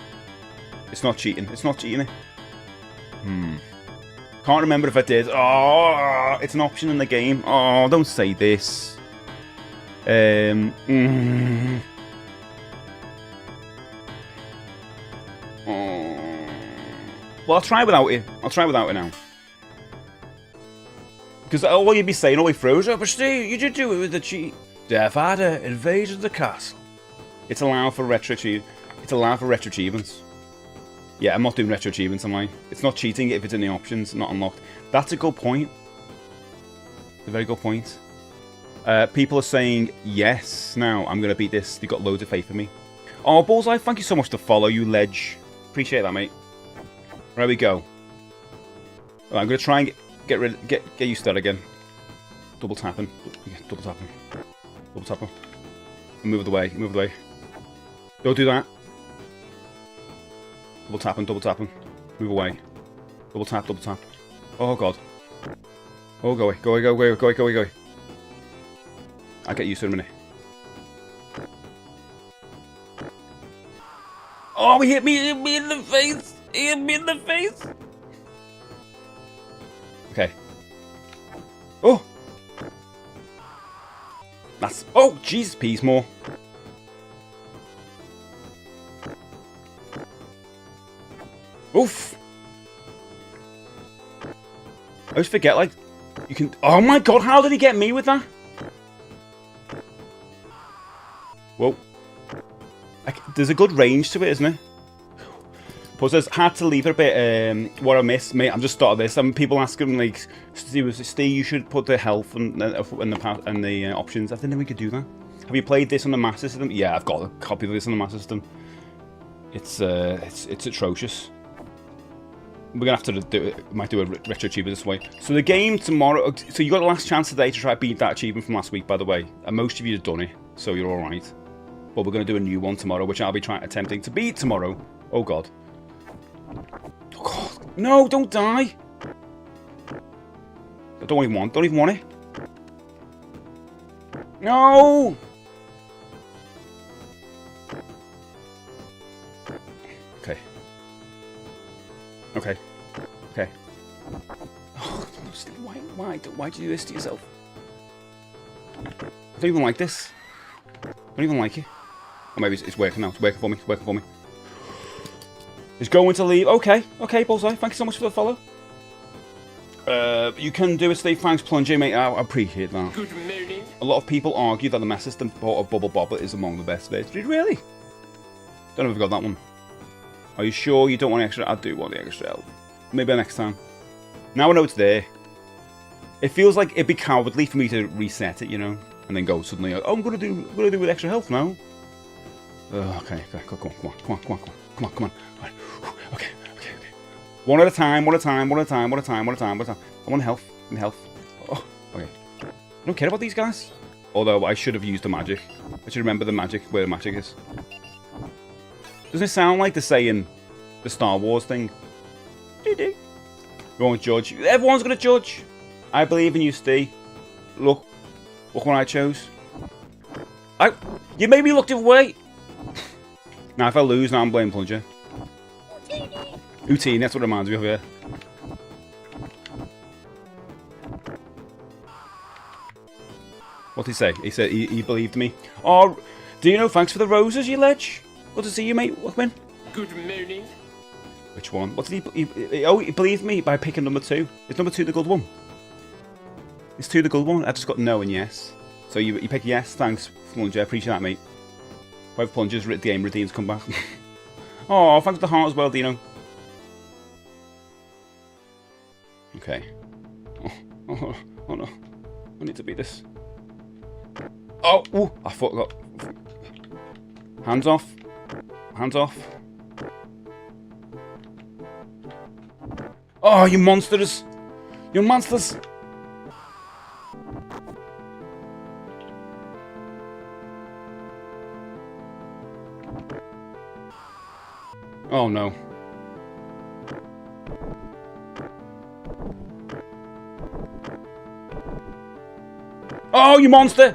It's not cheating. It's not cheating, Can't remember if I did. Oh, it's an option in the game. Oh, don't say this. Oh. Well, I'll try without it. I'll try without it now. Because all you'd be saying all the way through is, oh, but Steve, you did do it with the cheat. Death Adder invaded the castle. It's allowed for retro achievements. Yeah, I'm not doing retro achievements, am I? It's not cheating if it's in the options, not unlocked. That's a good point. It's a very good point. People are saying, yes, now I'm going to beat this. They've got loads of faith in me. Oh, Bullseye, thank you so much to follow you, Ledge. Appreciate that, mate. There we go. I'm going to try and get used to that again. Double tapping. Double tapping. Double tapping. And move it away. Move it away. Don't do that. Double tapping. Double tapping. Move away. Double tap. Double tap. Oh, God. Oh, go away. Go away. Go away. Go away. Go away. Go away. I'll get used to it in a minute. Oh, he hit me! He hit me in the face! He hit me in the face! Okay. Oh! That's... Oh, Jesus, peace more. Oof! I always forget, like, you can... Oh my God, how did he get me with that? Whoa. There's a good range to it, isn't it? But says, had to leave it a bit, what I missed, mate, I'm just started this. Some people asking, like, Steve, you should put the health and the options. I didn't know we could do that. Have you played this on the Master System? Yeah, I've got a copy of this on the Master System. It's atrocious. We're gonna have to do it. Might do a retro achievement this way. So the game tomorrow. So you got the last chance today to try to beat that achievement from last week, by the way. And most of you have done it, so you're all right. But we're gonna do a new one tomorrow, which I'll be attempting to beat tomorrow. Oh God. Oh God. No! Don't die. I don't even want it. No. Okay. Okay. Okay. Oh, no, Steve, why do you do this to yourself? I don't even like this. I don't even like it. Or maybe it's working now. It's working for me. It's working for me. It's going to leave. Okay. Okay, Bullseye. Thank you so much for the follow. You can do it, Steve. Thanks, Plunger, mate. I appreciate that. Good morning. A lot of people argue that the Master System port of Bubble Bobble is among the best versions. Did you really? Don't know if I've got that one. Are you sure you don't want extra? I do want the extra health. Maybe next time. Now I know it's there. It feels like it'd be cowardly for me to reset it, you know, and then go suddenly. Oh, I'm gonna do with extra health now. Okay, come on. Right. Okay. One at a time. I want health. Oh, okay. I don't care about these guys. Although I should have used the magic. I should remember the magic, where the magic is. Doesn't it sound like they're saying the Star Wars thing? We won't judge. Everyone's gonna judge. I believe in you, Steve. Look what I chose. You made me look the other way. Now if I lose, now I'm blaming Plunger. Routine, that's what it reminds me of here. What did he say? He said he believed me. Oh, Dino, thanks for the roses, you ledge. Good to see you, mate. Welcome. Good morning. Which one? What did he? Oh, he believed me by picking number 2. Is number 2 the good one? Is 2 the good one? I just got no and yes. So you pick yes. Thanks, Plunger. Appreciate that, mate. 5 plungers. The game redeems. Come back. Oh, thanks for the heart as well, Dino. Okay. Oh no. I need to beat this. Oh, ooh, I forgot. Hands off. Oh, you monsters! You monsters! Oh no. Oh, you monster!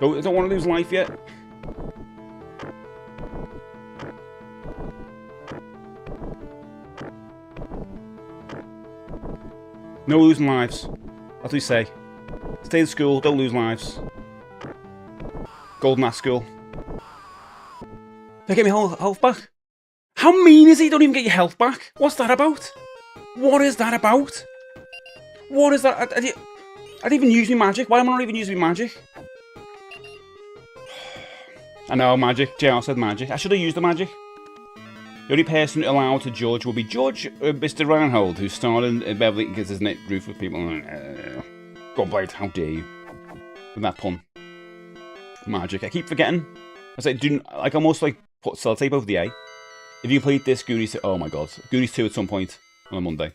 Don't want to lose life yet. No losing lives. That's what we say. Stay in school, don't lose lives. Golden Ass School. They get me health back. How mean is he? Don't even get your health back. What's that about? What is that about? What is that? I didn't even use my magic. Why am I not even using my magic? I know, magic. JR said magic. I should have used the magic. The only person allowed to judge will be Judge Mr. Reinhold, who starred in Beverly Hills, isn't it? Roof with people. God blade, how dare you? With that pun. Magic. I keep forgetting. I say, almost like put sellotape over the A. If you complete this, Goonies 2. Oh my god. Goonies 2 at some point on a Monday.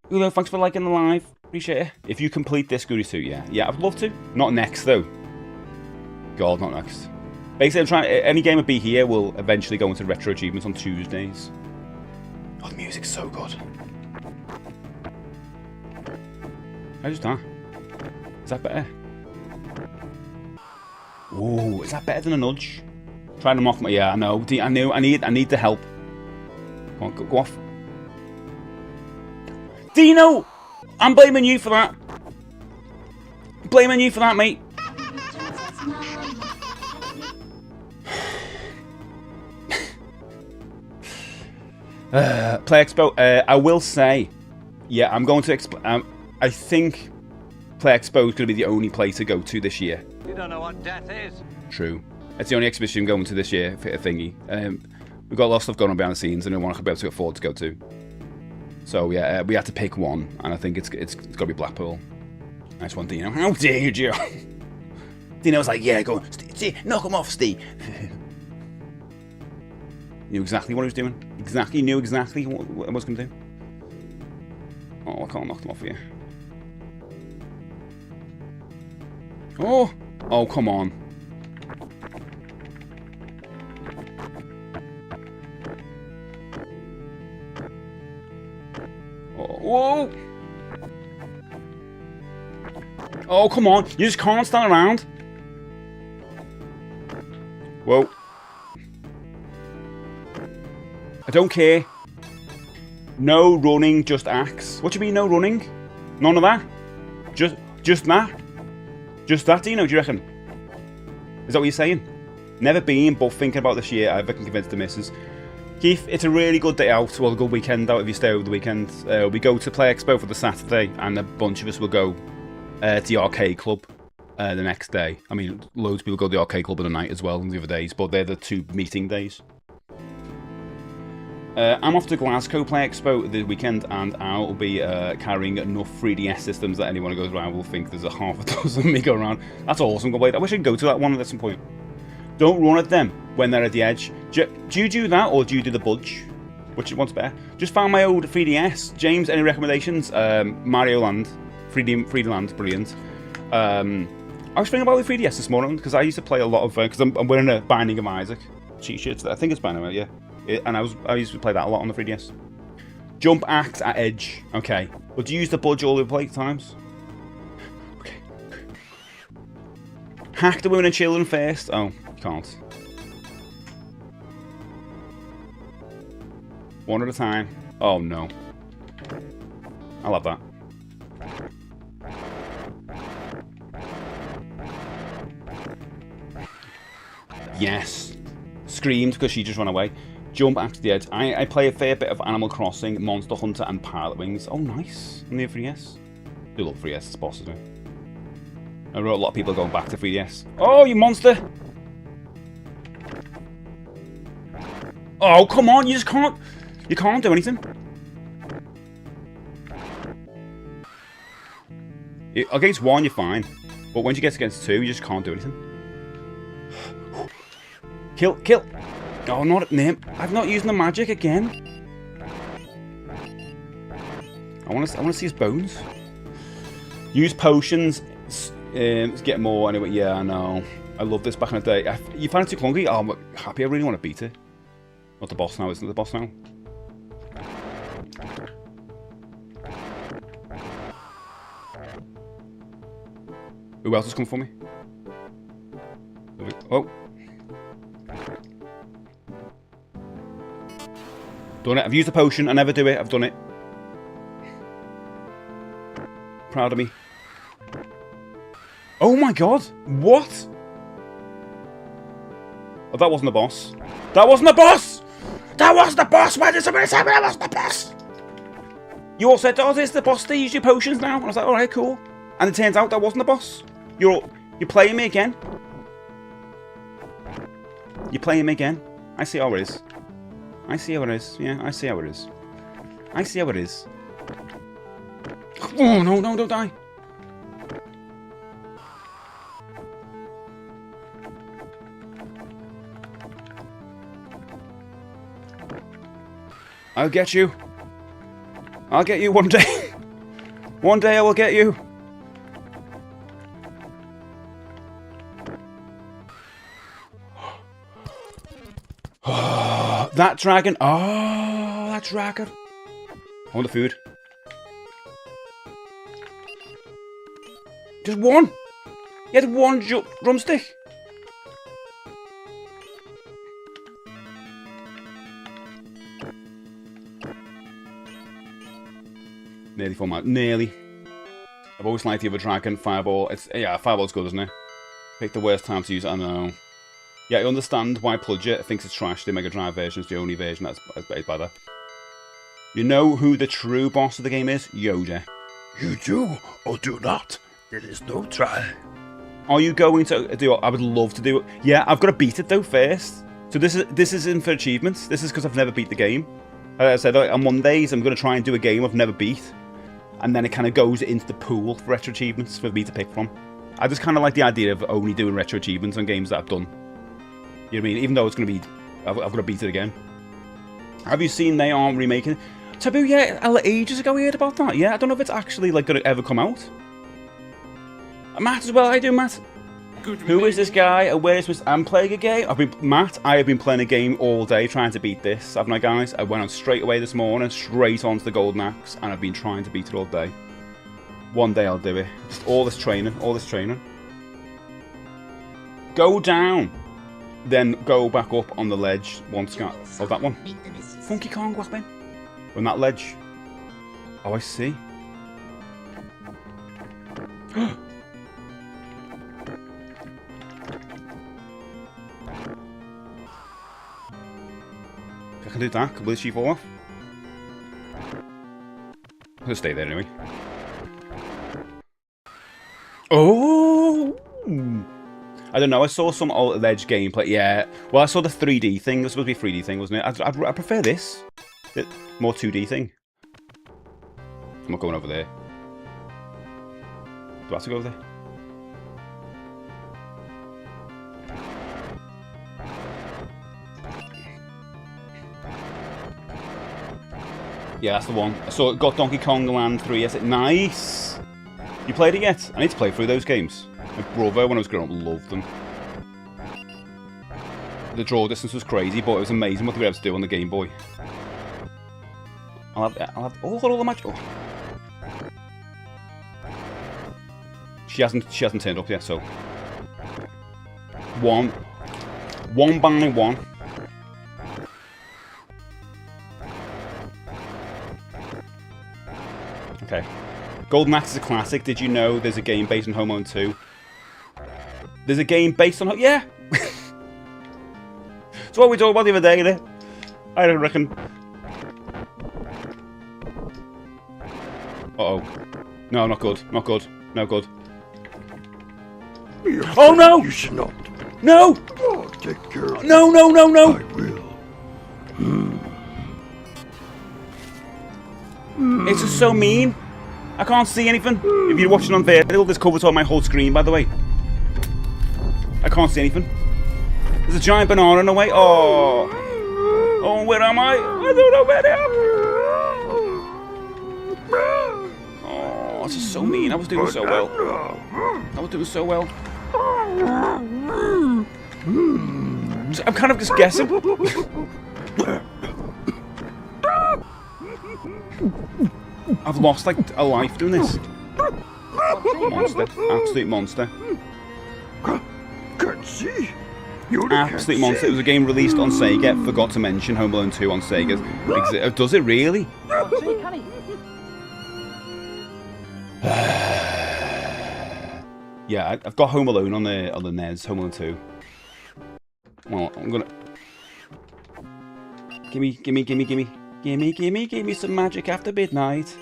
Ulo, thanks for liking the live. Appreciate it. If you complete this, Goonies 2, yeah. Yeah, I'd love to. Not next, though. God, not next. Basically, I'm trying. Any game of Be Here will eventually go into retro achievements on Tuesdays. Oh, the music's so good. How's that? Is that better? Ooh, is that better than a nudge? Trying to mock my. Yeah, I know. I knew. I need the help. Come on, go off. Dino, I'm blaming you for that. Blaming you for that, mate. Play Expo. I will say, yeah, I'm going to. I think Play Expo is going to be the only place to go to this year. You don't know what death is. True. It's the only exhibition I'm going to this year, thingy. We've got a lot of stuff going on behind the scenes, and no one will be able to afford to go to. So yeah, we had to pick one, and I think it's got to be Blackpool. Nice one, Dino. How dare you, Joe? Dino was like, yeah, go on, Steve, knock him off, Steve. Knew exactly what he was doing. Knew exactly what I was going to do. Oh, I can't knock them off here. Oh, come on. Whoa! Oh, come on. You just can't stand around. Whoa. I don't care. No running, just axe. What do you mean no running? None of that? Just that? Just that, Dino, do you reckon? Is that what you're saying? Never been, but thinking about this year, I can convince the missus. Keith, it's a really good day out, well, a good weekend out if you stay over the weekend. We go to Play Expo for the Saturday, and a bunch of us will go to the arcade club the next day. I mean, loads of people go to the arcade club in the night as well, on the other days, but they're the 2 meeting days. I'm off to Glasgow Play Expo this weekend, and I'll be carrying enough 3DS systems that anyone who goes around will think there's a half a dozen me go around. That's awesome. I wish I could go to that one at some point. Don't run at them when they're at the edge. Do you do that, or do you do the budge? Which one's better? Just found my old 3DS. James, any recommendations? Mario Land. 3D Land, brilliant. I was thinking about the 3DS this morning, because I used to play a lot of... because I'm wearing a Binding of Isaac cheat sheet. I think it's Binding of Isaac, yeah. And I used to play that a lot on the 3DS. Jump axe at edge. Okay. But do you use the budge all the play times? Okay. Hack the women and children first. Oh, you can't. One at a time. Oh no. I love that. Yes. Screamed because she just ran away. Jump axe to the edge. I play a fair bit of Animal Crossing, Monster Hunter, and Pilot Wings. Oh, nice. On the 3DS. I do love 3DS, it's boss, isn't it? I know a lot of people going back to 3DS. Oh, you monster! Oh, come on, you just can't... You can't do anything. Against one, you're fine. But when you get against two, you just can't do anything. Kill, kill! Oh, not at name. I've not used the magic again. I want to see his bones. Use potions. Get more anyway. Yeah, I know. I love this back in the day. You find it too clunky? Oh, I'm happy. I really want to beat it. Not the boss now, isn't it? The boss now. Who else has come for me? Oh. Done it. I've used the potion. I never do it. I've done it. Proud of me. Oh my god. What? Oh, that wasn't the boss. That wasn't the boss! That wasn't the boss! Why did somebody tell me that wasn't the boss? You all said, oh, this is the boss. They use your potions now. And I was like, alright, cool. And it turns out that wasn't the boss. You're playing me again. You're playing me again. I see how it is. I see how it is. Yeah, I see how it is. I see how it is. Oh, no, no, don't die. I'll get you. I'll get you one day. One day I will get you. That dragon. Oh, that dragon. I want the food. Just one. You had one drumstick. Nearly full man. Nearly. I've always liked the other dragon. Fireball. Yeah, fireball's good, isn't it? Pick the worst time to use it. I know. Yeah, I understand why Pludger thinks it's trash. The Mega Drive version is the only version that's better. You know who the true boss of the game is? Yoda. You do or do not. There is no try. Are you going to do it? I would love to do it. Yeah, I've got to beat it though first. So this isn't for achievements. This is because I've never beat the game. As I said, on Mondays I'm going to try and do a game I've never beat. And then it kind of goes into the pool for retro achievements for me to pick from. I just kind of like the idea of only doing retro achievements on games that I've done. You know what I mean? Even though it's going to be... I've got to beat it again. Have you seen they are remaking it? Taboo, yeah, ages ago we heard about that. Yeah, I don't know if it's actually like going to ever come out. Matt as well, how you doing, Matt? Who is this guy? And where is Mr. I'm playing a game? Matt, I have been playing a game all day trying to beat this, haven't I, guys? I went on straight away this morning, straight onto the Golden Axe, and I've been trying to beat it all day. One day I'll do it. Just all this training, all this training. Go down! Then go back up on the ledge once. Oh, that one. Funky Kong, what's been? On that ledge. Oh, I see. I can do that. Will she fall off? I'm gonna stay there anyway. Oh! I don't know, I saw some old ledge gameplay, yeah. Well, I saw the 3D thing, it was supposed to be a 3D thing, wasn't it? I prefer this. More 2D thing. I'm not going over there. Do I have to go over there? Yeah, that's the one. I saw it, got Donkey Kong Land 3. Nice! You played it yet? I need to play through those games. My brother, when I was growing up, loved them. The draw distance was crazy, but it was amazing what they were able to do on the Game Boy. I'll have oh, got all the match. Oh. She hasn't turned up yet, so one by one. Okay. Golden Axe is a classic. Did you know there's a game based on Home Alone 2? There's a game based on... Yeah! That's what we talked about the other day, innit? I don't reckon. Uh-oh. No, not good. Not good. No good. Oh, no! You should not. No! Oh, take care of no, no, no, no! I will. It's just so mean. I can't see anything. If you're watching on vertical, this covers up my whole screen, by the way. I can't see anything. There's a giant banana in the way. Oh. Oh, where am I? I don't know where I am. Oh, this is so mean. I was doing so well. I was doing so well. I'm kind of just guessing. I've lost like a life doing this. Monster. Absolute monster. Can't see. Absolute monster. It was a game released on Sega. Forgot to mention Home Alone 2 on Sega. Does it really? Yeah, I've got Home Alone on the NES. Home Alone 2. Well, I'm gonna... Give me some magic after midnight.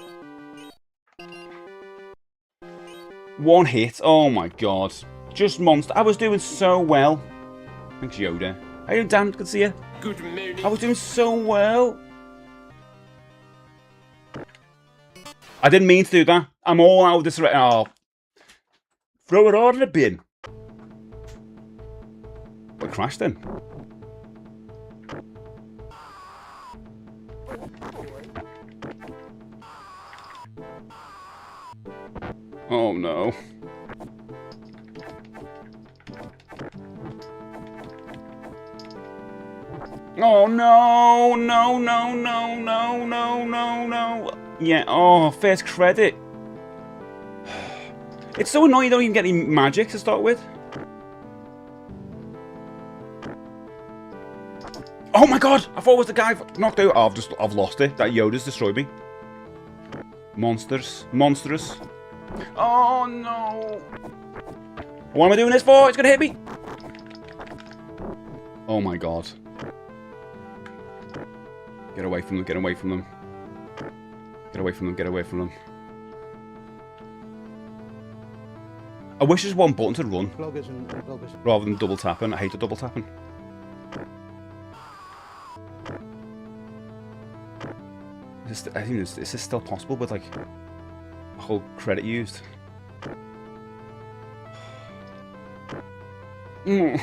One hit. Oh my god. Just monster. I was doing so well. Thanks, Yoda. How you doing, Dan? Good to see you. Good morning. I was doing so well. I didn't mean to do that. I'm all out of this right now. Throw it all in the bin. What crashed then? Oh no. Oh no, no, no, no, no, no, no, no. Yeah, oh, first credit. It's so annoying you don't even get any magic to start with. Oh my god, I thought it was the guy knocked out. Oh, I've lost it. That Yoda's destroyed me. Monsters. Monstrous. Oh no. What am I doing this for? It's gonna hit me. Oh my god. Get away from them, get away from them. Get away from them, get away from them. I wish there's one button to run. Rather than double tapping. I hate the double tapping. I think is this still possible with like a whole credit used? I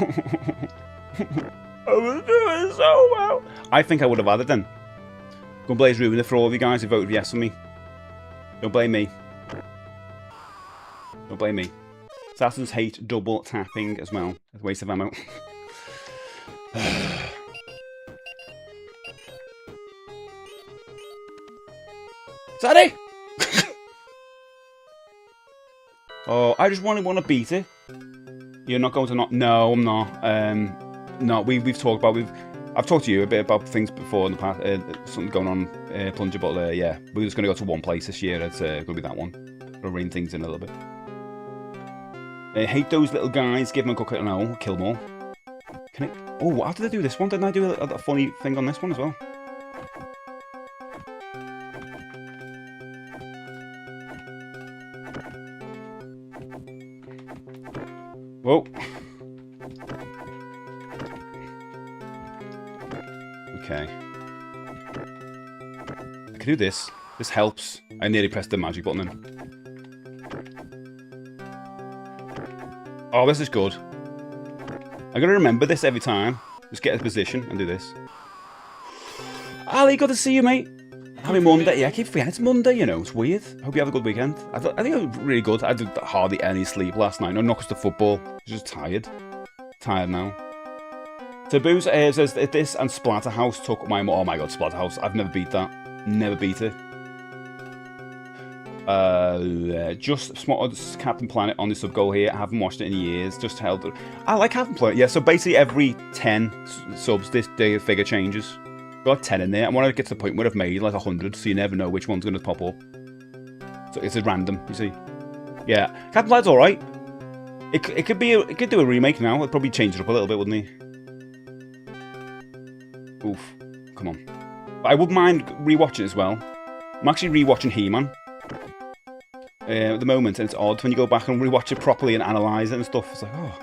was doing so well. I think I would have had it then. Gunblaze ruined it for all of you guys who voted yes on me. Don't blame me. Don't blame me. Assassins hate double tapping as well. It's a waste of ammo. Sadie! Oh, I just want to beat it. You're not going to not? No, I'm not. No, we've talked about I've talked to you a bit about things before in the past. Something going on, Plunger, but yeah, we're just going to go to one place this year. It's going to be that one. We'll rein things in a little bit. Hate those little guys. Give them a cookie. No, kill them all. Can I? Oh, how did I do this one? Didn't I do a funny thing on this one as well? Whoa. Okay. can do this. This helps. I nearly pressed the magic button then. Oh, this is good. I'm going to remember this every time. Just get a position and do this. Ali, good to see you, mate. Happy Monday. Yeah, I keep forgetting it's Monday, you know. It's weird. Hope you have a good weekend. I think it was really good. I did hardly any sleep last night. No, not because of football. I was just tired. Tired now. Taboo says this and Splatterhouse took my... Oh my god, Splatterhouse. I've never beat that. Never beat it. Just spotted Captain Planet on the sub goal here. I haven't watched it in years. Just held it. I like Captain Planet. Yeah, so basically every 10 subs, this day figure changes. Got 10 in there, and when I get to the point where I've made like 100, so you never know which one's going to pop up. So it's a random, you see. Yeah, Captain Planet's all right. It could be it could do a remake now. It'd probably change it up a little bit, wouldn't he? Oof, come on. But I wouldn't mind rewatching it as well. I'm actually rewatching He-Man at the moment, and it's odd when you go back and rewatch it properly and analyse it and stuff. It's like, oh,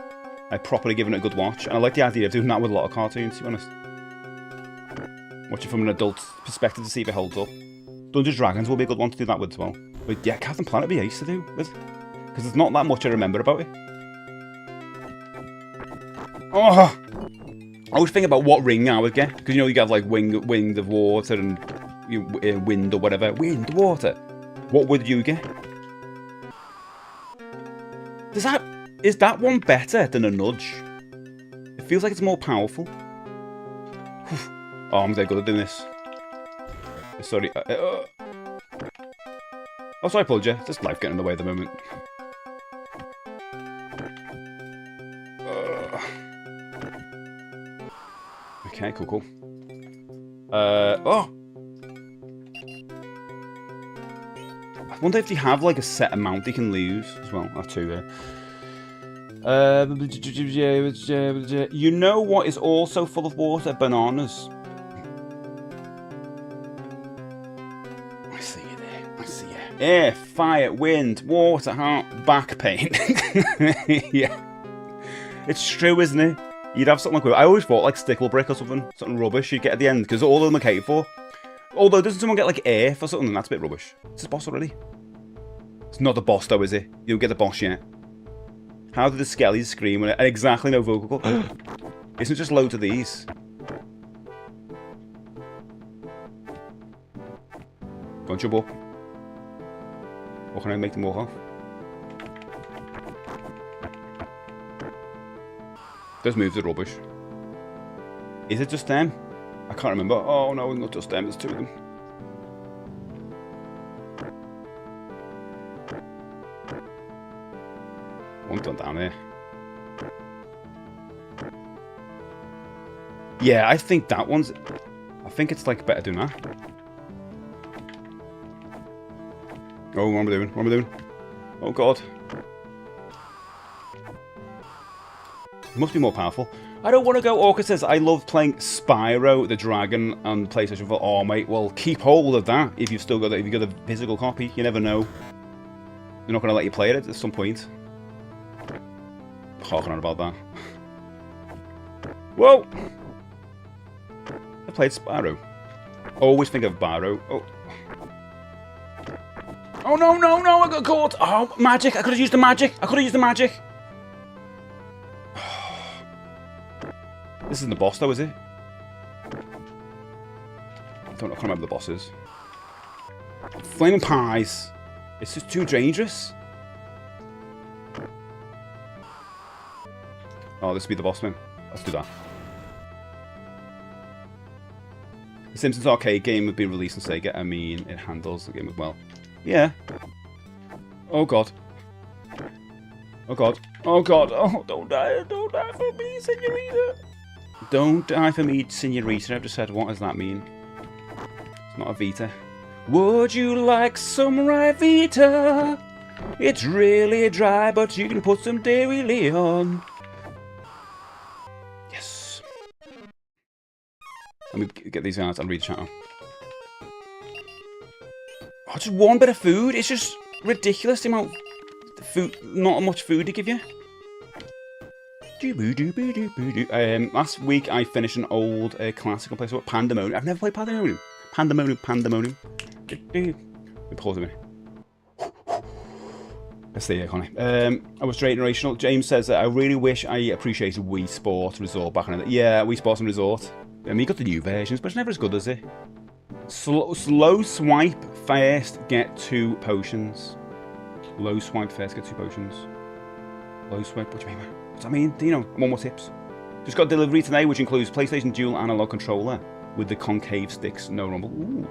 I've properly given it a good watch, and I like the idea of doing that with a lot of cartoons, to be honest. Watch it from an adult perspective to see if it holds up. Dungeons & Dragons will be a good one to do that with as well. But yeah, Captain Planet would be ace to do with. Because there's not that much I remember about it. Oh! I always think about what ring I would get. Because you know you have like Winged of Water and Wind or whatever. Wind, Water. What would you get? Is that one better than a nudge? It feels like it's more powerful. Oh, I'm dead good at doing this. Sorry. Oh, sorry, I pulled you. Just life getting in the way at the moment. Okay, cool. Oh! I wonder if they have like a set amount they can lose as well. That's two there. You know what is also full of water? Bananas. I see you there. I see you. Air, fire, wind, water, heart, back pain. Yeah. It's true, isn't it? You'd have something like... I always thought like stickle brick or something rubbish you'd get at the end, because all of them are catered for. Although, doesn't someone get like air for something? That's a bit rubbish. It's the boss already. It's not the boss though, is it? You don't get the boss yet. How did the skellies scream when exactly no vocal call? Isn't just loads of these? Go on, jump up. Or can I make them walk off? Those moves are rubbish. Is it just them? I can't remember. Oh no, not just them, there's two of them. One done down there. Yeah, I think that one's... I think it's like better doing that. Oh, what am I doing? What am I doing? Oh god. It must be more powerful. I don't want to go. Orca says, I love playing Spyro the Dragon on PlayStation 4. Oh, mate, well, keep hold of that if you've still got it. If you've got a physical copy, you never know. They're not going to let you play it at some point. Talking on about that. Whoa! I played Spyro. Always think of Spyro. Oh. Oh, no, no, no, I got caught. Oh, magic. I could have used the magic. I could have used the magic. This isn't the boss, though, is it? I can't remember the bosses. Flaming pies. It's just too dangerous. Oh, this would be the boss man. Let's do that. The Simpsons arcade game would be released on Sega. I mean, it handles the game as well. Yeah. Oh god. Oh god. Oh god. Oh, don't die. Don't die for me, senorita. Don't die for me, senorita. I've just said, what does that mean? It's not a Vita. Would you like some Rivita? It's really dry, but you can put some dairy on. Yes. Let me get these guys and read the chat. Oh, just one bit of food? It's just ridiculous the amount of food, not much food to give you. Last week I finished an old classic on PlayStation, Pandemonium. I've never played Pandemonium. Pandemonium. Pause a minute. Let's stay here, Connie. I was straight generational. James says that I really wish I appreciated Wii Sports Resort back in the day. Yeah, Wii Sports and Resort. I mean, you got the new versions, but it's never as good as it. Slow swipe first, get 2 potions. Low swipe first, get 2 potions. Low swipe, what do you mean? What's that mean? Do you know? One more tips. Just got delivery today, which includes PlayStation Dual Analog Controller with the concave sticks, no rumble. Ooh.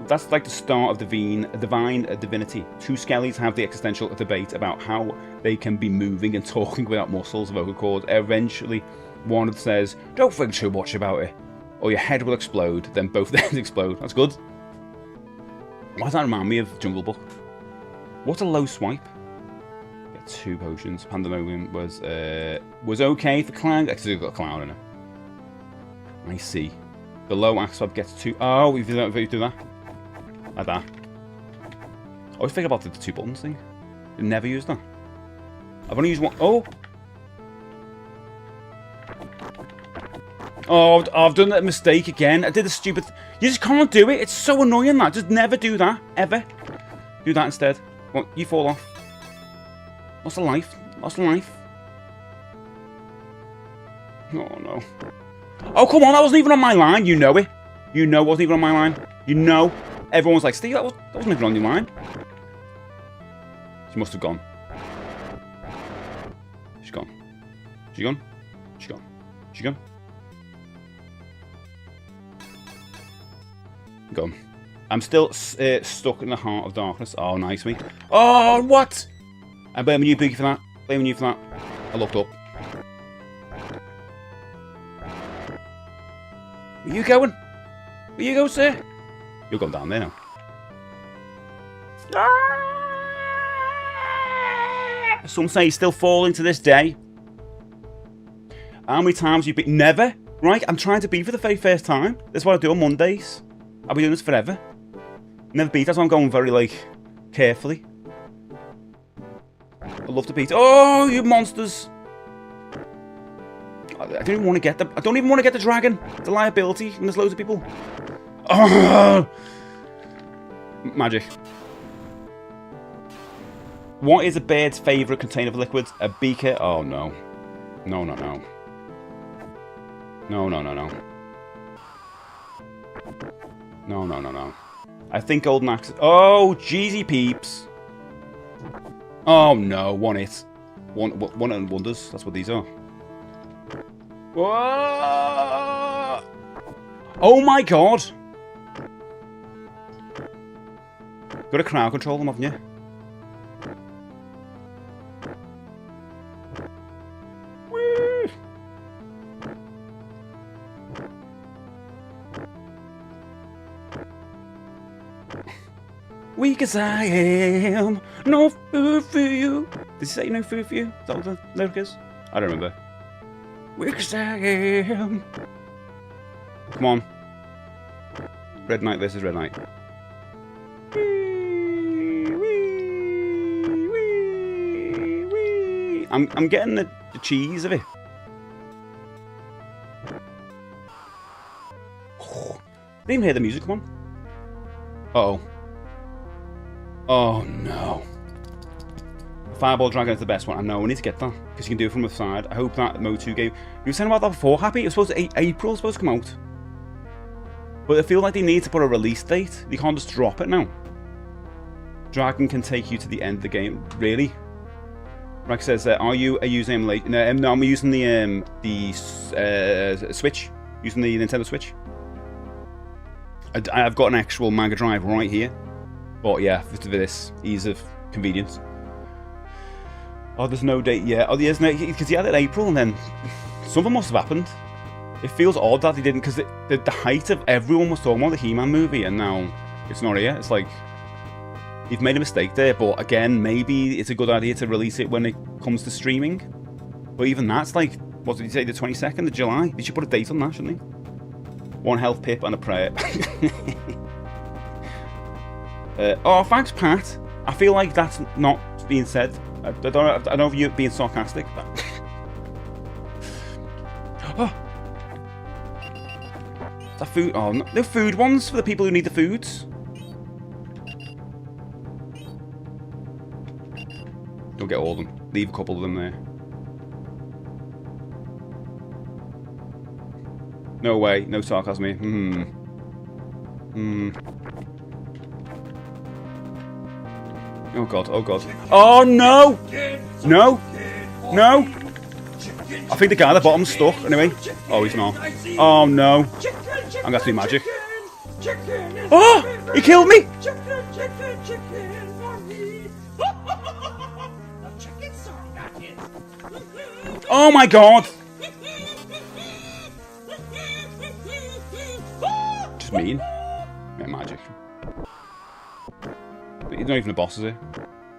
That's like the start of Divine Divinity. 2 skellies have the existential debate about how they can be moving and talking without muscles, vocal cords. Eventually, one says, don't think too much about it, or your head will explode. Then both ends explode. That's good. Why does that remind me of Jungle Book? What's a low swipe? Get 2 potions. Pandemonium was okay for clown. Actually, got a clown in it. I see. The low axe swap gets 2. Oh, if you do that. Like that. I always think about the 2 buttons thing. I've never used that. I've only used one. Oh! Oh, I've done that mistake again. I did a stupid... You just can't do it. It's so annoying, that. Just never do that. Ever. Do that instead. Well, you fall off. Lost a life. Lost a life. Oh, no. Oh, come on. That wasn't even on my line. You know it. You know it wasn't even on my line. You know. Everyone was like, Steve, that wasn't even on your line. She must have gone. She's gone. She's gone. She's gone. She's gone. Gone. I'm still stuck in the heart of darkness. Oh, nice, me. Oh, what? I'm blaming you, Brekky, for that. Blaming you for that. I looked up. Where you going? Where you go, sir? You're going down there now. Some say he's still falling to this day. How many times you've been? Never. Right? I'm trying to beat for the very first time. That's what I do on Mondays. I'll be doing this forever. Never beat. That's why I'm going very, like, carefully. I love to beat. Oh, you monsters! I don't even want to get the. I don't even want to get the dragon. It's a liability when there's loads of people. Oh! Magic. What is a bird's favourite container of liquids? A beaker? Oh no. No, no, no. No, no, no, no. No, no, no, no. I think golden axe. Oh, jeezy peeps. Oh no, one hit. One and wonders. That's what these are. Whoa! Oh my god! Got to crowd control them, haven't you? Woo! Weak as I am, no food for you. Did he say no food for you? Is that what the lyric is? I don't remember. Weak as I am. Come on. Red Knight versus Red Knight. I'm getting the cheese of it. Didn't even hear the music, come on. Uh-oh. Oh no. Fireball Dragon is the best one. I know, we need to get that. Because you can do it from the side. I hope that Mode 2 game... You were saying about that before, Happy? It was supposed to... April was supposed to come out. But I feel like they need to put a release date. They can't just drop it now. Dragon can take you to the end of the game. Really? Rex says, are you using emulation? No, I'm using the Switch. Using the Nintendo Switch. I've got an actual Mega Drive right here. But yeah, for this ease of convenience. Oh, there's no date yet. Oh, there's no, because he had it in April, and then something must have happened. It feels odd that they didn't, because the height of everyone was talking about the He-Man movie, and now it's not here. It's like, you've made a mistake there, but again, maybe it's a good idea to release it when it comes to streaming. But even that's like, what did he say, the 22nd of July? They should put a date on that, shouldn't they? One health pip and a prayer. Oh, thanks, Pat. I feel like that's not being said. I don't know if you're being sarcastic. But... oh. Is that food? Oh, no food ones for the people who need the foods. Don't get all of them. Leave a couple of them there. No way. No sarcasm here. Oh god. Oh god. Oh no! No! No! I think the guy at the bottom's stuck. Anyway. Oh, he's not. Oh no. I'm gonna have to do magic. Oh! He killed me! Oh my god! Just mean. Yeah, magic. But he's not even a boss, is he?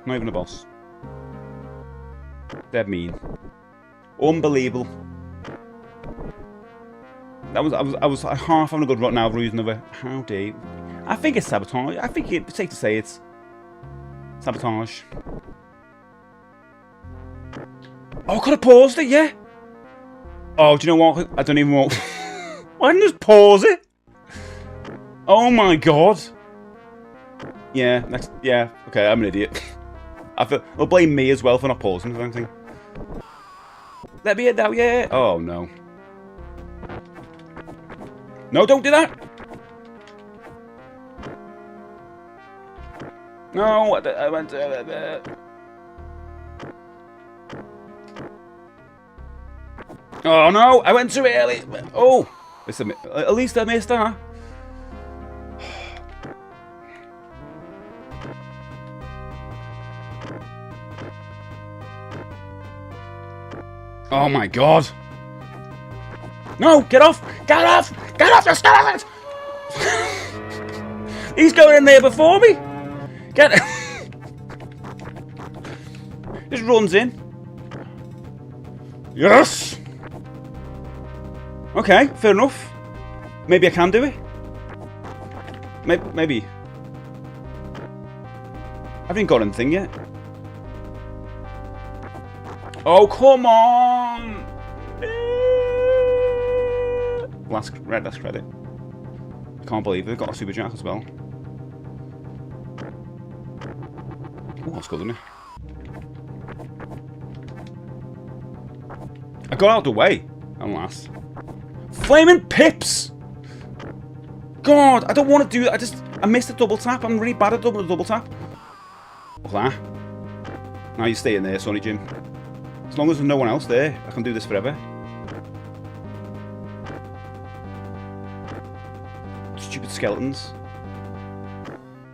Not even a boss. Dead mean. Unbelievable. I was half having a good run now, reason of it. How dare you? I think it's sabotage. I think it's safe to say it's sabotage. Oh, I could have paused it, yeah. Oh, do you know what? I don't even want. Why didn't I just pause it? Oh my god. Yeah, next. Yeah, okay, I'm an idiot. They'll blame me as well for not pausing or anything. Let me in now, yeah. Oh no. No, don't do that. No, I went to. Oh no, I went too early. Oh, at least I missed that. Oh my god. No, get off! Get off! Get off, you stupid! He's going in there before me. Get just runs in. Yes! Okay, fair enough. Maybe I can do it. Maybe. I haven't got anything yet. Oh, come on! Last credit. I can't believe they've got a super jack as well. Oh, that's good, isn't it? I got out of the way, at last. Flaming pips! God, I don't want to do that. I missed a double tap. I'm really bad at double tap. Look at that. Now you stay in there, Sonny Jim. As long as there's no one else there, I can do this forever. Stupid skeletons.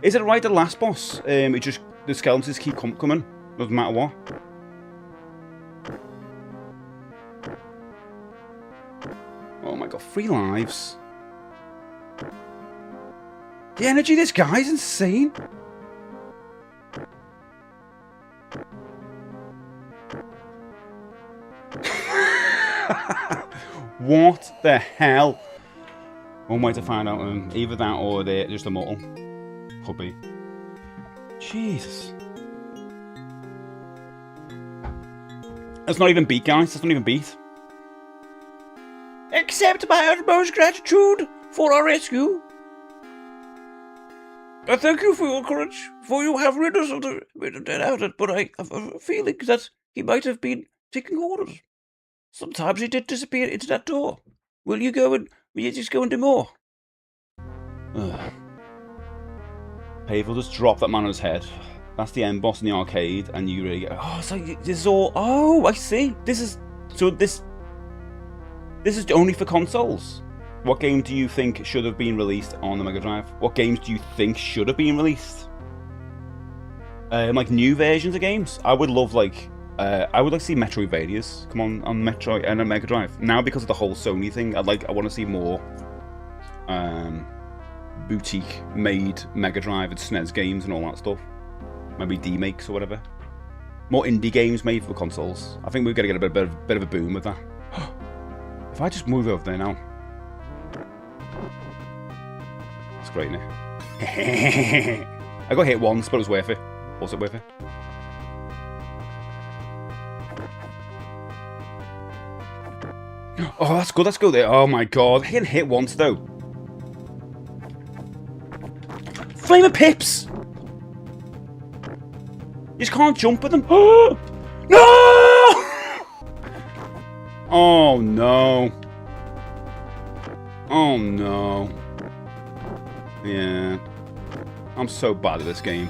Is it right, the last boss? The skeletons keep coming, doesn't matter what. Oh my god, 3 lives. The energy of this guy is insane. What the hell? One way to find out, either that or they're just immortal. Could be. Jesus. That's not even beat, guys. That's not even beat. Accept my utmost gratitude for our rescue. I thank you for your courage, for you have rid us of the dead outlet, but I have a feeling that he might have been taking orders. Sometimes he did disappear into that door. Will you just go and do more? Pave will just drop that man on his head. That's the end boss in the arcade, and you really get. Oh, so this is all. Oh, I see. This is only for consoles. What game do you think should have been released on the Mega Drive? What games do you think should have been released? Like new versions of games. I would love I would like to see Metroidvanias come on Metroid and a Mega Drive. Now because of the whole Sony thing, I want to see more boutique made Mega Drive and SNES games and all that stuff. Maybe D-makes or whatever. More indie games made for consoles. I think we're gonna get a bit of a boom with that. If I just move over there now. It's great, isn't it? I got hit once, but it was worth it. Was it worth it? Oh, that's good there. Oh my god. Getting hit once, though. Flaming pips! You just can't jump with them. No! Oh no. Oh no. Yeah. I'm so bad at this game.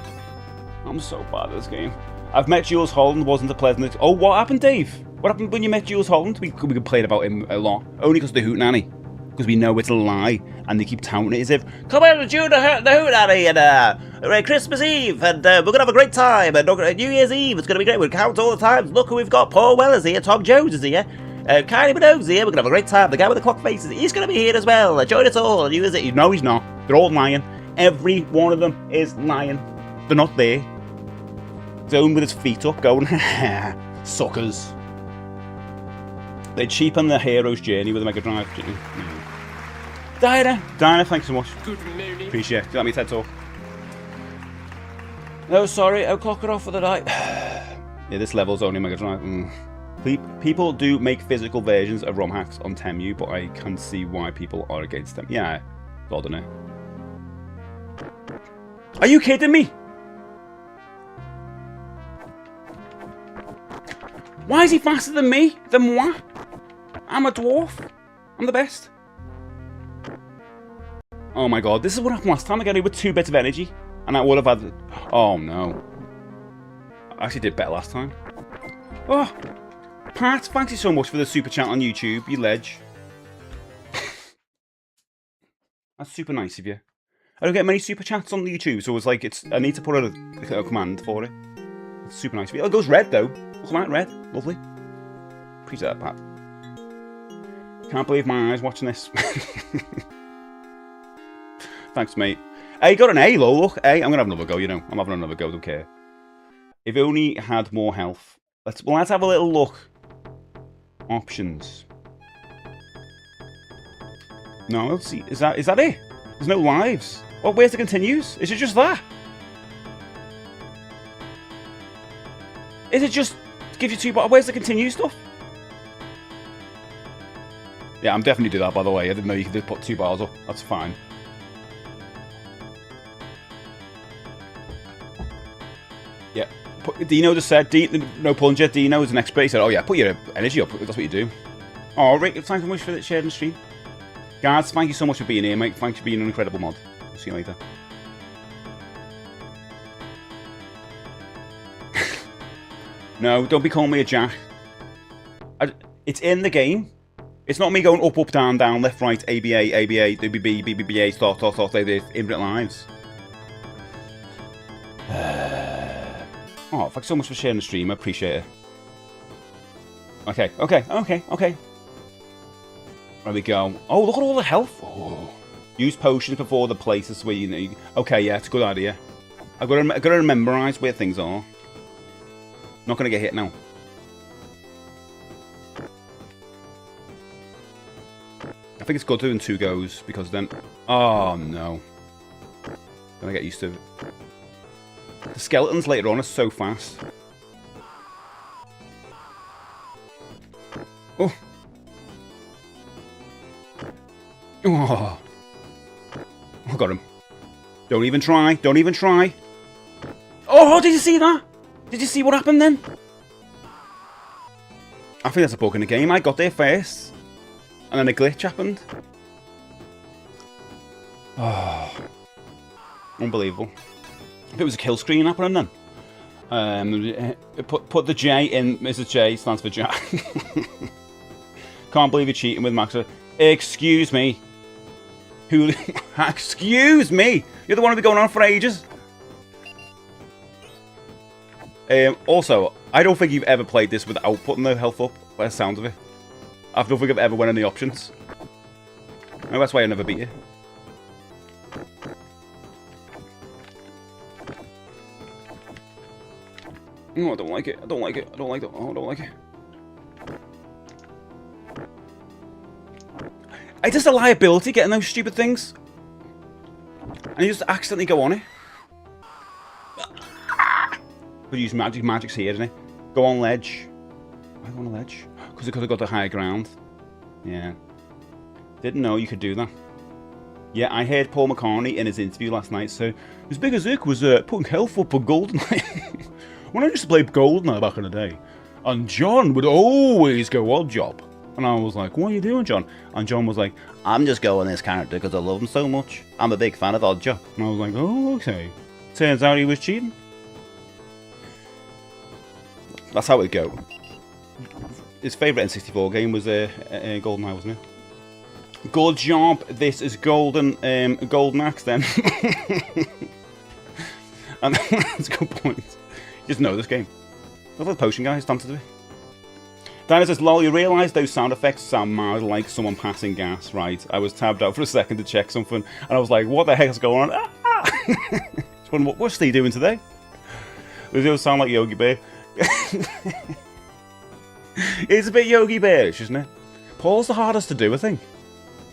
I'm so bad at this game. I've met Jules Holland, wasn't a pleasant... Oh, what happened, Dave? What happened when you met Jules Holland? We complained about him a lot. Only because of the hootenanny. Because we know it's a lie. And they keep touting it as if, come on, June, the hootenanny, and Christmas Eve, and we're going to have a great time, and New Year's Eve, it's going to be great. We'll count all the times. Look who we've got. Paul Weller's here, Tom Jones is here, Kylie Minogue's here, we're going to have a great time. The guy with the clock faces, he's going to be here as well. Join us all. New Year's Eve. No, he's not. They're all lying. Every one of them is lying. They're not there. Zone with his feet up going, suckers. They cheapen the hero's journey with a Mega Drive. Diana, thanks so much. Good morning. Appreciate it. Let me TED talk. No, sorry, I'll clock it off for the night. Yeah, this level's only Mega Drive. People do make physical versions of ROM hacks on Temu, but I can see why people are against them. Yeah, it's odd, isn't it? Are you kidding me? Why is he faster than me? Than moi? I'm a dwarf. I'm the best. Oh my god, this is what happened last time. I got it with 2 bits of energy. And I would have had... Oh no. I actually did better last time. Oh, Pat, thank you so much for the super chat on YouTube, you ledge. That's super nice of you. I don't get many super chats on YouTube, so it's like, I need to put a command for it. It's super nice of you. Oh, it goes red though. Look at that, red. Lovely. Appreciate that, Pat. Can't believe my eyes watching this. Thanks, mate. Hey, got an A, low, look. Hey, I'm gonna have another go, you know. I'm having another go, don't care. If only had more health. Let's have a little look. Options. No, let's see. Is that it? There's no lives. Well, where's the continues? Is it just that? Is it just gives you 2 bottles? Where's the continue stuff? Yeah, I'm definitely do that, by the way. I didn't know you could just put 2 bottles up. That's fine. Yeah. Dino just said, no plunger. Dino is an expert. He said, oh yeah, put your energy up. That's what you do. Oh, Rick, thanks so much for sharing the stream. Guards, thank you so much for being here, mate. Thanks for being an incredible mod. I'll see you later. No, don't be calling me a jack. It's in the game. It's not me going up, up, down, down, left, right, ABA, ABA, BBB, BBBA, start, they're infinite lives. Oh, thanks so much for sharing the stream. I appreciate it. Okay. There we go. Oh, look at all the health. Oh. Use potions before the places where you need. Okay, yeah, it's a good idea. I've got to memorize where things are. Not gonna get hit now. I think it's good doing 2 goes because then. Oh no. Gonna get used to it. The skeletons later on are so fast. Oh. Oh. I got him. Don't even try. Don't even try. Oh, did you see that? Did you see what happened then? I think that's a bug in the game. I got there first. And then a glitch happened. Oh. Unbelievable. If it was a kill screen happening then. Put the J in Mrs. J stands for Jack. Can't believe you're cheating with Max. Excuse me. Who? Excuse me. You're the one who's been going on for ages. Also, I don't think you've ever played this without putting the health up, by the sound of it. I don't think I've ever went in the options. No, that's why I never beat you. Oh, I don't like it. I don't like it. I don't like it. Oh, I don't like it. It's just a liability getting those stupid things. And you just accidentally go on it. Could use magic's here, isn't it? Go on ledge. Why go on a ledge? Because I got the higher ground. Yeah. Didn't know you could do that. Yeah, I heard Paul McCartney in his interview last night say, his biggest ick was putting health up for GoldenEye. When I used to play GoldenEye back in the day, and John would always go odd job. And I was like, what are you doing, John? And John was like, I'm just going this character because I love him so much. I'm a big fan of odd job. And I was like, oh, okay. Turns out he was cheating. That's how it go. His favourite N64 game was GoldenEye, wasn't it? Good job. This is Golden Axe then. And that's a good point. You just know this game. Look at the potion guy, stands to do. Dinah says, lol, you realise those sound effects sound mild like someone passing gas, right? I was tabbed out for a second to check something, and I was like, what the heck is going on? Just wondering, what's Steve doing today? Does it sound like Yogi Bear? It's a bit Yogi Bearish, isn't it? Paul's the hardest to do, I think.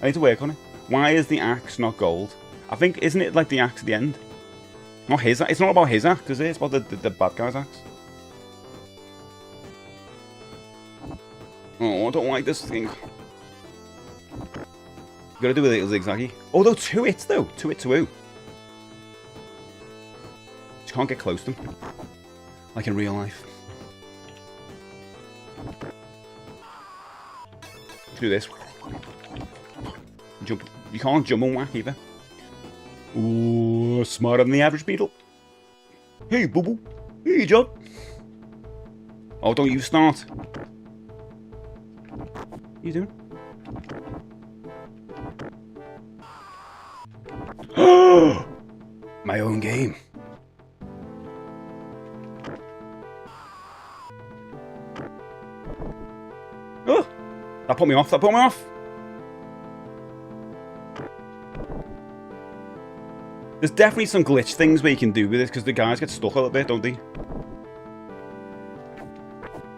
I need to work on it. Why is the axe not gold? I think, isn't it like the axe at the end? Not his. It's not about his axe, is it? It's about the bad guy's axe. Oh, I don't like this thing. Gotta do a little zigzaggy. Oh, though, 2 hits, though. 2 hits to who? Just can't get close to them. Like in real life. Do this. Jump. You can't jump and whack either. Ooh, smarter than the average beetle. Hey, boo boo. Hey, John. Oh, don't you start. What are you doing? My own game. Oh, that put me off. That put me off. There's definitely some glitch things where you can do with this because the guys get stuck a little bit, don't they?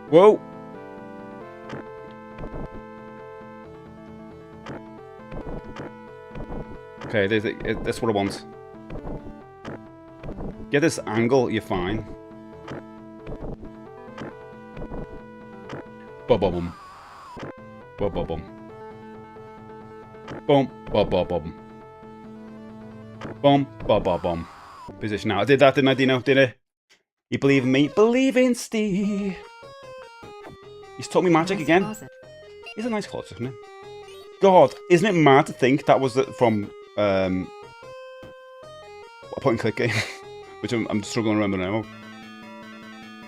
Whoa. Okay, that's what I want. Get this angle, you're fine. Ba-ba-bum. Ba-ba-bum. Boom, ba-ba-bum. Boom, ba-ba-bum. Position now. I did that, didn't I, Dino? Did I? You believe in me? Believe in Steve. He's taught me magic again. It's a nice closet, isn't it? God, isn't it mad to think that was from a point and click game, which I'm struggling to remember now.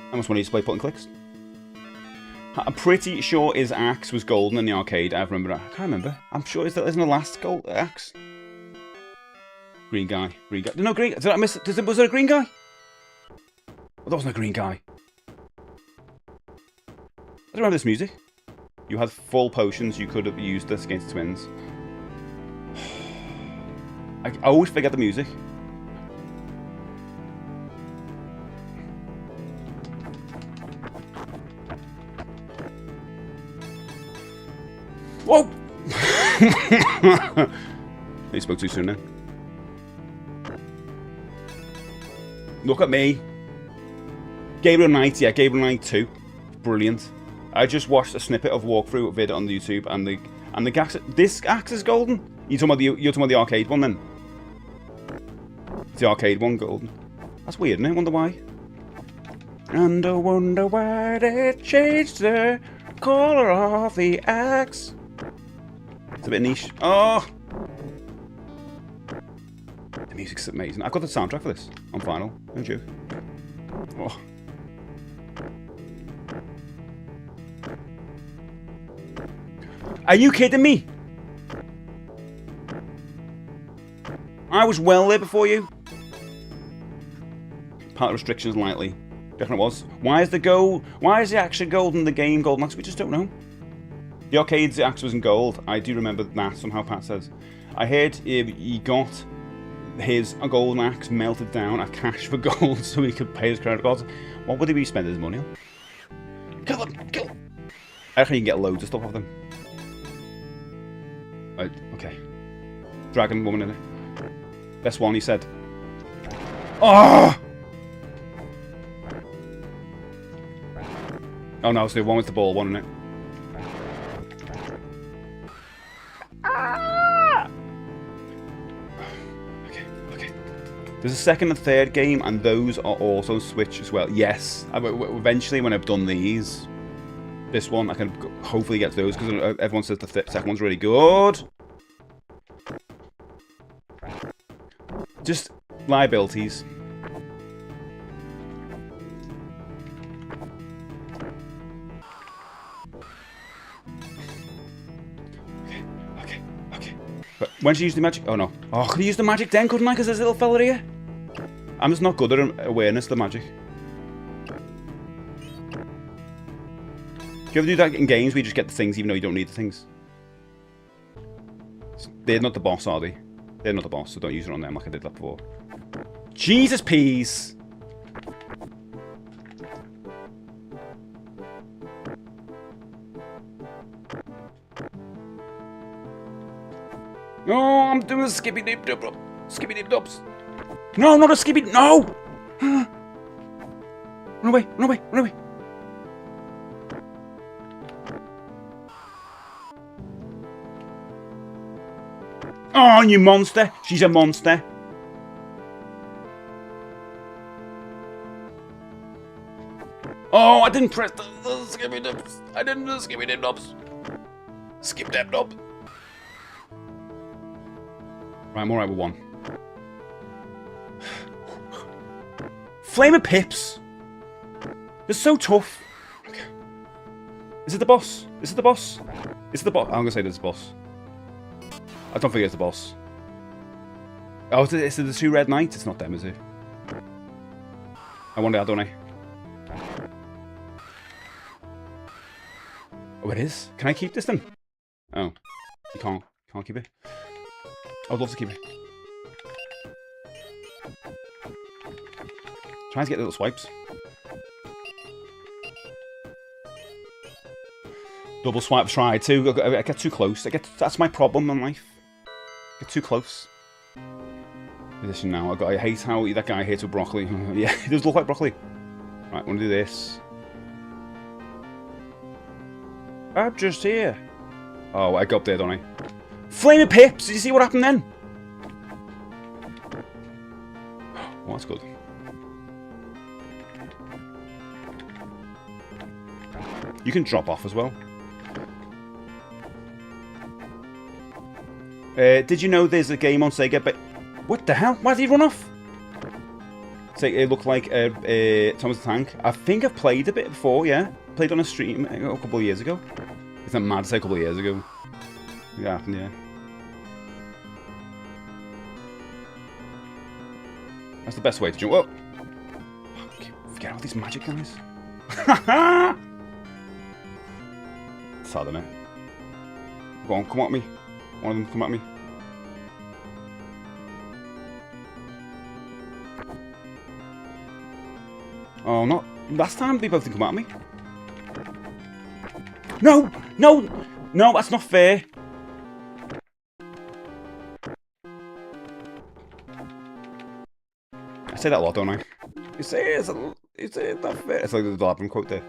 How much money used to play point and clicks? I'm pretty sure his axe was golden in the arcade. I remember that. I can't remember. I'm sure isn't the last gold axe? Green guy. Green guy. No, green. Did I miss it? Was there a green guy? Oh, that wasn't a green guy. I don't remember this music. You had full potions. You could have used this against twins. I always forget the music. Whoa! He spoke too soon then. Look at me. Gabriel Knight, yeah, Gabriel Knight 2. Brilliant. I just watched a snippet of walkthrough vid on YouTube and the axe, this axe is golden? You're talking about the arcade one then? It's the arcade one golden. That's weird, isn't it? Wonder why. And I wonder why they changed the colour of the axe. It's a bit niche. Oh! The music's amazing. I've got the soundtrack for this on vinyl. No joke. Oh. Are you kidding me? I was well there before you. Part of restrictions lightly. Definitely was. Why is the axe gold in the game Golden Axe? We just don't know. The arcade's axe was in gold. I do remember that somehow, Pat says. I heard he got his golden axe melted down at cash for gold so he could pay his credit cards. What would he be spending his money on? Kill him! Kill him! I reckon you can get loads of stuff off them. Right, okay. Dragon woman in it. Best one, he said. Oh! Oh no, so the one with the ball, one in it. There's a second and third game, and those are also Switch as well. Yes, eventually when I've done these, this one, I can hopefully get to those, because everyone says the second one's really good. Just liabilities. Okay. But when should I use the magic? Oh no. Oh, could I use the magic then, couldn't I? Because there's a little fella here. I'm just not good at awareness of the magic. Do you ever do that in games where you just get the things even though you don't need the things? They're not the boss, are they? They're not the boss, so don't use it on them like I did that before. Jesus peas! Oh, I'm doing a skippy dip dub. Skippy dip dubs. No, not a skippy. No! Run away, run away, run away. Oh, you monster! She's a monster. Oh, I didn't press the skippy dips. I didn't do the skippy dip dubs. Skip that dub. Right, I'm alright with one. Flaming Pips! They're so tough. Okay. Is it the boss? Is it the boss? Is it the boss? I'm gonna say this is the boss. I don't think it's the boss. Oh, it's the two red knights? It's not them, is it? I wonder, don't I? Oh, it is? Can I keep this then? Oh. You can't. Can't keep it. I'd love to keep it. Trying to get little swipes. Double swipe try too. I get too close. That's my problem in life. Get too close. Position now. I hate how that guy hits with broccoli. Yeah, he does look like broccoli. Right, I want to do this. I'm just here. Oh, I got up there, don't I? Flaming Pips! Did you see what happened then? Oh, that's good. You can drop off as well. Did you know there's a game on Sega? But what the hell? Why did he run off? So it looked like Thomas the Tank. I think I've played a bit before. Yeah, played on a stream a couple of years ago. It's not mad to say a couple of years ago. It happened, yeah. That's the best way to jump. Whoa! Forget all these magic guys. Sad, isn't it? Go on, come at me. One of them come at me. Oh, not last time they both didn't come at me. No! No! No, that's not fair. I say that a lot, don't I? You say it's not fair. It's like the Dalabin quote there.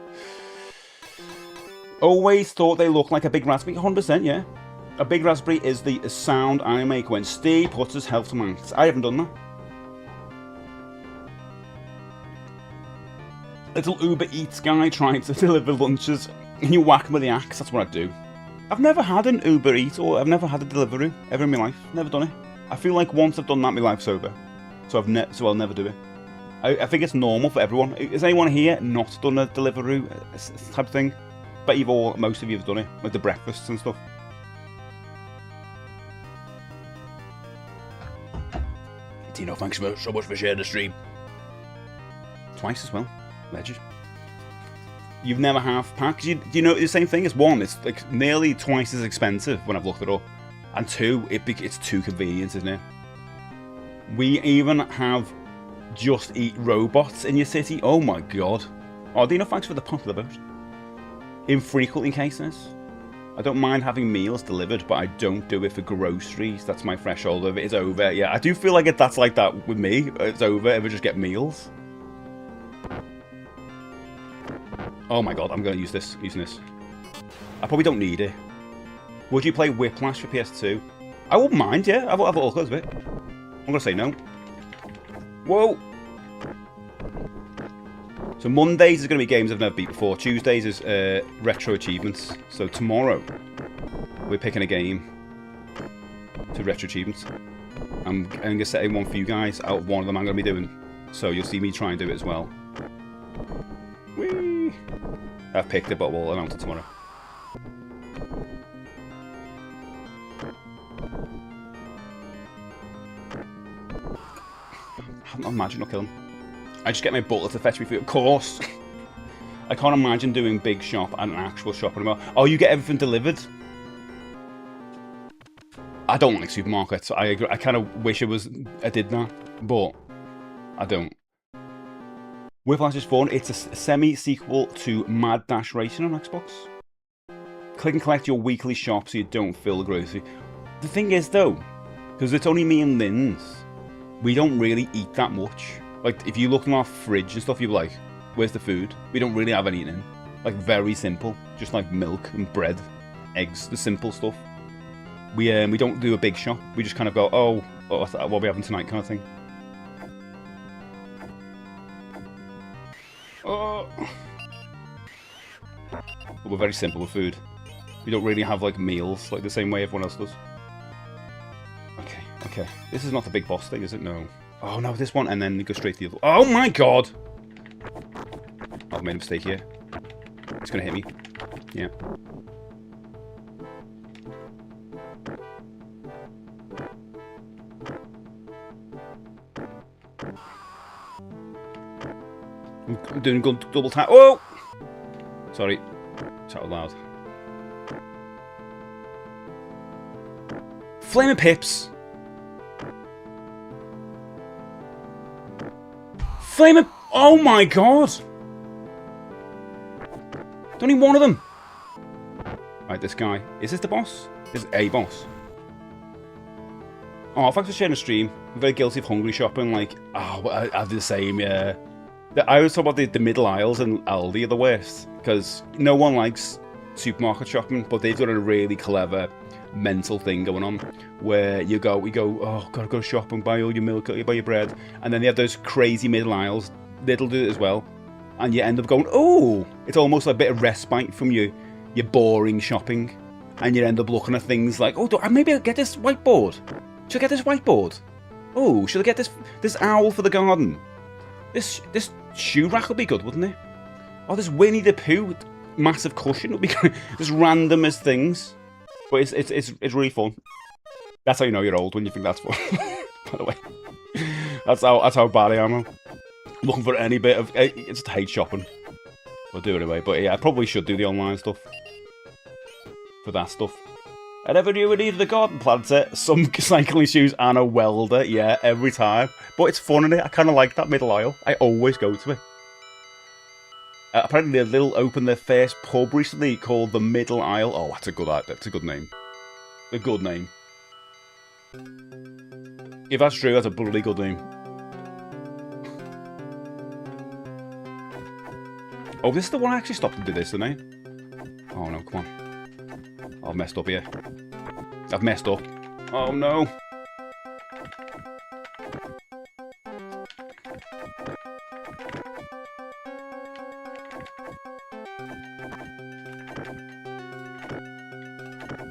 Always thought they looked like a big raspberry. 100%, yeah. A big raspberry is the sound I make when Steve puts his health to max. I haven't done that. Little Uber Eats guy trying to deliver lunches, and you whack him with the axe. That's what I do. I've never had an Uber Eats or I've never had a delivery ever in my life. Never done it. I feel like once I've done that, my life's over. So I'll never do it. I think it's normal for everyone. Is anyone here not done a delivery type of thing? Bet most of you have done it, like the breakfasts and stuff. Tino, thanks so much for sharing the stream. Twice as well. Legend. You've never half packed. Do you know the same thing? As one, it's like nearly twice as expensive when I've looked it up, and two, it's too convenient, isn't it? We even have Just Eat robots in your city. Oh my god. Oh, Dino, thanks for the popular vote. Infrequently cases. I don't mind having meals delivered, but I don't do it for groceries. That's my threshold. If it is over, yeah, I do feel like that's like that with me. It's over if I just get meals. Oh my god, I'm going to use this. Using this. I probably don't need it. Would you play Whiplash for PS2? I wouldn't mind, yeah. I'll have a look at it. I'm going to say no. Whoa! So Mondays is going to be games I've never beat before. Tuesdays is retro achievements. So tomorrow, we're picking a game to retro achievements. I'm going to set in one for you guys. Out of one of them I'm going to be doing. So you'll see me try and do it as well. Whee! I've picked it, but we'll announce it tomorrow. I'm not imagining I'll kill him. I just get my butler to fetch me food. Of course! I can't imagine doing big shop and an actual shop anymore. Oh, you get everything delivered? I don't like supermarkets. I agree. I kind of wish I did that, but I don't. Whiplash is fun. It's a semi-sequel to Mad Dash Racing on Xbox. Click and collect your weekly shop so you don't fill the grocery. The thing is though, because it's only me and Lynn's, we don't really eat that much. Like, if you look in our fridge and stuff, you're like, where's the food? We don't really have anything in. Like, very simple. Just like milk and bread, eggs, the simple stuff. We don't do a big shop. We just kind of go, oh what are we having tonight kind of thing. Oh. But we're very simple with food. We don't really have like meals like the same way everyone else does. Okay. This is not the big boss thing, is it? No. Oh no, this one, and then you go straight to the other. Oh my god! I've made a mistake here. It's gonna hit me. Yeah. I'm doing good double tap. Oh! Sorry. It's out loud. Flaming Pips! Flaming... Oh my god! Only one of them! Right, this guy. Is this the boss? This is a boss. Oh, thanks for sharing the stream. I'm very guilty of hungry shopping. Like, oh, I do the same, yeah. I always talk about the middle aisles and Aldi are the worst. Because no one likes supermarket shopping, but they've got a really clever mental thing going on where we go, oh, gotta go shopping, buy all your milk, buy your bread, and then they have those crazy middle aisles. They'll do it as well, and you end up going, oh, it's almost like a bit of respite from your boring shopping, and you end up looking at things like, oh, maybe I'll get this whiteboard. Should I get this whiteboard? Oh, should I get this owl for the garden? This shoe rack would be good, wouldn't it? Oh, this Winnie the Pooh massive cushion would be good. Just random as things. But it's really fun. That's how you know you're old, when you think that's fun. By the way, that's how bad I am. Looking for any bit of, I just hate shopping. I'll do it anyway. But yeah, I probably should do the online stuff for that stuff. I never knew we needed a garden planter, some cycling shoes, and a welder. Yeah, every time. But it's fun, innit? I kind of like that middle aisle. I always go to it. Apparently, they'll open their first pub recently called the Middle Aisle. Oh, that's a good name. A good name. If that's true, that's a bloody good name. Oh, this is the one I actually stopped and did this, didn't I? Oh no, come on. I've messed up here. I've messed up. Oh no.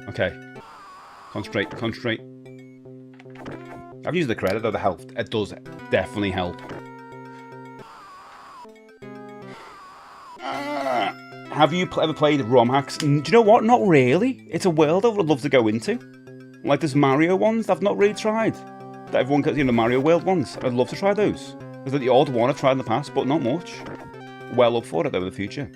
Okay. Concentrate. I've used the credit though, the health. It does definitely help. Have you ever played ROM hacks? Do you know what? Not really. It's a world I would love to go into. Like there's Mario ones I've not really tried. That everyone gets, the Mario World ones. I'd love to try those. There's the odd one I've tried in the past, but not much. Well up for it though in the future.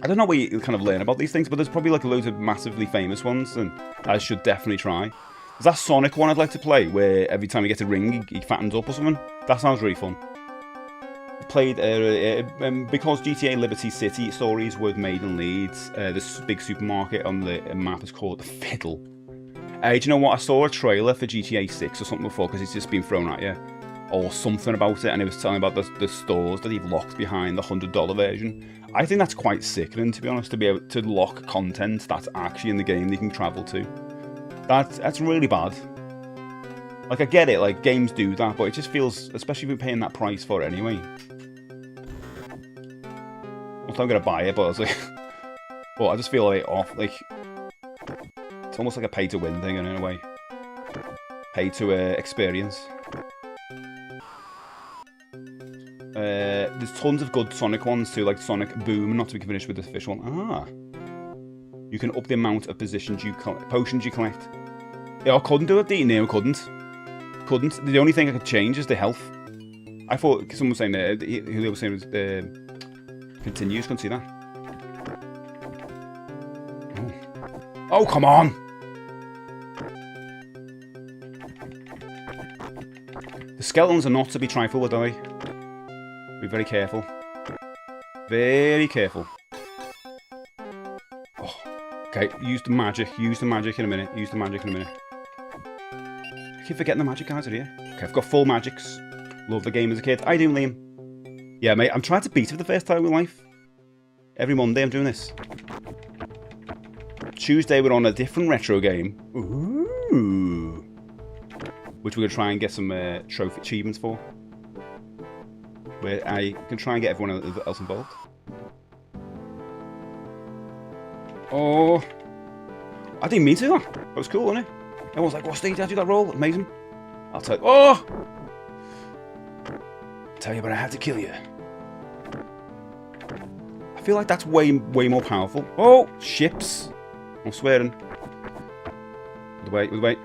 I don't know where you kind of learn about these things, but there's probably like loads of massively famous ones, and I should definitely try. There's that Sonic one I'd like to play, where every time he gets a ring, he fattens up or something. That sounds really fun. Played because GTA Liberty City stories were made in Leeds. This big supermarket on the map is called the Fiddle. Do you know what? I saw a trailer for GTA 6 or something before because it's just been thrown at you, or something about it, and it was telling about the stores that he'd locked behind the $100 version. I think that's quite sickening, to be honest, to be able to lock content that's actually in the game that you can travel to. That's really bad. Like, I get it, like, games do that, but it just feels, especially if you're paying that price for it anyway. I'm not gonna buy it, but I was like, but I just feel like off, like, it's almost like a pay-to-win thing in a way. Pay-to experience. There's tons of good Sonic ones too, like Sonic Boom, not to be finished with the official one. Ah. You can up the amount of potions you collect. Yeah, I couldn't do it, didn't you? I couldn't. The only thing I could change is the health. I thought someone was saying that who they were saying was continues. Couldn't see that. Oh, come on! The skeletons are not to be trifled with, are they? Be very careful. Very careful. Oh, okay, use the magic in a minute. I keep forgetting the magic guys are here. Okay, I've got full magics. Love the game as a kid. I do, Liam. Yeah, mate, I'm trying to beat it for the first time in life. Every Monday I'm doing this. Tuesday we're on a different retro game. Ooh. Which we're going to try and get some trophy achievements for. Where I can try and get everyone else involved. Oh. I didn't mean to do that. That was cool, wasn't it? Everyone's like, what stage did I do that roll? Amazing. I'll tell you. Oh! Tell you, but I had to kill you. I feel like that's way more powerful. Oh! Ships. I'm swearing. Wait.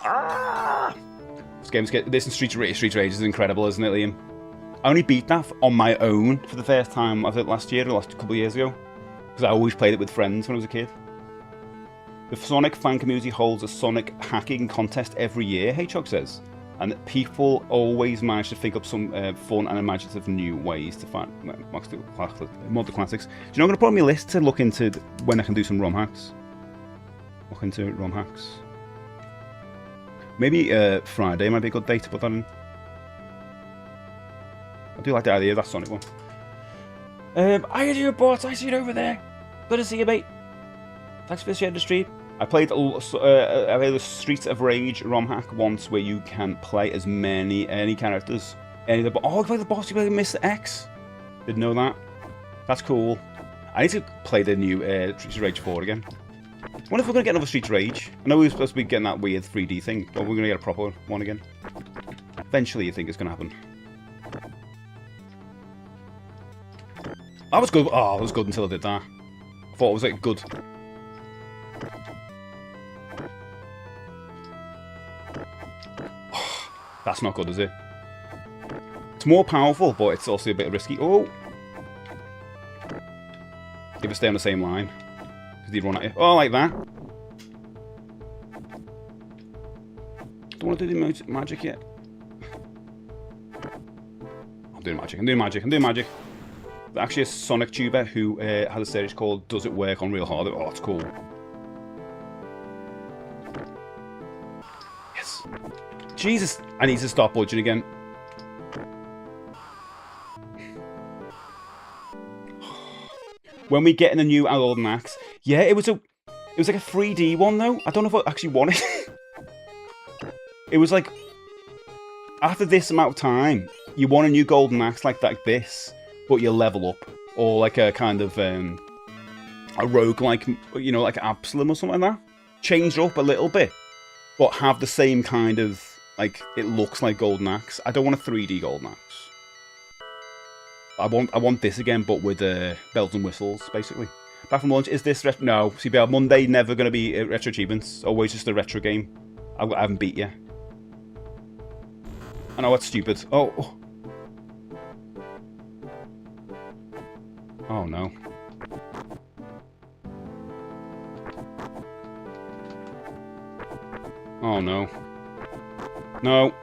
Ah! This and Street Rage is incredible, isn't it, Liam? I only beat that on my own for the first time, I think last couple of years ago. Because I always played it with friends when I was a kid. The Sonic fan community holds a Sonic hacking contest every year, Hedgehog says. And people always manage to think up some fun and imaginative new ways to mod the classics. Do you know, I'm going to put on my list to look into when I can do some ROM hacks. Look into ROM hacks. Maybe Friday might be a good day to put that in. I do like the idea of that Sonic one. I hear you, bots. I see it over there. Good to see you, mate. Thanks for sharing the stream. I played the Streets of Rage ROM hack once, where you can play as any characters. I play the boss. You play Mr. X. Didn't know that. That's cool. I need to play the new Streets of Rage 4 again. I wonder if we're going to get another Streets of Rage. I know we were supposed to be getting that weird 3D thing, but we're going to get a proper one again. Eventually, you think it's going to happen. That was good. Oh, it was good until I did that. I thought it was like good. Oh, that's not good, is it? It's more powerful, but it's also a bit risky. Oh! If you stay on the same line. Because he'd run at you. Oh, like that. Don't want to do the magic yet. I'm doing magic. Actually, a Sonic tuber who has a series called Does It Work on Real Hard? Oh, that's cool. Yes. Jesus, I need to stop budging again. When we get in the new Golden Axe, yeah, it was like a 3D one though. I don't know if I actually want it. It was like after this amount of time, you want a new Golden Axe like this. But you level up, or like a kind of a rogue, like like Absalom or something like that. Change up a little bit, but have the same kind of like it looks like Golden Axe. I don't want a 3D Golden Axe. I want this again, but with bells and whistles, basically. Back from launch, is this no CBR Monday? Never going to be retro achievements. Always just a retro game. I haven't beat you. I know that's stupid. Oh. Oh no. Oh no. No.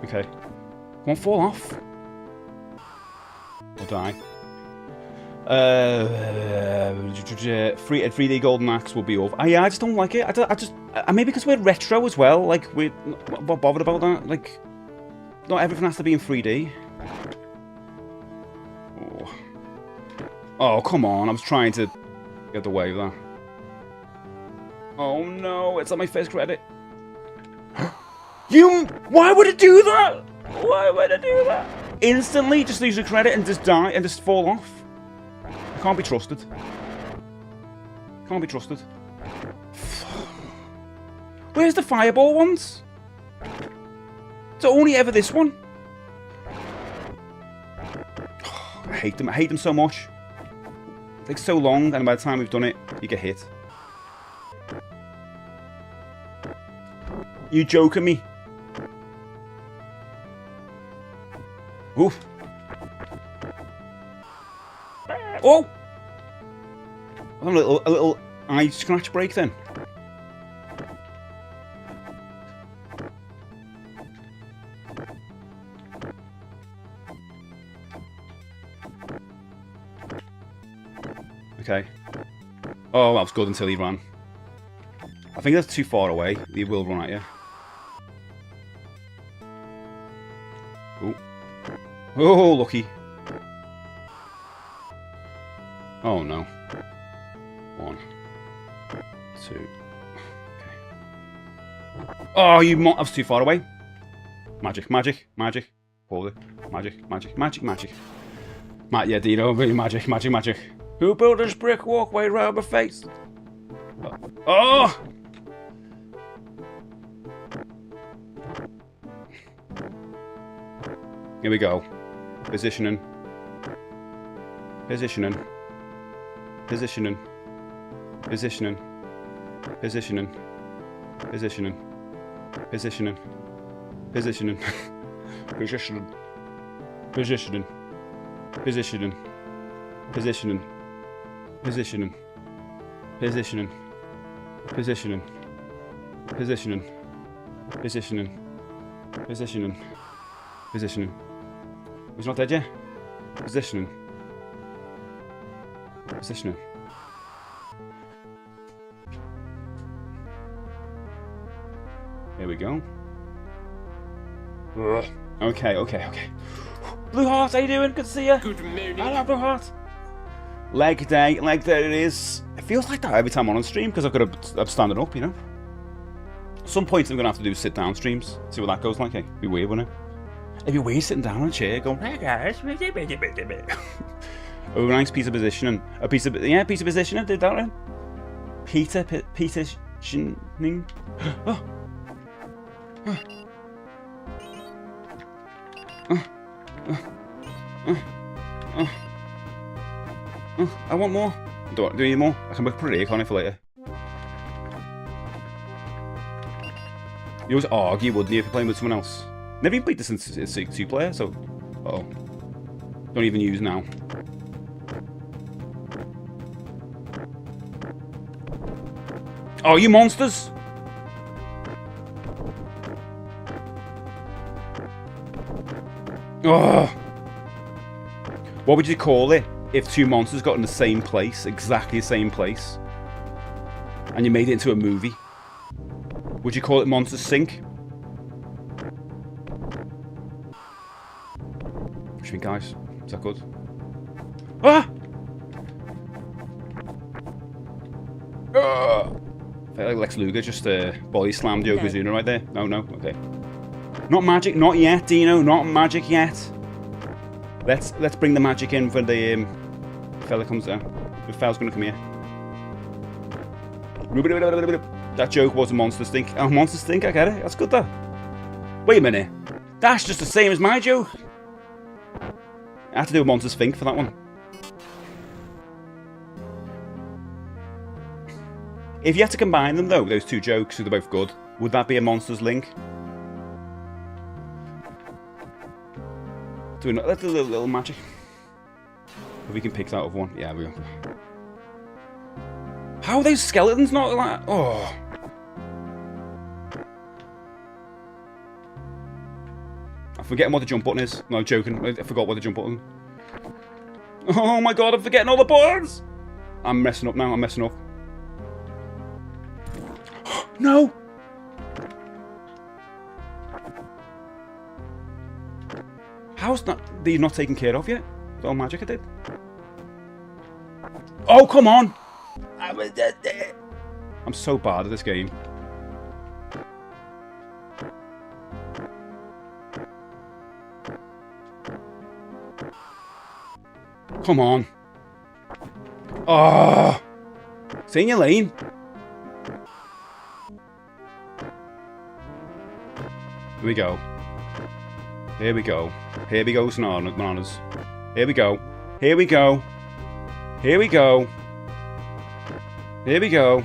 Okay. Come on, fall off. Or die. 3D Golden Axe will be over. Yeah, I just don't like it. Maybe because we're retro as well. Like, we're not bothered about that. Like, not everything has to be in 3D. Oh. Oh, come on. I was trying to get away with that. Oh no, it's on my first credit. Why would it do that? Why would it do that? Instantly just lose a credit and just die and just fall off. I can't be trusted. Can't be trusted. Where's the fireball ones? It's only ever this one. I hate them. I hate them so much. It takes so long, and by the time we've done it, you get hit. You joking me? Oof. Oh! A little eye scratch break then. Okay. Oh, that was good until he ran. I think that's too far away. He will run at you. Oh. Oh, lucky. Oh, no. 1, 2. Okay. Oh, that was too far away. Magic, magic, magic. Hold it. Magic, magic, magic, magic. Yeah, Dino, magic, magic, magic. Who built this brick walkway around my face? Oh! Here we go. Positioning. Positioning. Positioning. Positioning. Positioning. Positioning. Positioning. Positioning. Positioning. Positioning. Positioning. Positioning. Positioning. Positioning. Positioning. Positioning. Positioning. Positioning. Positioning. He's not dead yet. Positioning. Positioning. Here we go. Okay, okay, okay. Blue Heart, how you doing? Good to see you. Good morning. Hello, Blue Heart. Leg day, leg day it is. It feels like that every time I'm on stream because I'm standing up, you know. At some point I'm gonna have to do sit-down streams. See what that goes like. It'd be weird, wouldn't it? It'd be weird sitting down on a chair going, hey guys. Oh, nice piece of positioning. Piece of positioning. Did that right? Positioning. Oh. I want more. Do you need more? I can put it here, can't I, for later? You always argue, wouldn't you, if you're playing with someone else? Never even played this in 2-player, so... Uh-oh. Don't even use now. Oh, you monsters! Oh! What would you call it if two monsters got in the same place, exactly the same place, and you made it into a movie? Would you call it Monsters Sync? What do you think, guys? Is that good? Ah! I felt like Lex Luger just body slammed Yokozuna right there. No, no, okay. Not magic, not yet, Dino. Not magic yet. Let's bring the magic in for the fella comes down. The fella's gonna come here. That joke was a Monster Stink. Oh, Monster Stink, I get it. That's good though. Wait a minute. That's just the same as my joke. I had to do a Monster Stink for that one. If you had to combine them though, those two jokes, so they're both good, would that be a Monsters Link? Let's do a little magic. If we can pick that up one. Yeah, we will. How are those skeletons not like... Oh. I'm forgetting what the jump button is. No, I'm joking. I forgot what the jump button. Oh my god, I'm forgetting all the buttons! I'm messing up now, I'm messing up. No! How How's that these not taken care of yet? With all magic I did. Oh, come on! I'm so bad at this game. Come on. Oh! Stay in your lane. Here we go. Here we go. Here we go, bananas. Here we go. Here we go. Here we go. Here we go.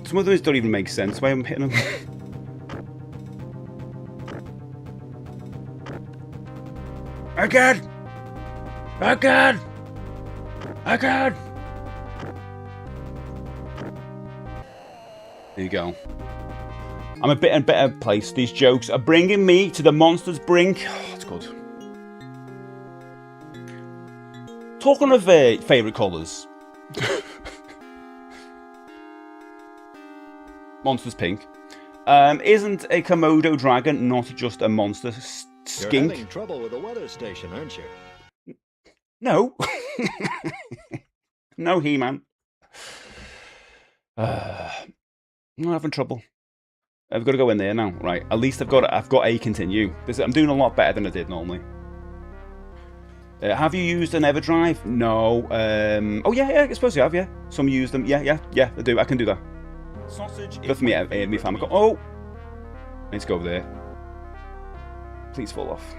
Some of those don't even make sense why I'm hitting them. Again! Again! Again! There you go. I'm a bit in a better place. These jokes are bringing me to the monster's brink. Oh, that's good. Talking of favourite colours. Monster's pink. Isn't a Komodo dragon not just a monster skink? You're having trouble with the weather station, aren't you? No. No, He-Man. I'm not having trouble. I've got to go in there now, right? At least I've got a continue. I'm doing a lot better than I did normally. Have you used an EverDrive? No. Oh yeah, I suppose you have. Yeah, some use them. Yeah, I do. I can do that. Sausage. Good for me, me family. Oh, I need to go over there. Please fall off.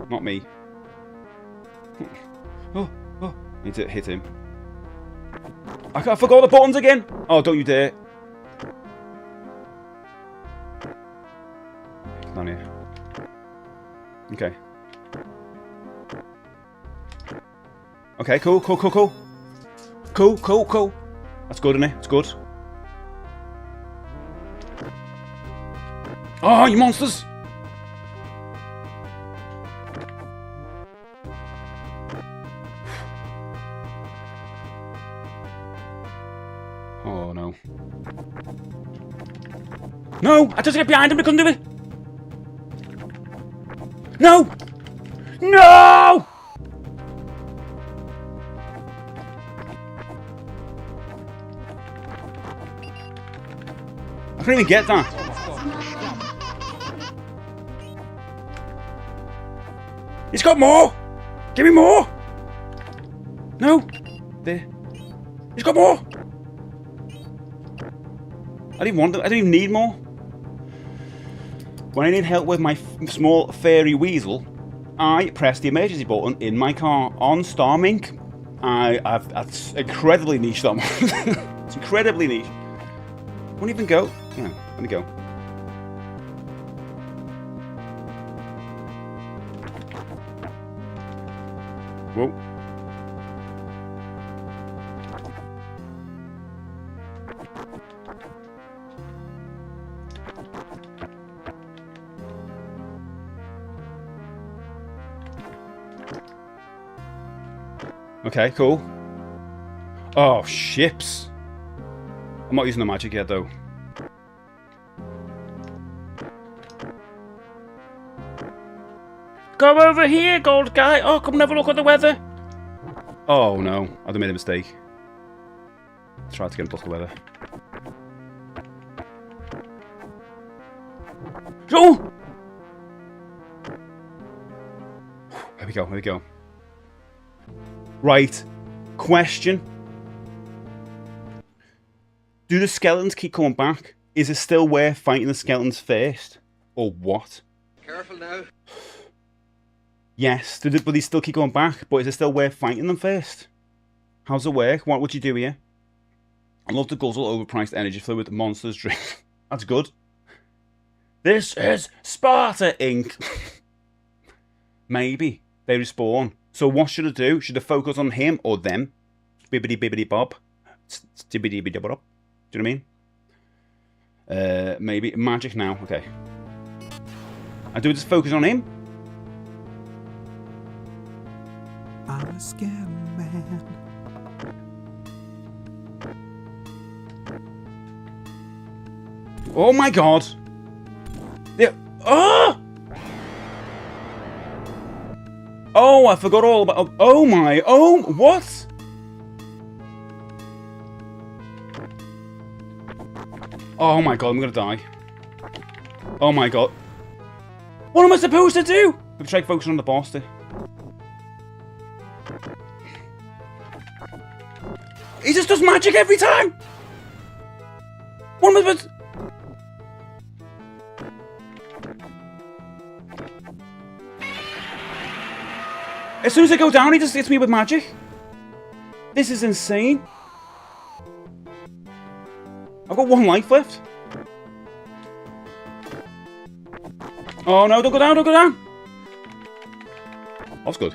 Not me. Oh, I need to hit him. I forgot the buttons again. Oh, don't you dare. Down here. Okay. Okay, cool. Cool. That's good, isn't it? It's good. Oh, you monsters! Oh, no. No! I just get behind him, I couldn't do it! No! No! I couldn't even get that. He's got more! Give me more! No! There. He's got more! I didn't want them. I don't even need more. When I need help with my small fairy weasel, I press the emergency button in my car on Starmink. That's incredibly niche, that one. It's incredibly niche. Won't even go. Yeah, let me go. Whoa. Okay, cool. Oh, ships. I'm not using the magic yet, though. Go over here, gold guy. Oh, come and have a look at the weather. Oh, no. I've made a mistake. I tried to get a look at the weather. Oh! Here we go. Right. Question. Do the skeletons keep coming back? Is it still worth fighting the skeletons first? Or what? Careful now. Yes, but they still keep going back. But is it still worth fighting them first? How's it work? What would you do here? I love to guzzle overpriced energy fluid with monsters drink. That's good. This is Sparta Inc. Maybe. They respawn. So what should I do? Should I focus on him or them? Bibbidi bob. Stibbidi bibbidi bob. Do you know what I mean? Maybe magic now. Okay. I do just focus on him. I'm a scam man. Oh my god! Yeah. Oh! Oh, I forgot all about... Oh my... Oh, what? Oh my god, I'm gonna die. Oh my god. What am I supposed to do? I've tried focusing on the boss there. He just does magic every time! What am I supposed to... As soon as I go down, he just hits me with magic. This is insane. I've got 1 life left. Oh no, don't go down, don't go down! That's good.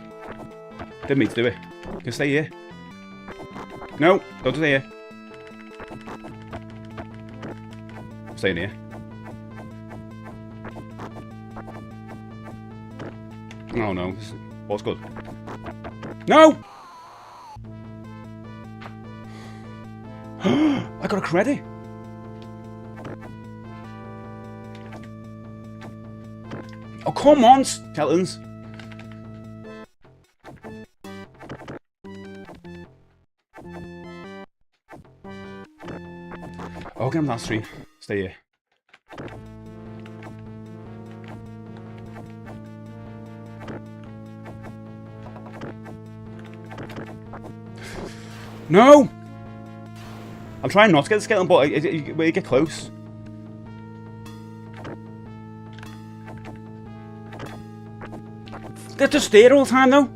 Didn't mean to do it. You can stay here. No, don't stay here. I'm staying here. Oh no, what's good? No! I got a credit. Oh, come on, skeletons. Oh, get him last 3. Stay here. No! I'm trying not to get the skeleton, but you get close. They're just there all the time, though.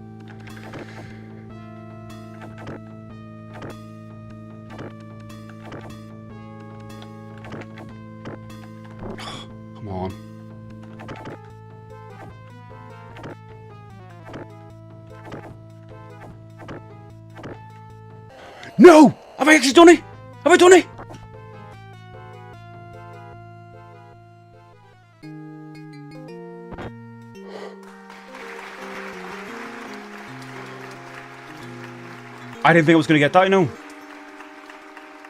Come on. No! Have I actually done it? Have I done it? I didn't think I was going to get that, you know.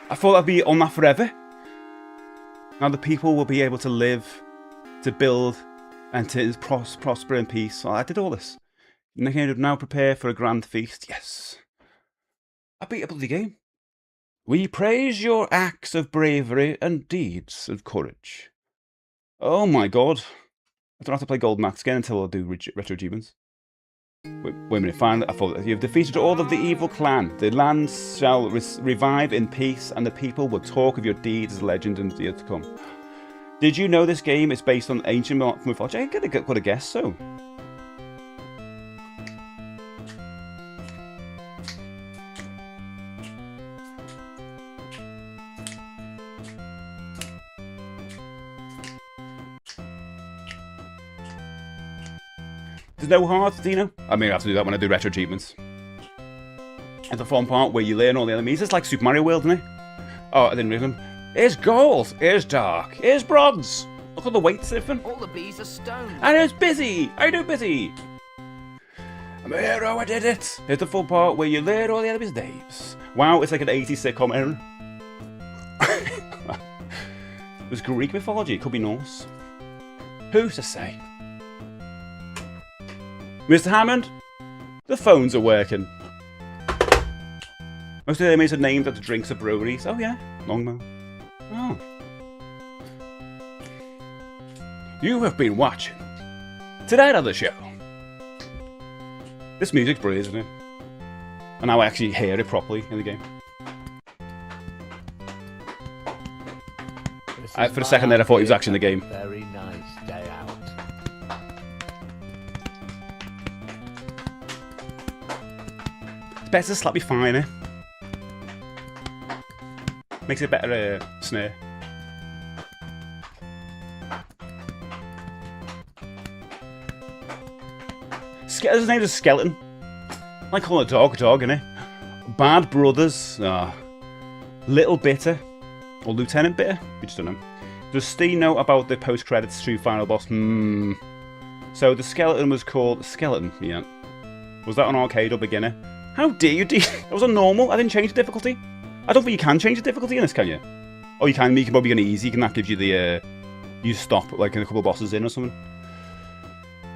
I thought I'd be on that forever. Now the people will be able to live, to build, and to prosper in peace. Oh, I did all this. Now prepare for a grand feast. Yes. I beat a bloody game. We praise your acts of bravery and deeds of courage. Oh my god. I don't have to play Gold Max again until I do retro achievements. Wait a minute, finally, I thought you've defeated all of the evil clan. The lands shall revive in peace, and the people will talk of your deeds as legend in the years to come. Did you know this game is based on ancient mythology? I could have guessed so. There's no heart, Dino. I mean, I have to do that when I do retro achievements. And the fun part where you learn all the enemies. It's like Super Mario World, isn't it? Oh, I didn't read them. Here's gold. Here's dark. Here's bronze. Look at the weights different. All the bees are stoned. And it's busy. I do busy. I'm a hero. I did it. Here's the fun part where you learn all the enemies' names. Wow, it's like an 80s sitcom era. It was Greek mythology. It could be Norse. Who's to say? Mr. Hammond, the phones are working. Most of the enemies are named after drinks or breweries. Oh yeah, Longbow. Oh. You have been watching tonight on the show. This music's brilliant, isn't it? And now I actually hear it properly in the game. For a second there I thought he was actually in the game. Very nice day out. It's better to slightly finer. Makes it a better snare. His name is Skeleton. I like calling a dog, innit? Bad Brothers. Little Bitter. Or Lieutenant Bitter. We just don't know. Does Steve know about the post-credits to final boss? So the skeleton was called Skeleton, yeah. Was that on arcade or beginner? How dare you? That was on normal. I didn't change the difficulty. I don't think you can change the difficulty in this, can you? Oh, you can. You can probably go on easy, and that gives you the You stop like a couple of bosses in or something.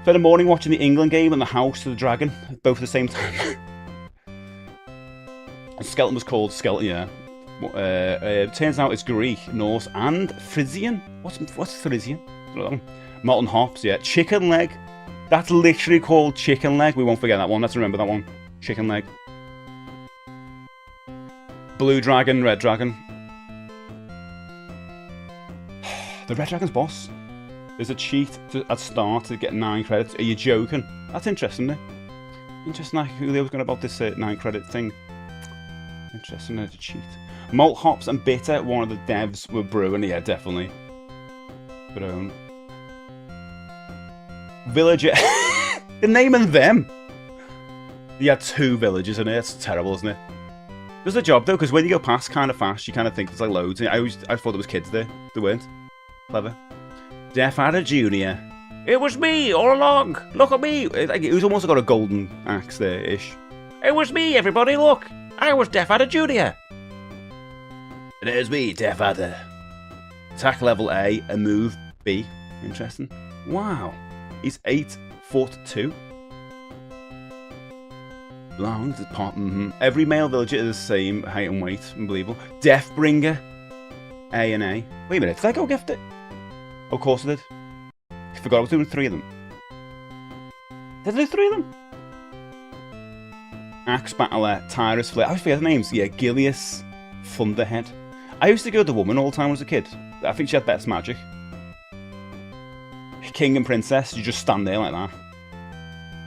Spent the morning watching the England game and the House of the Dragon, both at the same time. The skeleton was called Skeleton, yeah. Turns out it's Greek, Norse, and Frisian. What's Frisian? Molten hops, yeah. Chicken leg. That's literally called chicken leg. We won't forget that one. Let's remember that one. Chicken leg. Blue dragon, red dragon. The red dragon's boss. There's a cheat at start to get 9 credits. Are you joking? That's interesting, isn't it? Interesting like, who they was going about this 9 credit thing. Interesting, there's a cheat. Malt hops and bitter, one of the devs were brewing. Yeah, definitely. But villager. They're naming them. You had 2 villages in it. It's terrible, isn't it? Does the job though, because when you go past kind of fast, you kind of think there's like loads. I thought there was kids there. There weren't. Clever. Deaf Adder Jr. It was me all along. Look at me. It was almost got a golden axe there-ish. It was me, everybody. Look. I was Deaf Adder Jr. It is me, Deaf Adder. Attack level A and move B. Interesting. Wow. He's 8'2". Long to pop. Every male villager is the same height and weight. Unbelievable. Deathbringer. A and A. Wait a minute. Did I go gift it? Oh, of course I did. I forgot I was doing 3 of them. Did I do 3 of them? Axe Battler, Tyrus Flare. I always forget the names. Yeah, Gilius, Thunderhead. I used to go to the woman all the time when I was a kid. I think she had best magic. King and Princess, you just stand there like that.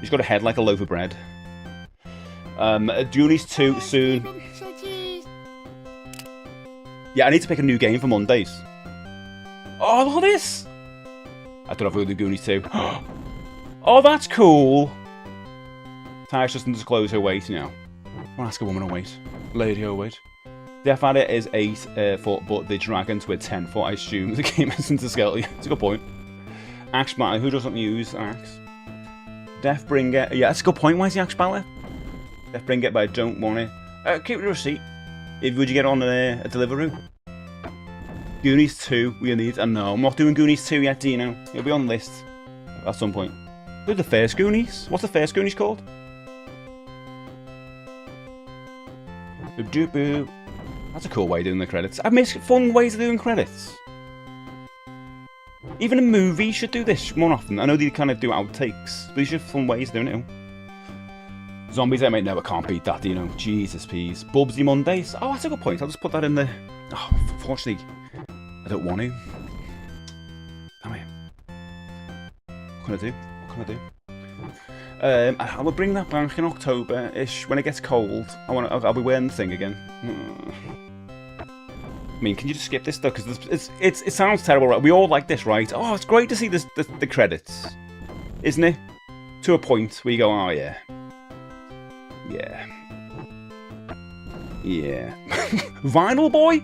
He's got a head like a loaf of bread. Goonies 2 soon. Yeah, I need to pick a new game for Mondays. Oh, look at this! I don't know if we'll do Goonies 2. Oh, that's cool! Tysh doesn't disclose her weight now. I'll ask a woman her weight. Lady her weight. Death Adder is 8 foot, but the dragons were 10 foot, I assume. The game isn't a skeleton. It's a good point. Axe Battler, who doesn't use an axe? Deathbringer, yeah, that's a good point. Why is the Axe Battler? Deathbringer, but I don't want it. Keep the receipt. Would you get on a Deliveroo? Goonies 2, we need. And no, I'm not doing Goonies 2 yet, Dino. It'll be on the list at some point. Do the first Goonies. What's the first Goonies called? That's a cool way of doing the credits. I miss fun ways of doing credits. Even a movie should do this more often. I know they kind of do outtakes, but these are fun ways of doing it. Zombies, I might never can't beat that, you know. Jesus, please. Bubsy Mondays. Oh, that's a good point. I'll just put that in there. Oh, unfortunately, I don't want to. Damn it. What can I do? What can I do? I will bring that back in October-ish. When it gets cold, I'll be wearing the thing again. I mean, can you just skip this though? Because it sounds terrible, right? We all like this, right? Oh, it's great to see the credits, isn't it? To a point where you go, oh yeah, yeah, yeah. Vinyl Boy.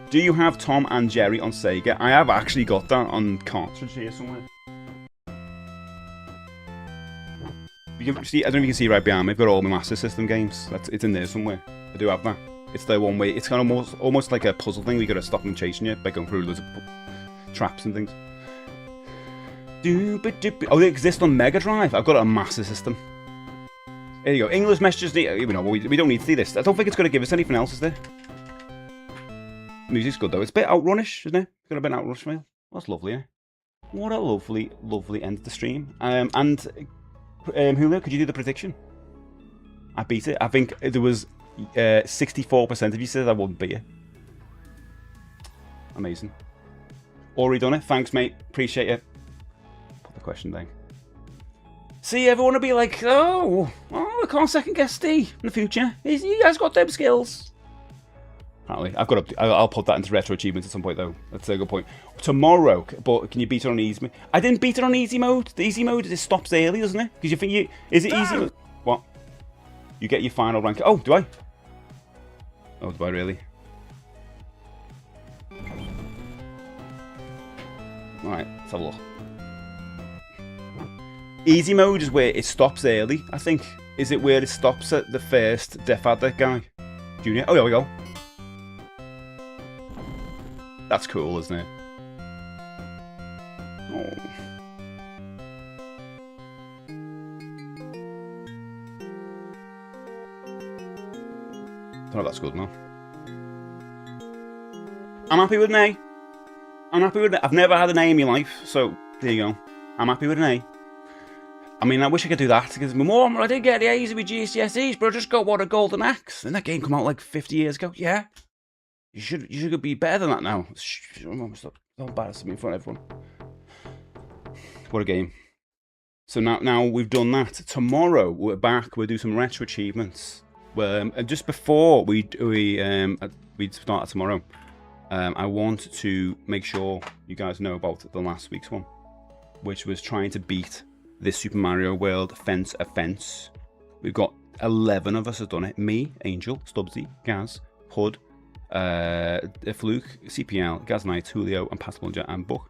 Do you have Tom and Jerry on Sega? I have actually got that on cartridge here somewhere. You can see, I don't know if you can see right behind me. I've got all my Master System games. It's in there somewhere. I do have that. It's the one way. It's kind of almost like a puzzle thing. We got to stop them chasing you by going through loads of traps and things. Oh, they exist on Mega Drive. I've got it on Master System. There you go. English messages. We don't need to see this. I don't think it's going to give us anything else, is there? Music's good though. It's a bit outrunish, isn't it? It's got a bit outrush feel. That's lovely, eh? What a lovely, lovely end to the stream. Julio, could you do the prediction? I beat it. I think there was 64% of you said I wouldn't beat it. Amazing. Already done it. Thanks, mate. Appreciate it. Put the question down. See, everyone will be like, oh, I can't second guess Steve in the future. You guys got them skills. Apparently, I'll put that into retro achievements at some point though. That's a good point. Tomorrow, but can you beat it on easy mode? I didn't beat it on easy mode. The easy mode, it stops early, doesn't it? Because you think is it easy mode? What? You get your final rank. Oh, do I? Oh, do I really? Alright, let's have a look. Easy mode is where it stops early, I think. Is it where it stops at the first Death Adder guy? Junior? Oh, there we go. That's cool, isn't it? don't know if that's good, man. I'm happy with an A. I'm happy with it. I've never had an A in my life, so there you go. I'm happy with an A. I mean, I wish I could do that, because my mum, I did get the A's with GCSEs, but I just got a golden axe. And that game came out like 50 years ago. Yeah. You should be better than that now. Stop embarrassing me in front of everyone. What a game. So now we've done that. Tomorrow we're back. We'll do some retro achievements. And just before we start tomorrow, I want to make sure you guys know about the last week's one, which was trying to beat this Super Mario World Fence Offense. We've got 11 of us have done it. Me, Angel, Stubbsy, Gaz, Hood, Fluke, CPL, Gaz Knight, Julio, and Pat Mullinger, and Buck.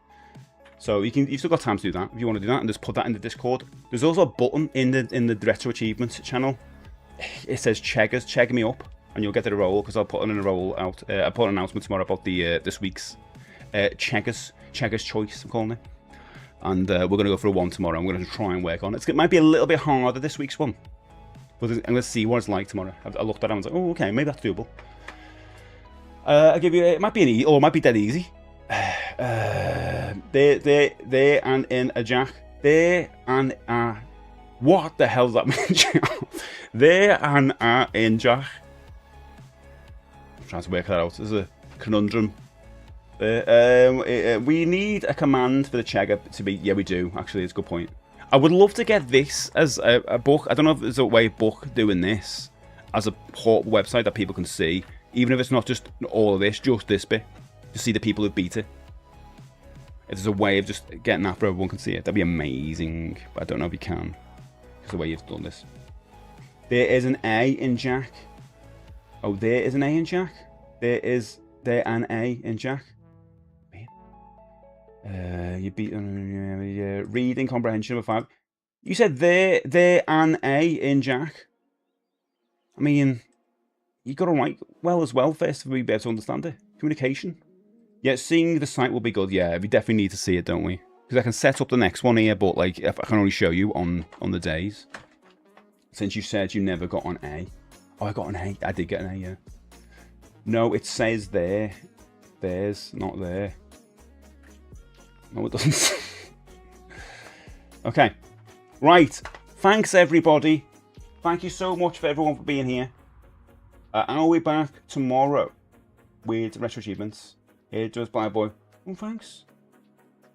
So you've still got time to do that if you want to do that, and just put that in the Discord. There's also a button in the Retro Achievements channel. It says Cheggers, check me up, and you'll get the roll, because I'll put in a roll out. I'll put an announcement tomorrow about the this week's Cheggers Choice, I'm calling it. And we're going to go for a one tomorrow. I'm going to try and work on it. It might be a little bit harder this week's one, but I'm going to see what it's like tomorrow. I looked at it and I was like, oh, okay, maybe that's doable. I'll give you, it might be an E, or it might be dead easy. There and in a jack. There and a... What the hell does that mean? There and a in jack. I'm trying to work that out. There's a conundrum. We need a command for the checker to be... Yeah, we do. Actually, it's a good point. I would love to get this as a book. I don't know if there's a way of book doing this as a portable website that people can see. Even if it's not just all of this, just this bit. To see the people who beat it. If there's a way of just getting that for everyone can see it, that'd be amazing. But I don't know if you can. Because the way you've done this. There is an A in Jack. Oh, there is an A in Jack. There an A in Jack. You beat reading comprehension of 5. You said there an A in Jack. I mean, you got to write well as well first for me to be able to understand it. Communication. Yeah, seeing the site will be good. Yeah, we definitely need to see it, don't we? Because I can set up the next one here, but like if I can only show you on the days. Since you said you never got an A. Oh, I got an A. I did get an A, yeah. No, it says there. There's not there. No, it doesn't. Okay. Right. Thanks, everybody. Thank you so much for everyone for being here. I'll be back tomorrow with Retro Achievements. It does Bye Boy. Oh, thanks.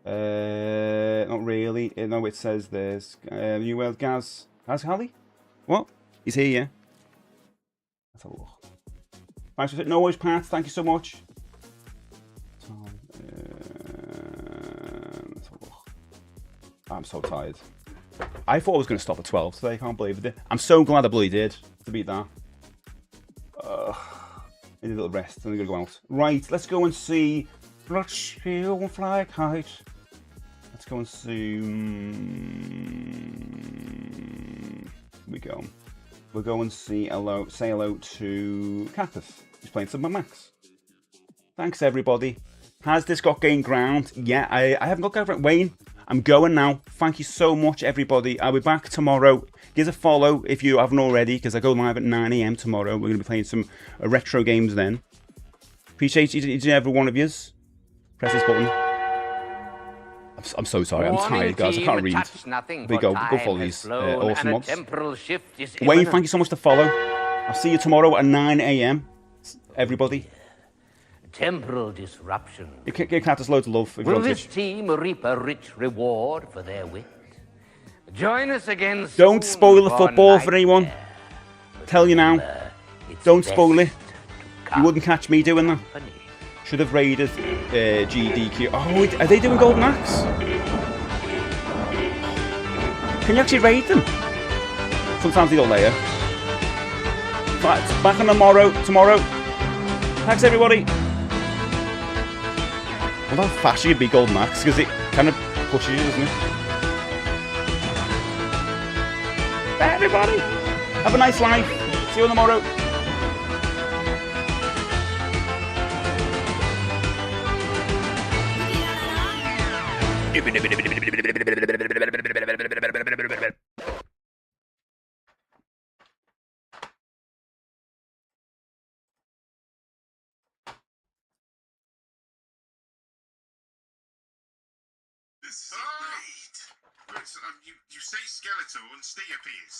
Not really. No, it says there's New World Gaz. Gaz Halley? What? He's here, yeah. Let's have a look. Thanks for no worries, Pat. Thank you so much. Let's have a look. I'm so tired. I thought I was going to stop at 12 today. I can't believe it. I'm so glad I bloody did to beat that. I need a little rest, and I'm gonna go out. Right, let's go and see. Let's fly kite. Let's go and see. We go. We'll go and see. Say hello to Cactus. He's playing some Max. Thanks, everybody. Has this got gained ground? Yeah, I haven't got ground. Wayne, I'm going now. Thank you so much, everybody. I'll be back tomorrow. Give us a follow if you haven't already, because I go live at 9 AM tomorrow. We're going to be playing some retro games then. Appreciate each and every one of yous. Press this button. I'm so sorry. I'm tired, guys. I can't read. There you go. Go follow these awesome mobs. Wayne, thank you so much to follow. I'll see you tomorrow at 9 AM. Everybody. Temporal disruption. You give Cactus loads of love. Will this team reap a rich reward for their wit? Join us again soon. Don't spoil the football for anyone. Tell you now. Don't spoil it. You wouldn't catch me doing that. Should have raided GDQ. Oh, wait, are they doing Golden Axe? Can you actually raid them? Sometimes they go later. Back on tomorrow. Thanks, everybody. Well, how fast you'd be Golden Axe, because it kind of pushes you, doesn't it? Bye, everybody. Have a nice life. See you tomorrow. Right. But you say Skeletor and Steve appears.